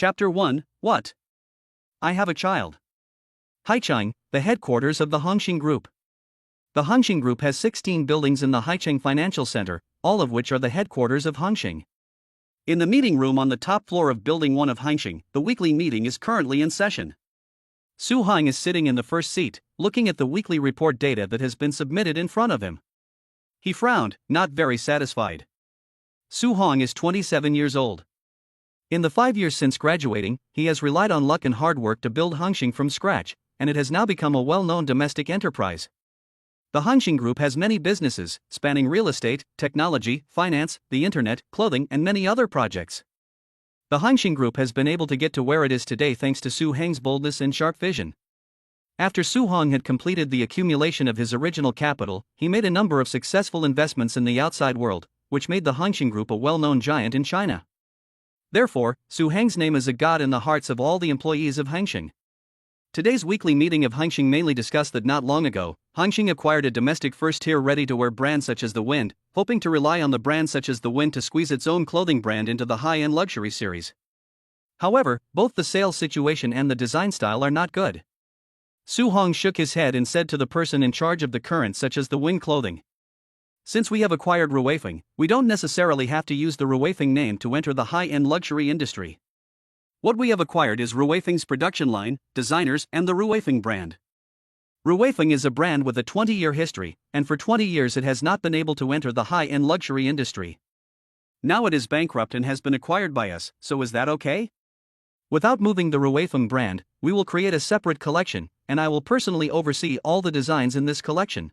Chapter 1, What? I have a child. Haicheng, the headquarters of the Hongqing Group. The Hongqing Group has 16 buildings in the Haicheng Financial Center, all of which are the headquarters of Hongqing. In the meeting room on the top floor of Building 1 of Hongqing, the weekly meeting is currently in session. Su Hong is sitting in the first seat, looking at the weekly report data that has been submitted in front of him. He frowned, not very satisfied. Su Hong is 27 years old. In the 5 years since graduating, he has relied on luck and hard work to build Hongqing from scratch, and it has now become a well-known domestic enterprise. The Hongqing Group has many businesses, spanning real estate, technology, finance, the internet, clothing, and many other projects. The Hongqing Group has been able to get to where it is today thanks to Su Hong's boldness and sharp vision. After Su Hong had completed the accumulation of his original capital, he made a number of successful investments in the outside world, which made the Hongqing Group a well-known giant in China. Therefore, Su Hong's name is a god in the hearts of all the employees of Hongqing. Today's weekly meeting of Hongqing mainly discussed that not long ago, Hongqing acquired a domestic first-tier ready-to-wear brand such as The Wind, hoping to rely on the brand such as The Wind to squeeze its own clothing brand into the high-end luxury series. However, both the sales situation and the design style are not good. Su Hong shook his head and said to the person in charge of the current such as The Wind clothing, "Since we have acquired Ruweifeng, we don't necessarily have to use the Ruweifeng name to enter the high-end luxury industry. What we have acquired is Ruweifeng's production line, designers, and the Ruweifeng brand. Ruweifeng is a brand with a 20-year history, and for 20 years it has not been able to enter the high-end luxury industry. Now it is bankrupt and has been acquired by us, so is that okay? Without moving the Ruweifeng brand, we will create a separate collection, and I will personally oversee all the designs in this collection."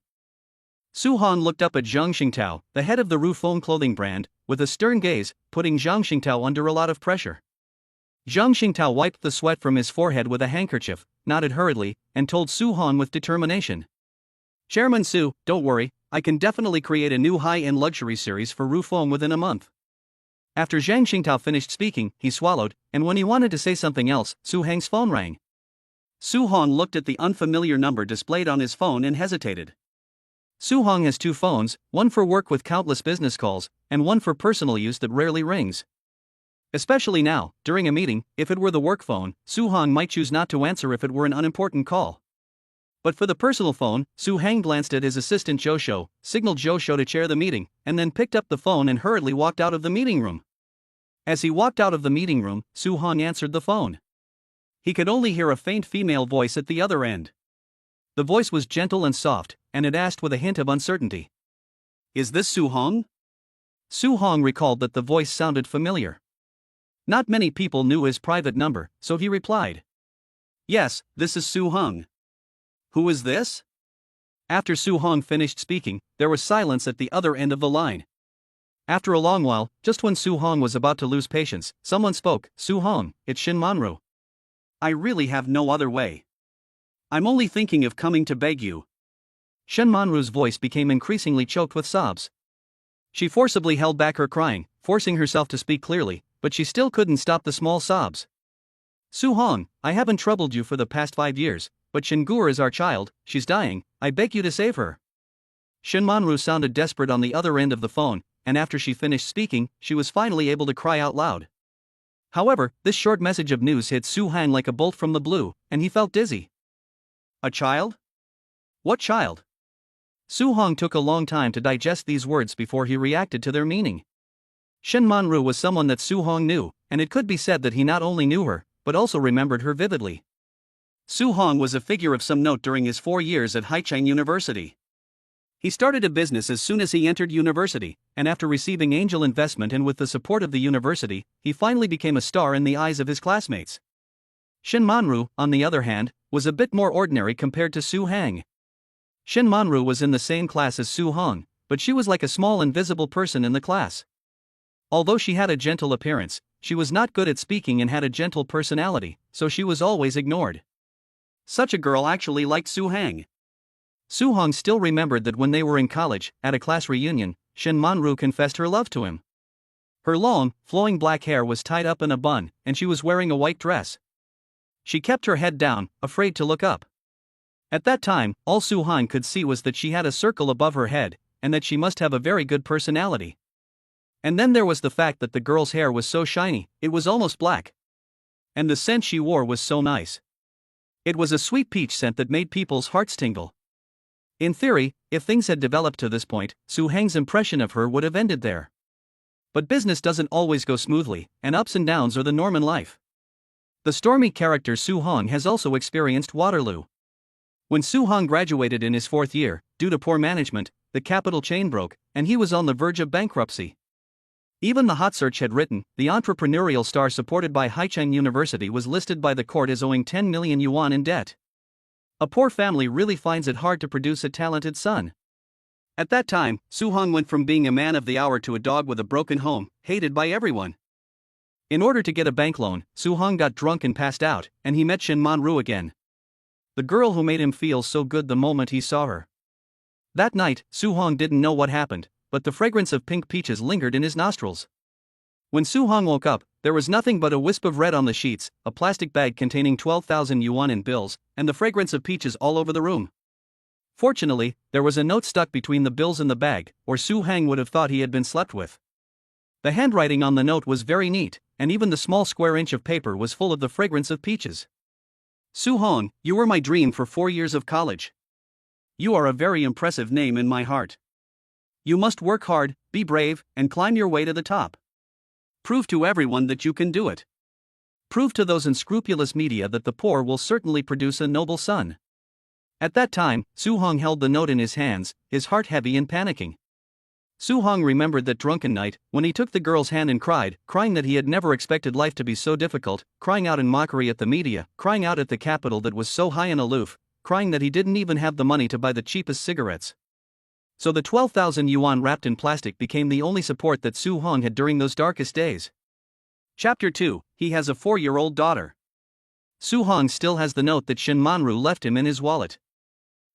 Su Hong looked up at Zhang Xingtao, the head of the Ruweifeng clothing brand, with a stern gaze, putting Zhang Xingtao under a lot of pressure. Zhang Xingtao wiped the sweat from his forehead with a handkerchief, nodded hurriedly, and told Su Hong with determination, "Chairman Su, don't worry, I can definitely create a new high-end luxury series for Ruweifeng within a month." After Zhang Xingtao finished speaking, he swallowed, and when he wanted to say something else, Su Hong's phone rang. Su Hong looked at the unfamiliar number displayed on his phone and hesitated. Su Hong has two phones, one for work with countless business calls, and one for personal use that rarely rings. Especially now, during a meeting, if it were the work phone, Su Hong might choose not to answer if it were an unimportant call. But for the personal phone, Su Hong glanced at his assistant Zhou Shou, signaled Zhou Shou to chair the meeting, and then picked up the phone and hurriedly walked out of the meeting room. As he walked out of the meeting room, Su Hong answered the phone. He could only hear a faint female voice at the other end. The voice was gentle and soft, and it asked with a hint of uncertainty, "Is this Su Hong?" Su Hong recalled that the voice sounded familiar. Not many people knew his private number, so he replied, "Yes, this is Su Hong." "Who is this?" After Su Hong finished speaking, there was silence at the other end of the line. After a long while, just when Su Hong was about to lose patience, someone spoke, "Su Hong, it's Shin Manru. I really have no other way. I'm only thinking of coming to beg you." Shin Manru's voice became increasingly choked with sobs. She forcibly held back her crying, forcing herself to speak clearly, but she still couldn't stop the small sobs. "Su Hong, I haven't troubled you for the past 5 years, but Shingur is our child, she's dying, I beg you to save her." Shin Manru sounded desperate on the other end of the phone, and after she finished speaking, she was finally able to cry out loud. However, this short message of news hit Su Hong like a bolt from the blue, and he felt dizzy. "A child? What child?" Su Hong took a long time to digest these words before he reacted to their meaning. Shin Manru was someone that Su Hong knew, and it could be said that he not only knew her, but also remembered her vividly. Su Hong was a figure of some note during his 4 years at Haicheng University. He started a business as soon as he entered university, and after receiving angel investment and with the support of the university, he finally became a star in the eyes of his classmates. Shin Manru, on the other hand, was a bit more ordinary compared to Su Hong. Shin Manru was in the same class as Su Hong, but she was like a small invisible person in the class. Although she had a gentle appearance, she was not good at speaking and had a gentle personality, so she was always ignored. Such a girl actually liked Su Hong. Su Hong still remembered that when they were in college, at a class reunion, Shin Manru confessed her love to him. Her long, flowing black hair was tied up in a bun, and she was wearing a white dress. She kept her head down, afraid to look up. At that time, all Su Hong could see was that she had a circle above her head, and that she must have a very good personality. And then there was the fact that the girl's hair was so shiny, it was almost black. And the scent she wore was so nice. It was a sweet peach scent that made people's hearts tingle. In theory, if things had developed to this point, Su Heng's impression of her would have ended there. But business doesn't always go smoothly, and ups and downs are the norm in life. The stormy character Su Hong has also experienced Waterloo. When Su Hong graduated in his 4th year, due to poor management, the capital chain broke, and he was on the verge of bankruptcy. Even the Hot Search had written, the entrepreneurial star supported by Haicheng University was listed by the court as owing 10 million yuan in debt. A poor family really finds it hard to produce a talented son. At that time, Su Hong went from being a man of the hour to a dog with a broken home, hated by everyone. In order to get a bank loan, Su Hong got drunk and passed out, and he met Shin Man-ru again. The girl who made him feel so good the moment he saw her. That night, Su Hong didn't know what happened, but the fragrance of pink peaches lingered in his nostrils. When Su Hong woke up, there was nothing but a wisp of red on the sheets, a plastic bag containing 12,000 yuan in bills, and the fragrance of peaches all over the room. Fortunately, there was a note stuck between the bills and the bag, or Su Heng would have thought he had been slept with. The handwriting on the note was very neat, and even the small square inch of paper was full of the fragrance of peaches. Su Hong, you were my dream for 4 years of college. You are a very impressive name in my heart. You must work hard, be brave, and climb your way to the top. Prove to everyone that you can do it. Prove to those unscrupulous media that the poor will certainly produce a noble son. At that time, Su Hong held the note in his hands, his heart heavy and panicking. Su Hong remembered that drunken night, when he took the girl's hand and cried, crying that he had never expected life to be so difficult, crying out in mockery at the media, crying out at the capital that was so high and aloof, crying that he didn't even have the money to buy the cheapest cigarettes. So the 12,000 yuan wrapped in plastic became the only support that Su Hong had during those darkest days. Chapter 2, he has a 4-year-old daughter. Su Hong still has the note that Shin Man-ru left him in his wallet.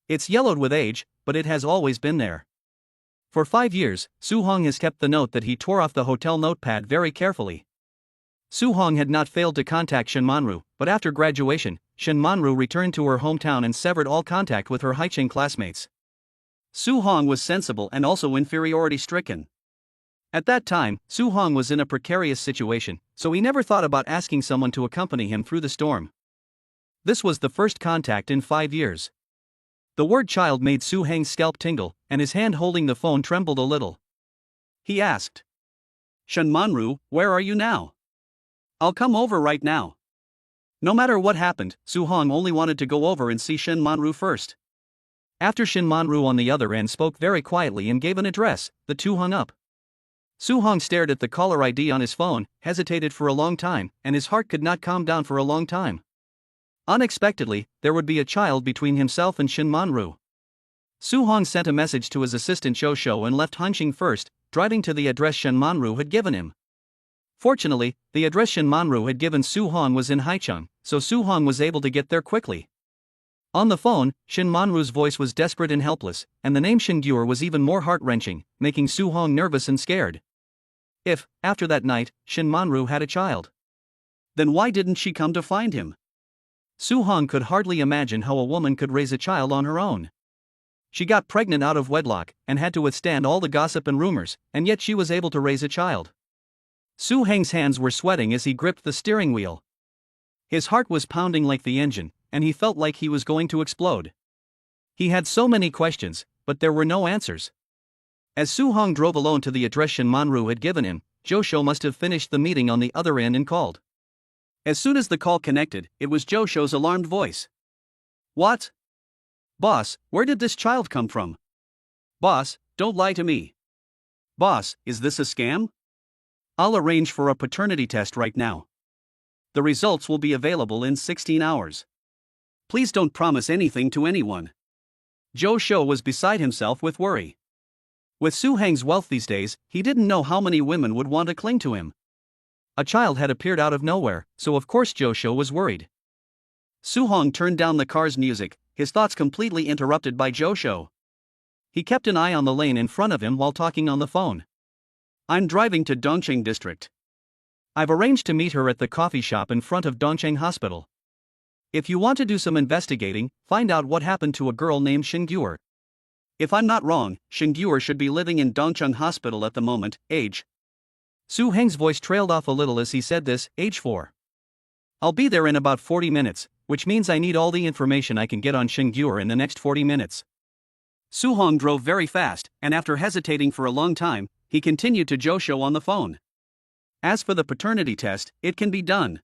It's yellowed with age, but it has always been there. For 5 years, Su Hong has kept the note that he tore off the hotel notepad very carefully. Su Hong had not failed to contact Shin Man-ru, but after graduation, Shin Man-ru returned to her hometown and severed all contact with her Haicheng classmates. Su Hong was sensible and also inferiority-stricken. At that time, Su Hong was in a precarious situation, so he never thought about asking someone to accompany him through the storm. This was the first contact in 5 years. The word child made Su Heng's scalp tingle, and his hand holding the phone trembled a little. He asked, Shin Man-ru, where are you now? I'll come over right now. No matter what happened, Su Hong only wanted to go over and see Shin Man-ru first. After Shin Man-ru on the other end spoke very quietly and gave an address, the two hung up. Su Hong stared at the caller ID on his phone, hesitated for a long time, and his heart could not calm down for a long time. Unexpectedly, there would be a child between himself and Shin Man-ru. Su Hong sent a message to his assistant Zhou and left Hanxing first, driving to the address Shin Man-ru had given him. Fortunately, the address Shin Man-ru had given Su Hong was in Haicheng, so Su Hong was able to get there quickly. On the phone, Shin Man-ru's voice was desperate and helpless, and the name Xingyur was even more heart-wrenching, making Su Hong nervous and scared. If, after that night, Shin Man-ru had a child, then why didn't she come to find him? Su Hong could hardly imagine how a woman could raise a child on her own. She got pregnant out of wedlock, and had to withstand all the gossip and rumors, and yet she was able to raise a child. Su Heng's hands were sweating as he gripped the steering wheel. His heart was pounding like the engine, and he felt like he was going to explode. He had so many questions, but there were no answers. As Su Hong drove alone to the address Shin Man-ru had given him, Zhou must have finished the meeting on the other end and called. As soon as the call connected, it was Zhou's alarmed voice. What? Boss, where did this child come from? Boss, don't lie to me. Boss, is this a scam? I'll arrange for a paternity test right now. The results will be available in 16 hours. Please don't promise anything to anyone. Zhou was beside himself with worry. With Su Heng's wealth these days, he didn't know how many women would want to cling to him. A child had appeared out of nowhere, so of course Zhou was worried. Su Hong turned down the car's music, his thoughts completely interrupted by Zhou. He kept an eye on the lane in front of him while talking on the phone. I'm driving to Dongcheng District. I've arranged to meet her at the coffee shop in front of Dongcheng Hospital. If you want to do some investigating, find out what happened to a girl named Xingyur. If I'm not wrong, Xingyur should be living in Dongcheng Hospital at the moment, age. Su Heng's voice trailed off a little as he said this, age 4. I'll be there in about 40 minutes, which means I need all the information I can get on Xingyur in the next 40 minutes. Su Hong drove very fast, and after hesitating for a long time, he continued to Josho on the phone. As for the paternity test, it can be done.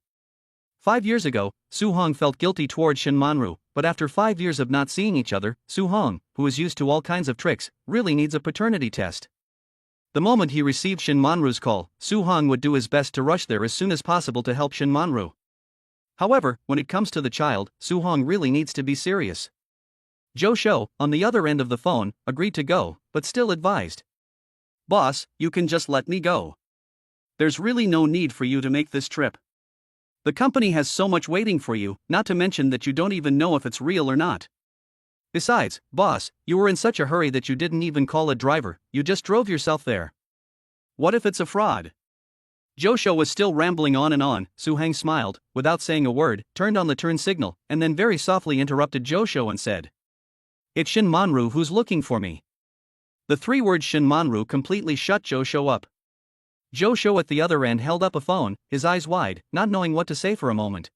5 years ago, Su Hong felt guilty toward Shin Manru, but after 5 years of not seeing each other, Su Hong, who is used to all kinds of tricks, really needs a paternity test. The moment he received Shin Manru's call, Su Hong would do his best to rush there as soon as possible to help Shin Manru. However, when it comes to the child, Su Hong really needs to be serious. Josho, on the other end of the phone, agreed to go, but still advised. "Boss, you can just let me go. There's really no need for you to make this trip. The company has so much waiting for you, not to mention that you don't even know if it's real or not. Besides, boss, you were in such a hurry that you didn't even call a driver, you just drove yourself there. What if it's a fraud?" Josho was still rambling on. Su Hong smiled, without saying a word, turned on the turn signal, and then very softly interrupted Josho and said, "It's Shin Manru who's looking for me." The 3 words Shin Manru completely shut Josho up. Josho at the other end held up a phone, his eyes wide, not knowing what to say for a moment.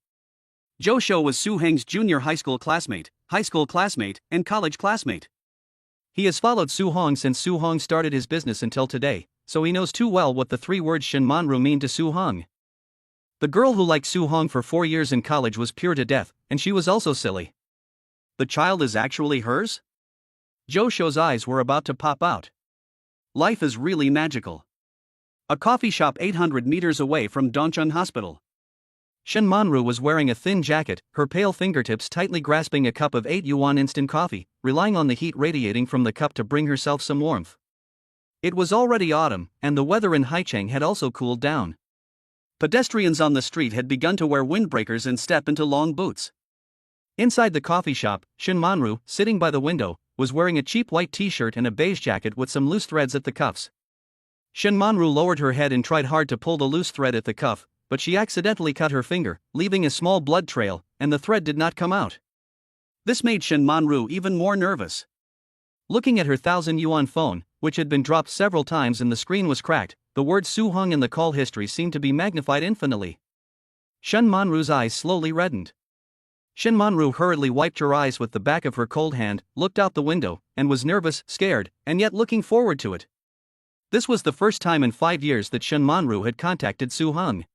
Josho was Su Hong's junior high school classmate, and college classmate. He has followed Su Hong since Su Hong started his business until today, so he knows too well what the 3 words Shin Manru mean to Su Hong. The girl who liked Su Hong for 4 years in college was pure to death, and she was also silly. The child is actually hers? Josho's eyes were about to pop out. Life is really magical. A coffee shop 800 meters away from Dongcheng Hospital. Shin Manru was wearing a thin jacket, her pale fingertips tightly grasping a cup of 8 yuan instant coffee, relying on the heat radiating from the cup to bring herself some warmth. It was already autumn, and the weather in Haicheng had also cooled down. Pedestrians on the street had begun to wear windbreakers and step into long boots. Inside the coffee shop, Shin Manru, sitting by the window, was wearing a cheap white t-shirt and a beige jacket with some loose threads at the cuffs. Shin Manru lowered her head and tried hard to pull the loose thread at the cuff, but she accidentally cut her finger, leaving a small blood trail, and the thread did not come out. This made Shin Manru even more nervous. Looking at her 1,000 yuan phone, which had been dropped several times and the screen was cracked, the word Su Hong in the call history seemed to be magnified infinitely. Shin Manru's eyes slowly reddened. Shin Manru hurriedly wiped her eyes with the back of her cold hand, looked out the window, and was nervous, scared, and yet looking forward to it. This was the first time in 5 years that Shin Manru had contacted Su Hong.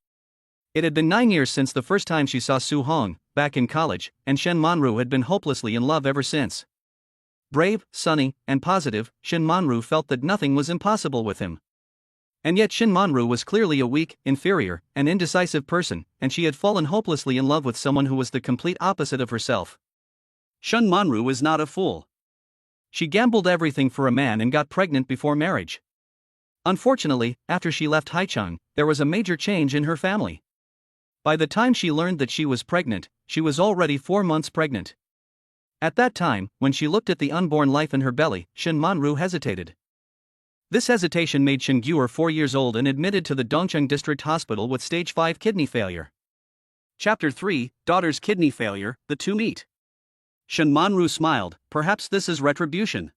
It had been 9 years since the first time she saw Su Hong, back in college, and Shin Manru had been hopelessly in love ever since. Brave, sunny, and positive, Shin Manru felt that nothing was impossible with him. And yet Shin Manru was clearly a weak, inferior, and indecisive person, and she had fallen hopelessly in love with someone who was the complete opposite of herself. Shin Manru is not a fool. She gambled everything for a man and got pregnant before marriage. Unfortunately, after she left Haicheng, there was a major change in her family. By the time she learned that she was pregnant, she was already 4 months pregnant. At that time, when she looked at the unborn life in her belly, Shin Manru hesitated. This hesitation made Xingyur 4 years old and admitted to the Dongcheng District Hospital with stage 5 kidney failure. Chapter 3, Daughter's Kidney Failure, the two meet. Shin Manru smiled, perhaps this is retribution.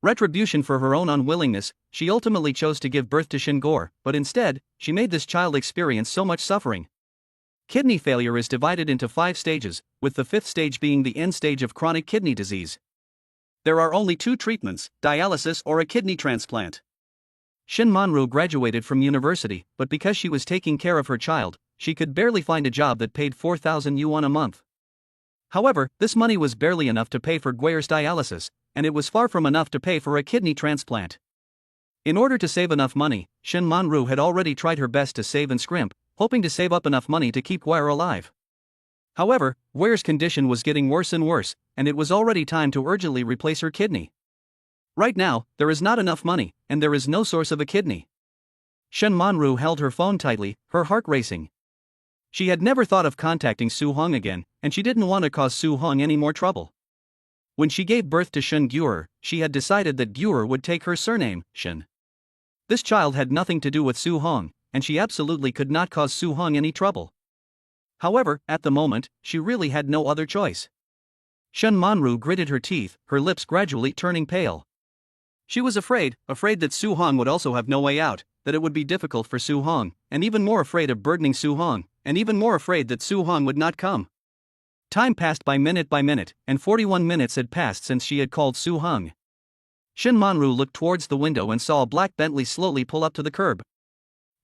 Retribution for her own unwillingness, she ultimately chose to give birth to Xingyur, but instead, she made this child experience so much suffering. Kidney failure is divided into 5 stages, with the 5th stage being the end stage of chronic kidney disease. There are only 2 treatments, dialysis or a kidney transplant. Shin Manru graduated from university, but because she was taking care of her child, she could barely find a job that paid 4,000 yuan a month. However, this money was barely enough to pay for Guire's dialysis, and it was far from enough to pay for a kidney transplant. In order to save enough money, Shin Manru had already tried her best to save and scrimp, hoping to save up enough money to keep Guire alive. However, Guire's condition was getting worse and worse, and it was already time to urgently replace her kidney. Right now, there is not enough money, and there is no source of a kidney. Shin Manru held her phone tightly, her heart racing. She had never thought of contacting Su Hong again, and she didn't want to cause Su Hong any more trouble. When she gave birth to Xingyur, she had decided that Gyur would take her surname, Shin. This child had nothing to do with Su Hong, and she absolutely could not cause Su Hong any trouble. However, at the moment, she really had no other choice. Shin Manru gritted her teeth, her lips gradually turning pale. She was afraid that Su Hong would also have no way out, that it would be difficult for Su Hong, and even more afraid of burdening Su Hong, and even more afraid that Su Hong would not come. Time passed by minute, and 41 minutes had passed since she had called Su Hong. Shin Manru looked towards the window and saw a black Bentley slowly pull up to the curb.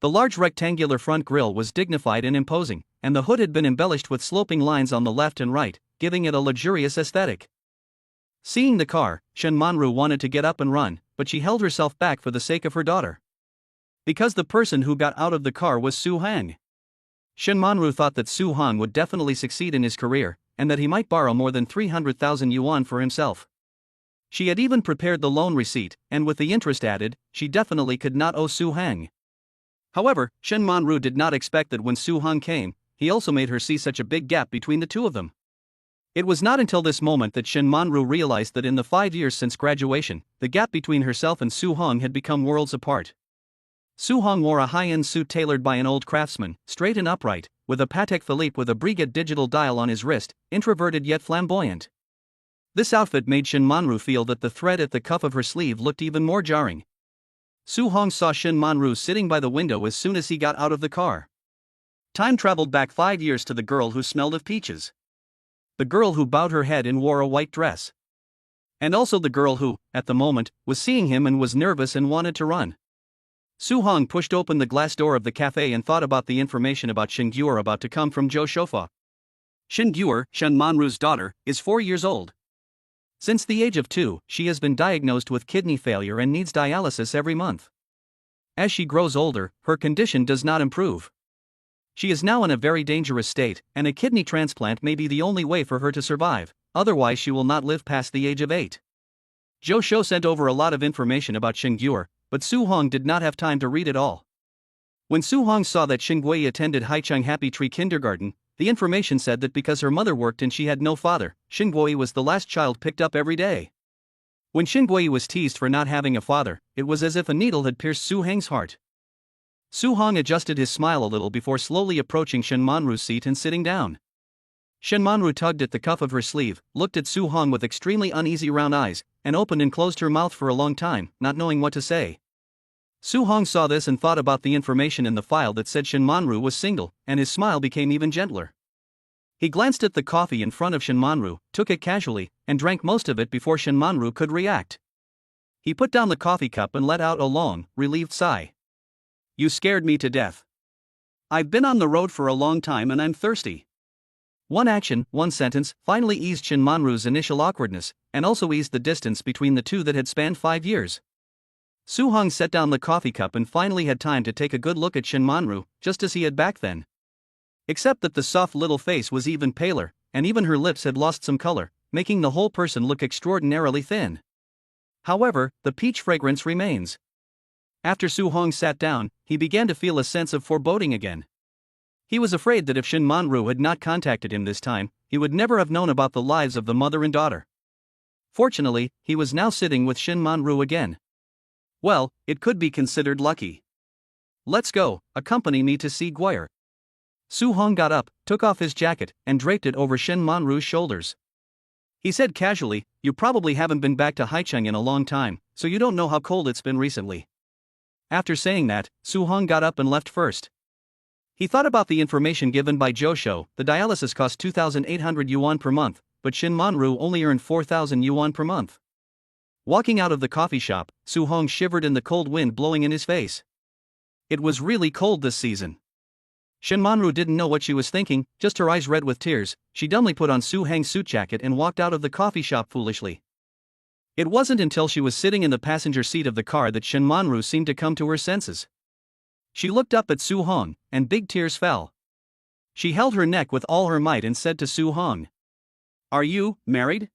The large rectangular front grille was dignified and imposing, and the hood had been embellished with sloping lines on the left and right, giving it a luxurious aesthetic. Seeing the car, Shin Manru wanted to get up and run, but she held herself back for the sake of her daughter. Because the person who got out of the car was Su Hong. Shin Manru thought that Su Hong would definitely succeed in his career, and that he might borrow more than 300,000 yuan for himself. She had even prepared the loan receipt, and with the interest added, she definitely could not owe Su Hong. However, Shin Manru did not expect that when Su Hong came, he also made her see such a big gap between the two of them. It was not until this moment that Shin Manru realized that in the 5 years since graduation, the gap between herself and Su Hong had become worlds apart. Su Hong wore a high-end suit tailored by an old craftsman, straight and upright, with a Patek Philippe with a Breguet digital dial on his wrist, introverted yet flamboyant. This outfit made Shin Manru feel that the thread at the cuff of her sleeve looked even more jarring. Su Hong saw Shin Manru sitting by the window as soon as he got out of the car. Time traveled back 5 years to the girl who smelled of peaches. The girl who bowed her head and wore a white dress. And also the girl who, at the moment, was seeing him and was nervous and wanted to run. Su Hong pushed open the glass door of the cafe and thought about the information about Xingguer about to come from Zhou Shofa. Xingguer, Shin Manru's daughter, is 4 years old. Since the age of 2, she has been diagnosed with kidney failure and needs dialysis every month. As she grows older, her condition does not improve. She is now in a very dangerous state, and a kidney transplant may be the only way for her to survive, otherwise she will not live past the age of 8. Zhou Shou sent over a lot of information about Xingguer, but Su Hong did not have time to read it all. When Su Hong saw that Xinggui attended Haicheng Happy Tree Kindergarten, the information said that because her mother worked and she had no father, Xinggui was the last child picked up every day. When Xinggui was teased for not having a father, it was as if a needle had pierced Su Hong's heart. Su Hong adjusted his smile a little before slowly approaching Shin Manru's seat and sitting down. Shin Manru tugged at the cuff of her sleeve, looked at Su Hong with extremely uneasy round eyes, and opened and closed her mouth for a long time, not knowing what to say. Su Hong saw this and thought about the information in the file that said Shin Manru was single, and his smile became even gentler. He glanced at the coffee in front of Shin Manru, took it casually, and drank most of it before Shin Manru could react. He put down the coffee cup and let out a long, relieved sigh. "You scared me to death. I've been on the road for a long time and I'm thirsty." One action, one sentence, finally eased Shin Manru's initial awkwardness, and also eased the distance between the two that had spanned 5 years. Su Hong set down the coffee cup and finally had time to take a good look at Shin Manru, just as he had back then. Except that the soft little face was even paler, and even her lips had lost some color, making the whole person look extraordinarily thin. However, the peach fragrance remains. After Su Hong sat down, he began to feel a sense of foreboding again. He was afraid that if Shin Manru had not contacted him this time, he would never have known about the lives of the mother and daughter. Fortunately, he was now sitting with Shin Manru again. Well, it could be considered lucky. "Let's go, accompany me to see Guire." Su Hong got up, took off his jacket, and draped it over Shin Manru's shoulders. He said casually, "You probably haven't been back to Haicheng in a long time, so you don't know how cold it's been recently." After saying that, Su Hong got up and left first. He thought about the information given by Zhou Shou. The dialysis cost 2,800 yuan per month, but Shin Manru only earned 4,000 yuan per month. Walking out of the coffee shop, Su Hong shivered in the cold wind blowing in his face. It was really cold this season. Shin Manru didn't know what she was thinking, just her eyes red with tears. She dumbly put on Su Hong's suit jacket and walked out of the coffee shop foolishly. It wasn't until she was sitting in the passenger seat of the car that Shin Manru seemed to come to her senses. She looked up at Su Hong, and big tears fell. She held her neck with all her might and said to Su Hong, "Are you married?"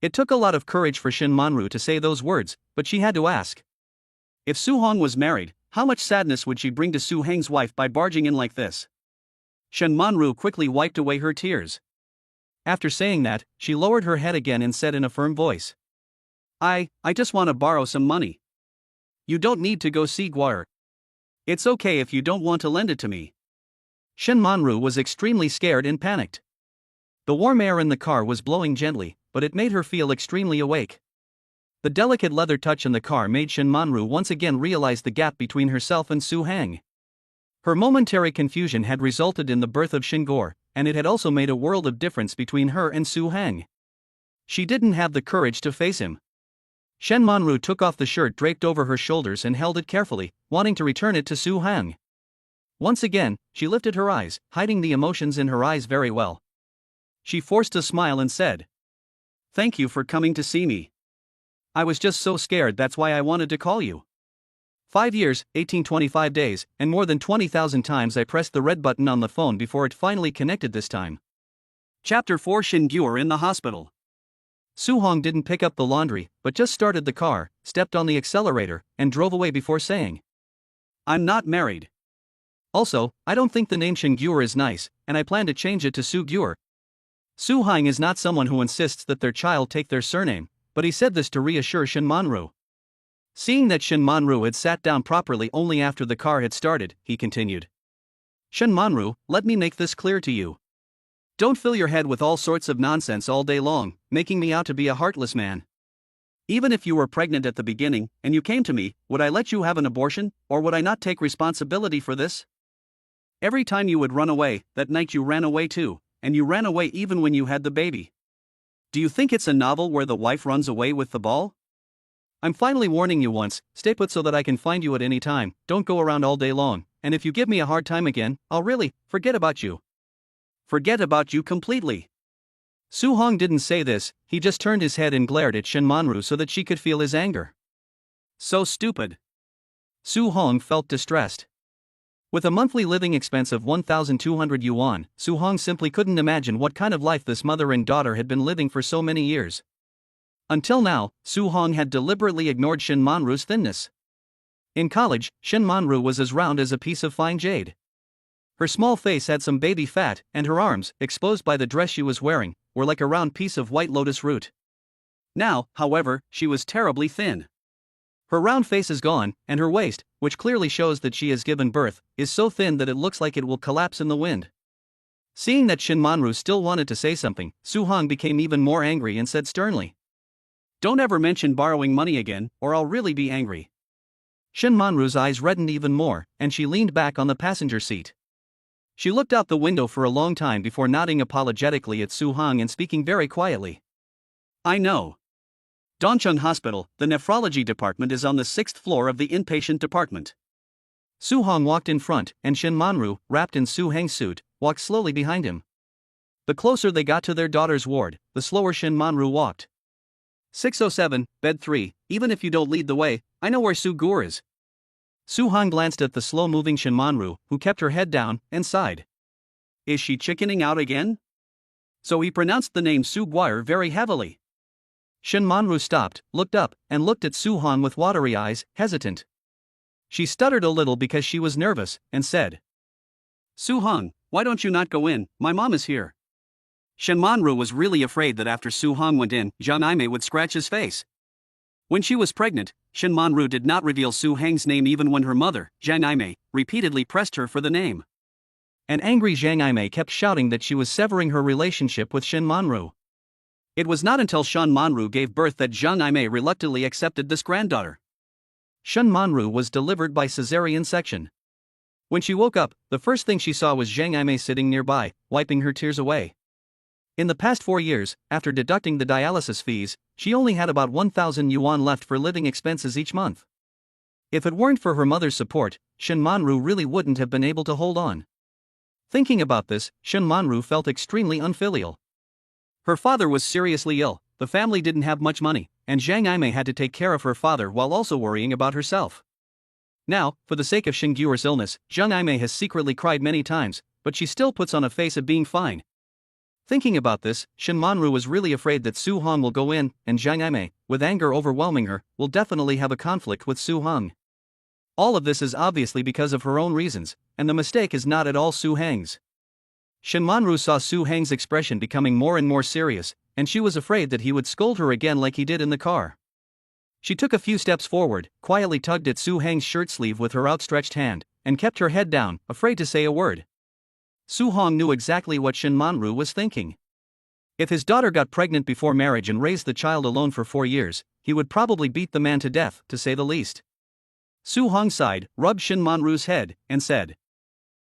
It took a lot of courage for Shin Manru to say those words, but she had to ask. If Su Hong was married, how much sadness would she bring to Su Hong's wife by barging in like this? Shin Manru quickly wiped away her tears. After saying that, she lowered her head again and said in a firm voice, I just want to borrow some money. You don't need to go see Guire. It's okay if you don't want to lend it to me." Shin Manru was extremely scared and panicked. The warm air in the car was blowing gently, but it made her feel extremely awake. The delicate leather touch in the car made Shin Manru once again realize the gap between herself and Su Hong. Her momentary confusion had resulted in the birth of Shingor, and it had also made a world of difference between her and Su Hang. She didn't have the courage to face him. Shen Manru took off the shirt draped over her shoulders and held it carefully, wanting to return it to Su Hang. Once again, she lifted her eyes, hiding the emotions in her eyes very well. She forced a smile and said, "Thank you for coming to see me. I was just so scared, that's why I wanted to call you. 5 years, 1825 days, and more than 20,000 times I pressed the red button on the phone before it finally connected this time." Chapter 4 Shingor in the hospital. Su Hong didn't pick up the laundry, but just started the car, stepped on the accelerator, and drove away before saying, "I'm not married. Also, I don't think the name Shingor is nice, and I plan to change it to Su Gyur." Su Hang is not someone who insists that their child take their surname, but he said this to reassure Shin Manru. Seeing that Shin Manru had sat down properly only after the car had started, he continued, "Shin Manru, let me make this clear to you. Don't fill your head with all sorts of nonsense all day long, making me out to be a heartless man. Even if you were pregnant at the beginning, and you came to me, would I let you have an abortion, or would I not take responsibility for this? Every time you would run away, that night you ran away too, and you ran away even when you had the baby. Do you think it's a novel where the wife runs away with the ball? I'm finally warning you once, stay put so that I can find you at any time, don't go around all day long, and if you give me a hard time again, I'll really forget about you. Forget about you completely." Su Hong didn't say this, he just turned his head and glared at Shin Manru so that she could feel his anger. So stupid. Su Hong felt distressed. With a monthly living expense of 1,200 yuan, Su Hong simply couldn't imagine what kind of life this mother and daughter had been living for so many years. Until now, Su Hong had deliberately ignored Shin Manru's thinness. In college, Shin Manru was as round as a piece of fine jade. Her small face had some baby fat, and her arms, exposed by the dress she was wearing, were like a round piece of white lotus root. Now, however, she was terribly thin. Her round face is gone, and her waist, which clearly shows that she has given birth, is so thin that it looks like it will collapse in the wind. Seeing that Shin Manru still wanted to say something, Su Hong became even more angry and said sternly, "Don't ever mention borrowing money again, or I'll really be angry." Shin Manru's eyes reddened even more, and she leaned back on the passenger seat. She looked out the window for a long time before nodding apologetically at Su Hong and speaking very quietly. "I know. Dongcheng Hospital, the nephrology department is on the 6th floor of the inpatient department." Su Hong walked in front, and Shin Manru, wrapped in Su Hang's suit, walked slowly behind him. The closer they got to their daughter's ward, the slower Shin Manru walked. 607, bed 3, even if you don't lead the way, I know where Su Gyur is." Su Hong glanced at the slow-moving Shin Manru, who kept her head down, and sighed. Is she chickening out again? So he pronounced the name Su Gyur very heavily. Shin Manru stopped, looked up, and looked at Su Hong with watery eyes, hesitant. She stuttered a little because she was nervous, and said, "Su Hong, why don't you not go in, my mom is here." Shin Manru was really afraid that after Su Hong went in, Zhang Aimei would scratch his face. When she was pregnant, Shin Manru did not reveal Su Hang's name even when her mother, Zhang Aimei, repeatedly pressed her for the name. An angry Zhang Aimei kept shouting that she was severing her relationship with Shin Manru. It was not until Shin Manru gave birth that Zhang Aimei reluctantly accepted this granddaughter. Shin Manru was delivered by cesarean section. When she woke up, the first thing she saw was Zhang Aimei sitting nearby, wiping her tears away. In the past 4 years, after deducting the dialysis fees, she only had about 1,000 yuan left for living expenses each month. If it weren't for her mother's support, Shin Manru really wouldn't have been able to hold on. Thinking about this, Shin Manru felt extremely unfilial. Her father was seriously ill, the family didn't have much money, and Zhang Aimei had to take care of her father while also worrying about herself. Now, for the sake of Xingyur's illness, Zhang Aimei has secretly cried many times, but she still puts on a face of being fine. Thinking about this, Shin Manru was really afraid that Su Hong will go in, and Zhang Aimei, with anger overwhelming her, will definitely have a conflict with Su Hong. All of this is obviously because of her own reasons, and the mistake is not at all Su Hang's. Shin Manru saw Su Hang's expression becoming more and more serious, and she was afraid that he would scold her again like he did in the car. She took a few steps forward, quietly tugged at Su Hang's shirt sleeve with her outstretched hand, and kept her head down, afraid to say a word. Su Hong knew exactly what Shin Manru was thinking. If his daughter got pregnant before marriage and raised the child alone for 4 years, he would probably beat the man to death, to say the least. Su Hong sighed, rubbed Shin Manru's head, and said,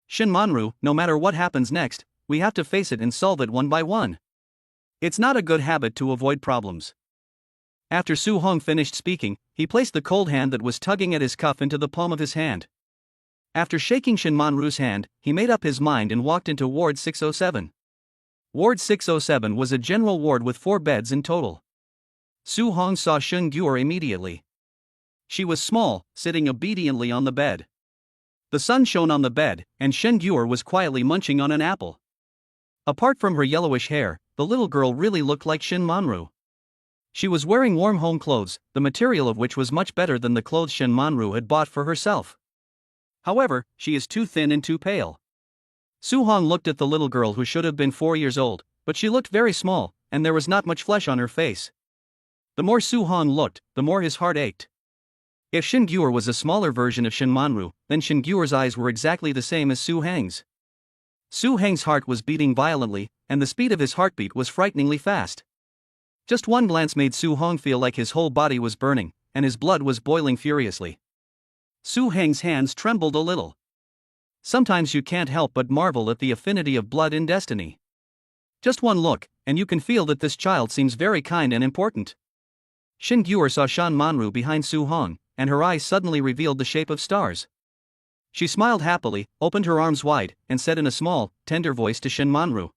Shin Manru, no matter what happens next, we have to face it and solve it one by one. It's not a good habit to avoid problems. After Su Hong finished speaking, he placed the cold hand that was tugging at his cuff into the palm of his hand. After shaking Shin Manru's hand, he made up his mind and walked into Ward 607. Ward 607 was a general ward with 4 beds in total. Su Hong saw Shun Gyur immediately. She was small, sitting obediently on the bed. The sun shone on the bed, and Shun Gyur was quietly munching on an apple. Apart from her yellowish hair, the little girl really looked like Shin Manru. She was wearing warm home clothes, the material of which was much better than the clothes Shin Manru had bought for herself. However, she is too thin and too pale. Su Hong looked at the little girl who should have been 4 years old, but she looked very small, and there was not much flesh on her face. The more Su Hong looked, the more his heart ached. If Shin Gyur was a smaller version of Shin Manru, then Shin Gyur's eyes were exactly the same as Su Heng's. Su Heng's heart was beating violently, and the speed of his heartbeat was frighteningly fast. Just one glance made Su Hong feel like his whole body was burning, and his blood was boiling furiously. Su Heng's hands trembled a little. Sometimes you can't help but marvel at the affinity of blood in destiny. Just one look, and you can feel that this child seems very kind and important. Shin Gyur saw Shan Manru behind Su Hong, and her eyes suddenly revealed the shape of stars. She smiled happily, opened her arms wide, and said in a small, tender voice to Shin Manru,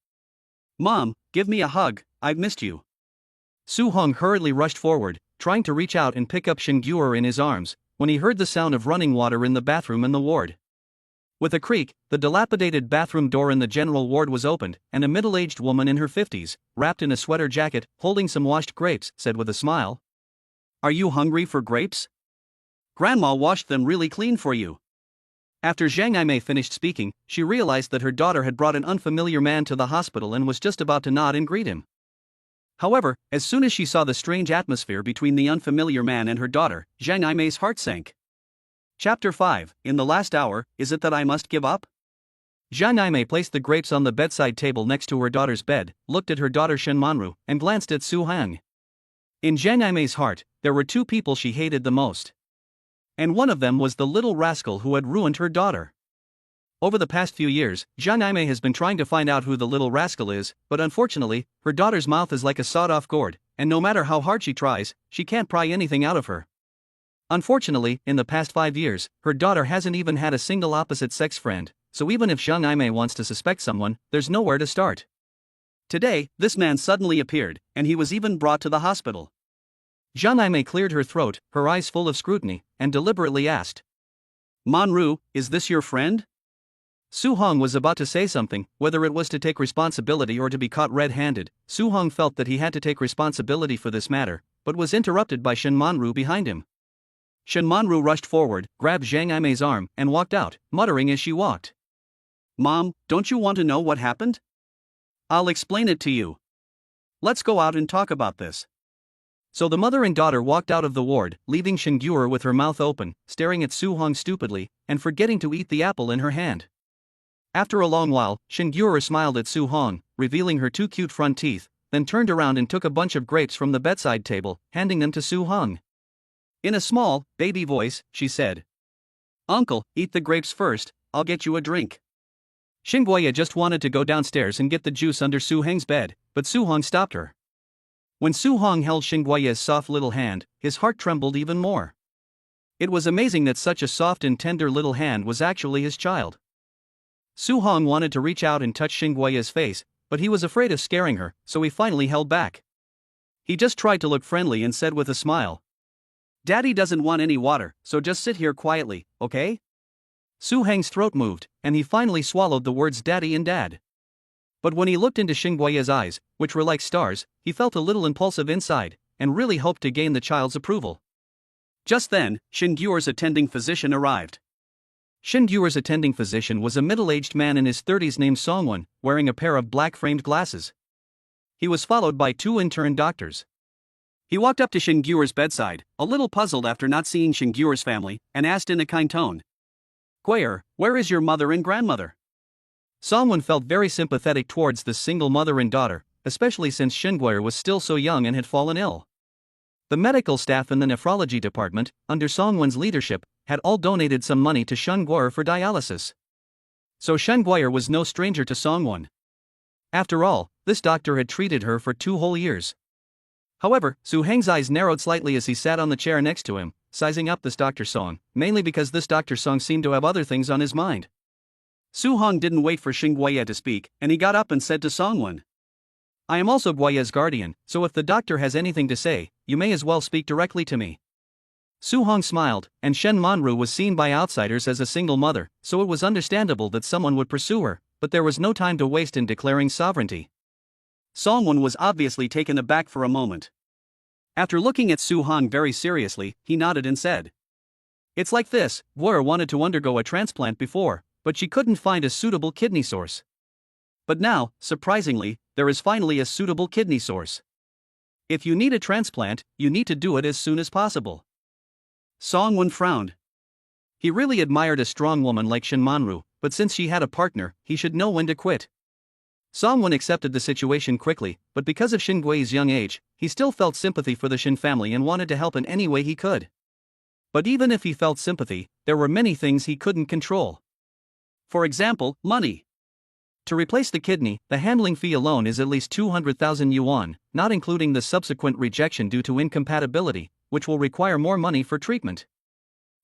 "Mom, give me a hug, I've missed you." Su Hong hurriedly rushed forward, trying to reach out and pick up Shin Gyur in his arms, when he heard the sound of running water in the bathroom in the ward. With a creak, the dilapidated bathroom door in the general ward was opened, and a middle-aged woman in her 50s, wrapped in a sweater jacket, holding some washed grapes, said with a smile, "Are you hungry for grapes? Grandma washed them really clean for you." After Zhang Yimei finished speaking, she realized that her daughter had brought an unfamiliar man to the hospital and was just about to nod and greet him. However, as soon as she saw the strange atmosphere between the unfamiliar man and her daughter, Zhang Yimei's heart sank. Chapter 5, In the Last Hour, Is It That I Must Give Up? Zhang Yimei placed the grapes on the bedside table next to her daughter's bed, looked at her daughter Shin Manru, and glanced at Su Hong. In Zhang Yimei's heart, there were 2 people she hated the most. And one of them was the little rascal who had ruined her daughter. Over the past few years, Zhang Yimei has been trying to find out who the little rascal is, but unfortunately, her daughter's mouth is like a sawed-off gourd, and no matter how hard she tries, she can't pry anything out of her. Unfortunately, in the past 5 years, her daughter hasn't even had a single opposite-sex friend, so even if Zhang Yimei wants to suspect someone, there's nowhere to start. Today, this man suddenly appeared, and he was even brought to the hospital. Zhang Yimei cleared her throat, her eyes full of scrutiny, and deliberately asked, "Manru, is this your friend?" Su Hong was about to say something, whether it was to take responsibility or to be caught red-handed. Su Hong felt that he had to take responsibility for this matter, but was interrupted by Shin Manru behind him. Shin Manru rushed forward, grabbed Zhang Yimei's arm, and walked out, muttering as she walked, "Mom, don't you want to know what happened? I'll explain it to you. Let's go out and talk about this." So the mother and daughter walked out of the ward, leaving Shin Gyur with her mouth open, staring at Su Hong stupidly, and forgetting to eat the apple in her hand. After a long while, Shin Gyur smiled at Su Hong, revealing her 2 cute front teeth, then turned around and took a bunch of grapes from the bedside table, handing them to Su Hong. In a small, baby voice, she said, "Uncle, eat the grapes first, I'll get you a drink." Xingguoya just wanted to go downstairs and get the juice under Su Heng's bed, but Su Hong stopped her. When Su Hong held Xingguoya's soft little hand, his heart trembled even more. It was amazing that such a soft and tender little hand was actually his child. Su Hong wanted to reach out and touch Xingguoya's face, but he was afraid of scaring her, so he finally held back. He just tried to look friendly and said with a smile, "Daddy doesn't want any water, so just sit here quietly, okay?" Su Heng's throat moved, and he finally swallowed the words daddy and dad. But when he looked into Xingguoya's eyes, which were like stars, he felt a little impulsive inside, and really hoped to gain the child's approval. Just then, Shin Gyur's attending physician arrived. Shin Gyur's attending physician was a middle-aged man in his 30s named Songwon, wearing a pair of black-framed glasses. He was followed by 2 intern doctors. He walked up to Shin Gyur's bedside, a little puzzled after not seeing Shin Gyur's family, and asked in a kind tone, "Guyer, where is your mother and grandmother?" Songwon felt very sympathetic towards this single mother and daughter, especially since Xingguoya was still so young and had fallen ill. The medical staff in the nephrology department, under Songwon's leadership, had all donated some money to Xingguoya for dialysis. So Shen Guire was no stranger to Songwon. After all, this doctor had treated her for 2 whole years. However, Su Heng's eyes narrowed slightly as he sat on the chair next to him, sizing up this Dr. Song, mainly because this Dr. Song seemed to have other things on his mind. Su Hong didn't wait for Xing Guiye to speak, and he got up and said to Songwon, I am also Guiye's guardian, so if the doctor has anything to say, you may as well speak directly to me. Su Hong smiled, and Shen Manru was seen by outsiders as a single mother, so it was understandable that someone would pursue her, but there was no time to waste in declaring sovereignty. Songwon was obviously taken aback for a moment. After looking at Su Hong very seriously, he nodded and said, It's like this, Guire wanted to undergo a transplant before, but she couldn't find a suitable kidney source. But now, surprisingly, there is finally a suitable kidney source. If you need a transplant, you need to do it as soon as possible. Songwon frowned. He really admired a strong woman like Shin Manru, but since she had a partner, he should know when to quit. Songwon accepted the situation quickly, but because of Shin Gui's young age, he still felt sympathy for the Shin family and wanted to help in any way he could. But even if he felt sympathy, there were many things he couldn't control. For example, money. To replace the kidney, the handling fee alone is at least 200,000 yuan, not including the subsequent rejection due to incompatibility, which will require more money for treatment.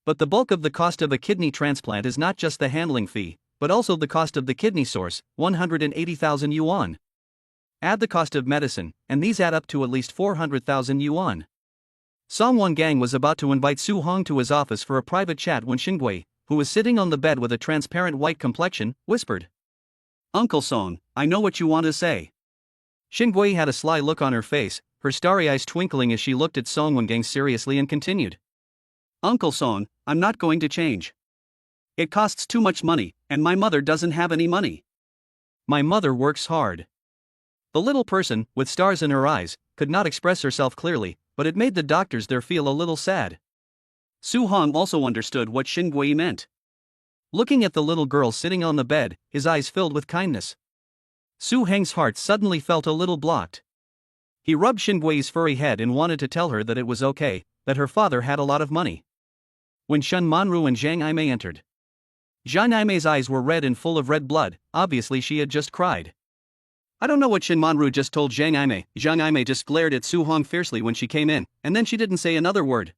But the bulk of the cost of a kidney transplant is not just the handling fee, but also the cost of the kidney source, 180,000 yuan. Add the cost of medicine, and these add up to at least 400,000 yuan. Songwon Gang was about to invite Su Hong to his office for a private chat when Xingui, who was sitting on the bed with a transparent white complexion, whispered, Uncle Song, I know what you want to say. Xingui had a sly look on her face, her starry eyes twinkling as she looked at Songwon Gang seriously and continued. Uncle Song, I'm not going to change. It costs too much money, and my mother doesn't have any money. My mother works hard. The little person, with stars in her eyes, could not express herself clearly, but it made the doctors there feel a little sad. Su Hong also understood what Xingui meant. Looking at the little girl sitting on the bed, his eyes filled with kindness. Su Heng's heart suddenly felt a little blocked. He rubbed Xingui's furry head and wanted to tell her that it was okay, that her father had a lot of money. When Shen Manru and Zhang Aimei entered, Zhang Aimei's eyes were red and full of red blood, obviously she had just cried. I don't know what Shen Manru just told Zhang Aimei. Zhang Aimei just glared at Su Hong fiercely when she came in, and then she didn't say another word.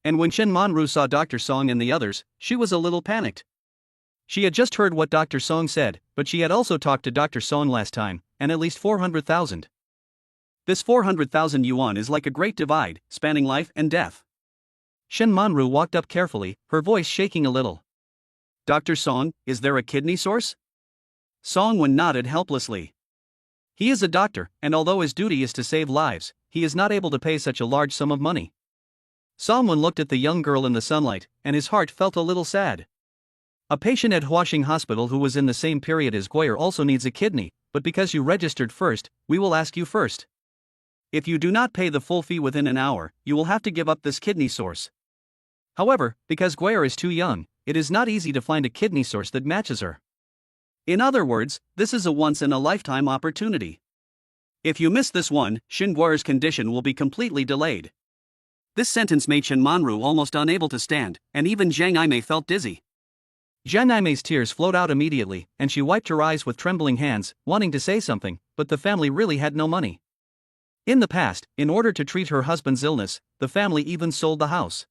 And when Shen Manru saw Dr. Song and the others, she was a little panicked. She had just heard what Dr. Song said, but she had also talked to Dr. Song last time, and at least 400,000. This 400,000 yuan is like a great divide, spanning life and death. Shen Manru walked up carefully, her voice shaking a little. Dr. Song, is there a kidney source? Songwon nodded helplessly. He is a doctor, and although his duty is to save lives, he is not able to pay such a large sum of money. Songwon looked at the young girl in the sunlight, and his heart felt a little sad. A patient at Huaxing Hospital who was in the same period as Guire also needs a kidney, but because you registered first, we will ask you first. If you do not pay the full fee within an hour, you will have to give up this kidney source. However, because Guire is too young, it is not easy to find a kidney source that matches her. In other words, this is a once-in-a-lifetime opportunity. If you miss this one, Shin Guire's condition will be completely delayed. This sentence made Shen Manru almost unable to stand, and even Zhang Aimei felt dizzy. Zhang Aimei's tears flowed out immediately, and she wiped her eyes with trembling hands, wanting to say something, but the family really had no money. In the past, in order to treat her husband's illness, the family even sold the house.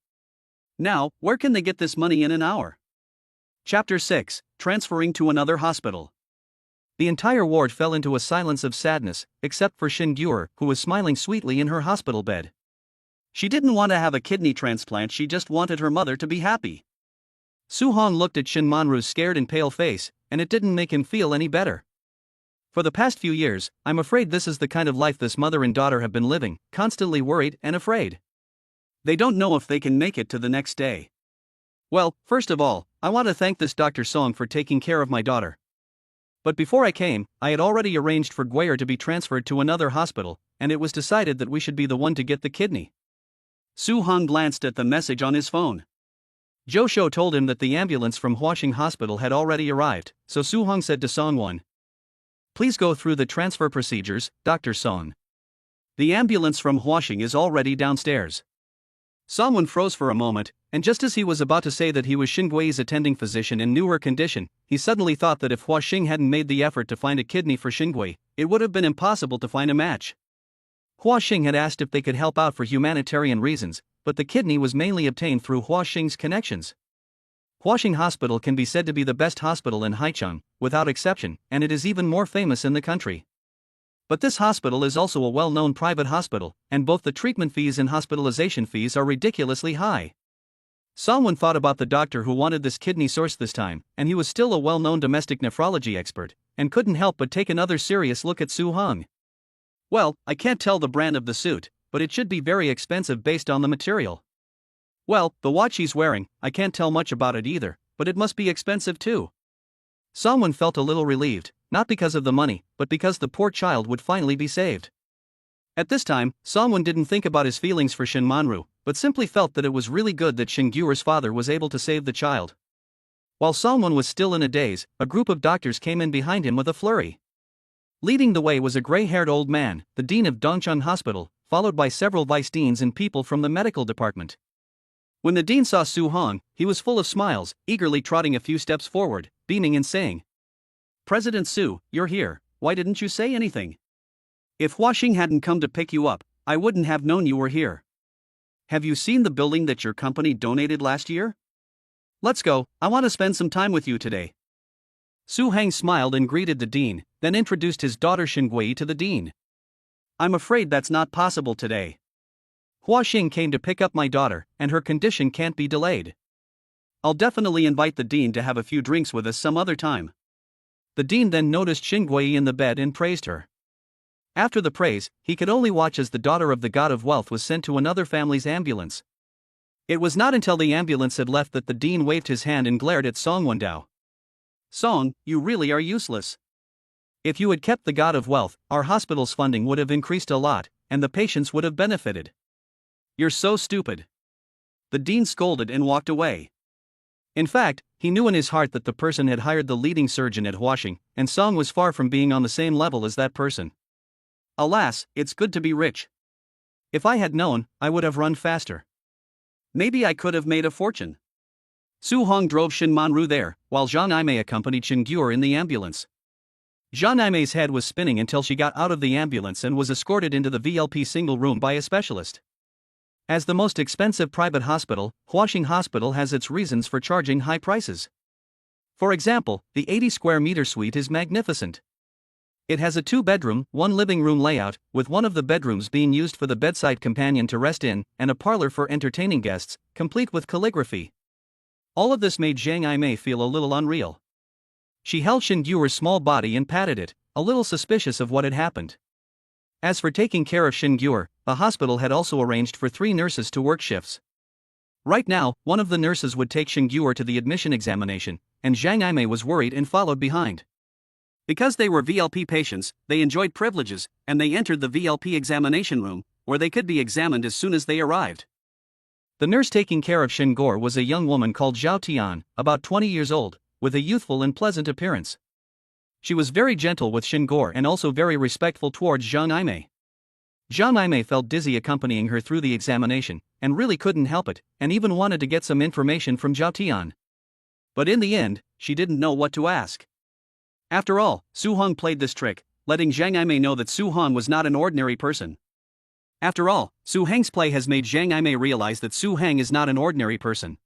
Now, where can they get this money in an hour? Chapter 6, Transferring to Another Hospital. The entire ward fell into a silence of sadness, except for Shin Guire, who was smiling sweetly in her hospital bed. She didn't want to have a kidney transplant, she just wanted her mother to be happy. Su Hong looked at Shin Manru's scared and pale face, and it didn't make him feel any better. For the past few years, I'm afraid this is the kind of life this mother and daughter have been living, constantly worried and afraid. They don't know if they can make it to the next day. Well, first of all, I want to thank this Dr. Song for taking care of my daughter. But before I came, I had already arranged for Guire to be transferred to another hospital, and it was decided that we should be the one to get the kidney. Su Hong glanced at the message on his phone. Zhou Shou told him that the ambulance from Huaxing Hospital had already arrived, so Su Hong said to Songwon, Please go through the transfer procedures, Dr. Song. The ambulance from Huaxing is already downstairs. Songwon froze for a moment, And just as he was about to say that he was Xingui's attending physician and knew her condition, he suddenly thought that if Hua Xing hadn't made the effort to find a kidney for Xingui, it would have been impossible to find a match. Hua Xing had asked if they could help out for humanitarian reasons, but the kidney was mainly obtained through Hua Xing's connections. Huaxing Hospital can be said to be the best hospital in Haicheng, without exception, and it is even more famous in the country. But this hospital is also a well-known private hospital, and both the treatment fees and hospitalization fees are ridiculously high. Songwon thought about the doctor who wanted this kidney source this time, and he was still a well-known domestic nephrology expert, and couldn't help but take another serious look at Su Hong. Well, I can't tell the brand of the suit, but it should be very expensive based on the material. Well, the watch he's wearing, I can't tell much about it either, but it must be expensive too. Songwon felt a little relieved, not because of the money, but because the poor child would finally be saved. At this time, Songwon didn't think about his feelings for Shin Manru, but simply felt that it was really good that Xinguo's father was able to save the child. While Songwon was still in a daze, a group of doctors came in behind him with a flurry. Leading the way was a gray-haired old man, the dean of Dongcheng Hospital, followed by several vice deans and people from the medical department. When the dean saw Su Hong, he was full of smiles, eagerly trotting a few steps forward, beaming and saying, "President Su, you're here, why didn't you say anything? If Hua Xing hadn't come to pick you up, I wouldn't have known you were here. Have you seen the building that your company donated last year? Let's go, I want to spend some time with you today." Su Hang smiled and greeted the dean, then introduced his daughter Xingui to the dean. "I'm afraid that's not possible today. Hua Xing came to pick up my daughter, and her condition can't be delayed. I'll definitely invite the dean to have a few drinks with us some other time." The dean then noticed Xingui in the bed and praised her. After the praise, he could only watch as the daughter of the god of wealth was sent to another family's ambulance. It was not until the ambulance had left that the dean waved his hand and glared at Song Wendao. "Song, you really are useless. If you had kept the god of wealth, our hospital's funding would have increased a lot, and the patients would have benefited. You're so stupid." The dean scolded and walked away. In fact, he knew in his heart that the person had hired the leading surgeon at Huaxing, and Song was far from being on the same level as that person. Alas, it's good to be rich. If I had known, I would have run faster. Maybe I could have made a fortune. Su Hong drove Shin Manru there, while Zhang Yimei accompanied Xinguo in the ambulance. Zhang Yimei's head was spinning until she got out of the ambulance and was escorted into the VLP single room by a specialist. As the most expensive private hospital, Huaxing Hospital has its reasons for charging high prices. For example, the 80 square meter suite is magnificent. It has a 2-bedroom, 1 living room layout, with one of the bedrooms being used for the bedside companion to rest in, and a parlor for entertaining guests, complete with calligraphy. All of this made Zhang Yimei feel a little unreal. She held Xinguo's small body and patted it, a little suspicious of what had happened. As for taking care of Xinguo, the hospital had also arranged for 3 nurses to work shifts. Right now, one of the nurses would take Xinguo to the admission examination, and Zhang Yimei was worried and followed behind. Because they were VLP patients, they enjoyed privileges, and they entered the VLP examination room, where they could be examined as soon as they arrived. The nurse taking care of Xinguo was a young woman called Zhao Tian, about 20 years old, with a youthful and pleasant appearance. She was very gentle with Xinguo and also very respectful towards Zhang Yimei. Zhang Yimei felt dizzy accompanying her through the examination, and really couldn't help it, and even wanted to get some information from Zhao Tian. But in the end, she didn't know what to ask. After all, Su Hong played this trick, letting Zhang Yimei know that Su Hong was not an ordinary person. After all, Su Heng's play has made Zhang Yimei realize that Su Heng is not an ordinary person.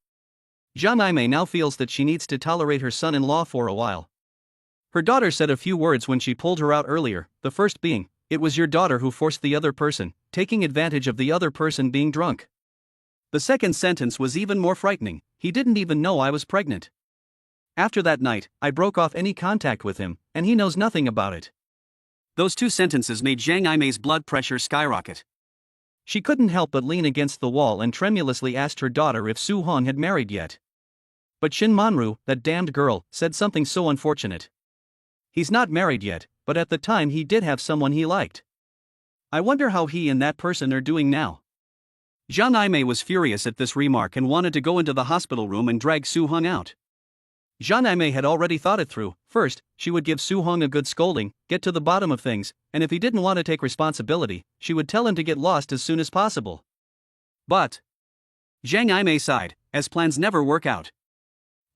Zhang Yimei now feels that she needs to tolerate her son-in-law for a while. Her daughter said a few words when she pulled her out earlier, the first being, "It was your daughter who forced the other person, taking advantage of the other person being drunk." The second sentence was even more frightening, "He didn't even know I was pregnant. After that night, I broke off any contact with him, and he knows nothing about it." Those 2 sentences made Zhang Yimei's blood pressure skyrocket. She couldn't help but lean against the wall and tremulously asked her daughter if Su Hong had married yet. But Shin Manru, that damned girl, said something so unfortunate. "He's not married yet, but at the time he did have someone he liked. I wonder how he and that person are doing now." Zhang Yimei was furious at this remark and wanted to go into the hospital room and drag Su Hong out. Zhang Yimei had already thought it through. First, she would give Su Hong a good scolding, get to the bottom of things, and if he didn't want to take responsibility, she would tell him to get lost as soon as possible. But Zhang Yimei sighed, as plans never work out.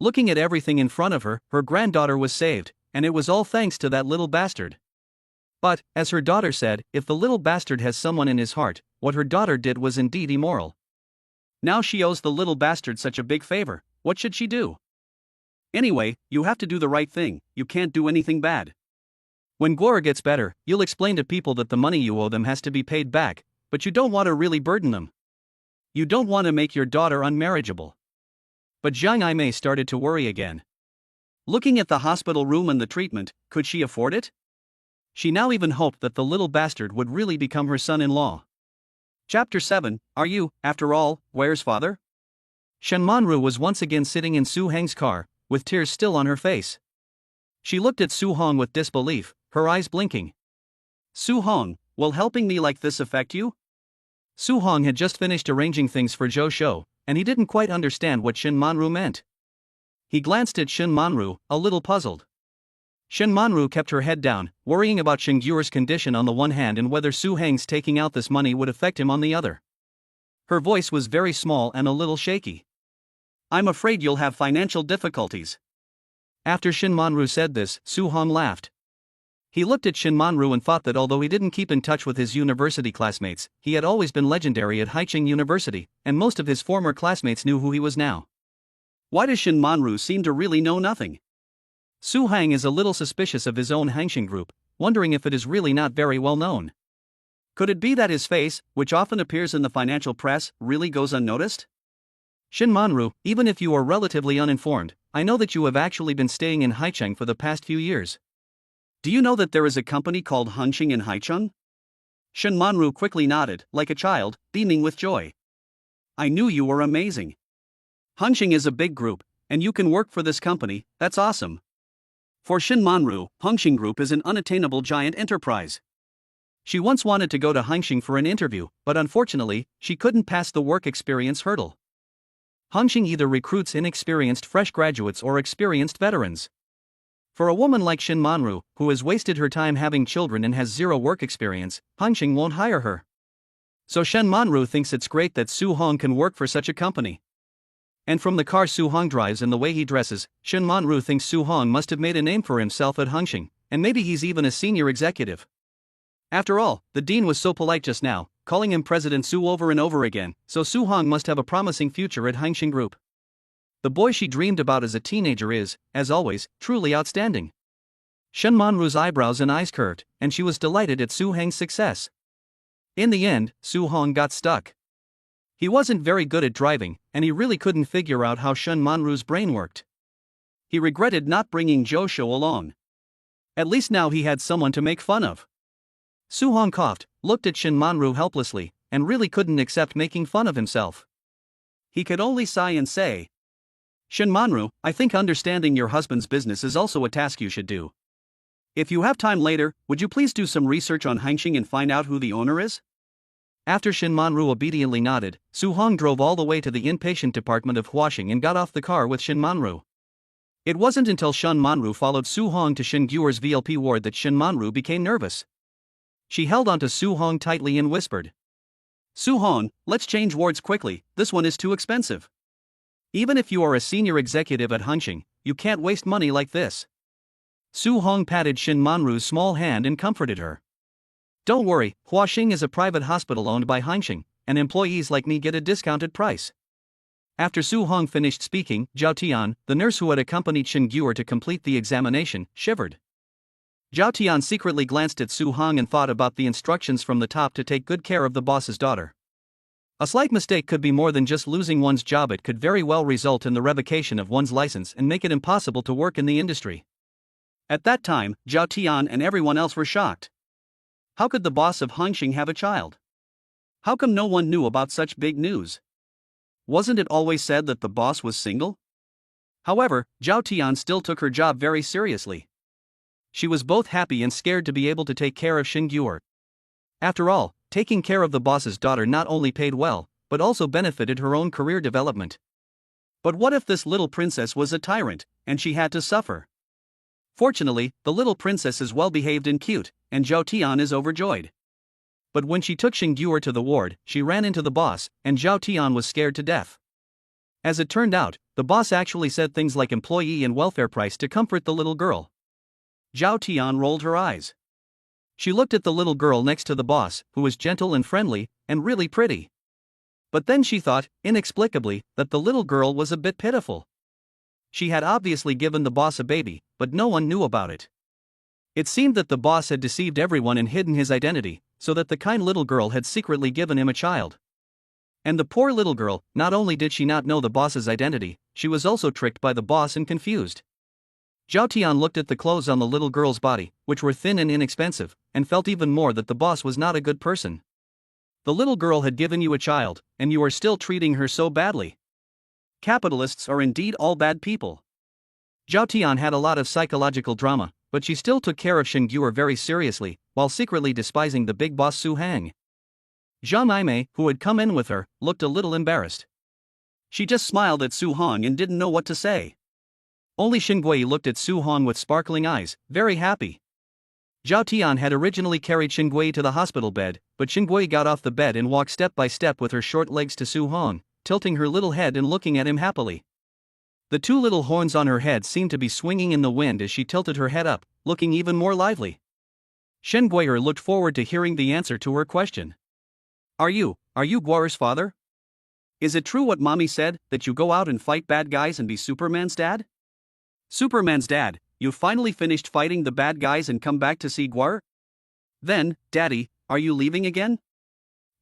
Looking at everything in front of her, her granddaughter was saved, and it was all thanks to that little bastard. But, as her daughter said, if the little bastard has someone in his heart, what her daughter did was indeed immoral. Now she owes the little bastard such a big favor, what should she do? Anyway, you have to do the right thing, you can't do anything bad. When Gora gets better, you'll explain to people that the money you owe them has to be paid back, but you don't want to really burden them. You don't want to make your daughter unmarriageable. But Zhang Aimei started to worry again. Looking at the hospital room and the treatment, could she afford it? She now even hoped that the little bastard would really become her son-in-law. Chapter 7, Are You, after all, Ware's father? Shen Manru was once again sitting in Su Heng's car, with tears still on her face. She looked at Su Hong with disbelief, her eyes blinking. Su Hong, will helping me like this affect you? Su Hong had just finished arranging things for Zhou Shou, and he didn't quite understand what Shen Manru meant. He glanced at Shen Manru, a little puzzled. Shen Manru kept her head down, worrying about Shen Gyur's condition on the one hand and whether Su Heng's taking out this money would affect him on the other. Her voice was very small and a little shaky. I'm afraid you'll have financial difficulties. After Shen Manru said this, Su Hong laughed. He looked at Shen Manru and thought that although he didn't keep in touch with his university classmates, he had always been legendary at Haicheng University, and most of his former classmates knew who he was now. Why does Shen Manru seem to really know nothing? Su Hang is a little suspicious of his own Hangxing group, wondering if it is really not very well known. Could it be that his face, which often appears in the financial press, really goes unnoticed? Shen Manru, even if you are relatively uninformed, I know that you have actually been staying in Haicheng for the past few years. Do you know that there is a company called Hangxing in Haicheng? Shen Manru quickly nodded, like a child, beaming with joy. I knew you were amazing. Hangxing is a big group, and you can work for this company, that's awesome. For Shen Manru, Hangxing Group is an unattainable giant enterprise. She once wanted to go to Hangxing for an interview, but unfortunately, she couldn't pass the work experience hurdle. Hangxing either recruits inexperienced fresh graduates or experienced veterans. For a woman like Shen Manru, who has wasted her time having children and has zero work experience, Hangxing won't hire her. So Shen Manru thinks it's great that Su Hong can work for such a company. And from the car Su Hong drives and the way he dresses, Shen Manru thinks Su Hong must have made a name for himself at Hangxing, and maybe he's even a senior executive. After all, the dean was so polite just now, calling him President Su over and over again, so Su Hong must have a promising future at Hangxing Group. The boy she dreamed about as a teenager is, as always, truly outstanding. Shen Manru's eyebrows and eyes curved, and she was delighted at Su Heng's success. In the end, Su Hong got stuck. He wasn't very good at driving, and he really couldn't figure out how Shen Manru's brain worked. He regretted not bringing Zhou Shou along. At least now he had someone to make fun of. Su Hong coughed, looked at Shen Manru helplessly, and really couldn't accept making fun of himself. He could only sigh and say, Shen Manru, I think understanding your husband's business is also a task you should do. If you have time later, would you please do some research on Hangxing and find out who the owner is? After Shen Manru obediently nodded, Su Hong drove all the way to the inpatient department of Huaxing and got off the car with Shen Manru. It wasn't until Shen Manru followed Su Hong to Shen Gyur's VLP ward that Shen Manru became nervous. She held onto Su Hong tightly and whispered, Su Hong, let's change wards quickly, this one is too expensive. Even if you are a senior executive at Hangxing, you can't waste money like this. Su Hong patted Shen Manru's small hand and comforted her. Don't worry, Huaxing is a private hospital owned by Hangxing, and employees like me get a discounted price. After Su Hong finished speaking, Zhao Tian, the nurse who had accompanied Shen Gyur to complete the examination, shivered. Zhao Tian secretly glanced at Su Hong and thought about the instructions from the top to take good care of the boss's daughter. A slight mistake could be more than just losing one's job. It could very well result in the revocation of one's license and make it impossible to work in the industry. At that time, Zhao Tian and everyone else were shocked. How could the boss of Hangxing have a child? How come no one knew about such big news? Wasn't it always said that the boss was single? However, Zhao Tian still took her job very seriously. She was both happy and scared to be able to take care of Shen Gyur. After all, taking care of the boss's daughter not only paid well, but also benefited her own career development. But what if this little princess was a tyrant, and she had to suffer? Fortunately, the little princess is well behaved and cute, and Zhao Tian is overjoyed. But when she took Shen Gyur to the ward, she ran into the boss, and Zhao Tian was scared to death. As it turned out, the boss actually said things like employee and welfare price to comfort the little girl. Zhao Tian rolled her eyes. She looked at the little girl next to the boss, who was gentle and friendly, and really pretty. But then she thought, inexplicably, that the little girl was a bit pitiful. She had obviously given the boss a baby, but no one knew about it. It seemed that the boss had deceived everyone and hidden his identity, so that the kind little girl had secretly given him a child. And the poor little girl, not only did she not know the boss's identity, she was also tricked by the boss and confused. Zhao Tian looked at the clothes on the little girl's body, which were thin and inexpensive, and felt even more that the boss was not a good person. The little girl had given you a child, and you are still treating her so badly. Capitalists are indeed all bad people. Zhao Tian had a lot of psychological drama, but she still took care of Shen Guer very seriously, while secretly despising the big boss Su Hang. Zhang Aimei, who had come in with her, looked a little embarrassed. She just smiled at Su Hong and didn't know what to say. Only Shen Gui looked at Su Hong with sparkling eyes, very happy. Zhao Tian had originally carried Shen Gui to the hospital bed, but Shen Gui got off the bed and walked step by step with her short legs to Su Hong, tilting her little head and looking at him happily. The two little horns on her head seemed to be swinging in the wind as she tilted her head up, looking even more lively. Shen Guier looked forward to hearing the answer to her question. Are you Guer's father? Is it true what mommy said, that you go out and fight bad guys and be Superman's dad? Superman's dad, you finally finished fighting the bad guys and come back to see Guer? Then, Daddy, are you leaving again?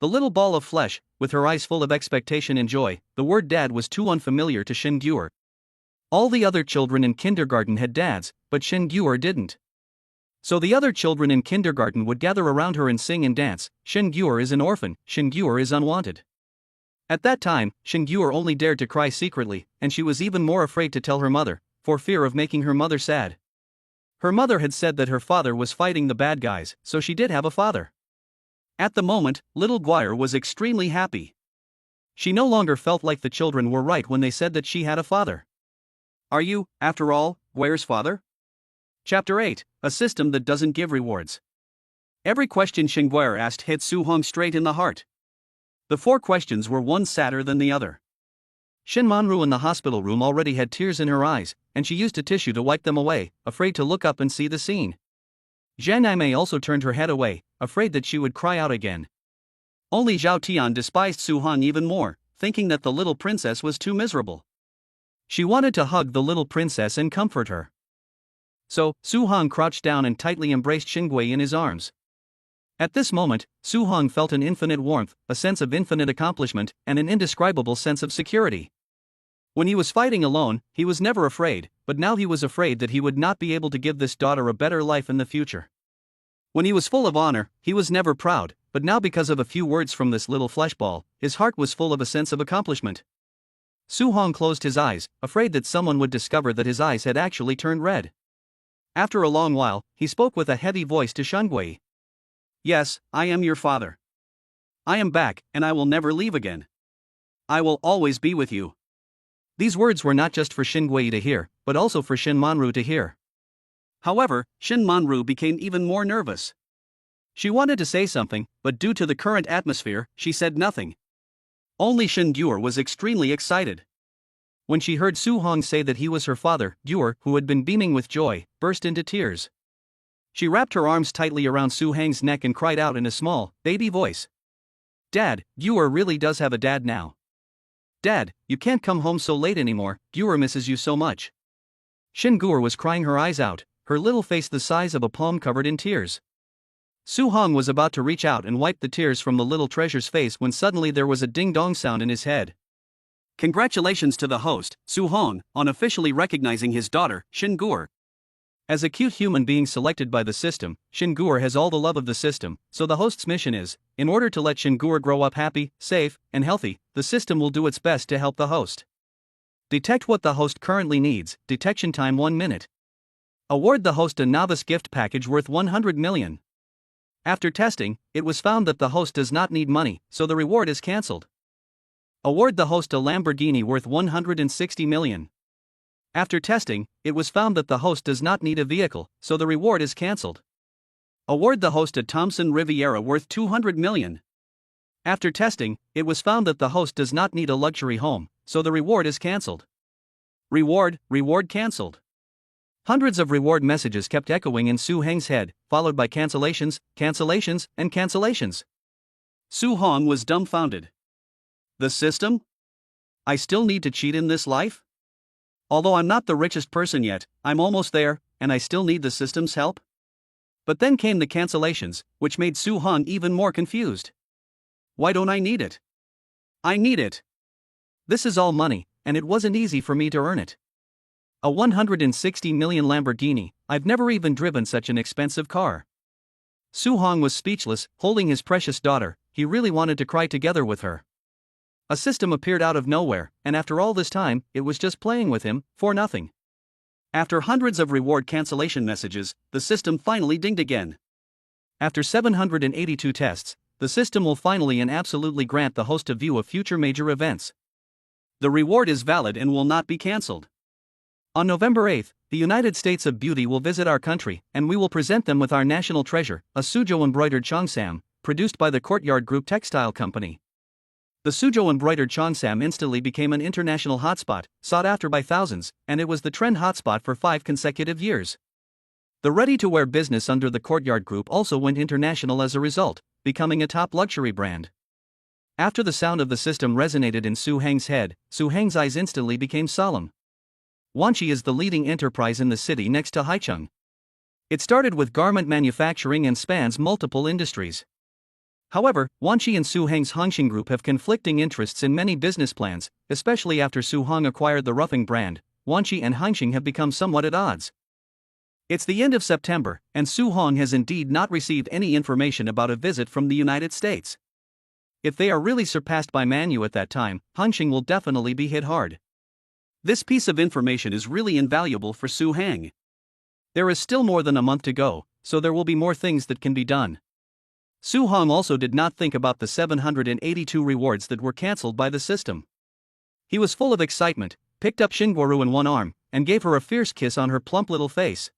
The little ball of flesh, with her eyes full of expectation and joy, the word dad was too unfamiliar to Shen Guer. All the other children in kindergarten had dads, but Shen Guer didn't. So the other children in kindergarten would gather around her and sing and dance. Shen Guer is an orphan, Shen Guer is unwanted. At that time, Shen Guer only dared to cry secretly, and she was even more afraid to tell her mother, for fear of making her mother sad. Her mother had said that her father was fighting the bad guys, so she did have a father. At the moment, little Guer was extremely happy. She no longer felt like the children were right when they said that she had a father. Are you, after all, Guer's father? Chapter 8, A System That Doesn't Give Rewards. Every question Shen Guer asked hit Su Hong straight in the heart. The 4 questions were one sadder than the other. Shen Manhwa in the hospital room already had tears in her eyes, and she used a tissue to wipe them away, afraid to look up and see the scene. Zhang Aimei also turned her head away, afraid that she would cry out again. Only Zhao Tian despised Su Hong even more, thinking that the little princess was too miserable. She wanted to hug the little princess and comfort her. So, Su Hong crouched down and tightly embraced Shen Gui in his arms. At this moment, Su Hong felt an infinite warmth, a sense of infinite accomplishment, and an indescribable sense of security. When he was fighting alone, he was never afraid, but now he was afraid that he would not be able to give this daughter a better life in the future. When he was full of honor, he was never proud, but now because of a few words from this little fleshball, his heart was full of a sense of accomplishment. Su Hong closed his eyes, afraid that someone would discover that his eyes had actually turned red. After a long while, he spoke with a heavy voice to Shen Gui. Yes, I am your father. I am back, and I will never leave again. I will always be with you. These words were not just for Shen Gui to hear, but also for Shen Manhwa to hear. However, Shen Manhwa became even more nervous. She wanted to say something, but due to the current atmosphere, she said nothing. Only Shen Guer was extremely excited. When she heard Su Hong say that he was her father, Guer, who had been beaming with joy, burst into tears. She wrapped her arms tightly around Su Hang's neck and cried out in a small, baby voice. Dad, Guer really does have a dad now. Dad, you can't come home so late anymore, Guer misses you so much. Shen Guer was crying her eyes out, her little face the size of a palm covered in tears. Su Hong was about to reach out and wipe the tears from the little treasure's face when suddenly there was a ding-dong sound in his head. Congratulations to the host, Su Hong, on officially recognizing his daughter, Shen Guer. As a cute human being selected by the system, Shen Guer has all the love of the system, so the host's mission is, in order to let Shen Guer grow up happy, safe, and healthy, the system will do its best to help the host. Detect what the host currently needs, detection time 1 minute. Award the host a novice gift package worth 100 million. After testing, it was found that the host does not need money, so the reward is cancelled. Award the host a Lamborghini worth 160 million. After testing, it was found that the host does not need a vehicle, so the reward is cancelled. Award the host a Thompson Riviera worth 200 million. After testing, it was found that the host does not need a luxury home, so the reward is cancelled. Reward cancelled. Hundreds of reward messages kept echoing in Su Heng's head, followed by cancellations, and cancellations. Su Hong was dumbfounded. The system? I still need to cheat in this life? Although I'm not the richest person yet, I'm almost there, and I still need the system's help? But then came the cancellations, which made Su Hong even more confused. Why don't I need it? I need it. This is all money, and it wasn't easy for me to earn it. A 160 million Lamborghini, I've never even driven such an expensive car. Su Hong was speechless, holding his precious daughter. He really wanted to cry together with her. A system appeared out of nowhere, and after all this time, it was just playing with him, for nothing. After hundreds of reward cancellation messages, the system finally dinged again. After 782 tests, the system will finally and absolutely grant the host a view of future major events. The reward is valid and will not be cancelled. On November 8th, the United States of Beauty will visit our country, and we will present them with our national treasure, a Suzhou embroidered cheongsam, produced by the Courtyard Group Textile Company. The Suzhou embroidered cheongsam instantly became an international hotspot, sought after by thousands, and it was the trend hotspot for 5 consecutive years. The ready-to-wear business under the Courtyard Group also went international as a result, becoming a top luxury brand. After the sound of the system resonated in Su Heng's head, Su Heng's eyes instantly became solemn. Wanqi is the leading enterprise in the city next to Haicheng. It started with garment manufacturing and spans multiple industries. However, Wanqi and Su Heng's Hongxing Group have conflicting interests in many business plans, especially after Su Hong acquired the Ruffing brand. Wanqi and Hongxing have become somewhat at odds. It's the end of September, and Su Hong has indeed not received any information about a visit from the United States. If they are really surpassed by Manhwa at that time, Hongxing will definitely be hit hard. This piece of information is really invaluable for Su Heng. There is still more than a month to go, so there will be more things that can be done. Su Hong also did not think about the 782 rewards that were cancelled by the system. He was full of excitement, picked up Xingguoru in one arm, and gave her a fierce kiss on her plump little face.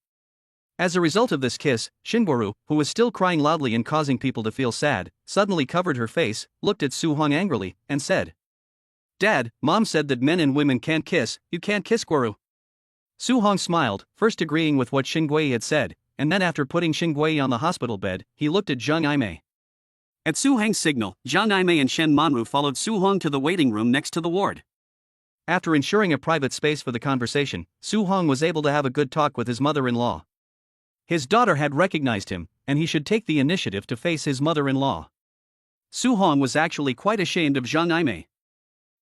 As a result of this kiss, Xingguoru, who was still crying loudly and causing people to feel sad, suddenly covered her face, looked at Su Hong angrily, and said, "Dad, Mom said that men and women can't kiss, you can't kiss Guoru." Su Hong smiled, first agreeing with what Xingguoyu had said, and then after putting Xingguoyu on the hospital bed, he looked at Zhang Yimei. At Su Heng's signal, Zhang Yimei and Shen Manru followed Su Hong to the waiting room next to the ward. After ensuring a private space for the conversation, Su Hong was able to have a good talk with his mother-in-law. His daughter had recognized him, and he should take the initiative to face his mother-in-law. Su Hong was actually quite ashamed of Zhang Yimei.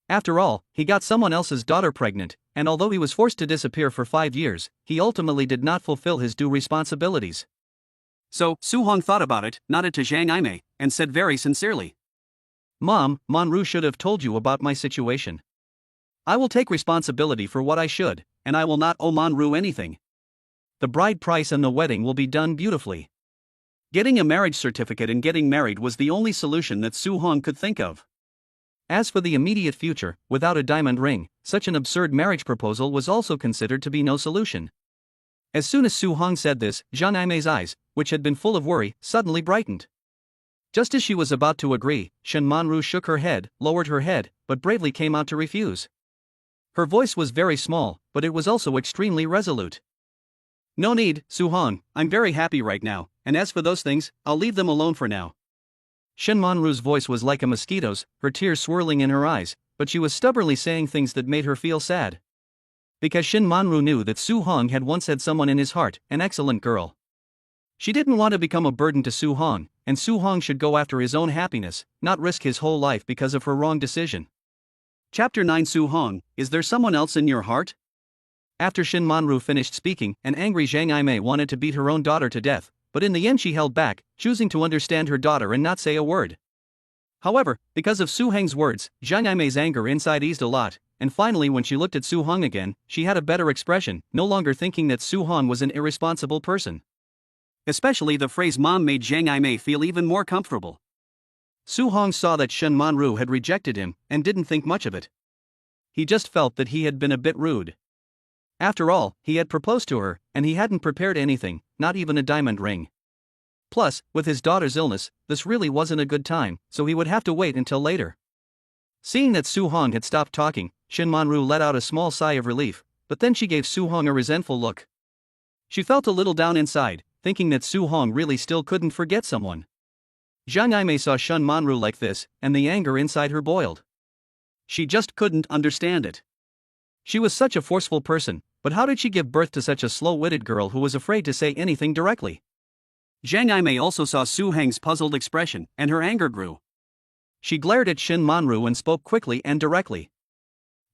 After all, he got someone else's daughter pregnant, and although he was forced to disappear for 5 years, he ultimately did not fulfill his due responsibilities. So, Su Hong thought about it, nodded to Zhang Yimei, and said very sincerely, "Mom, Manru should have told you about my situation. I will take responsibility for what I should, and I will not owe Manru anything. The bride price and the wedding will be done beautifully." Getting a marriage certificate and getting married was the only solution that Su Hong could think of. As for the immediate future, without a diamond ring, such an absurd marriage proposal was also considered to be no solution. As soon as Su Hong said this, Zhang Yimei's eyes, which had been full of worry, suddenly brightened. Just as she was about to agree, Shen Manru shook her head, lowered her head, but bravely came out to refuse. Her voice was very small, but it was also extremely resolute. "No need, Su Hong, I'm very happy right now, and as for those things, I'll leave them alone for now." Shen Manru's voice was like a mosquito's, her tears swirling in her eyes, but she was stubbornly saying things that made her feel sad. Because Shen Manru knew that Su Hong had once had someone in his heart, an excellent girl. She didn't want to become a burden to Su Hong, and Su Hong should go after his own happiness, not risk his whole life because of her wrong decision. Chapter 9. Su Hong, is there someone else in your heart? After Shen Manru finished speaking, an angry Zhang Yimei wanted to beat her own daughter to death, but in the end she held back, choosing to understand her daughter and not say a word. However, because of Su Heng's words, Zhang Yimei's anger inside eased a lot, and finally when she looked at Su Hong again, she had a better expression, no longer thinking that Su Hong was an irresponsible person. Especially the phrase "mom" made Zhang Yimei feel even more comfortable. Su Hong saw that Shen Manru had rejected him, and didn't think much of it. He just felt that he had been a bit rude. After all, he had proposed to her, and he hadn't prepared anything, not even a diamond ring. Plus, with his daughter's illness, this really wasn't a good time, so he would have to wait until later. Seeing that Su Hong had stopped talking, Shin Manru let out a small sigh of relief, but then she gave Su Hong a resentful look. She felt a little down inside, thinking that Su Hong really still couldn't forget someone. Zhang Yimei saw Shin Manru like this, and the anger inside her boiled. She just couldn't understand it. She was such a forceful person, but how did she give birth to such a slow-witted girl who was afraid to say anything directly? Zhang Yimei also saw Su Hang's puzzled expression, and her anger grew. She glared at Shin Manru and spoke quickly and directly.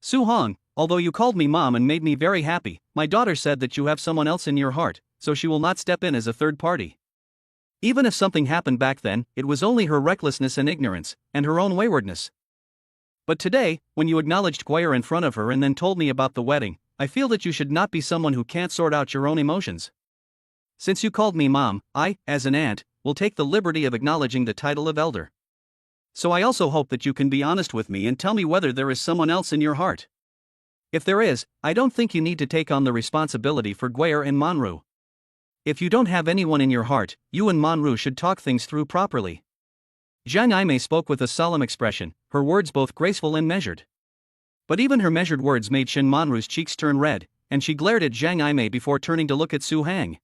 Su Hong, although you called me mom and made me very happy, my daughter said that you have someone else in your heart, so she will not step in as a third party. Even if something happened back then, it was only her recklessness and ignorance, and her own waywardness. But today, when you acknowledged Guire in front of her and then told me about the wedding, I feel that you should not be someone who can't sort out your own emotions. Since you called me mom, I, as an aunt, will take the liberty of acknowledging the title of elder. So I also hope that you can be honest with me and tell me whether there is someone else in your heart. If there is, I don't think you need to take on the responsibility for Guire and Manru. If you don't have anyone in your heart, you and Manru should talk things through properly. Zhang Yimei spoke with a solemn expression, her words both graceful and measured. But even her measured words made Shin Manru's cheeks turn red, and she glared at Zhang Yimei before turning to look at Su Hang.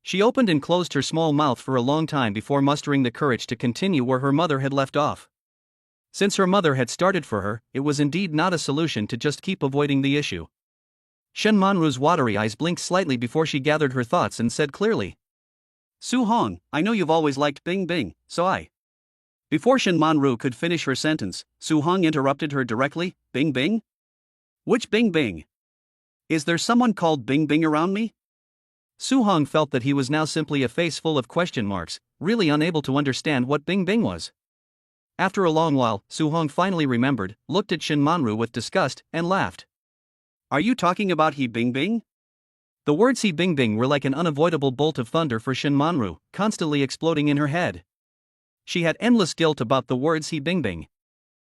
She opened and closed her small mouth for a long time before mustering the courage to continue where her mother had left off. Since her mother had started for her, it was indeed not a solution to just keep avoiding the issue. Shin Manru's watery eyes blinked slightly before she gathered her thoughts and said clearly. Su Hong, I know you've always liked Bing Bing, so I. Before Shin Manru could finish her sentence, Su Hong interrupted her directly, Bing Bing? Which Bing Bing? Is there someone called Bing Bing around me? Su Hong felt that he was now simply a face full of question marks, really unable to understand what Bing Bing was. After a long while, Su Hong finally remembered, looked at Shin Manru with disgust, and laughed. Are you talking about He Bing Bing? The words He Bing Bing were like an unavoidable bolt of thunder for Shin Manru, constantly exploding in her head. She had endless guilt about the words He Bing Bing.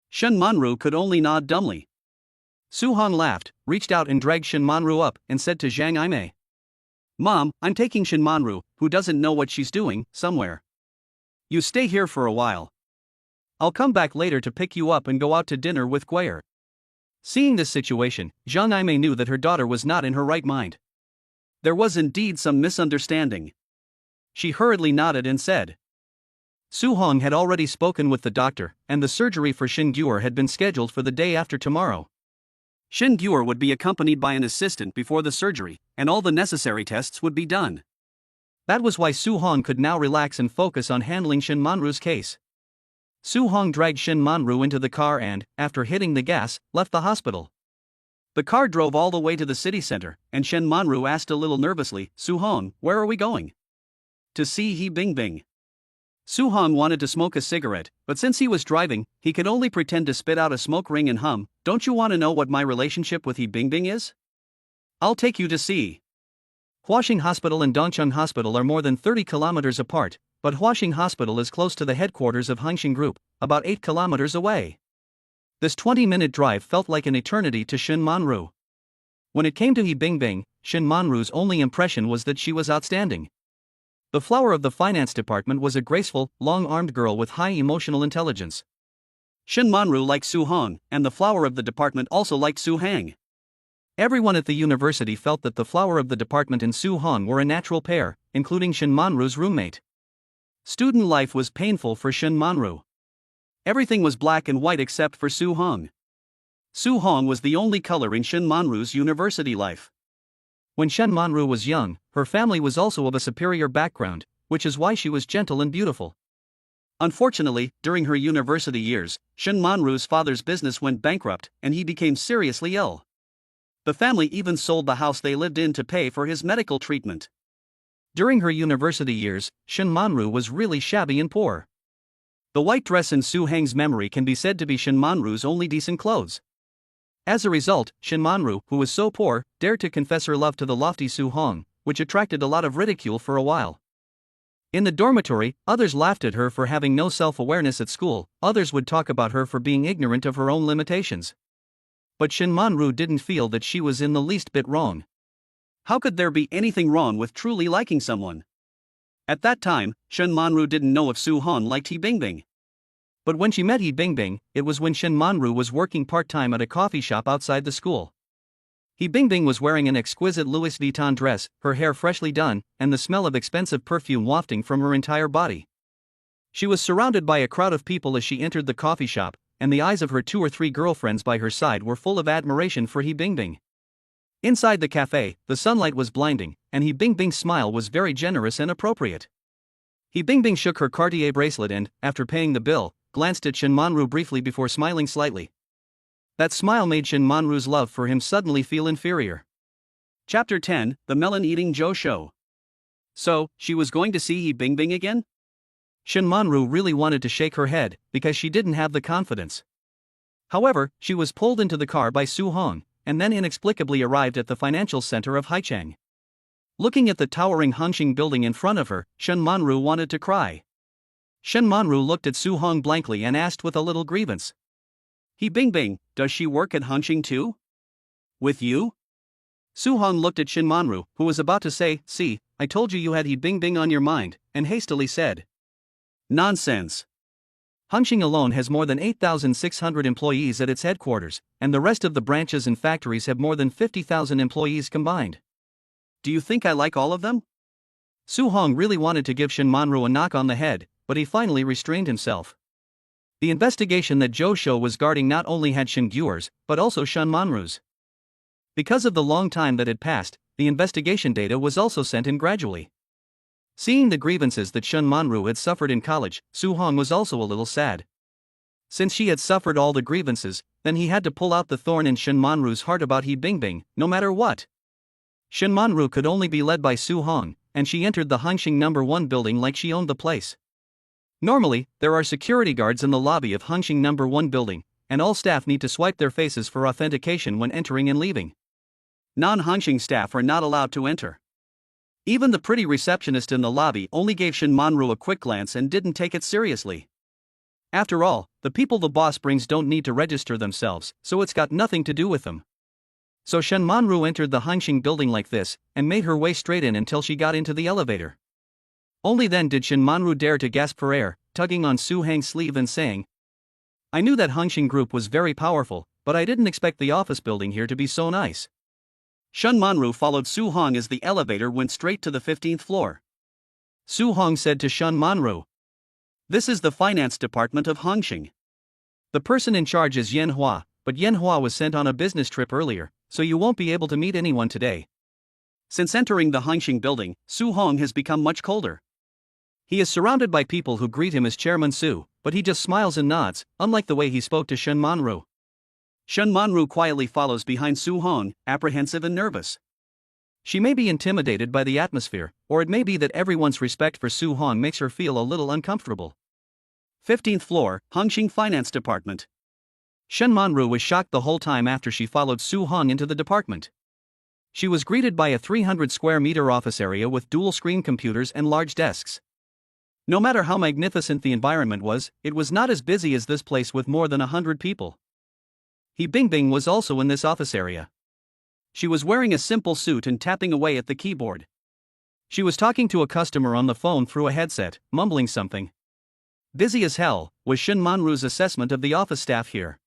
Shin Manru could only nod dumbly. Su Hong laughed, reached out and dragged Shin Manru up, and said to Zhang Yimei. Mom, I'm taking Shin Manru, who doesn't know what she's doing, somewhere. You stay here for a while. I'll come back later to pick you up and go out to dinner with Guire. Seeing this situation, Zhang Yimei knew that her daughter was not in her right mind. There was indeed some misunderstanding. She hurriedly nodded and said. Su Hong had already spoken with the doctor, and the surgery for Shin Guire had been scheduled for the day after tomorrow. Shin Guire would be accompanied by an assistant before the surgery, and all the necessary tests would be done. That was why Su Hong could now relax and focus on handling Shin Manru's case. Su Hong dragged Shin Manru into the car and, after hitting the gas, left the hospital. The car drove all the way to the city center, and Shin Manru asked a little nervously, Su Hong, where are we going? To see He Bing Bing. Su Hong wanted to smoke a cigarette, but since he was driving, he could only pretend to spit out a smoke ring and hum, Don't you want to know what my relationship with He Bing Bing is? I'll take you to see. Huaxing Hospital and Dongcheng Hospital are more than 30 kilometers apart, but Huaxing Hospital is close to the headquarters of Hangshin Group, about 8 kilometers away. This 20-minute drive felt like an eternity to Shin Manru. When it came to He Bing Bing, Shin Manru's only impression was that she was outstanding. The flower of the finance department was a graceful, long-armed girl with high emotional intelligence. Shin Manru liked Su Hong, and the flower of the department also liked Su Hang. Everyone at the university felt that the flower of the department and Su Hong were a natural pair, including Shin Manru's roommate. Student life was painful for Shin Manru. Everything was black and white except for Su Hong. Su Hong was the only color in Shin Manru's university life. When Shin Manru was young, her family was also of a superior background, which is why she was gentle and beautiful. Unfortunately, during her university years, Shin Manru's father's business went bankrupt, and he became seriously ill. The family even sold the house they lived in to pay for his medical treatment. During her university years, Shin Manru was really shabby and poor. The white dress in Su Hang's memory can be said to be Shin Manru's only decent clothes. As a result, Shin Manru, who was so poor, dared to confess her love to the lofty Su Hong, which attracted a lot of ridicule for a while. In the dormitory, others laughed at her for having no self-awareness at school, others would talk about her for being ignorant of her own limitations. But Shin Manru didn't feel that she was in the least bit wrong. How could there be anything wrong with truly liking someone? At that time, Shin Manru didn't know if Su Hong liked He Bing Bing. But when she met He Bingbing, it was when Shen Manru was working part-time at a coffee shop outside the school. He Bingbing was wearing an exquisite Louis Vuitton dress, her hair freshly done, and the smell of expensive perfume wafting from her entire body. She was surrounded by a crowd of people as she entered the coffee shop, and the eyes of her 2 or 3 girlfriends by her side were full of admiration for He Bingbing. Inside the cafe, the sunlight was blinding, and He Bingbing's smile was very generous and appropriate. He Bingbing shook her Cartier bracelet and, after paying the bill, glanced at Shen Manru briefly before smiling slightly. That smile made Shen Manru's love for him suddenly feel inferior. Chapter 10, The Melon-Eating Joe Show. So, she was going to see He Bingbing again? Shen Manru really wanted to shake her head, because she didn't have the confidence. However, she was pulled into the car by Su Hong, and then inexplicably arrived at the financial center of Haicheng. Looking at the towering Hongxing building in front of her, Shen Manru wanted to cry. Shen Manru looked at Su Hong blankly and asked with a little grievance. He Bingbing, does she work at Hongxing too? With you? Su Hong looked at Shen Manru, who was about to say, see, I told you you had He Bingbing on your mind, and hastily said. Nonsense. Hongxing alone has more than 8,600 employees at its headquarters, and the rest of the branches and factories have more than 50,000 employees combined. Do you think I like all of them? Su Hong really wanted to give Shen Manru a knock on the head, but he finally restrained himself. The investigation that Zhou Shou was guarding not only had Shen Guer's, but also Shen Manru's. Because of the long time that had passed, the investigation data was also sent in gradually. Seeing the grievances that Shen Manru had suffered in college, Su Hong was also a little sad. Since she had suffered all the grievances, then he had to pull out the thorn in Shen Manru's heart about He Bingbing, no matter what. Shen Manru could only be led by Su Hong, and she entered the Hongxing No. 1 building like she owned the place. Normally, there are security guards in the lobby of Hongxing No. 1 building, and all staff need to swipe their faces for authentication when entering and leaving. Non-Hongxing staff are not allowed to enter. Even the pretty receptionist in the lobby only gave Shen Manru a quick glance and didn't take it seriously. After all, the people the boss brings don't need to register themselves, so it's got nothing to do with them. So Shen Manru entered the Hongxing building like this, and made her way straight in until she got into the elevator. Only then did Shen Manru dare to gasp for air, tugging on Su Hang's sleeve and saying, I knew that Hongxing group was very powerful, but I didn't expect the office building here to be so nice. Shen Manru followed Su Hong as the elevator went straight to the 15th floor. Su Hong said to Shen Manru, this is the finance department of Hongxing. The person in charge is Manhwa, but Manhwa was sent on a business trip earlier, so you won't be able to meet anyone today. Since entering the Hongxing building, Su Hong has become much colder. He is surrounded by people who greet him as Chairman Su, but he just smiles and nods, unlike the way he spoke to Shen Manru. Shen Manru quietly follows behind Su Hong, apprehensive and nervous. She may be intimidated by the atmosphere, or it may be that everyone's respect for Su Hong makes her feel a little uncomfortable. 15th floor, Hongxing Finance Department. Shen Manru was shocked the whole time after she followed Su Hong into the department. She was greeted by a 300 square meter office area with dual screen computers and large desks. No matter how magnificent the environment was, it was not as busy as this place with more than 100 people. He Bingbing was also in this office area. She was wearing a simple suit and tapping away at the keyboard. She was talking to a customer on the phone through a headset, mumbling something. Busy as hell, was Shen Manru's assessment of the office staff here.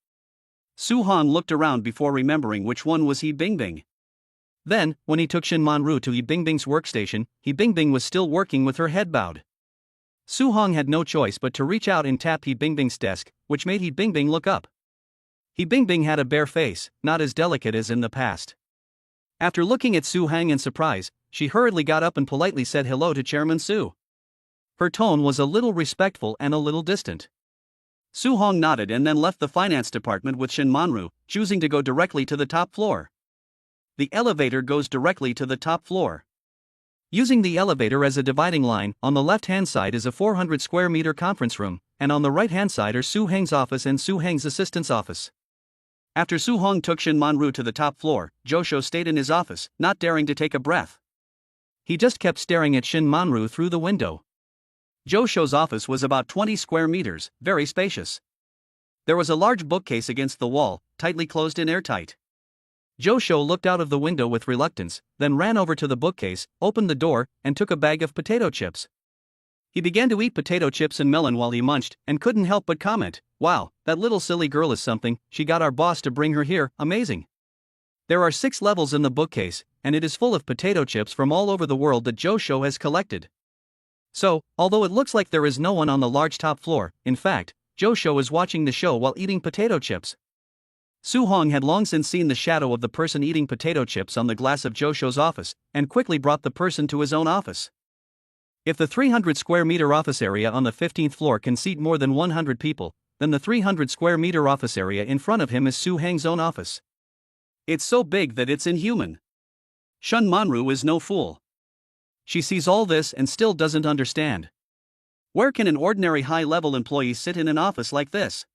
Su Hong looked around before remembering which one was He Bingbing. Then, when he took Shen Manru to He Bingbing's workstation, He Bingbing was still working with her head bowed. Su Hong had no choice but to reach out and tap He Bingbing's desk, which made He Bingbing look up. He Bingbing had a bare face, not as delicate as in the past. After looking at Su Hang in surprise, she hurriedly got up and politely said hello to Chairman Su. Her tone was a little respectful and a little distant. Su Hong nodded and then left the finance department with Shen Manru, choosing to go directly to the top floor. The elevator goes directly to the top floor. Using the elevator as a dividing line, on the left-hand side is a 400 square meter conference room, and on the right-hand side are Su Hang's office and Su Hang's assistant's office. After Su Hong took Shen Manru to the top floor, Zhou Shou stayed in his office, not daring to take a breath. He just kept staring at Shen Manru through the window. Zhou Shou's office was about 20 square meters, very spacious. There was a large bookcase against the wall, tightly closed and airtight. Zhou Shou looked out of the window with reluctance, then ran over to the bookcase, opened the door, and took a bag of potato chips. He began to eat potato chips and melon while he munched and couldn't help but comment, "Wow, that little silly girl is something, she got our boss to bring her here, amazing." There are 6 levels in the bookcase, and it is full of potato chips from all over the world that Josho has collected. So, although it looks like there is no one on the large top floor, in fact, Josho is watching the show while eating potato chips. Su-hong had long since seen the shadow of the person eating potato chips on the glass of Josho's office, and quickly brought the person to his own office. If the 300 square meter office area on the 15th floor can seat more than 100 people, then the 300 square meter office area in front of him is Su-hang's own office. It's so big that it's inhuman. Shun Manru is no fool. She sees all this and still doesn't understand. Where can an ordinary high-level employee sit in an office like this?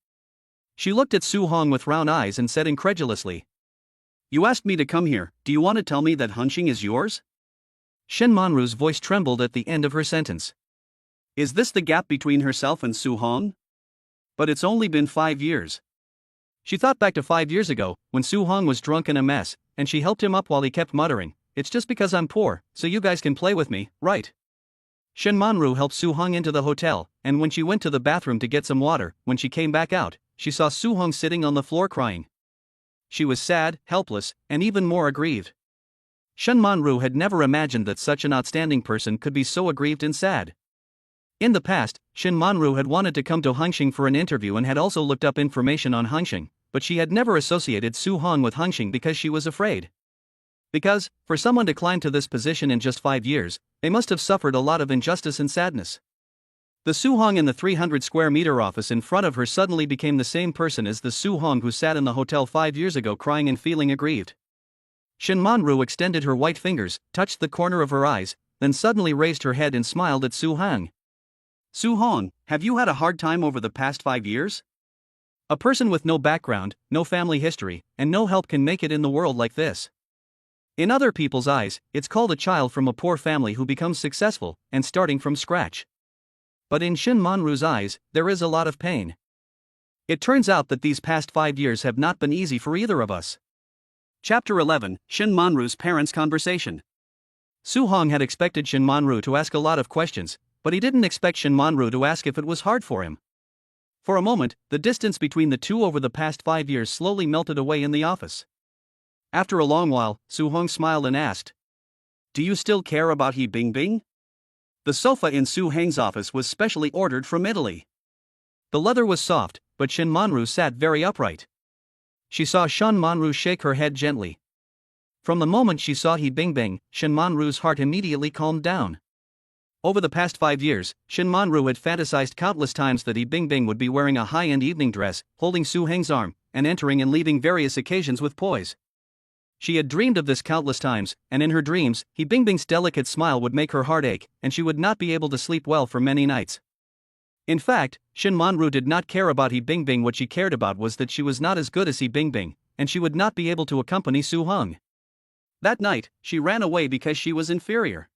She looked at Su-hong with round eyes and said incredulously, "You asked me to come here, do you want to tell me that hunching is yours?" Shin Manru's voice trembled at the end of her sentence. Is this the gap between herself and Su-hong? But it's only been 5 years. She thought back to 5 years ago, when Su-hong was drunk and a mess, and she helped him up while he kept muttering, "It's just because I'm poor, so you guys can play with me, right?" Shin Manru helped Su-hong into the hotel, and when she went to the bathroom to get some water, when she came back out, she saw Su-hong sitting on the floor crying. She was sad, helpless, and even more aggrieved. Shin Manru had never imagined that such an outstanding person could be so aggrieved and sad. In the past, Shin Manru had wanted to come to Hongqing for an interview and had also looked up information on Hongqing, but she had never associated Su-hong with Hongqing because she was afraid. Because, for someone to climb to this position in just 5 years, they must have suffered a lot of injustice and sadness. The Su-hong in the 300 square meter office in front of her suddenly became the same person as the Su-hong who sat in the hotel 5 years ago crying and feeling aggrieved. Shin Manru extended her white fingers, touched the corner of her eyes, then suddenly raised her head and smiled at Su-hong. "Su-hong, have you had a hard time over the past 5 years? A person with no background, no family history, and no help can make it in the world like this. In other people's eyes, it's called a child from a poor family who becomes successful, and starting from scratch. But in Shin Manru's eyes, there is a lot of pain. It turns out that these past 5 years have not been easy for either of us." Chapter 11, Shin Manru's Parents' Conversation. Su-hong had expected Shin Manru to ask a lot of questions, but he didn't expect Shin Manru to ask if it was hard for him. For a moment, the distance between the two over the past 5 years slowly melted away in the office. After a long while, Su-hong smiled and asked, "Do you still care about He Bingbing?" The sofa in Su-hang's office was specially ordered from Italy. The leather was soft, but Shin Manru sat very upright. She saw Shin Manru shake her head gently. From the moment she saw He Bingbing, Shin Manru's heart immediately calmed down. Over the past 5 years, Shin Manru had fantasized countless times that He Bingbing would be wearing a high-end evening dress, holding Su-hang's arm, and entering and leaving various occasions with poise. She had dreamed of this countless times, and in her dreams, He Bingbing's delicate smile would make her heart ache, and she would not be able to sleep well for many nights. In fact, Shin Manru did not care about He Bingbing. What she cared about was that she was not as good as He Bingbing, and she would not be able to accompany Su-hong. That night, she ran away because she was inferior.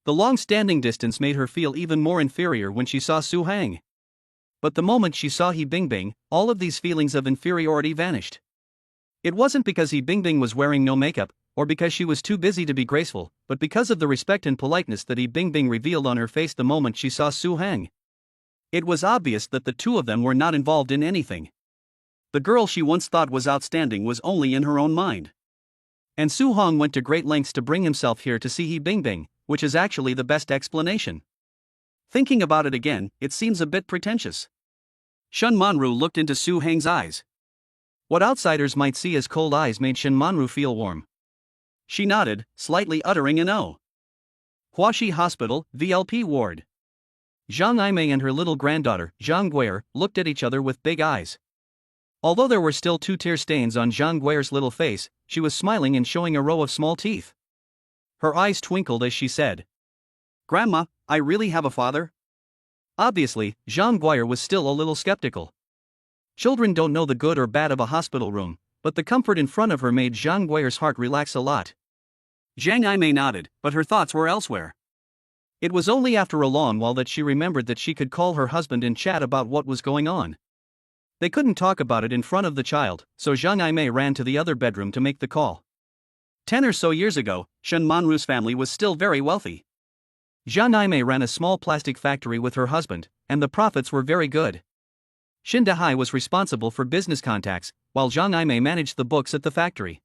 The long-standing distance made her feel even more inferior when she saw Su-hang. But the moment she saw He Bingbing, all of these feelings of inferiority vanished. It wasn't because He Bingbing was wearing no makeup, or because she was too busy to be graceful, but because of the respect and politeness that He Bingbing revealed on her face the moment she saw Su-hang. It was obvious that the two of them were not involved in anything. The girl she once thought was outstanding was only in her own mind. And Su-hong went to great lengths to bring himself here to see He Bingbing, which is actually the best explanation. Thinking about it again, it seems a bit pretentious. Shin Manru looked into Su-hang's eyes. What outsiders might see as cold eyes made Shin Manru feel warm. She nodded, slightly uttering an O. Huashi Hospital, VLP ward. Zhang Aimei and her little granddaughter, Zhang Guier, looked at each other with big eyes. Although there were still 2 tear stains on Zhang Guier's little face, she was smiling and showing a row of small teeth. Her eyes twinkled as she said, "Grandma, I really have a father?" Obviously, Zhang Guier was still a little skeptical. Children don't know the good or bad of a hospital room, but the comfort in front of her made Zhang Guier's heart relax a lot. Zhang Aimei nodded, but her thoughts were elsewhere. It was only after a long while that she remembered that she could call her husband and chat about what was going on. They couldn't talk about it in front of the child, so Zhang Aimei ran to the other bedroom to make the call. 10 or so years ago, Shin Manru's family was still very wealthy. Zhang Aimei ran a small plastic factory with her husband, and the profits were very good. Shin Dahai was responsible for business contacts, while Zhang Aimei managed the books at the factory.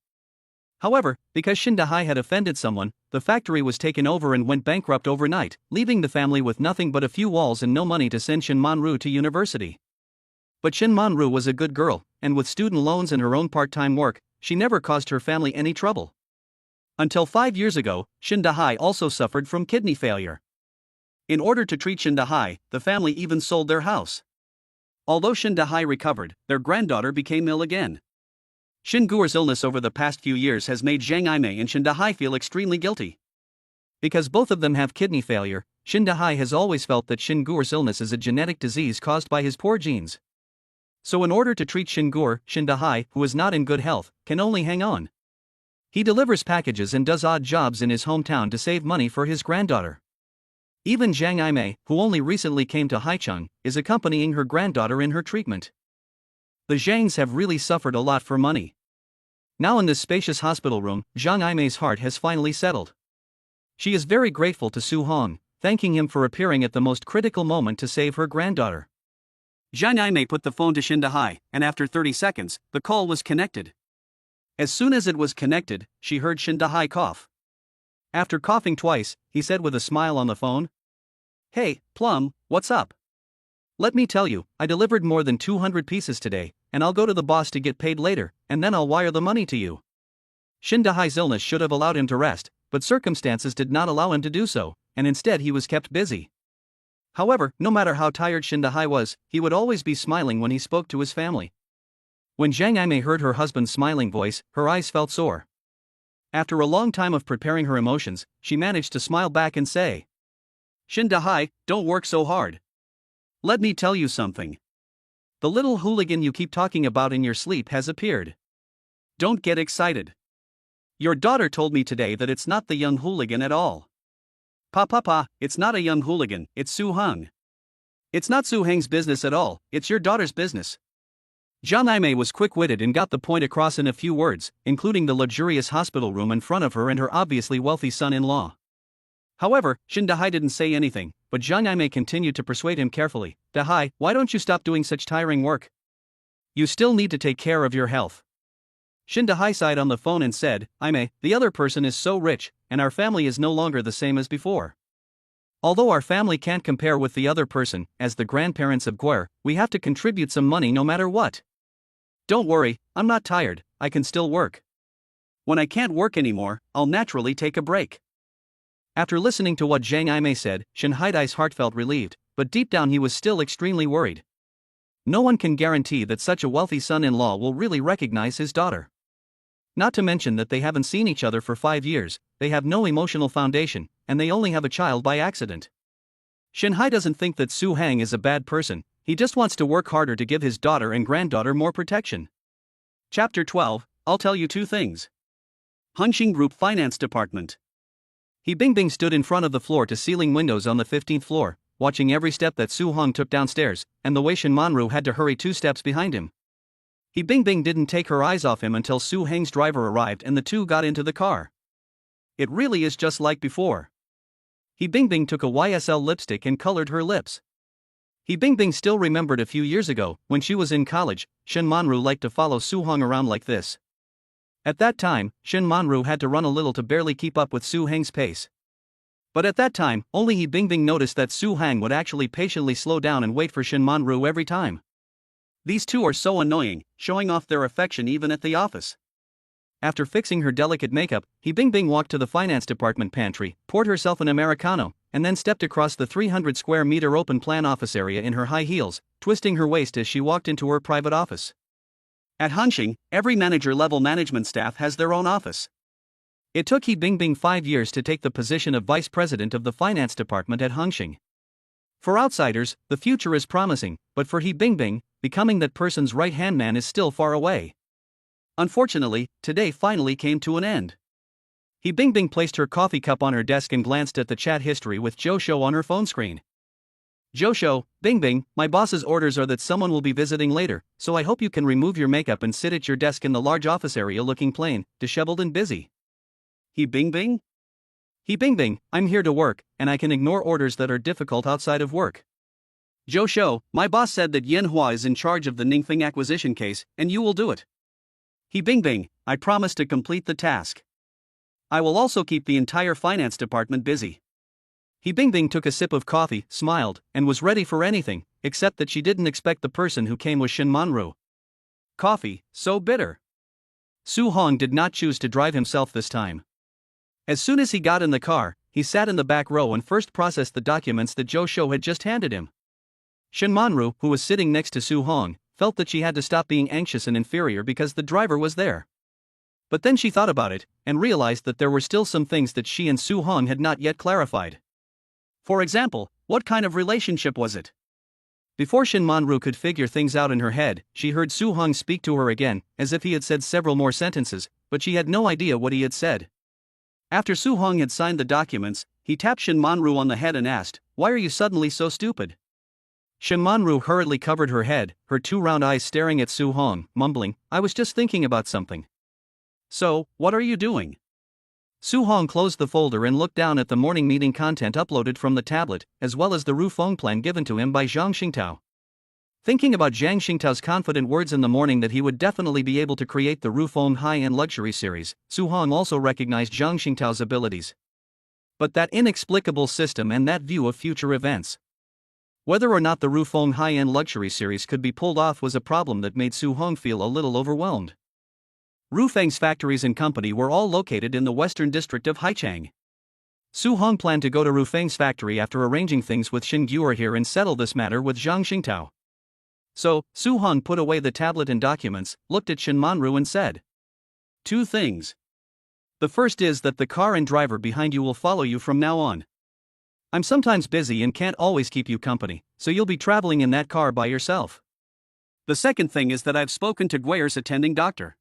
However, because Shin Dahai had offended someone, the factory was taken over and went bankrupt overnight, leaving the family with nothing but a few walls and no money to send Shin Manru to university. But Shin Manru was a good girl, and with student loans and her own part-time work, she never caused her family any trouble. Until 5 years ago, Shin Dahai also suffered from kidney failure. In order to treat Shin Dahai, the family even sold their house. Although Shin Dahai recovered, their granddaughter became ill again. Shin Guer's illness over the past few years has made Zhang Aimei and Shin Dahai feel extremely guilty. Because both of them have kidney failure, Shin Dahai has always felt that Shin Guer's illness is a genetic disease caused by his poor genes. So in order to treat Shin Guer, Shin Dahai, who is not in good health, can only hang on. He delivers packages and does odd jobs in his hometown to save money for his granddaughter. Even Zhang Aimei, who only recently came to Haicheng, is accompanying her granddaughter in her treatment. The Zhangs have really suffered a lot for money. Now in this spacious hospital room, Zhang Aimei's heart has finally settled. She is very grateful to Su Hong, thanking him for appearing at the most critical moment to save her granddaughter. Zhang Aimei put the phone to Shin Dahai, and after 30 seconds, the call was connected. As soon as it was connected, she heard Shin Dahai cough. After coughing twice, he said with a smile on the phone, "Hey, Plum, what's up? Let me tell you, I delivered more than 200 pieces today, and I'll go to the boss to get paid later, and then I'll wire the money to you." Shin Dahai's illness should have allowed him to rest, but circumstances did not allow him to do so, and instead he was kept busy. However, no matter how tired Shin Dahai was, he would always be smiling when he spoke to his family. When Zhang Aimei heard her husband's smiling voice, her eyes felt sore. After a long time of preparing her emotions, she managed to smile back and say, "Shin Dahai, don't work so hard. Let me tell you something. The little hooligan you keep talking about in your sleep has appeared. Don't get excited. Your daughter told me today that it's not the young hooligan at all. Pa, it's not a young hooligan, it's Su Hong. It's not Su Heng's business at all, it's your daughter's business." Zhang Aimei was quick-witted and got the point across in a few words, including the luxurious hospital room in front of her and her obviously wealthy son-in-law. However, Shin Dahai didn't say anything, but Zhang Aimei continued to persuade him carefully. "Dahai, why don't you stop doing such tiring work? You still need to take care of your health." Shin Dahai sighed on the phone and said, "Aimei, the other person is so rich, and our family is no longer the same as before. Although our family can't compare with the other person, as the grandparents of Guer, we have to contribute some money no matter what. Don't worry, I'm not tired, I can still work. When I can't work anymore, I'll naturally take a break." After listening to what Zhang Aimei said, Shin Haidai's heart felt relieved, but deep down he was still extremely worried. No one can guarantee that such a wealthy son-in-law will really recognize his daughter. Not to mention that they haven't seen each other for 5 years, they have no emotional foundation, and they only have a child by accident. Shin Hai doesn't think that Su Hang is a bad person, he just wants to work harder to give his daughter and granddaughter more protection. Chapter 12, I'll tell you 2 things. Hongxing Group Finance Department. He Bingbing stood in front of the floor-to-ceiling windows on the 15th floor, watching every step that Su Hong took downstairs, and the way Shin Manru had to hurry 2 steps behind him. He Bingbing didn't take her eyes off him until Su Heng's driver arrived and the two got into the car. It really is just like before. He Bingbing took a YSL lipstick and colored her lips. He Bingbing still remembered a few years ago, when she was in college, Shin Manru liked to follow Su Hong around like this. At that time, Shin Manru had to run a little to barely keep up with Su Heng's pace. But at that time, only He Bingbing noticed that Su Hang would actually patiently slow down and wait for Shin Manru every time. These two are so annoying, showing off their affection even at the office. After fixing her delicate makeup, He Bingbing walked to the finance department pantry, poured herself an Americano, and then stepped across the 300 square meter open plan office area in her high heels, twisting her waist as she walked into her private office. At Hongxing, every manager-level management staff has their own office. It took He Bingbing 5 years to take the position of vice president of the finance department at Hongxing. For outsiders, the future is promising, but for He Bingbing, becoming that person's right-hand man is still far away. Unfortunately, today finally came to an end. He Bingbing placed her coffee cup on her desk and glanced at the chat history with Joshua on her phone screen. "Joshua, Bingbing, my boss's orders are that someone will be visiting later, so I hope you can remove your makeup and sit at your desk in the large office area looking plain, disheveled and busy." He Bingbing? He bing bing, I'm here to work, and I can ignore orders that are difficult outside of work. Zhou Shou, my boss said that Manhwa is in charge of the Ningfeng acquisition case, and you will do it. He bing bing, I promise to complete the task. I will also keep the entire finance department busy. He bing bing took a sip of coffee, smiled, and was ready for anything, except that she didn't expect the person who came was Shin Manru. Coffee, so bitter. Su Hong did not choose to drive himself this time. As soon as he got in the car, he sat in the back row and first processed the documents that Zhou Shou had just handed him. Shin Manru, who was sitting next to Su Hong, felt that she had to stop being anxious and inferior because the driver was there. But then she thought about it, and realized that there were still some things that she and Su Hong had not yet clarified. For example, what kind of relationship was it? Before Shin Manru could figure things out in her head, she heard Su Hong speak to her again, as if he had said several more sentences, but she had no idea what he had said. After Su Hong had signed the documents, he tapped Shin Manru on the head and asked, "Why are you suddenly so stupid?" Shin Manru hurriedly covered her head, her two round eyes staring at Su Hong, mumbling, "I was just thinking about something." "So, what are you doing?" Su Hong closed the folder and looked down at the morning meeting content uploaded from the tablet, as well as the Rufeng plan given to him by Zhang Xingtao. Thinking about Zhang Xingtao's confident words in the morning that he would definitely be able to create the Rufeng high-end luxury series, Su Hong also recognized Zhang Xingtao's abilities. But that inexplicable system and that view of future events. Whether or not the Rufeng high-end luxury series could be pulled off was a problem that made Su Hong feel a little overwhelmed. Rufeng's factories and company were all located in the western district of Haichang. Su Hong planned to go to Rufeng's factory after arranging things with Xin Guer here and settle this matter with Zhang Xingtao. So, Su Hong put away the tablet and documents, looked at Shin Manru and said, "Two things. The first is that the car and driver behind you will follow you from now on. I'm sometimes busy and can't always keep you company, so you'll be traveling in that car by yourself. The second thing is that I've spoken to Guer's attending doctor.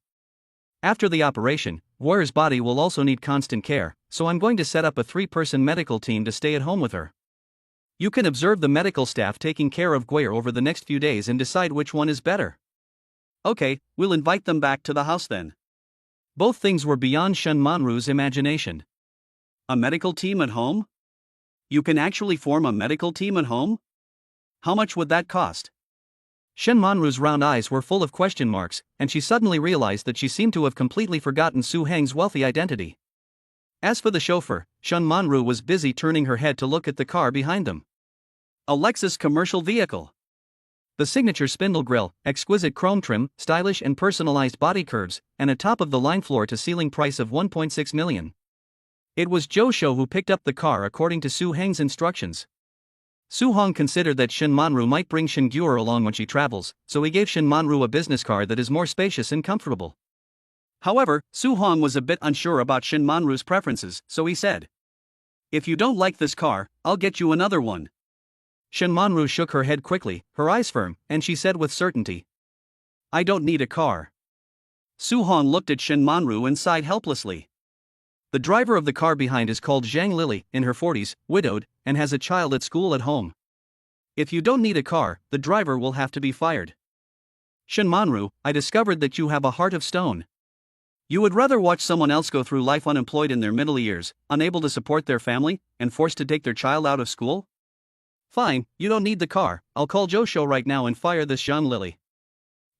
After the operation, Guer's body will also need constant care, so I'm going to set up a 3-person medical team to stay at home with her. You can observe the medical staff taking care of Guer over the next few days and decide which one is better." "Okay, we'll invite them back to the house then." Both things were beyond Shin Manru's imagination. A medical team at home? You can actually form a medical team at home? How much would that cost? Shin Manru's round eyes were full of question marks, and she suddenly realized that she seemed to have completely forgotten Su Heng's wealthy identity. As for the chauffeur, Shin Manru was busy turning her head to look at the car behind them. A Lexus commercial vehicle. The signature spindle grille, exquisite chrome trim, stylish and personalized body curves, and a top-of-the-line floor-to-ceiling price of 1.6 million. It was Zhou Shou who picked up the car according to Su Heng's instructions. Su Hong considered that Shin Manru might bring Xin Guer along when she travels, so he gave Shin Manru a business car that is more spacious and comfortable. However, Su Hong was a bit unsure about Shin Manru's preferences, so he said, "If you don't like this car, I'll get you another one." Shin Manru shook her head quickly, her eyes firm, and she said with certainty, "I don't need a car." Su Hong looked at Shin Manru and sighed helplessly. The driver of the car behind is called Zhang Lily, in her 40s, widowed, and has a child at school at home. If you don't need a car, the driver will have to be fired. Shin Manru, I discovered that you have a heart of stone. You would rather watch someone else go through life unemployed in their middle years, unable to support their family, and forced to take their child out of school? Fine, you don't need the car, I'll call Zhou Shou right now and fire this Zhang Lily.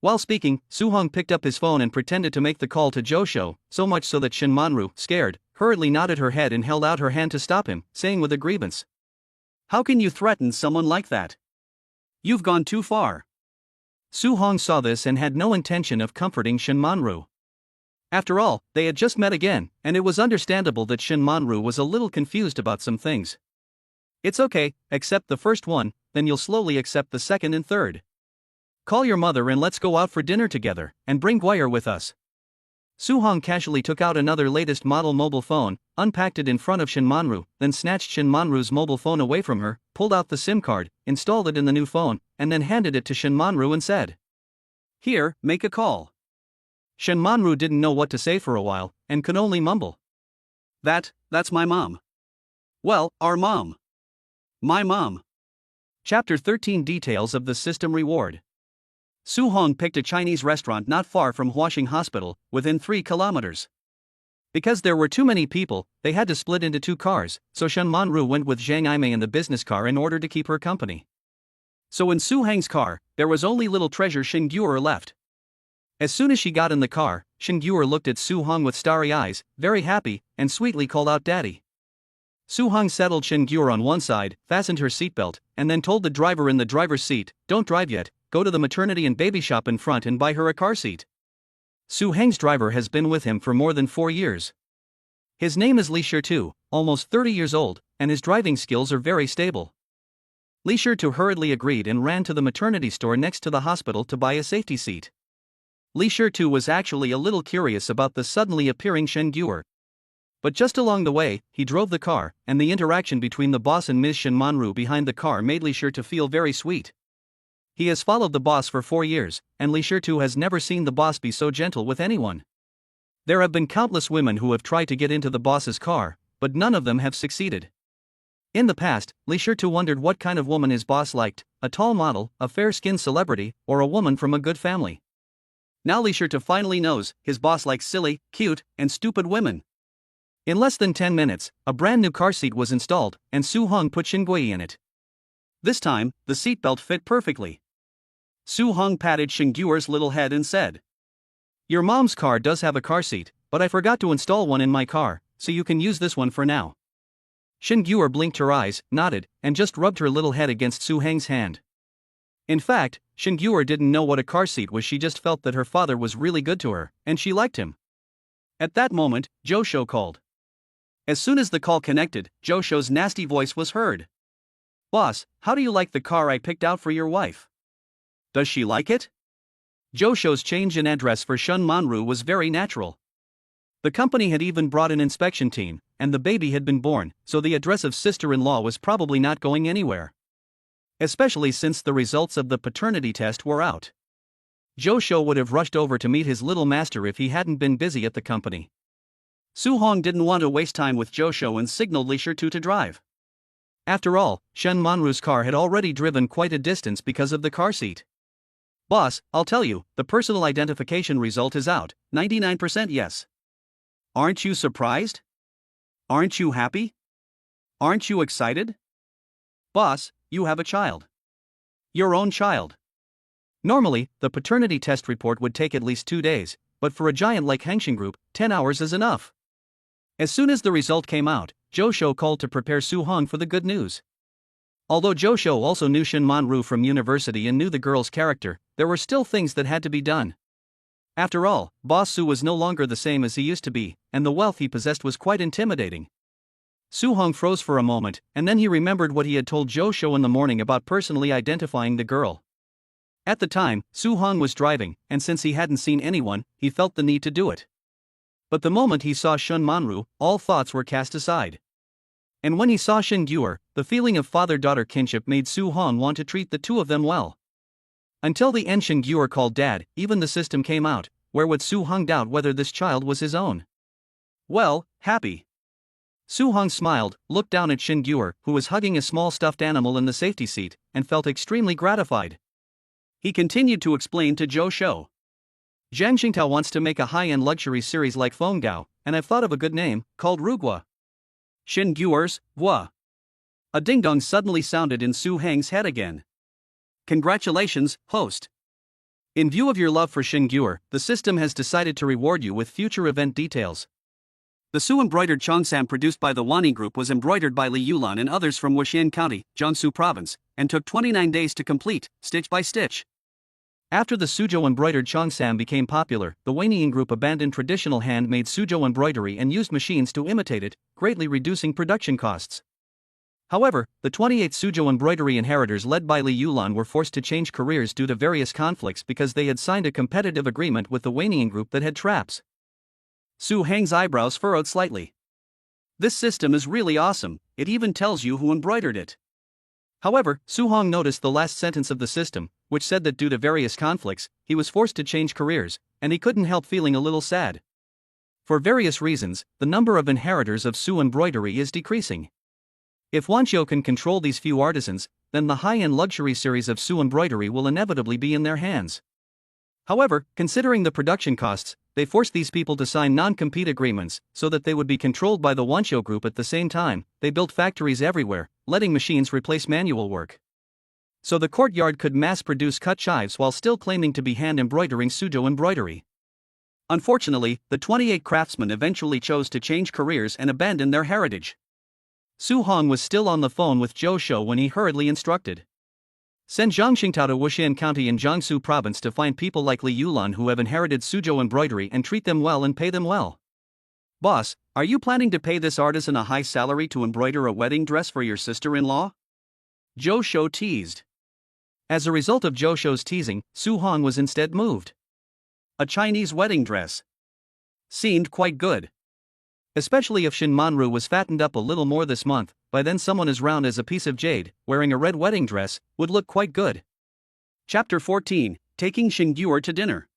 While speaking, Su Hong picked up his phone and pretended to make the call to Zhou Shou, so much so that Shin Manru, scared, hurriedly nodded her head and held out her hand to stop him, saying with a grievance, "How can you threaten someone like that? You've gone too far." Su Hong saw this and had no intention of comforting Shin Manru. After all, they had just met again, and it was understandable that Shin Manru was a little confused about some things. "It's okay, accept the first one, then you'll slowly accept the second and third. Call your mother and let's go out for dinner together, and bring Guyer with us." Su Hong casually took out another latest model mobile phone, unpacked it in front of Shin Manru, then snatched Shin Manru's mobile phone away from her, pulled out the SIM card, installed it in the new phone, and then handed it to Shin Manru and said, "Here, make a call." Shin Manru didn't know what to say for a while, and could only mumble, That's my mom." "Well, our mom." "My mom." Chapter 13 Details of the System Reward. Su Hong picked a Chinese restaurant not far from Huaxing Hospital, within 3 kilometers. Because there were too many people, they had to split into two cars, so Shen Manru went with Zhang Aimei in the business car in order to keep her company. So in Su Hang's car, there was only little treasure Shen Guer left. As soon as she got in the car, Shen Guer looked at Su Hong with starry eyes, very happy, and sweetly called out Daddy. Su Hong settled Shen Guer on one side, fastened her seatbelt, and then told the driver in the driver's seat, "Don't drive yet, go to the maternity and baby shop in front and buy her a car seat." Su Hang's driver has been with him for more than 4 years. His name is Li Shitu, almost 30 years old, and his driving skills are very stable. Li Shitu hurriedly agreed and ran to the maternity store next to the hospital to buy a safety seat. Li Shitu was actually a little curious about the suddenly appearing Shen Guer. But just along the way, he drove the car, and the interaction between the boss and Ms. Shen Manru behind the car made Li Shitu feel very sweet. He has followed the boss for 4 years, and Li Shitu has never seen the boss be so gentle with anyone. There have been countless women who have tried to get into the boss's car, but none of them have succeeded. In the past, Li Shitu wondered what kind of woman his boss liked, a tall model, a fair-skinned celebrity, or a woman from a good family. Now Li Shitu finally knows, his boss likes silly, cute, and stupid women. In less than 10 minutes, a brand new car seat was installed, and Su Hong put Shen Gui in it. This time, the seatbelt fit perfectly. Su Hong patted Shen Guer's little head and said, "Your mom's car does have a car seat, but I forgot to install one in my car, so you can use this one for now." Shen Guer blinked her eyes, nodded, and just rubbed her little head against Su Hang's hand. In fact, Shen Guer didn't know what a car seat was, she just felt that her father was really good to her, and she liked him. At that moment, Zhou Shou called. As soon as the call connected, Zhou Shou's nasty voice was heard. "Boss, how do you like the car I picked out for your wife? Does she like it?" Zhou Shou's change in address for Shen Manru was very natural. The company had even brought an inspection team, and the baby had been born, so the address of sister-in-law was probably not going anywhere. Especially since the results of the paternity test were out. Zhou Shou would have rushed over to meet his little master if he hadn't been busy at the company. Su Hong didn't want to waste time with Zhou Shou and signaled Li Shitu to drive. After all, Shen Manru's car had already driven quite a distance because of the car seat. "Boss, I'll tell you, the personal identification result is out, 99% yes. Aren't you surprised? Aren't you happy? Aren't you excited? Boss, you have a child. Your own child." Normally, the paternity test report would take at least 2 days, but for a giant like Hangshan Group, 10 hours is enough. As soon as the result came out, Zhou Shou called to prepare Su Hong for the good news. Although Zhou Shou also knew Shen Manru from university and knew the girl's character, there were still things that had to be done. After all, Boss Su was no longer the same as he used to be, and the wealth he possessed was quite intimidating. Su Hong froze for a moment, and then he remembered what he had told Zhou Shou in the morning about personally identifying the girl. At the time, Su Hong was driving, and since he hadn't seen anyone, he felt the need to do it. But the moment he saw Shen Manru, all thoughts were cast aside. And when he saw Shen Guer, the feeling of father-daughter kinship made Su Hong want to treat the two of them well. Until the end Shen Guer called Dad, even the system came out, where would Su Hong doubt whether this child was his own? Well, happy. Su Hong smiled, looked down at Shen Guer, who was hugging a small stuffed animal in the safety seat, and felt extremely gratified. He continued to explain to Zhou Shou. "Zhang Xingtao wants to make a high-end luxury series like Fengao, and I've thought of a good name, called Rugua." Shen Guer's Hua. A ding-dong suddenly sounded in Su Hang's head again. "Congratulations, host. In view of your love for Shen Guer, the system has decided to reward you with future event details." The Su embroidered cheongsam produced by the Wani Group was embroidered by Li Yulan and others from Wuxian County, Jiangsu Province, and took 29 days to complete, stitch by stitch. After the Suzhou embroidered cheongsam became popular, the Wanian Group abandoned traditional handmade Suzhou embroidery and used machines to imitate it, greatly reducing production costs. However, the 28 Suzhou embroidery inheritors led by Li Yulan were forced to change careers due to various conflicts because they had signed a competitive agreement with the Wanian Group that had traps. Su Hang's eyebrows furrowed slightly. "This system is really awesome, it even tells you who embroidered it." However, Su Hong noticed the last sentence of the system, which said that due to various conflicts, he was forced to change careers, and he couldn't help feeling a little sad. For various reasons, the number of inheritors of Su embroidery is decreasing. If Wanqiu can control these few artisans, then the high-end luxury series of Su embroidery will inevitably be in their hands. However, considering the production costs, they forced these people to sign non-compete agreements so that they would be controlled by the Wansho group. At the same time, they built factories everywhere, letting machines replace manual work. So the courtyard could mass-produce cut chives while still claiming to be hand-embroidering Suzhou embroidery. Unfortunately, the 28 craftsmen eventually chose to change careers and abandon their heritage. Su Hong was still on the phone with Zhou Shou when he hurriedly instructed. Send Zhang Xingtao to Wuxian County in Jiangsu Province to find people like Li Yulan who have inherited Suzhou embroidery and treat them well and pay them well. Boss, are you planning to pay this artisan a high salary to embroider a wedding dress for your sister-in-law? Zhou Shou teased. As a result of Zhou Shou's teasing, Su Hong was instead moved. A Chinese wedding dress seemed quite good. Especially if Shin Manru was fattened up a little more this month, by then someone as round as a piece of jade, wearing a red wedding dress, would look quite good. Chapter 14, Taking Xingguo to Dinner.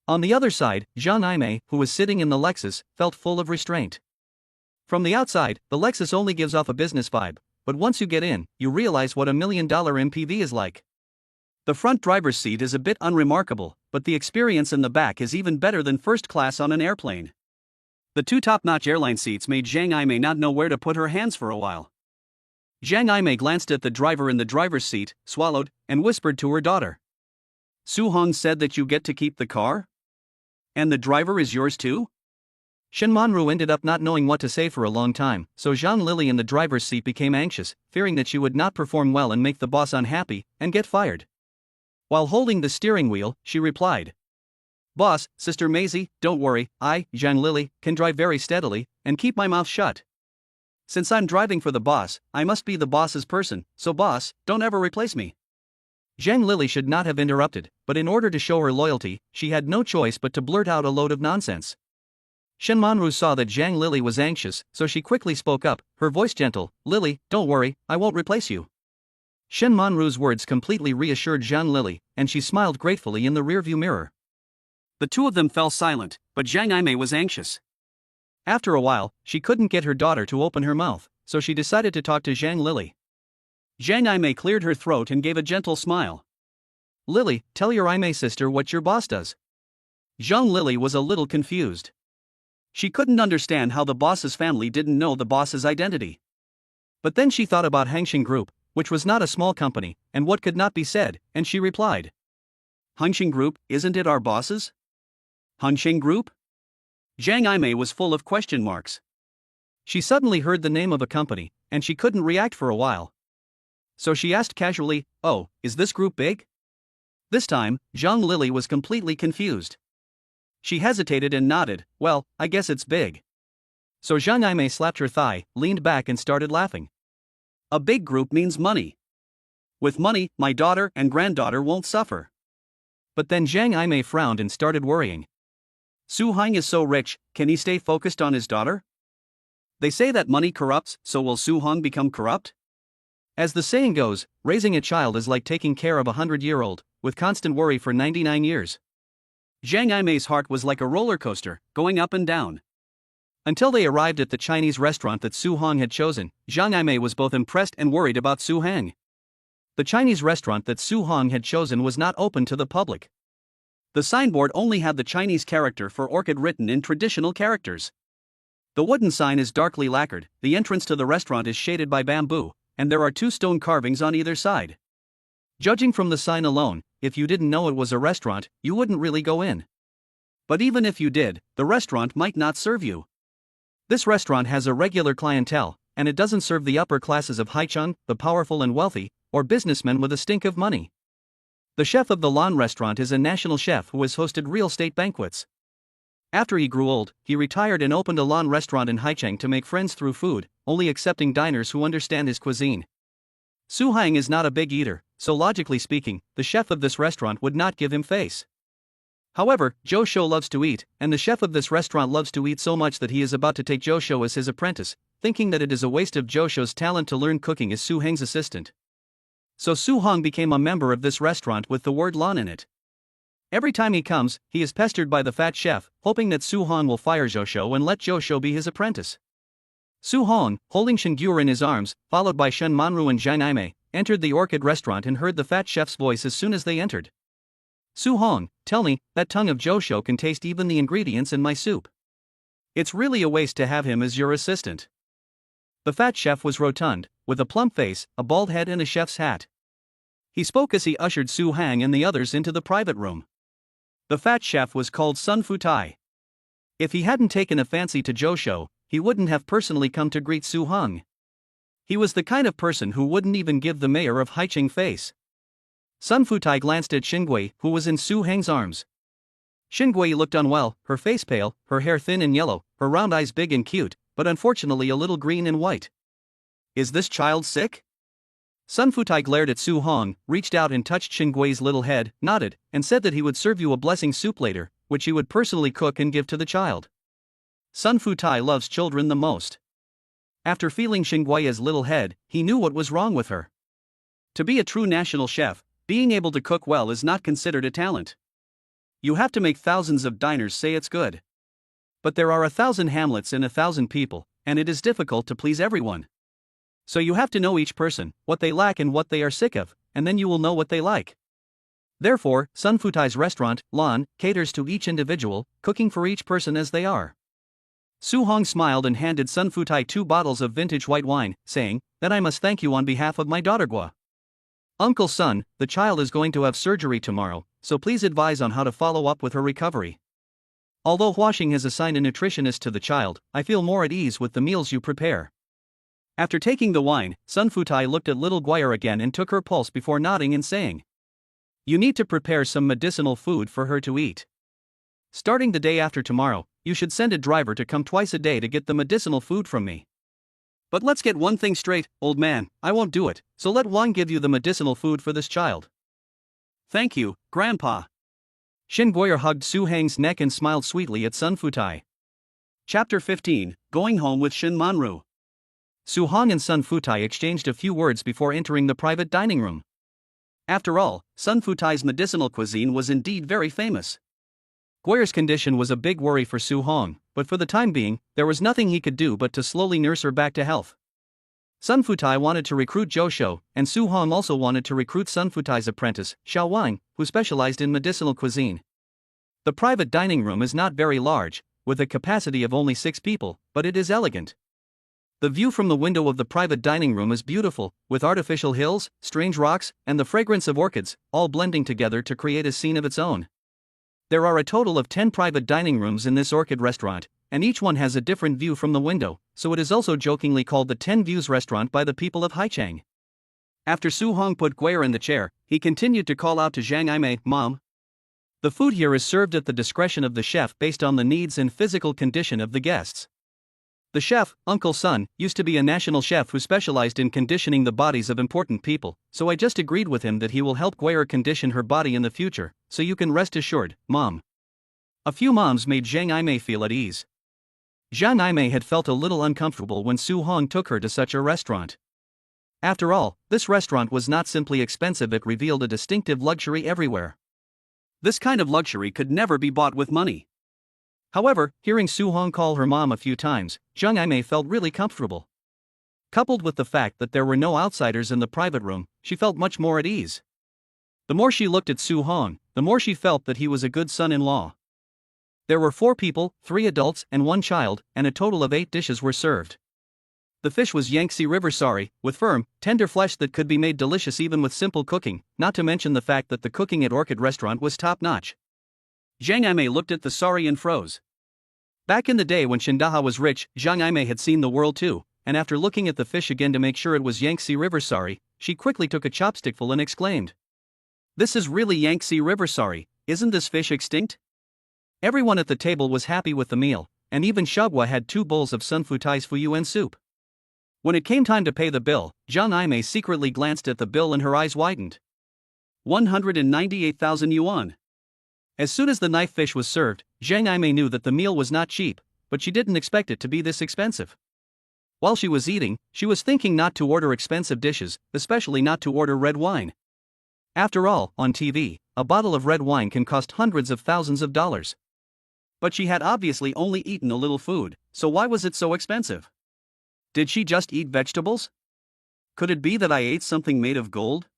On the other side, Zhang Aimei, who was sitting in the Lexus, felt full of restraint. From the outside, the Lexus only gives off a business vibe, but once you get in, you realize what $1 million MPV is like. The front driver's seat is a bit unremarkable, but the experience in the back is even better than first class on an airplane. The two top-notch airline seats made Zhang Aimei not know where to put her hands for a while. Zhang Aimei glanced at the driver in the driver's seat, swallowed, and whispered to her daughter. Su Hong said that you get to keep the car? And the driver is yours too? Shen Manru ended up not knowing what to say for a long time, so Zhang Lili in the driver's seat became anxious, fearing that she would not perform well and make the boss unhappy, and get fired. While holding the steering wheel, she replied. Boss, Sister Maisie, don't worry, I, Zhang Lili, can drive very steadily, and keep my mouth shut. Since I'm driving for the boss, I must be the boss's person, so boss, don't ever replace me. Zhang Lili should not have interrupted, but in order to show her loyalty, she had no choice but to blurt out a load of nonsense. Shen Manru saw that Zhang Lili was anxious, so she quickly spoke up, her voice gentle, Lili, don't worry, I won't replace you. Shen Manru's words completely reassured Zhang Lili, and she smiled gratefully in the rearview mirror. The two of them fell silent, but Zhang Aimei was anxious. After a while, she couldn't get her daughter to open her mouth, so she decided to talk to Zhang Lili. Zhang Aimei cleared her throat and gave a gentle smile. Lili, tell your Aimei sister what your boss does. Zhang Lili was a little confused. She couldn't understand how the boss's family didn't know the boss's identity. But then she thought about Hangxing Group, which was not a small company, and what could not be said, and she replied. Hangxing Group, isn't it our boss's? Hangxing Group? Zhang Aimei was full of question marks. She suddenly heard the name of a company, and she couldn't react for a while. So she asked casually, oh, is this group big? This time, Zhang Lili was completely confused. She hesitated and nodded, well, I guess it's big. So Zhang Aimei slapped her thigh, leaned back and started laughing. A big group means money. With money, my daughter and granddaughter won't suffer. But then Zhang Aimei frowned and started worrying. Su Hong is so rich, can he stay focused on his daughter? They say that money corrupts, so will Su Hong become corrupt? As the saying goes, raising a child is like taking care of a 100-year-old, with constant worry for 99 years. Zhang Aimei's heart was like a roller coaster, going up and down. Until they arrived at the Chinese restaurant that Su Hong had chosen, Zhang Aimei was both impressed and worried about Su Hong. The Chinese restaurant that Su Hong had chosen was not open to the public. The signboard only had the Chinese character for orchid written in traditional characters. The wooden sign is darkly lacquered, the entrance to the restaurant is shaded by bamboo, and there are 2 stone carvings on either side. Judging from the sign alone, if you didn't know it was a restaurant, you wouldn't really go in. But even if you did, the restaurant might not serve you. This restaurant has a regular clientele, and it doesn't serve the upper classes of Haicheng, the powerful and wealthy, or businessmen with a stink of money. The chef of the Lan restaurant is a national chef who has hosted real state banquets. After he grew old, he retired and opened a Lan restaurant in Haicheng to make friends through food, only accepting diners who understand his cuisine. Su Hong is not a big eater, so logically speaking, the chef of this restaurant would not give him face. However, Zhou Shou loves to eat, and the chef of this restaurant loves to eat so much that he is about to take Zhou Shou as his apprentice, thinking that it is a waste of Zhou Shou's talent to learn cooking as Su Hong's assistant. So Su Hong became a member of this restaurant with the word Lan in it. Every time he comes, he is pestered by the fat chef, hoping that Su Hong will fire Zhou Shou and let Zhou Shou be his apprentice. Su Hong, holding Xingguo in his arms, followed by Shen Manru and Zhang Aimei, entered the orchid restaurant and heard the fat chef's voice as soon as they entered. Su Hong, tell me, that tongue of Josho can taste even the ingredients in my soup. It's really a waste to have him as your assistant. The fat chef was rotund, with a plump face, a bald head and a chef's hat. He spoke as he ushered Su Hang and the others into the private room. The fat chef was called Sun Futai. If he hadn't taken a fancy to Josho, he wouldn't have personally come to greet Su Hong. He was the kind of person who wouldn't even give the mayor of Haicheng face. Sun Futai glanced at Xingui, who was in Su Hang's arms. Xingui looked unwell, her face pale, her hair thin and yellow, her round eyes big and cute, but unfortunately a little green and white. Is this child sick? Sun Futai glared at Su Hong, reached out and touched Xingui's little head, nodded, and said that he would serve you a blessing soup later, which he would personally cook and give to the child. Sun Futai loves children the most. After feeling Xingui's little head, he knew what was wrong with her. To be a true national chef, being able to cook well is not considered a talent. You have to make thousands of diners say it's good. But there are 1,000 hamlets and 1,000 people, and it is difficult to please everyone. So you have to know each person, what they lack and what they are sick of, and then you will know what they like. Therefore, Sun Futai's restaurant, Lan, caters to each individual, cooking for each person as they are. Su Hong smiled and handed Sun Futai 2 bottles of vintage white wine, saying, "That I must thank you on behalf of my daughter Gua. Uncle Sun, the child is going to have surgery tomorrow, so please advise on how to follow up with her recovery. Although Huaxing has assigned a nutritionist to the child, I feel more at ease with the meals you prepare." After taking the wine, Sun Futai looked at little Guire again and took her pulse before nodding and saying, "You need to prepare some medicinal food for her to eat. Starting the day after tomorrow, you should send a driver to come twice a day to get the medicinal food from me. But let's get one thing straight, old man, I won't do it, so let Wang give you the medicinal food for this child." "Thank you, Grandpa." Shin Guire hugged Su Hang's neck and smiled sweetly at Sun Futai. Chapter 15, Going Home with Shin Manru. Su Hong and Sun Futai exchanged a few words before entering the private dining room. After all, Sun Futai's medicinal cuisine was indeed very famous. Guire's condition was a big worry for Su Hong, but for the time being, there was nothing he could do but to slowly nurse her back to health. Sun Futai wanted to recruit Josho, and Su Hong also wanted to recruit Sun Futai's apprentice, Xiao Wang, who specialized in medicinal cuisine. The private dining room is not very large, with a capacity of only 6 people, but it is elegant. The view from the window of the private dining room is beautiful, with artificial hills, strange rocks, and the fragrance of orchids, all blending together to create a scene of its own. There are a total of 10 private dining rooms in this orchid restaurant, and each one has a different view from the window, so it is also jokingly called the 10 Views Restaurant by the people of Haicheng. After Su Hong put Guire in the chair, he continued to call out to Zhang Aimei, "Mom." The food here is served at the discretion of the chef based on the needs and physical condition of the guests. The chef, Uncle Sun, used to be a national chef who specialized in conditioning the bodies of important people, so I just agreed with him that he will help Guire condition her body in the future, so you can rest assured, Mom. A few moms made Zhang Aimei feel at ease. Zhang Aimei had felt a little uncomfortable when Su Hong took her to such a restaurant. After all, this restaurant was not simply expensive, it revealed a distinctive luxury everywhere. This kind of luxury could never be bought with money. However, hearing Su Hong call her mom a few times, Zhang Aimei felt really comfortable. Coupled with the fact that there were no outsiders in the private room, she felt much more at ease. The more she looked at Su Hong, the more she felt that he was a good son-in-law. There were 4 people, 3 adults and 1 child, and a total of 8 dishes were served. The fish was Yangtze River sari, with firm, tender flesh that could be made delicious even with simple cooking, not to mention the fact that the cooking at Orchid Restaurant was top-notch. Zhang Aimei looked at the sari and froze. Back in the day when Shindaha was rich, Zhang Aimei had seen the world too, and after looking at the fish again to make sure it was Yangtze River sari, she quickly took a chopstickful and exclaimed, "This is really Yangtze River sari, isn't this fish extinct?" Everyone at the table was happy with the meal, and even Shagua had 2 bowls of Sun Futai's fuyuan soup. When it came time to pay the bill, Zhang Aimei secretly glanced at the bill and her eyes widened. 198,000 yuan. As soon as the knife fish was served, Zhang Aimei knew that the meal was not cheap, but she didn't expect it to be this expensive. While she was eating, she was thinking not to order expensive dishes, especially not to order red wine. After all, on TV, a bottle of red wine can cost hundreds of thousands of dollars. But she had obviously only eaten a little food, so why was it so expensive? Did she just eat vegetables? Could it be that I ate something made of gold?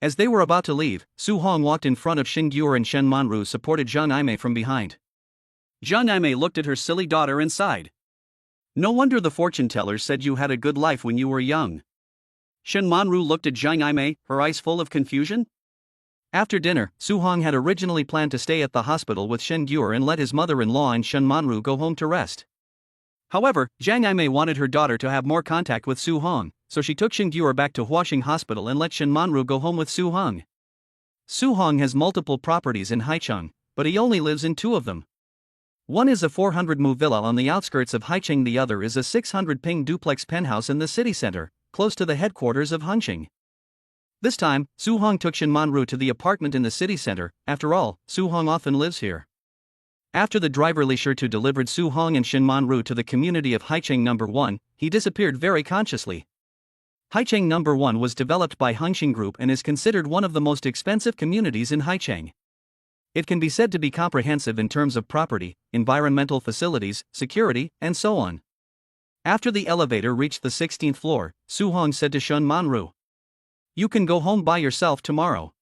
As they were about to leave, Su Hong walked in front of Xingyu and Shen Manru supported Zhang Aimei from behind. Zhang Aimei looked at her silly daughter and sighed. No wonder the fortune tellers said you had a good life when you were young. Shen Manru looked at Zhang Aimei, her eyes full of confusion. After dinner, Su Hong had originally planned to stay at the hospital with Shen Gyur and let his mother-in-law and Shen Manru go home to rest. However, Zhang Aimei wanted her daughter to have more contact with Su Hong, so she took Shen Gyur back to Huaxing Hospital and let Shen Manru go home with Su Hong. Su Hong has multiple properties in Haicheng, but he only lives in 2 of them. One is a 400-mu villa on the outskirts of Haicheng, the other is a 600-ping duplex penthouse in the city center, close to the headquarters of Hongqing. This time, Su Hong took Shen Manru to the apartment in the city center. After all, Su Hong often lives here. After the driver Li Shitu delivered Su Hong and Shen Manru to the community of Haicheng No. 1, he disappeared very consciously. Haicheng No. 1 was developed by Hongqing Group and is considered one of the most expensive communities in Haicheng. It can be said to be comprehensive in terms of property, environmental facilities, security, and so on. After the elevator reached the 16th floor, Su Hong said to Shen Manru, "You can go home by yourself tomorrow.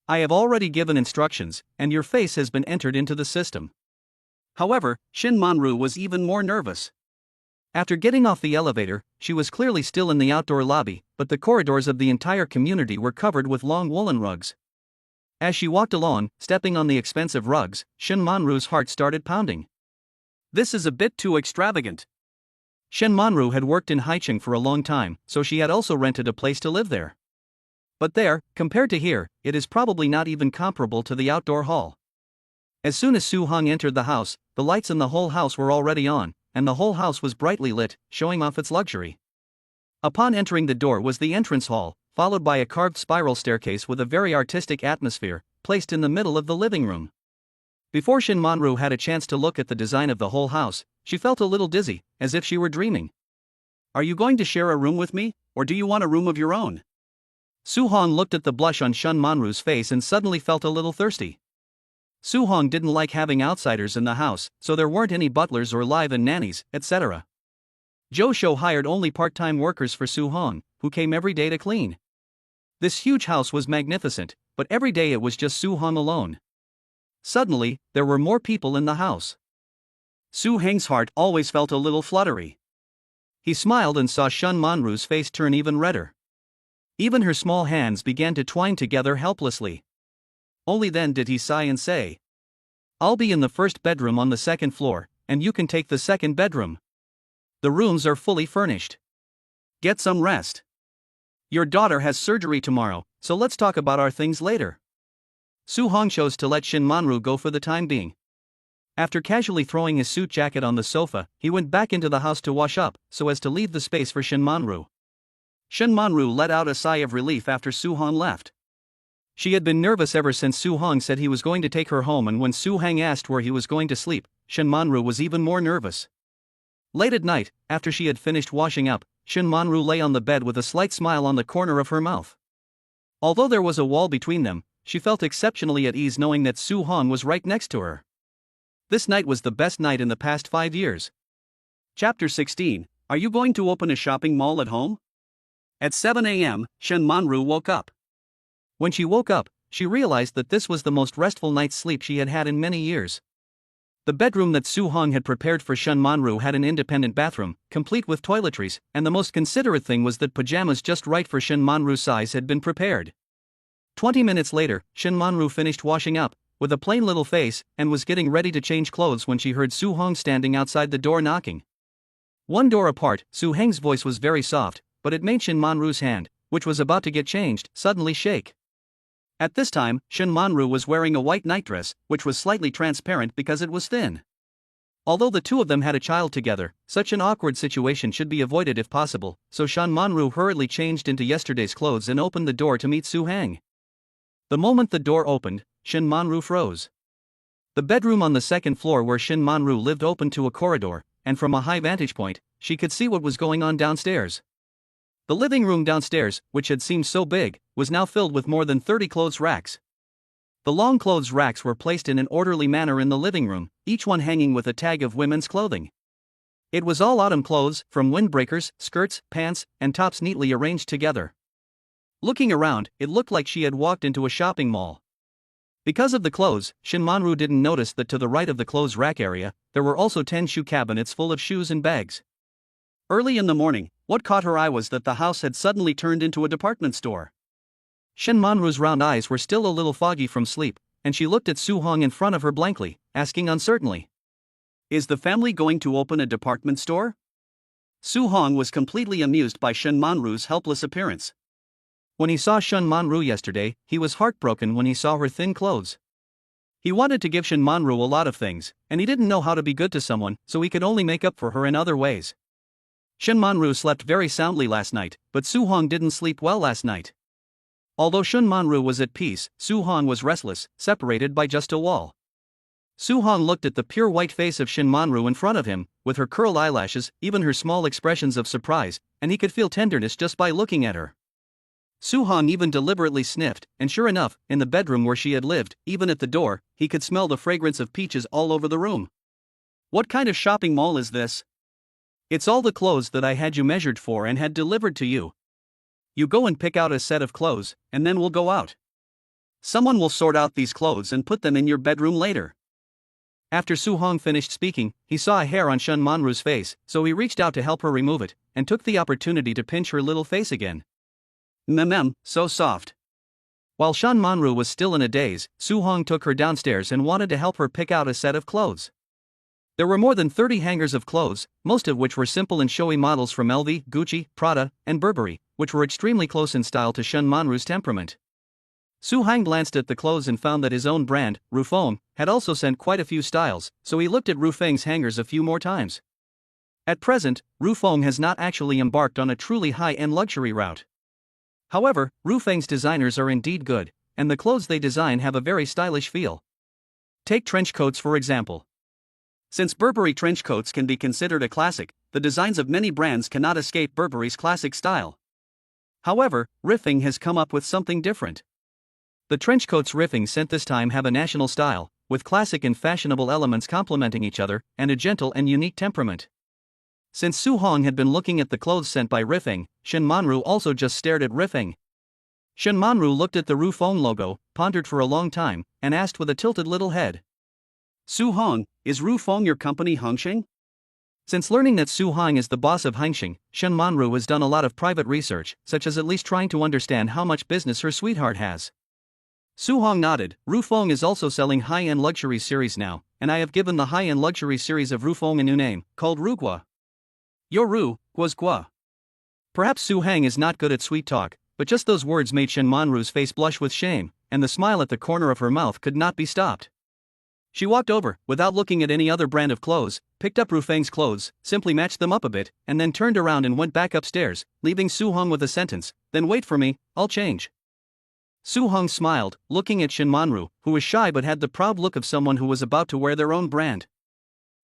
I have already given instructions, and your face has been entered into the system." However, Shen Manru was even more nervous. After getting off the elevator, she was clearly still in the outdoor lobby, but the corridors of the entire community were covered with long woolen rugs. As she walked along, stepping on the expensive rugs, Shen Manru's heart started pounding. This is a bit too extravagant. Shen Manru had worked in Haicheng for a long time, so she had also rented a place to live there. But there, compared to here, it is probably not even comparable to the outdoor hall. As soon as Su Hong entered the house, the lights in the whole house were already on, and the whole house was brightly lit, showing off its luxury. Upon entering the door was the entrance hall, followed by a carved spiral staircase with a very artistic atmosphere, placed in the middle of the living room. Before Shen Manru had a chance to look at the design of the whole house, she felt a little dizzy, as if she were dreaming. "Are you going to share a room with me, or do you want a room of your own?" Su Hong looked at the blush on Shen Manru's face and suddenly felt a little thirsty. Su Hong didn't like having outsiders in the house, so there weren't any butlers or live-in nannies, etc. Zhou Shou hired only part-time workers for Su Hong, who came every day to clean. This huge house was magnificent, but every day it was just Su Hong alone. Suddenly, there were more people in the house. Su Heng's heart always felt a little fluttery. He smiled and saw Shen Manru's face turn even redder. Even her small hands began to twine together helplessly. Only then did he sigh and say, "I'll be in the first bedroom on the 2nd floor, and you can take the 2nd bedroom. The rooms are fully furnished. Get some rest. Your daughter has surgery tomorrow, so let's talk about our things later." Su Hong chose to let Shen Manru go for the time being. After casually throwing his suit jacket on the sofa, he went back into the house to wash up, so as to leave the space for Shen Manru. Shen Manru let out a sigh of relief after Su Hong left. She had been nervous ever since Su Hong said he was going to take her home, and when Su Heng asked where he was going to sleep, Shen Manru was even more nervous. Late at night, after she had finished washing up, Shen Manru lay on the bed with a slight smile on the corner of her mouth. Although there was a wall between them, she felt exceptionally at ease knowing that Su Hong was right next to her. This night was the best night in the past 5 years. Chapter 16. Are you going to open a shopping mall at home? At 7 a.m., Shen Manru woke up. When she woke up, she realized that this was the most restful night's sleep she had had in many years. The bedroom that Su Hong had prepared for Shen Manru had an independent bathroom, complete with toiletries, and the most considerate thing was that pajamas just right for Shen Manru's size had been prepared. 20 minutes later, Shen Manru finished washing up, with a plain little face, and was getting ready to change clothes when she heard Su Hong standing outside the door knocking. One door apart, Su Heng's voice was very soft, but it made Shen Manru's hand, which was about to get changed, suddenly shake. At this time, Shen Manru was wearing a white nightdress, which was slightly transparent because it was thin. Although the two of them had a child together, such an awkward situation should be avoided if possible, so Shen Manru hurriedly changed into yesterday's clothes and opened the door to meet Su Heng. The moment the door opened, Shen Manru froze. The bedroom on the 2nd floor where Shen Manru lived opened to a corridor, and from a high vantage point, she could see what was going on downstairs. The living room downstairs, which had seemed so big, was now filled with more than 30 clothes racks. The long clothes racks were placed in an orderly manner in the living room, each one hanging with a tag of women's clothing. It was all autumn clothes, from windbreakers, skirts, pants, and tops neatly arranged together. Looking around, it looked like she had walked into a shopping mall. Because of the clothes, Shinmanru didn't notice that to the right of the clothes rack area, there were also 10 shoe cabinets full of shoes and bags. Early in the morning, what caught her eye was that the house had suddenly turned into a department store. Shinmanru's round eyes were still a little foggy from sleep, and she looked at Su-hong in front of her blankly, asking uncertainly, "Is the family going to open a department store?" Su-hong was completely amused by Shinmanru's helpless appearance. When he saw Shinmanru yesterday, he was heartbroken when he saw her thin clothes. He wanted to give Shinmanru a lot of things, and he didn't know how to be good to someone, so he could only make up for her in other ways. Shinmanru slept very soundly last night, but Su-hong didn't sleep well last night. Although Shinmanru was at peace, Su-hong was restless, separated by just a wall. Su-hong looked at the pure white face of Shinmanru in front of him, with her curled eyelashes, even her small expressions of surprise, and he could feel tenderness just by looking at her. Su-hong even deliberately sniffed, and sure enough, in the bedroom where she had lived, even at the door, he could smell the fragrance of peaches all over the room. "What kind of shopping mall is this?" "It's all the clothes that I had you measured for and had delivered to you. You go and pick out a set of clothes, and then we'll go out. Someone will sort out these clothes and put them in your bedroom later." After Su-hong finished speaking, he saw a hair on Shinmanru's face, so he reached out to help her remove it, and took the opportunity to pinch her little face again. So soft. While Shinmanru was still in a daze, Su-hong took her downstairs and wanted to help her pick out a set of clothes. There were more than 30 hangers of clothes, most of which were simple and showy models from LV, Gucci, Prada, and Burberry, which were extremely close in style to Shinmanru's temperament. Su-hong glanced at the clothes and found that his own brand, Rufeng, had also sent quite a few styles, so he looked at Rufeng's hangers a few more times. At present, Rufeng has not actually embarked on a truly high-end luxury route. However, Rufeng's designers are indeed good, and the clothes they design have a very stylish feel. Take trench coats for example. Since Burberry trench coats can be considered a classic, the designs of many brands cannot escape Burberry's classic style. However, Rufeng has come up with something different. The trench coats Rufeng sent this time have a national style, with classic and fashionable elements complementing each other, and a gentle and unique temperament. Since Su-hong had been looking at the clothes sent by Rufeng, Shinmanru also just stared at Rufeng. Shinmanru looked at the Rufeng logo, pondered for a long time, and asked with a tilted little head, "Su-hong, is Rufeng your company Hongxing?" Since learning that Su-hong is the boss of Hongxing, Shinmanru has done a lot of private research, such as at least trying to understand how much business her sweetheart has. Su-hong nodded. "Rufeng is also selling high-end luxury series now, and I have given the high-end luxury series of Rufeng a new name, called Rugua. Your Ru, was Gua." Perhaps Su-hong is not good at sweet talk, but just those words made Shinmanru's face blush with shame, and the smile at the corner of her mouth could not be stopped. She walked over, without looking at any other brand of clothes, picked up Rufeng's clothes, simply matched them up a bit, and then turned around and went back upstairs, leaving Su-hong with a sentence, "Then wait for me, I'll change." Su-hong smiled, looking at Shinmanru, who was shy but had the proud look of someone who was about to wear their own brand.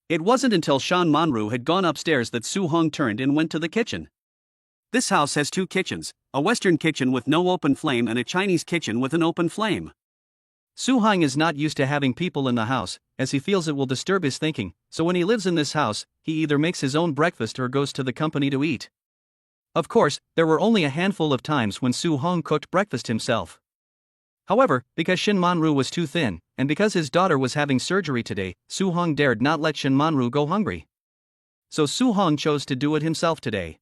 It wasn't until Shinmanru had gone upstairs that Su-hong turned and went to the kitchen. This house has two kitchens, a Western kitchen with no open flame and a Chinese kitchen with an open flame. Su-hong is not used to having people in the house, as he feels it will disturb his thinking, so when he lives in this house, he either makes his own breakfast or goes to the company to eat. Of course, there were only a handful of times when Su-hong cooked breakfast himself. However, because Shinmanru was too thin, and because his daughter was having surgery today, Su-hong dared not let Shinmanru go hungry. So Su-hong chose to do it himself today.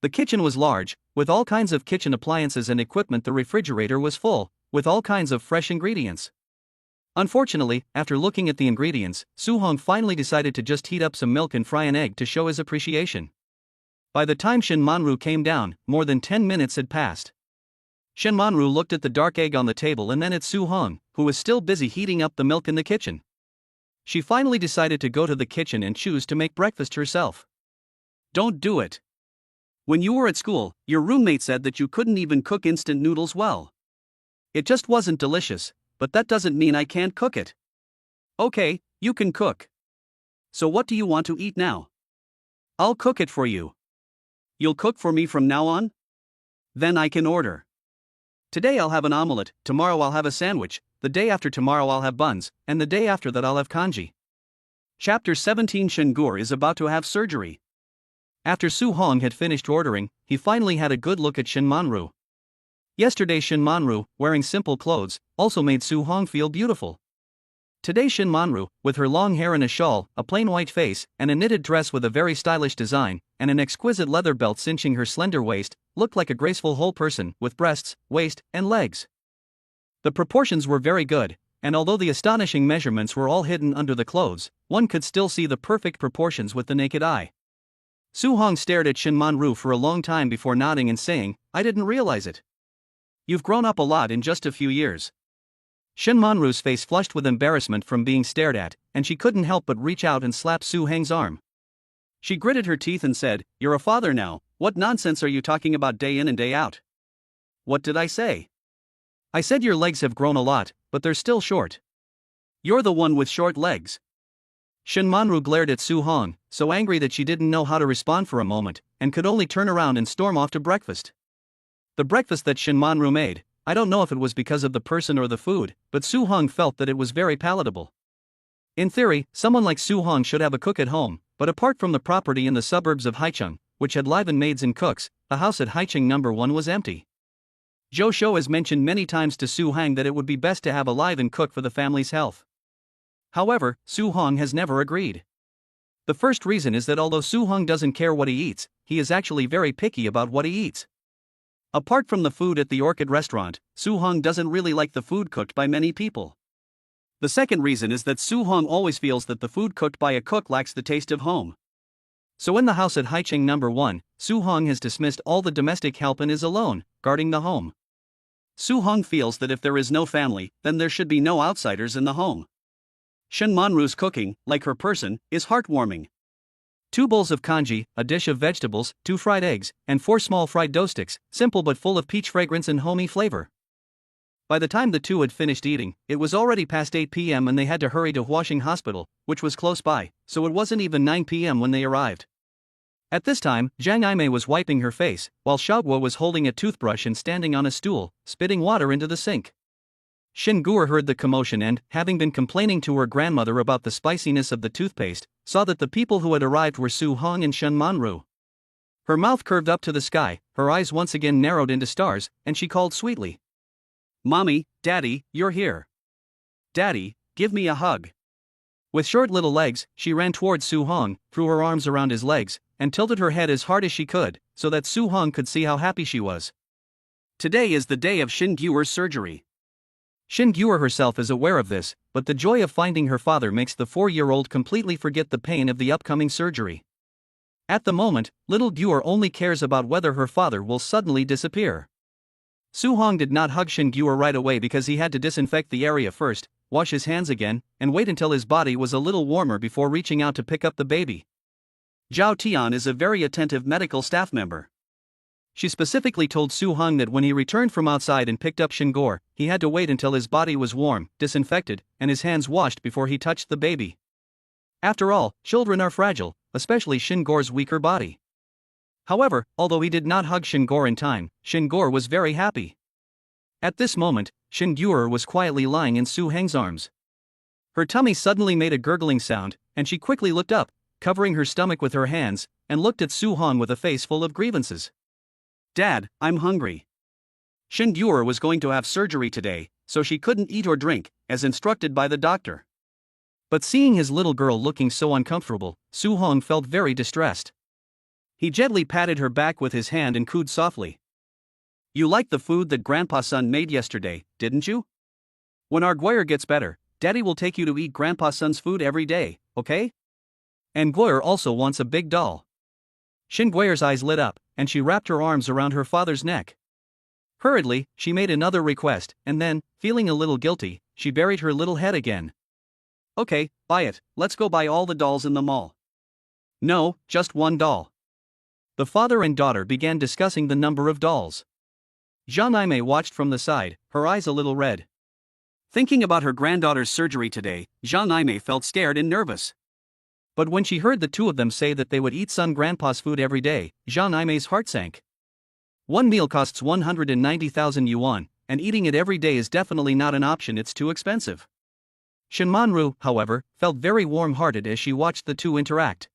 The kitchen was large, with all kinds of kitchen appliances and equipment. The refrigerator was full, with all kinds of fresh ingredients. Unfortunately, after looking at the ingredients, Su-hong finally decided to just heat up some milk and fry an egg to show his appreciation. By the time Shinmanru came down, more than 10 minutes had passed. Shinmanru looked at the dark egg on the table and then at Su-hong, who was still busy heating up the milk in the kitchen. She finally decided to go to the kitchen and choose to make breakfast herself. "Don't do it. When you were at school, your roommate said that you couldn't even cook instant noodles well. It just wasn't delicious, but that doesn't mean I can't cook it." "Okay, you can cook. So what do you want to eat now?" "I'll cook it for you." "You'll cook for me from now on?" "Then I can order. Today I'll have an omelette, tomorrow I'll have a sandwich, the day after tomorrow I'll have buns, and the day after that I'll have congee." Chapter 17. Shingur is about to have surgery. After Su-hong had finished ordering, he finally had a good look at Shinmanru. Yesterday Shinmanru, wearing simple clothes, also made Su Hong feel beautiful. Today Shinmanru, with her long hair and a shawl, a plain white face, and a knitted dress with a very stylish design, and an exquisite leather belt cinching her slender waist, looked like a graceful whole person, with breasts, waist, and legs. The proportions were very good, and although the astonishing measurements were all hidden under the clothes, one could still see the perfect proportions with the naked eye. Su Hong stared at Shinmanru for a long time before nodding and saying, "I didn't realize it. You've grown up a lot in just a few years." Shinmanru's face flushed with embarrassment from being stared at, and she couldn't help but reach out and slap Su Hong's arm. She gritted her teeth and said, "You're a father now, what nonsense are you talking about day in and day out?" "What did I say?" "I said your legs have grown a lot, but they're still short." "You're the one with short legs." Shinmanru glared at Su Hong, so angry that she didn't know how to respond for a moment, and could only turn around and storm off to breakfast. The breakfast that Shinmanru made, I don't know if it was because of the person or the food, but Su Hong felt that it was very palatable. In theory, someone like Su Hong should have a cook at home, but apart from the property in the suburbs of Haicheng, which had live-in maids and cooks, the house at Haicheng No. 1 was empty. Zhou Shou has mentioned many times to Su Hong that it would be best to have a live-in cook for the family's health. However, Su Hong has never agreed. The first reason is that although Su Hong doesn't care what he eats, he is actually very picky about what he eats. Apart from the food at the Orchid restaurant, Su Hong doesn't really like the food cooked by many people. The second reason is that Su Hong always feels that the food cooked by a cook lacks the taste of home. So in the house at Haicheng No. 1, Su Hong has dismissed all the domestic help and is alone, guarding the home. Su Hong feels that if there is no family, then there should be no outsiders in the home. Shinmanru's cooking, like her person, is heartwarming. 2 bowls of congee, a dish of vegetables, 2 fried eggs, and 4 small fried dough sticks, simple but full of peach fragrance and homey flavor. By the time the two had finished eating, it was already past 8 p.m. and they had to hurry to Huaxing Hospital, which was close by, so it wasn't even 9 p.m. when they arrived. At this time, Zhang Yimei was wiping her face, while Xiaoguo was holding a toothbrush and standing on a stool, spitting water into the sink. Xin Guo heard the commotion and, having been complaining to her grandmother about the spiciness of the toothpaste, saw that the people who had arrived were Su Hong and Shinmanru. Her mouth curved up to the sky, her eyes once again narrowed into stars, and she called sweetly, "Mommy, Daddy, you're here. Daddy, give me a hug." With short little legs, she ran towards Su Hong, threw her arms around his legs, and tilted her head as hard as she could, so that Su Hong could see how happy she was. Today is the day of Xin Guo's surgery. Xin Guo herself is aware of this, but the joy of finding her father makes the 4-year-old completely forget the pain of the upcoming surgery. At the moment, little Guo only cares about whether her father will suddenly disappear. Su Hong did not hug Xin Guo right away because he had to disinfect the area first, wash his hands again, and wait until his body was a little warmer before reaching out to pick up the baby. Zhao Tian is a very attentive medical staff member. She specifically told Su Hong that when he returned from outside and picked up Xin Guo, he had to wait until his body was warm, disinfected, and his hands washed before he touched the baby. After all, children are fragile, especially Xin Guo's weaker body. However, although he did not hug Xin Guo in time, Xin Guo was very happy. At this moment, Xin Guo was quietly lying in Su Hong's arms. Her tummy suddenly made a gurgling sound, and she quickly looked up, covering her stomach with her hands, and looked at Su Hong with a face full of grievances. "Dad, I'm hungry." Xin Guo was going to have surgery today, so she couldn't eat or drink, as instructed by the doctor. But seeing his little girl looking so uncomfortable, Su Hong felt very distressed. He gently patted her back with his hand and cooed softly. "You liked the food that Grandpa's son made yesterday, didn't you? When our Guoyer gets better, Daddy will take you to eat Grandpa's son's food every day, okay? And Guoyer also wants a big doll." Xin Guoyer's eyes lit up, and she wrapped her arms around her father's neck. Hurriedly, she made another request, and then, feeling a little guilty, she buried her little head again. "Okay, buy it, let's go buy all the dolls in the mall." "No, just one doll." The father and daughter began discussing the number of dolls. Zhang Yimei watched from the side, her eyes a little red. Thinking about her granddaughter's surgery today, Zhang Yimei felt scared and nervous. But when she heard the two of them say that they would eat son grandpa's food every day, Zhang Yimei's heart sank. One meal costs 190,000 yuan, and eating it every day is definitely not an option, it's too expensive. Shinmanru, however, felt very warm-hearted as she watched the two interact.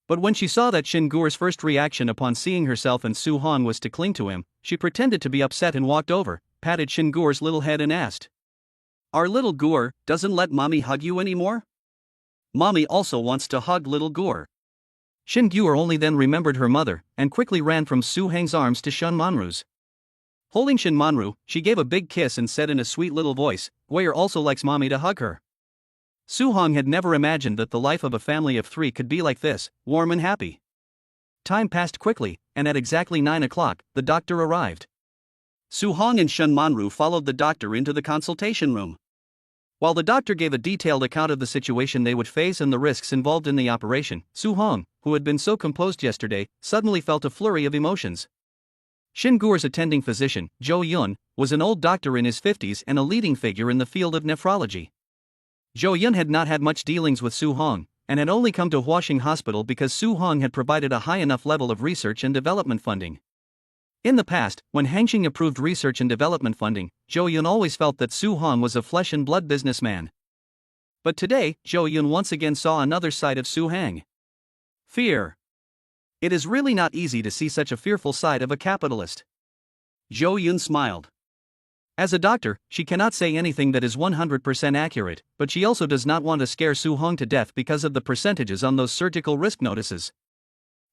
But when she saw that Shin Guer's first reaction upon seeing herself and Su Hong was to cling to him, she pretended to be upset and walked over, patted Shin Guer's little head and asked, "Our little Guer doesn't let mommy hug you anymore? Mommy also wants to hug little Guer." Shin Guer only then remembered her mother, and quickly ran from Su Hang's arms to Shin Manru's. Holding Shin Manru, she gave a big kiss and said in a sweet little voice, "Guer also likes mommy to hug her." Su Hong had never imagined that the life of a family of 3 could be like this, warm and happy. Time passed quickly, and at exactly 9 o'clock, the doctor arrived. Su Hong and Shin Manru followed the doctor into the consultation room. While the doctor gave a detailed account of the situation they would face and the risks involved in the operation, Su Hong, who had been so composed yesterday, suddenly felt a flurry of emotions. Shin Guer's attending physician, Zhou Yun, was an old doctor in his 50s and a leading figure in the field of nephrology. Zhou Yun had not had much dealings with Su Hong, and had only come to Huaxing Hospital because Su Hong had provided a high enough level of research and development funding. In the past, when Hangxing approved research and development funding, Zhou Yun always felt that Su Hong was a flesh and blood businessman. But today, Zhou Yun once again saw another side of Su Hang. Fear. It is really not easy to see such a fearful side of a capitalist. Zhou Yun smiled. As a doctor, she cannot say anything that is 100% accurate, but she also does not want to scare Su Hong to death because of the percentages on those surgical risk notices.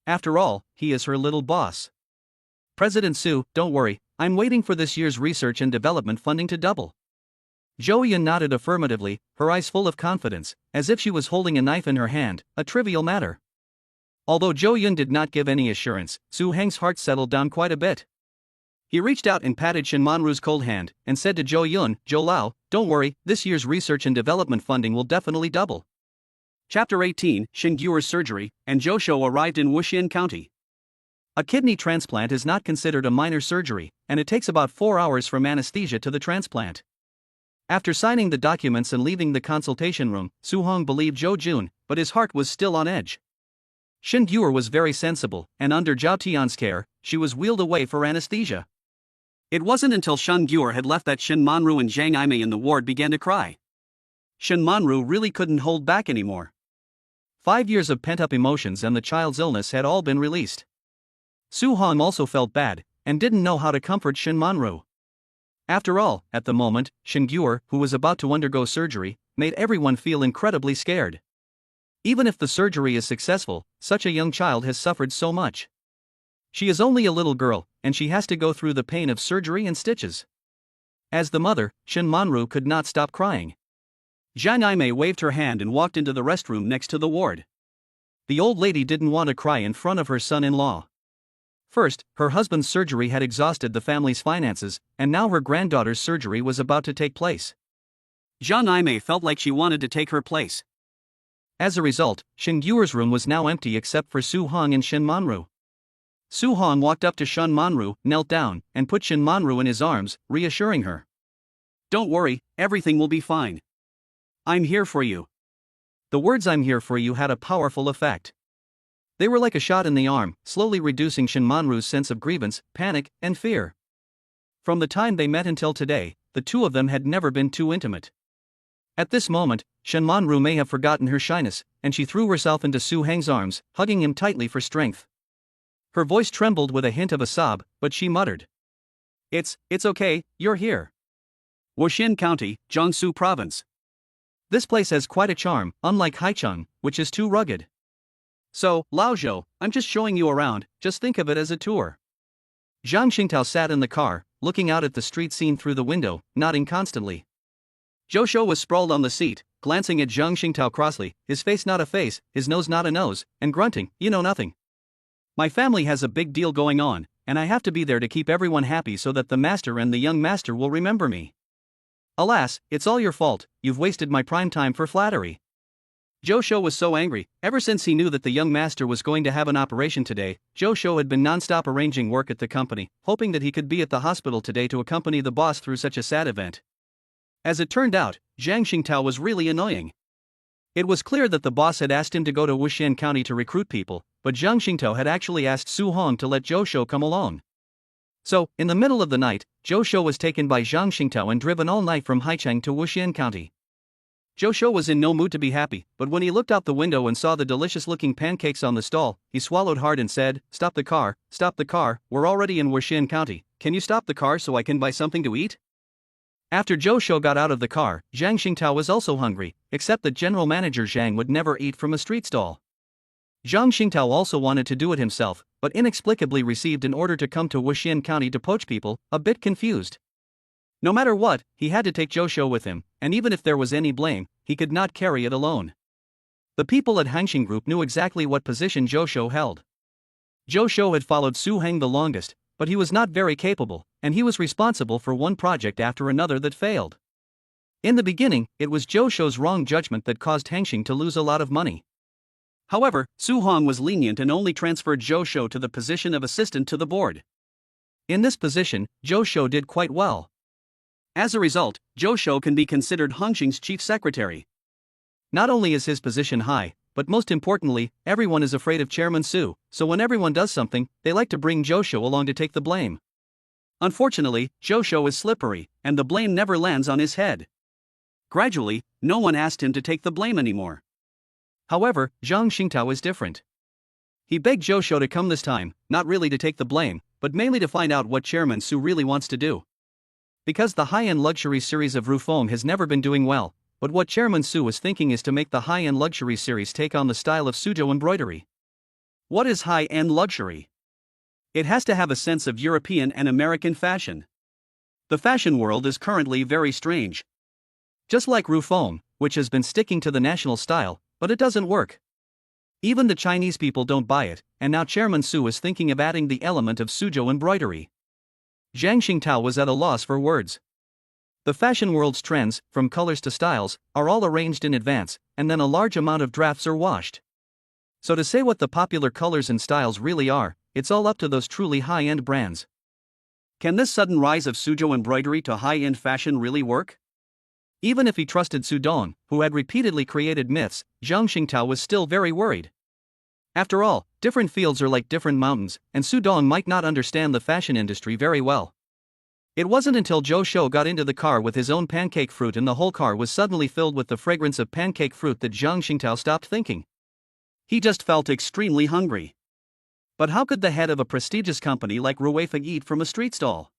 After all, he is her little boss. "President Su, don't worry, I'm waiting for this year's research and development funding to double." Zhou Yun nodded affirmatively, her eyes full of confidence, as if she was holding a knife in her hand, a trivial matter. Although Zhou Yun did not give any assurance, Su Hang's heart settled down quite a bit. He reached out and patted Shin Manru's cold hand, and said to Zhou Yun, "Zhou Lao, don't worry, this year's research and development funding will definitely double." Chapter 18, Shin Guer's surgery, and Zhou Shou arrived in Wuxian County. A kidney transplant is not considered a minor surgery, and it takes about 4 hours from anesthesia to the transplant. After signing the documents and leaving the consultation room, Su Hong believed Zhou Jun, but his heart was still on edge. Shin Guer was very sensible, and under Zhao Tian's care, she was wheeled away for anesthesia. It wasn't until Shin Guer had left that Shin Manru and Zhang Aimei in the ward began to cry. Shin Manru really couldn't hold back anymore. 5 years of pent-up emotions and the child's illness had all been released. Su Hong also felt bad, and didn't know how to comfort Shin Manru. After all, at the moment, Shin Guer, who was about to undergo surgery, made everyone feel incredibly scared. Even if the surgery is successful, such a young child has suffered so much. She is only a little girl, and she has to go through the pain of surgery and stitches. As the mother, Shin Manru could not stop crying. Zhang Aimei waved her hand and walked into the restroom next to the ward. The old lady didn't want to cry in front of her son-in-law. First, her husband's surgery had exhausted the family's finances, and now her granddaughter's surgery was about to take place. Zhang Aimei felt like she wanted to take her place. As a result, Shin Guer's room was now empty except for Su Hong and Shin Manru. Su Hong walked up to Shin Manru, knelt down, and put Shin Manru in his arms, reassuring her. "Don't worry, everything will be fine. I'm here for you." The words "I'm here for you" had a powerful effect. They were like a shot in the arm, slowly reducing Shin Manru's sense of grievance, panic, and fear. From the time they met until today, the two of them had never been too intimate. At this moment, Shin Manru may have forgotten her shyness, and she threw herself into Su Hang's arms, hugging him tightly for strength. Her voice trembled with a hint of a sob, but she muttered, It's okay, you're here." Wuxian County, Jiangsu Province. This place has quite a charm, unlike Haicheng, which is too rugged. "So, Laozhou, I'm just showing you around, just think of it as a tour." Zhang Xingtao sat in the car, looking out at the street scene through the window, nodding constantly. Zhou Shou was sprawled on the seat, glancing at Zhang Xingtao crossly, his face not a face, his nose not a nose, and grunting, "You know nothing. My family has a big deal going on, and I have to be there to keep everyone happy so that the master and the young master will remember me. Alas, it's all your fault, you've wasted my prime time for flattery." Zhou Shou was so angry. Ever since he knew that the young master was going to have an operation today, Zhou Shou had been non-stop arranging work at the company, hoping that he could be at the hospital today to accompany the boss through such a sad event. As it turned out, Zhang Xingtao was really annoying. It was clear that the boss had asked him to go to Wuxian County to recruit people, but Zhang Xingtao had actually asked Su Hong to let Zhou Shou come along. So, in the middle of the night, Zhou Shou was taken by Zhang Xingtao and driven all night from Haicheng to Wuxian County. Zhou Shou was in no mood to be happy, but when he looked out the window and saw the delicious-looking pancakes on the stall, he swallowed hard and said, "Stop the car, we're already in Wuxian County, can you stop the car so I can buy something to eat?" After Zhou Shou got out of the car, Zhang Xingtao was also hungry, except that General Manager Zhang would never eat from a street stall. Zhang Xingtao also wanted to do it himself, but inexplicably received an order to come to Wuxian County to poach people, a bit confused. No matter what, he had to take Zhou Shou with him, and even if there was any blame, he could not carry it alone. The people at Hangxing Group knew exactly what position Zhou Shou held. Zhou Shou had followed Su Heng the longest, but he was not very capable, and he was responsible for one project after another that failed. In the beginning, it was Zhou Shou's wrong judgment that caused Hangxing to lose a lot of money. However, Su Hong was lenient and only transferred Zhou Shou to the position of assistant to the board. In this position, Zhou Shou did quite well. As a result, Zhou Shou can be considered Hangxing's chief secretary. Not only is his position high, but most importantly, everyone is afraid of Chairman Su, so when everyone does something, they like to bring Zhou Shou along to take the blame. Unfortunately, Zhou Shou is slippery, and the blame never lands on his head. Gradually, no one asked him to take the blame anymore. However, Zhang Xingtao is different. He begged Zhou Shou to come this time, not really to take the blame, but mainly to find out what Chairman Su really wants to do. Because the high-end luxury series of Rufeng has never been doing well, but what Chairman Su was thinking is to make the high-end luxury series take on the style of Suzhou embroidery. What is high-end luxury? It has to have a sense of European and American fashion. The fashion world is currently very strange. Just like Rufeng, which has been sticking to the national style, but it doesn't work. Even the Chinese people don't buy it, and now Chairman Su is thinking of adding the element of Suzhou embroidery. Zhang Xingtao was at a loss for words. The fashion world's trends, from colors to styles, are all arranged in advance, and then a large amount of drafts are washed. So to say what the popular colors and styles really are, it's all up to those truly high-end brands. Can this sudden rise of Suzhou embroidery to high-end fashion really work? Even if he trusted Su Dong, who had repeatedly created myths, Zhang Xingtao was still very worried. After all, different fields are like different mountains, and Su Dong might not understand the fashion industry very well. It wasn't until Zhou Shou got into the car with his own pancake fruit and the whole car was suddenly filled with the fragrance of pancake fruit that Zhang Xingtao stopped thinking. He just felt extremely hungry. But how could the head of a prestigious company like Ruifeng eat from a street stall?